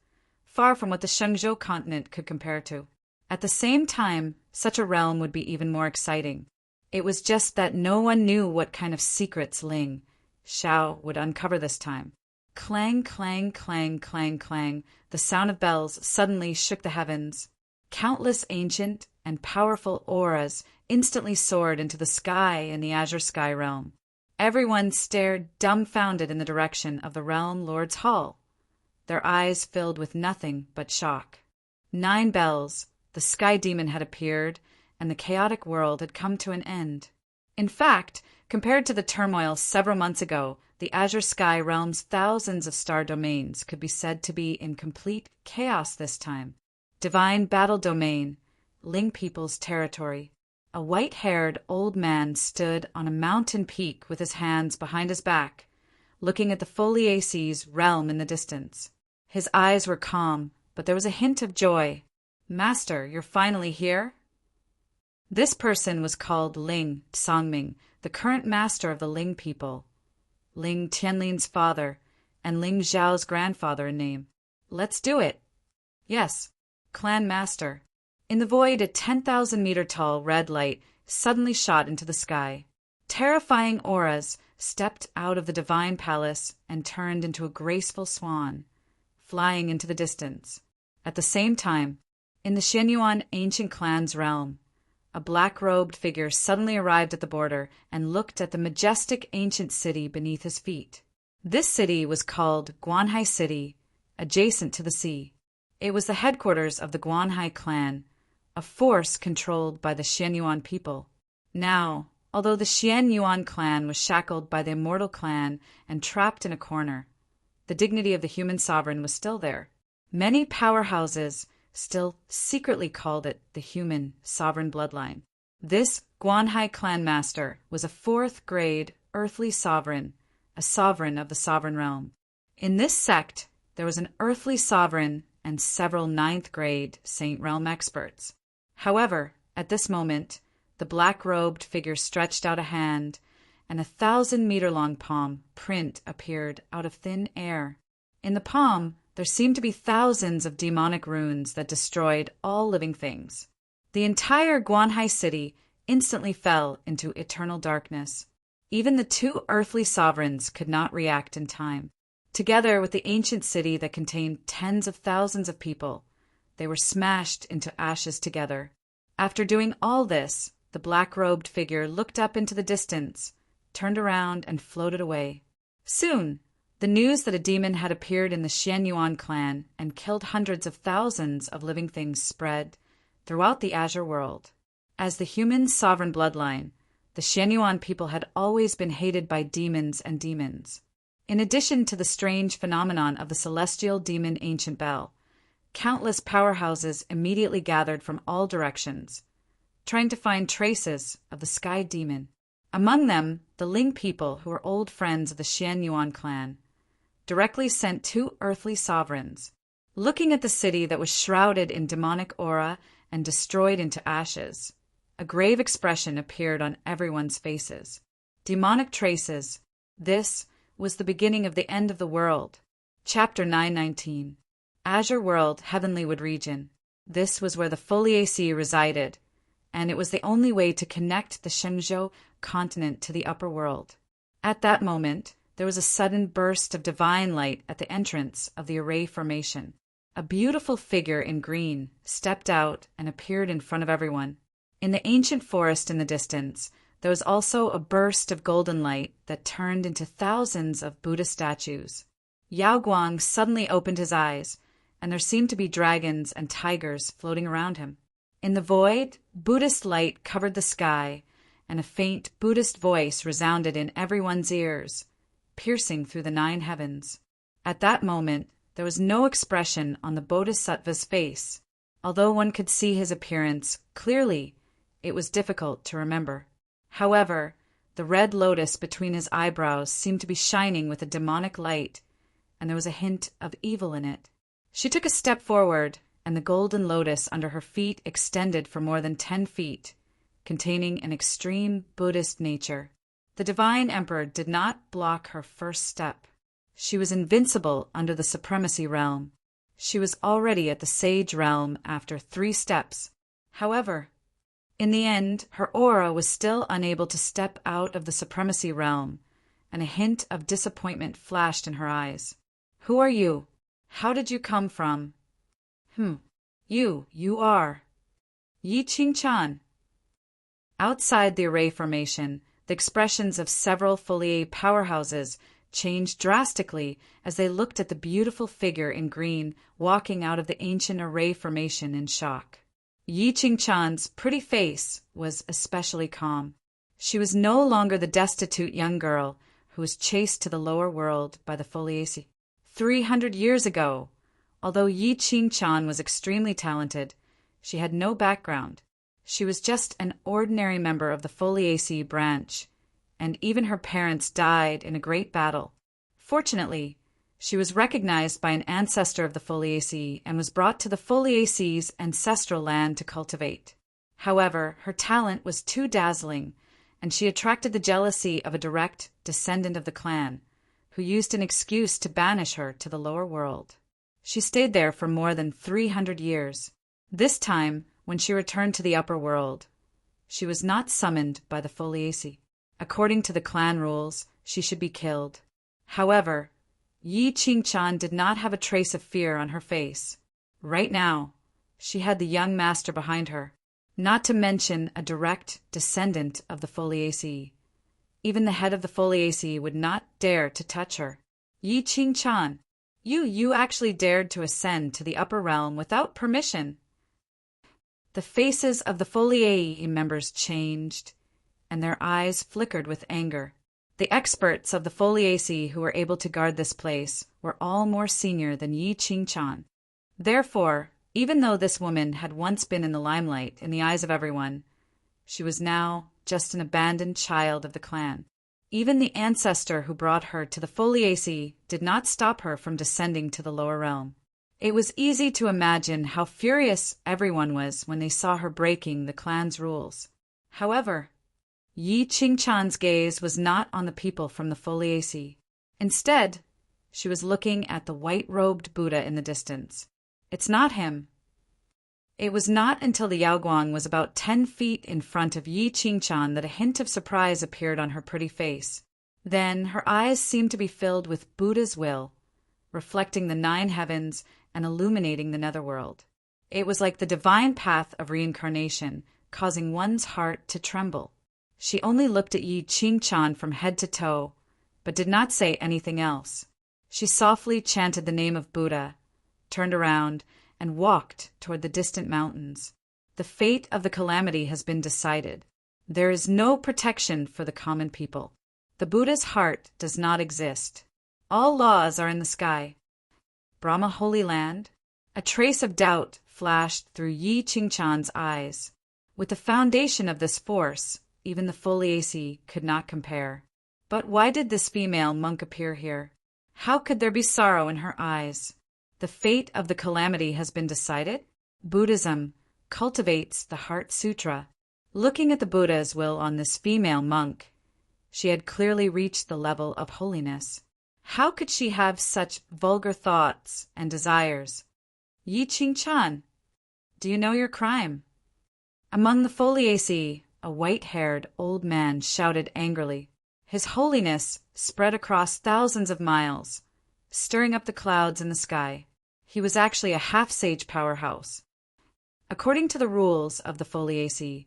far from what the Shenzhou continent could compare to. At the same time, such a realm would be even more exciting. It was just that no one knew what kind of secrets Ling Xiao would uncover this time. Clang, clang, clang, clang, clang. The sound of bells suddenly shook the heavens. Countless ancient and powerful auras instantly soared into the sky in the Azure Sky realm. Everyone stared dumbfounded in the direction of the realm lord's hall, their eyes filled with nothing but shock. 9 bells, the sky demon had appeared, and the chaotic world had come to an end. In fact, compared to the turmoil several months ago, the Azure Sky realm's thousands of star domains could be said to be in complete chaos this time. Divine Battle Domain, Ling people's territory. A white-haired old man stood on a mountain peak with his hands behind his back, looking at the Foliace's realm in the distance. His eyes were calm, but there was a hint of joy. Master, you're finally here? This person was called Ling Songming, the current master of the Ling people, Ling Tianlin's father, and Ling Zhao's grandfather in name. Let's do it. Yes, clan master. In the void, a 10,000-meter-tall red light suddenly shot into the sky. Terrifying auras stepped out of the divine palace and turned into a graceful swan, flying into the distance. At the same time, in the Shenyuan ancient clan's realm, a black-robed figure suddenly arrived at the border and looked at the majestic ancient city beneath his feet. This city was called Guanhai City, adjacent to the sea. It was the headquarters of the Guanhai clan, a force controlled by the Xianyuan people. Now, although the Xianyuan clan was shackled by the immortal clan and trapped in a corner, the dignity of the human sovereign was still there. Many powerhouses still secretly called it the human sovereign bloodline. This Guanhai clan master was a fourth-grade earthly sovereign, a sovereign of the sovereign realm. In this sect, there was an earthly sovereign and several ninth-grade Saint Realm experts. However, at this moment, the black-robed figure stretched out a hand, and a 1,000-meter-long palm print appeared out of thin air. In the palm, there seemed to be thousands of demonic runes that destroyed all living things. The entire Guanhai city instantly fell into eternal darkness. Even the two earthly sovereigns could not react in time. Together with the ancient city that contained tens of thousands of people, they were smashed into ashes together. After doing all this, the black-robed figure looked up into the distance, turned around, and floated away. Soon, the news that a demon had appeared in the Xianyuan clan and killed hundreds of thousands of living things spread throughout the Azure world. As the human sovereign bloodline, the Xianyuan people had always been hated by demons and demons. In addition to the strange phenomenon of the celestial demon Ancient Bell, countless powerhouses immediately gathered from all directions, trying to find traces of the sky demon. Among them, the Ling people, who were old friends of the Xianyuan clan, directly sent two earthly sovereigns. Looking at the city that was shrouded in demonic aura and destroyed into ashes, a grave expression appeared on everyone's faces. Demonic traces. This was the beginning of the end of the world. Chapter 919. Azure World, Heavenlywood Region. This was where the Foliaceae resided, and it was the only way to connect the Shenzhou continent to the upper world. At that moment, there was a sudden burst of divine light at the entrance of the Array Formation. A beautiful figure in green stepped out and appeared in front of everyone. In the ancient forest in the distance, there was also a burst of golden light that turned into thousands of Buddha statues. Yao Guang suddenly opened his eyes, and there seemed to be dragons and tigers floating around him. In the void, Buddhist light covered the sky, and a faint Buddhist voice resounded in everyone's ears, piercing through the 9 heavens. At that moment, there was no expression on the Bodhisattva's face. Although one could see his appearance clearly, it was difficult to remember. However, the red lotus between his eyebrows seemed to be shining with a demonic light, and there was a hint of evil in it. She took a step forward, and the golden lotus under her feet extended for more than 10 feet, containing an extreme Buddhist nature. The divine emperor did not block her first step. She was invincible under the supremacy realm. She was already at the sage realm after 3 steps. However, in the end, her aura was still unable to step out of the supremacy realm, and a hint of disappointment flashed in her eyes. "Who are you? How did you come from?" You are Yi Qing-chan." Outside the Array Formation, the expressions of several Foliae powerhouses changed drastically as they looked at the beautiful figure in green walking out of the ancient Array Formation in shock. Yi Qing-chan's pretty face was especially calm. She was no longer the destitute young girl who was chased to the lower world by the Foliaceae. 300 years ago, although Yi Qing-chan was extremely talented, she had no background. She was just an ordinary member of the Foliaceae branch, and even her parents died in a great battle. Fortunately, she was recognized by an ancestor of the Foliaceae and was brought to the Foliaceae's ancestral land to cultivate. However, her talent was too dazzling, and she attracted the jealousy of a direct descendant of the clan, who used an excuse to banish her to the lower world. She stayed there for more than 300 years. This time, when she returned to the upper world, she was not summoned by the Foliaceae. According to the clan rules, she should be killed. However, Yi Qing-chan did not have a trace of fear on her face. Right now, she had the young master behind her, not to mention a direct descendant of the Foliaceae. Even the head of the Foliaceae would not dare to touch her. Yi Qing-chan, you actually dared to ascend to the upper realm without permission. The faces of the Foliae members changed, and their eyes flickered with anger. The experts of the Foliaceae who were able to guard this place were all more senior than Yi Qing-chan. Therefore, even though this woman had once been in the limelight in the eyes of everyone, she was now just an abandoned child of the clan. Even the ancestor who brought her to the Foliaceae did not stop her from descending to the lower realm. It was easy to imagine how furious everyone was when they saw her breaking the clan's rules. However, Yi Qing-chan's gaze was not on the people from the Foliaceae. Instead, she was looking at the white-robed Buddha in the distance. It's not him. It was not until the Yaoguang was about 10 feet in front of Yi Qing-chan that a hint of surprise appeared on her pretty face. Then her eyes seemed to be filled with Buddha's will, reflecting the 9 heavens and illuminating the netherworld. It was like the divine path of reincarnation, causing one's heart to tremble. She only looked at Yi Qing-chan from head to toe, but did not say anything else. She softly chanted the name of Buddha, turned around, and walked toward the distant mountains. The fate of the calamity has been decided. There is no protection for the common people. The Buddha's heart does not exist. All laws are in the sky. Brahma Holy Land? A trace of doubt flashed through Yi Qing-chan's eyes. With the foundation of this force, even the Foliaceae could not compare. But why did this female monk appear here? How could there be sorrow in her eyes? The fate of the calamity has been decided? Buddhism cultivates the Heart Sutra. Looking at the Buddha's will on this female monk, she had clearly reached the level of holiness. How could she have such vulgar thoughts and desires? Yi Qing-chan, do you know your crime? Among the Foliaceae, a white-haired old man shouted angrily. His holiness spread across thousands of miles, stirring up the clouds in the sky. He was actually a half-sage powerhouse. According to the rules of the Foliaceae,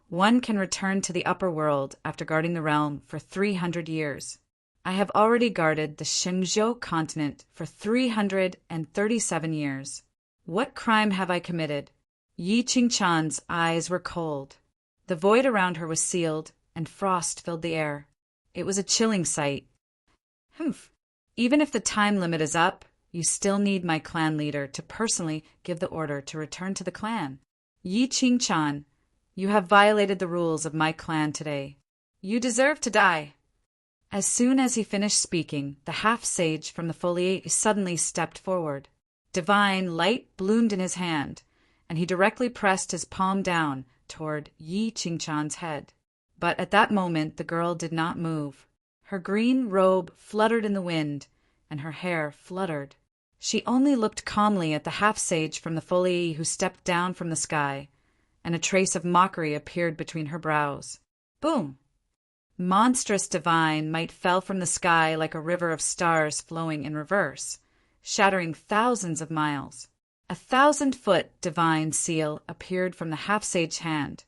one can return to the upper world after guarding the realm for 300 years. I have already guarded the Shenzhou continent for 337 years. What crime have I committed? Yi Qing-chan's eyes were cold. The void around her was sealed, and frost filled the air. It was a chilling sight. Even if the time limit is up, you still need my clan leader to personally give the order to return to the clan. Yi Qing-chan, you have violated the rules of my clan today. You deserve to die. As soon as he finished speaking, the half-sage from the Foliaceae suddenly stepped forward. Divine light bloomed in his hand, and he directly pressed his palm down toward Yi Qing-chan's head. But at that moment the girl did not move. Her green robe fluttered in the wind, and her hair fluttered. She only looked calmly at the half-sage from the Foliaceae who stepped down from the sky, and a trace of mockery appeared between her brows. Boom! Monstrous divine might fell from the sky like a river of stars flowing in reverse, shattering thousands of miles. A 1,000-foot divine seal appeared from the half-sage hand,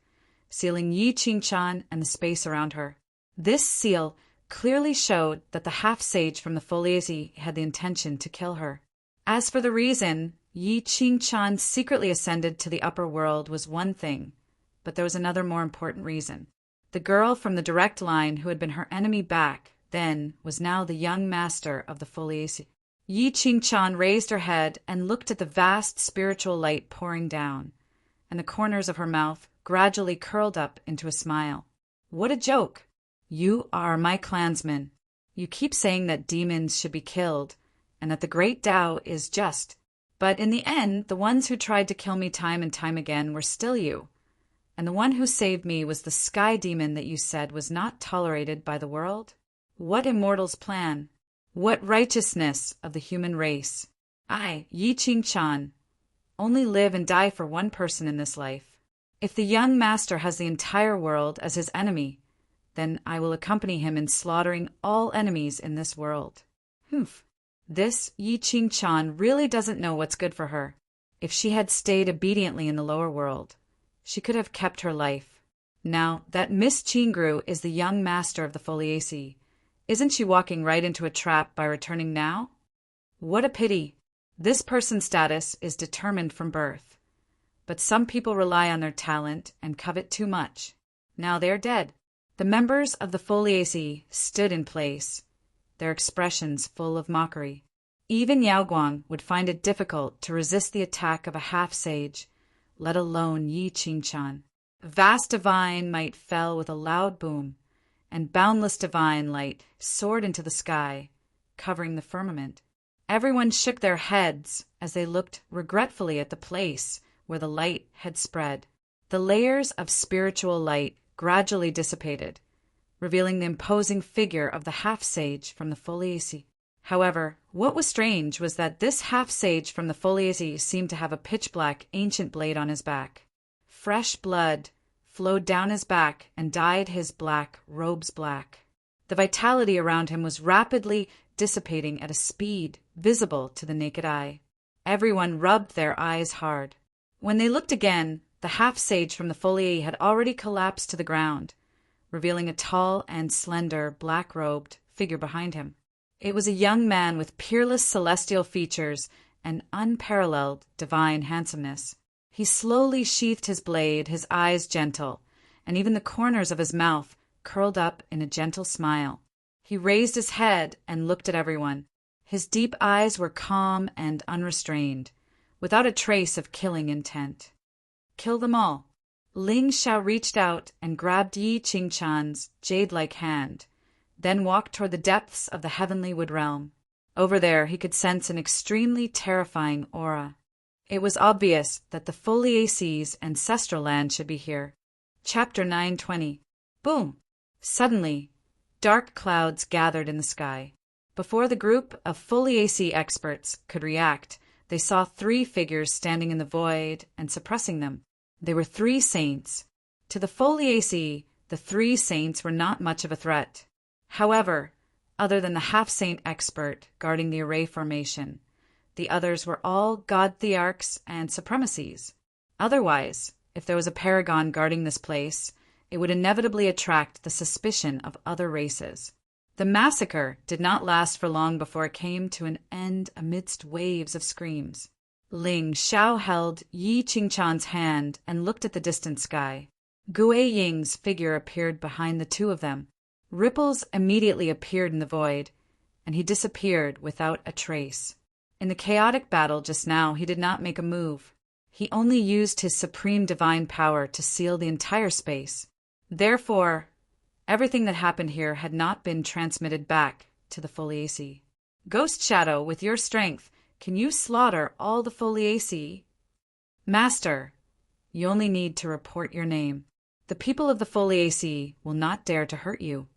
sealing Yi Qing-chan and the space around her. This seal clearly showed that the half-sage from the Foliaceae had the intention to kill her. As for the reason Yi Qing-chan secretly ascended to the upper world was one thing, but there was another more important reason. The girl from the direct line who had been her enemy back then was now the young master of the Foliaceae. Yi Qing-chan raised her head and looked at the vast spiritual light pouring down, and the corners of her mouth gradually curled up into a smile. What a joke! You are my clansman. You keep saying that demons should be killed, and that the great Tao is just. But in the end, the ones who tried to kill me time and time again were still you. And the one who saved me was the sky demon that you said was not tolerated by the world? What immortal's plan? What righteousness of the human race? I, Yi Qing-chan, only live and die for one person in this life. If the young master has the entire world as his enemy, then I will accompany him in slaughtering all enemies in this world. This Yi Qing-chan really doesn't know what's good for her. If she had stayed obediently in the lower world, she could have kept her life. Now that Miss Qingru is the young master of the Foliaceae, Isn't she walking right into a trap by returning now? What a pity. This person's status is determined from birth. But some people rely on their talent and covet too much. Now they are dead. The members of the Foliaceae stood in place, their expressions full of mockery. Even Yaoguang would find it difficult to resist the attack of a half-sage, let alone Yi Qingqian. Vast divine might fell with a loud boom, and boundless divine light soared into the sky, covering the firmament. Everyone shook their heads as they looked regretfully at the place where the light had spread. The layers of spiritual light gradually dissipated, revealing the imposing figure of the half-sage from the Foliaceae. However, what was strange was that this half-sage from the Foliaceae seemed to have a pitch-black ancient blade on his back. Fresh blood flowed down his back and dyed his black robes black. The vitality around him was rapidly dissipating at a speed visible to the naked eye. Everyone rubbed their eyes hard. When they looked again, the half-sage from the Foliaceae had already collapsed to the ground, revealing a tall and slender, black-robed figure behind him. It was a young man with peerless celestial features and unparalleled divine handsomeness. He slowly sheathed his blade, his eyes gentle, and even the corners of his mouth curled up in a gentle smile. He raised his head and looked at everyone. His deep eyes were calm and unrestrained, without a trace of killing intent. Kill them all. Ling Xiao reached out and grabbed Yi Qingqian's jade-like hand, then walked toward the depths of the heavenly wood realm. Over there he could sense an extremely terrifying aura. It was obvious that the Foliaceae's ancestral land should be here. Chapter 920. Boom! Suddenly, dark clouds gathered in the sky. Before the group of Foliaceae experts could react, they saw 3 figures standing in the void and suppressing them. They were 3 saints. To the Foliaceae, the 3 saints were not much of a threat. However, other than the half-saint expert guarding the array formation, the others were all god thearchs and supremacies. Otherwise, if there was a paragon guarding this place, it would inevitably attract the suspicion of other races. The massacre did not last for long before it came to an end amidst waves of screams. Ling Xiao held Yi Qingqian's hand and looked at the distant sky. Gue Ying's figure appeared behind the 2 of them. Ripples immediately appeared in the void, and he disappeared without a trace. In the chaotic battle just now, he did not make a move. He only used his supreme divine power to seal the entire space. Therefore, everything that happened here had not been transmitted back to the Foliaceae. Ghost Shadow, with your strength, can you slaughter all the Foliaceae? Master, you only need to report your name. The people of the Foliaceae will not dare to hurt you.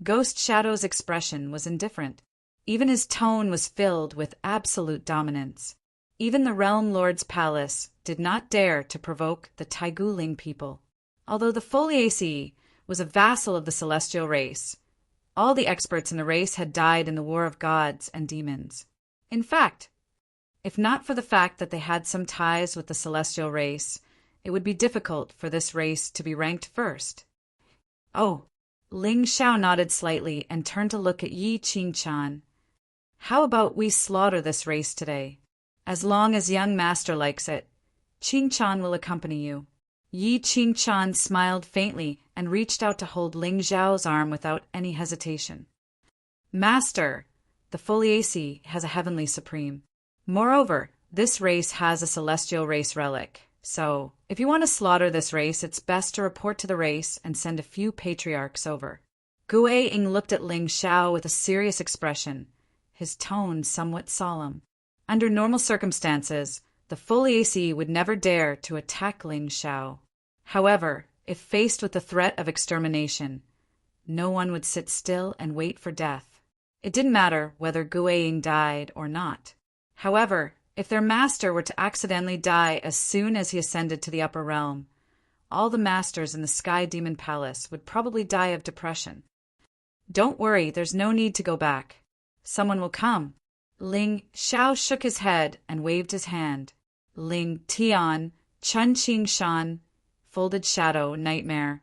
Ghost Shadow's expression was indifferent. Even his tone was filled with absolute dominance. Even the Realm Lord's palace did not dare to provoke the Taiguling people. Although the Foliaceae was a vassal of the celestial race, all the experts in the race had died in the war of gods and demons. In fact, if not for the fact that they had some ties with the celestial race, it would be difficult for this race to be ranked first. Oh, Ling Xiao nodded slightly and turned to look at Yi Qingqian. How about we slaughter this race today? As long as young master likes it, Qingqian will accompany you. Yi Qingqian smiled faintly and reached out to hold Ling Xiao's arm without any hesitation. Master, the Foliaceae has a heavenly supreme. Moreover, this race has a celestial race relic. So, if you want to slaughter this race, it's best to report to the race and send a few patriarchs over. Gue Ying looked at Ling Xiao with a serious expression, his tone somewhat solemn. Under normal circumstances, the Foliaceae would never dare to attack Ling Xiao. However, if faced with the threat of extermination, no one would sit still and wait for death. It didn't matter whether Gue Ying died or not. However, if their master were to accidentally die as soon as he ascended to the upper realm, all the masters in the Sky Demon Palace would probably die of depression. Don't worry, there's no need to go back. Someone will come. Ling Xiao shook his head and waved his hand. Ling Tian, Chun Qing Shan, Folded Shadow, Nightmare,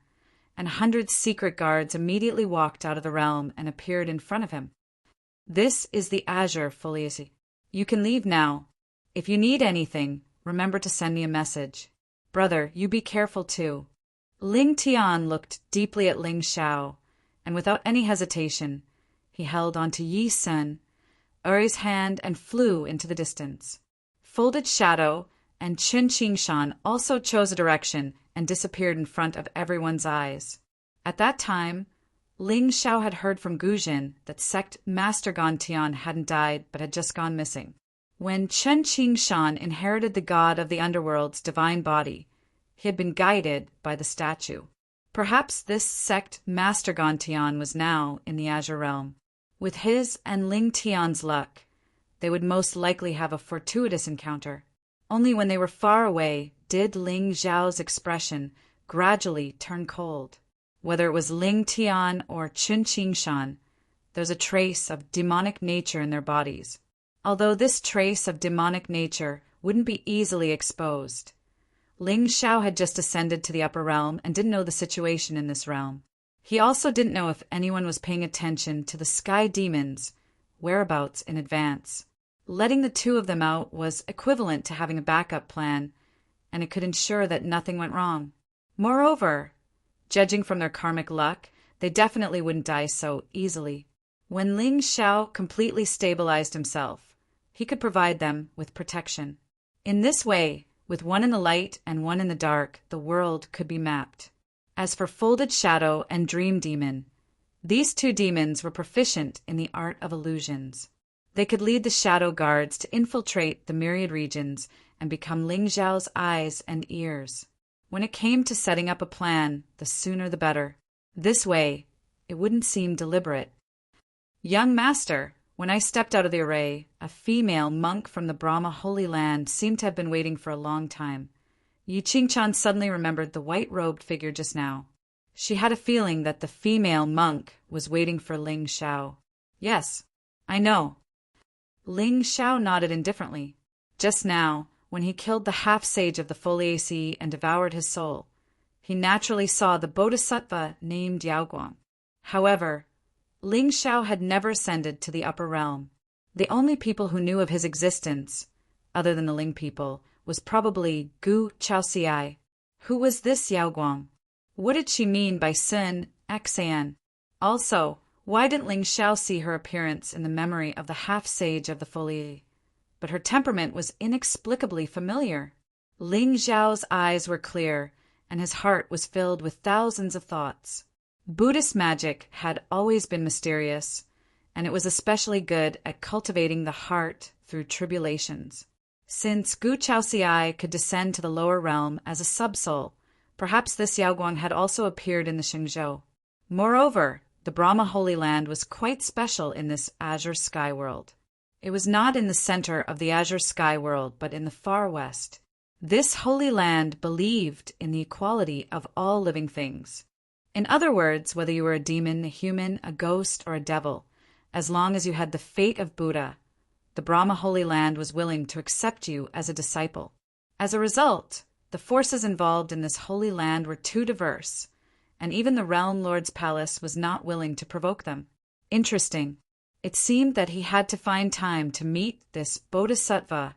and 100 secret guards immediately walked out of the realm and appeared in front of him. This is the Azure Foliaceae. You can leave now. If you need anything, remember to send me a message. Brother, you be careful too. Ling Tian looked deeply at Ling Xiao, and without any hesitation, he held onto Yi Sun, Uri's hand, and flew into the distance. Folded Shadow and Qin Qingshan also chose a direction and disappeared in front of everyone's eyes. At that time, Ling Xiao had heard from Gujin that sect Master Gantian hadn't died but had just gone missing. When Qin Qingshan inherited the god of the underworld's divine body, he had been guided by the statue. Perhaps this sect Master Gantian was now in the Azure Realm. With his and Ling Tian's luck, they would most likely have a fortuitous encounter. Only when they were far away did Ling Xiao's expression gradually turn cold. Whether it was Ling Tian or Qin Qingshan, there's a trace of demonic nature in their bodies. Although this trace of demonic nature wouldn't be easily exposed. Ling Xiao had just ascended to the upper realm and didn't know the situation in this realm. He also didn't know if anyone was paying attention to the sky demons' whereabouts in advance. Letting the two of them out was equivalent to having a backup plan, and it could ensure that nothing went wrong. Moreover, judging from their karmic luck, they definitely wouldn't die so easily. When Ling Xiao completely stabilized himself, he could provide them with protection. In this way, with one in the light and one in the dark, the world could be mapped. As for Folded Shadow and Dream Demon, these two demons were proficient in the art of illusions. They could lead the shadow guards to infiltrate the myriad regions and become Ling Xiao's eyes and ears. When it came to setting up a plan, the sooner the better. This way, it wouldn't seem deliberate. Young Master, when I stepped out of the array, a female monk from the Brahma Holy Land seemed to have been waiting for a long time. Yi Qingchan suddenly remembered the white-robed figure just now. She had a feeling that the female monk was waiting for Ling Xiao. Yes, I know. Ling Xiao nodded indifferently. Just now, when he killed the half-sage of the Foliaceae and devoured his soul, he naturally saw the bodhisattva named Yaoguang. However, Ling Xiao had never ascended to the upper realm. The only people who knew of his existence, other than the Ling people, was probably Gu Chaoxiai. Who was this Yaoguang? What did she mean by Sun Xan? Also, why didn't Ling Xiao see her appearance in the memory of the half-sage of the Foliaceae? But her temperament was inexplicably familiar. Ling Xiao's eyes were clear, and his heart was filled with thousands of thoughts. Buddhist magic had always been mysterious, and it was especially good at cultivating the heart through tribulations. Since Gu Chaoxiai could descend to the lower realm as a subsoul, perhaps this Yaoguang had also appeared in the Xingzhou. Moreover, the Brahma Holy Land was quite special in this azure sky world. It was not in the center of the azure sky world, but in the far west. This holy land believed in the equality of all living things. In other words, whether you were a demon, a human, a ghost, or a devil, as long as you had the fate of Buddha, the Brahma Holy Land was willing to accept you as a disciple. As a result, the forces involved in this holy land were too diverse, and even the Realm Lord's palace was not willing to provoke them. Interesting. It seemed that he had to find time to meet this bodhisattva,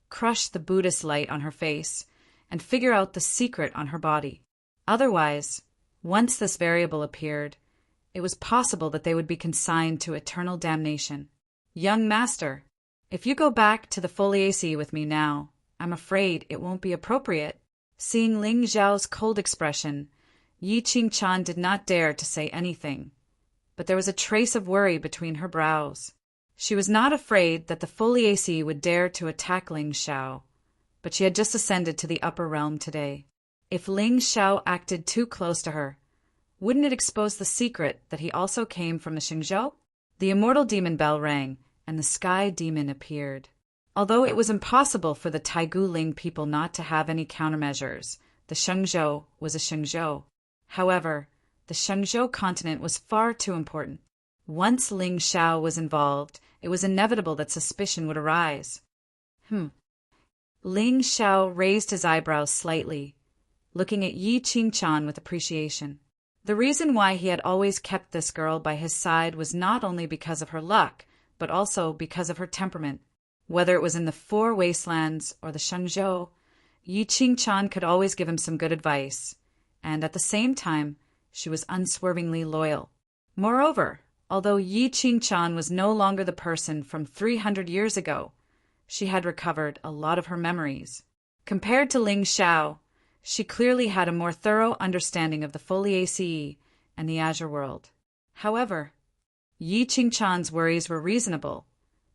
crush the Buddhist light on her face, and figure out the secret on her body. Otherwise, once this variable appeared, it was possible that they would be consigned to eternal damnation. Young Master, if you go back to the Foliaceae with me now, I'm afraid it won't be appropriate. Seeing Ling Xiao's cold expression, Yi Qingchan did not dare to say anything, but there was a trace of worry between her brows. She was not afraid that the Foliaceae would dare to attack Ling Xiao, but she had just ascended to the upper realm today. If Ling Xiao acted too close to her, wouldn't it expose the secret that he also came from the Xingzhou? The immortal demon bell rang, and the sky demon appeared. Although it was impossible for the Taigu Ling people not to have any countermeasures, the Xingzhou was a Xingzhou. However, the Xingzhou continent was far too important. Once Ling Xiao was involved, it was inevitable that suspicion would arise. Ling Xiao raised his eyebrows slightly, looking at Yi Qingchan with appreciation. The reason why he had always kept this girl by his side was not only because of her luck, but also because of her temperament. Whether it was in the Four Wastelands or the Shenzhou, Yi Qingchan could always give him some good advice, and at the same time, she was unswervingly loyal. Moreover, although Yi Qingchan was no longer the person from 300 years ago, she had recovered a lot of her memories. Compared to Ling Xiao, she clearly had a more thorough understanding of the Foliaceae and the Azure World. However, Yi Qingchan's worries were reasonable,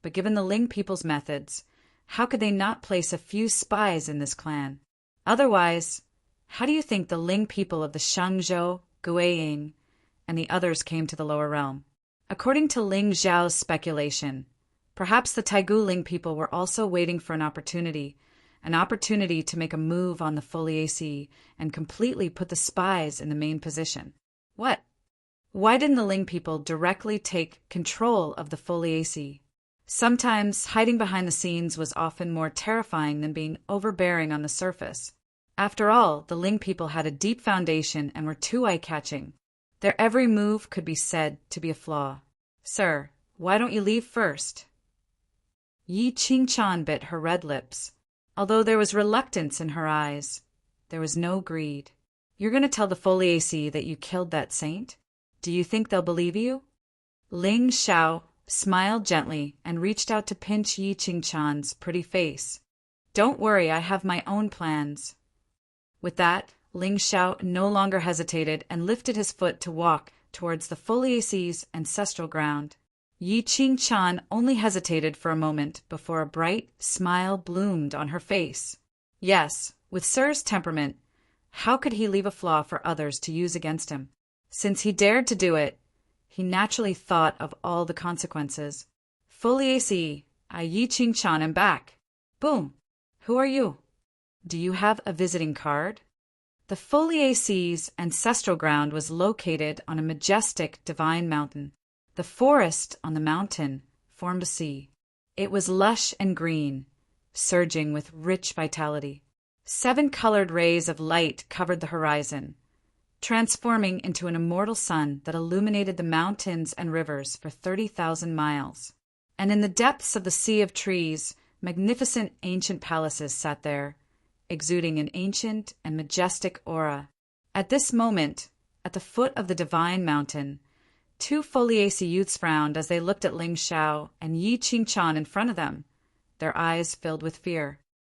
but given the Ling people's methods, how could they not place a few spies in this clan? Otherwise, how do you think the Ling people of the Shangzhou, Guiying, and the others came to the lower realm? According to Ling Zhao's speculation, perhaps the Taigu Ling people were also waiting for an opportunity to make a move on the Foliaceae and completely put the spies in the main position. What? Why didn't the Ling people directly take control of the Foliaceae? Sometimes hiding behind the scenes was often more terrifying than being overbearing on the surface. After all, the Ling people had a deep foundation and were too eye-catching. Their every move could be said to be a flaw. Sir, why don't you leave first? Yi Qingchan bit her red lips. Although there was reluctance in her eyes, there was no greed. You're going to tell the Foliaceae that you killed that saint? Do you think they'll believe you? Ling Xiao smiled gently and reached out to pinch Yi Qingchan's pretty face. Don't worry, I have my own plans. With that, Ling Xiao no longer hesitated and lifted his foot to walk towards the Foliaceae's ancestral ground. Yi Qingchan only hesitated for a moment before a bright smile bloomed on her face. Yes, with Sir's temperament, how could he leave a flaw for others to use against him? Since he dared to do it, he naturally thought of all the consequences. Foliaceae, I Yi Qingchan am back. Boom! Who are you? Do you have a visiting card? The Foliaceae's ancestral ground was located on a majestic divine mountain. The forest on the mountain formed a sea. It was lush and green, surging with rich vitality. 7 colored rays of light covered the horizon, transforming into an immortal sun that illuminated the mountains and rivers for 30,000 miles. And in the depths of the sea of trees, magnificent ancient palaces sat there, exuding an ancient and majestic aura. At this moment, at the foot of the divine mountain, 2 Foliaceae youths frowned as they looked at Ling Xiao and Yi Qingchan in front of them, their eyes filled with fear.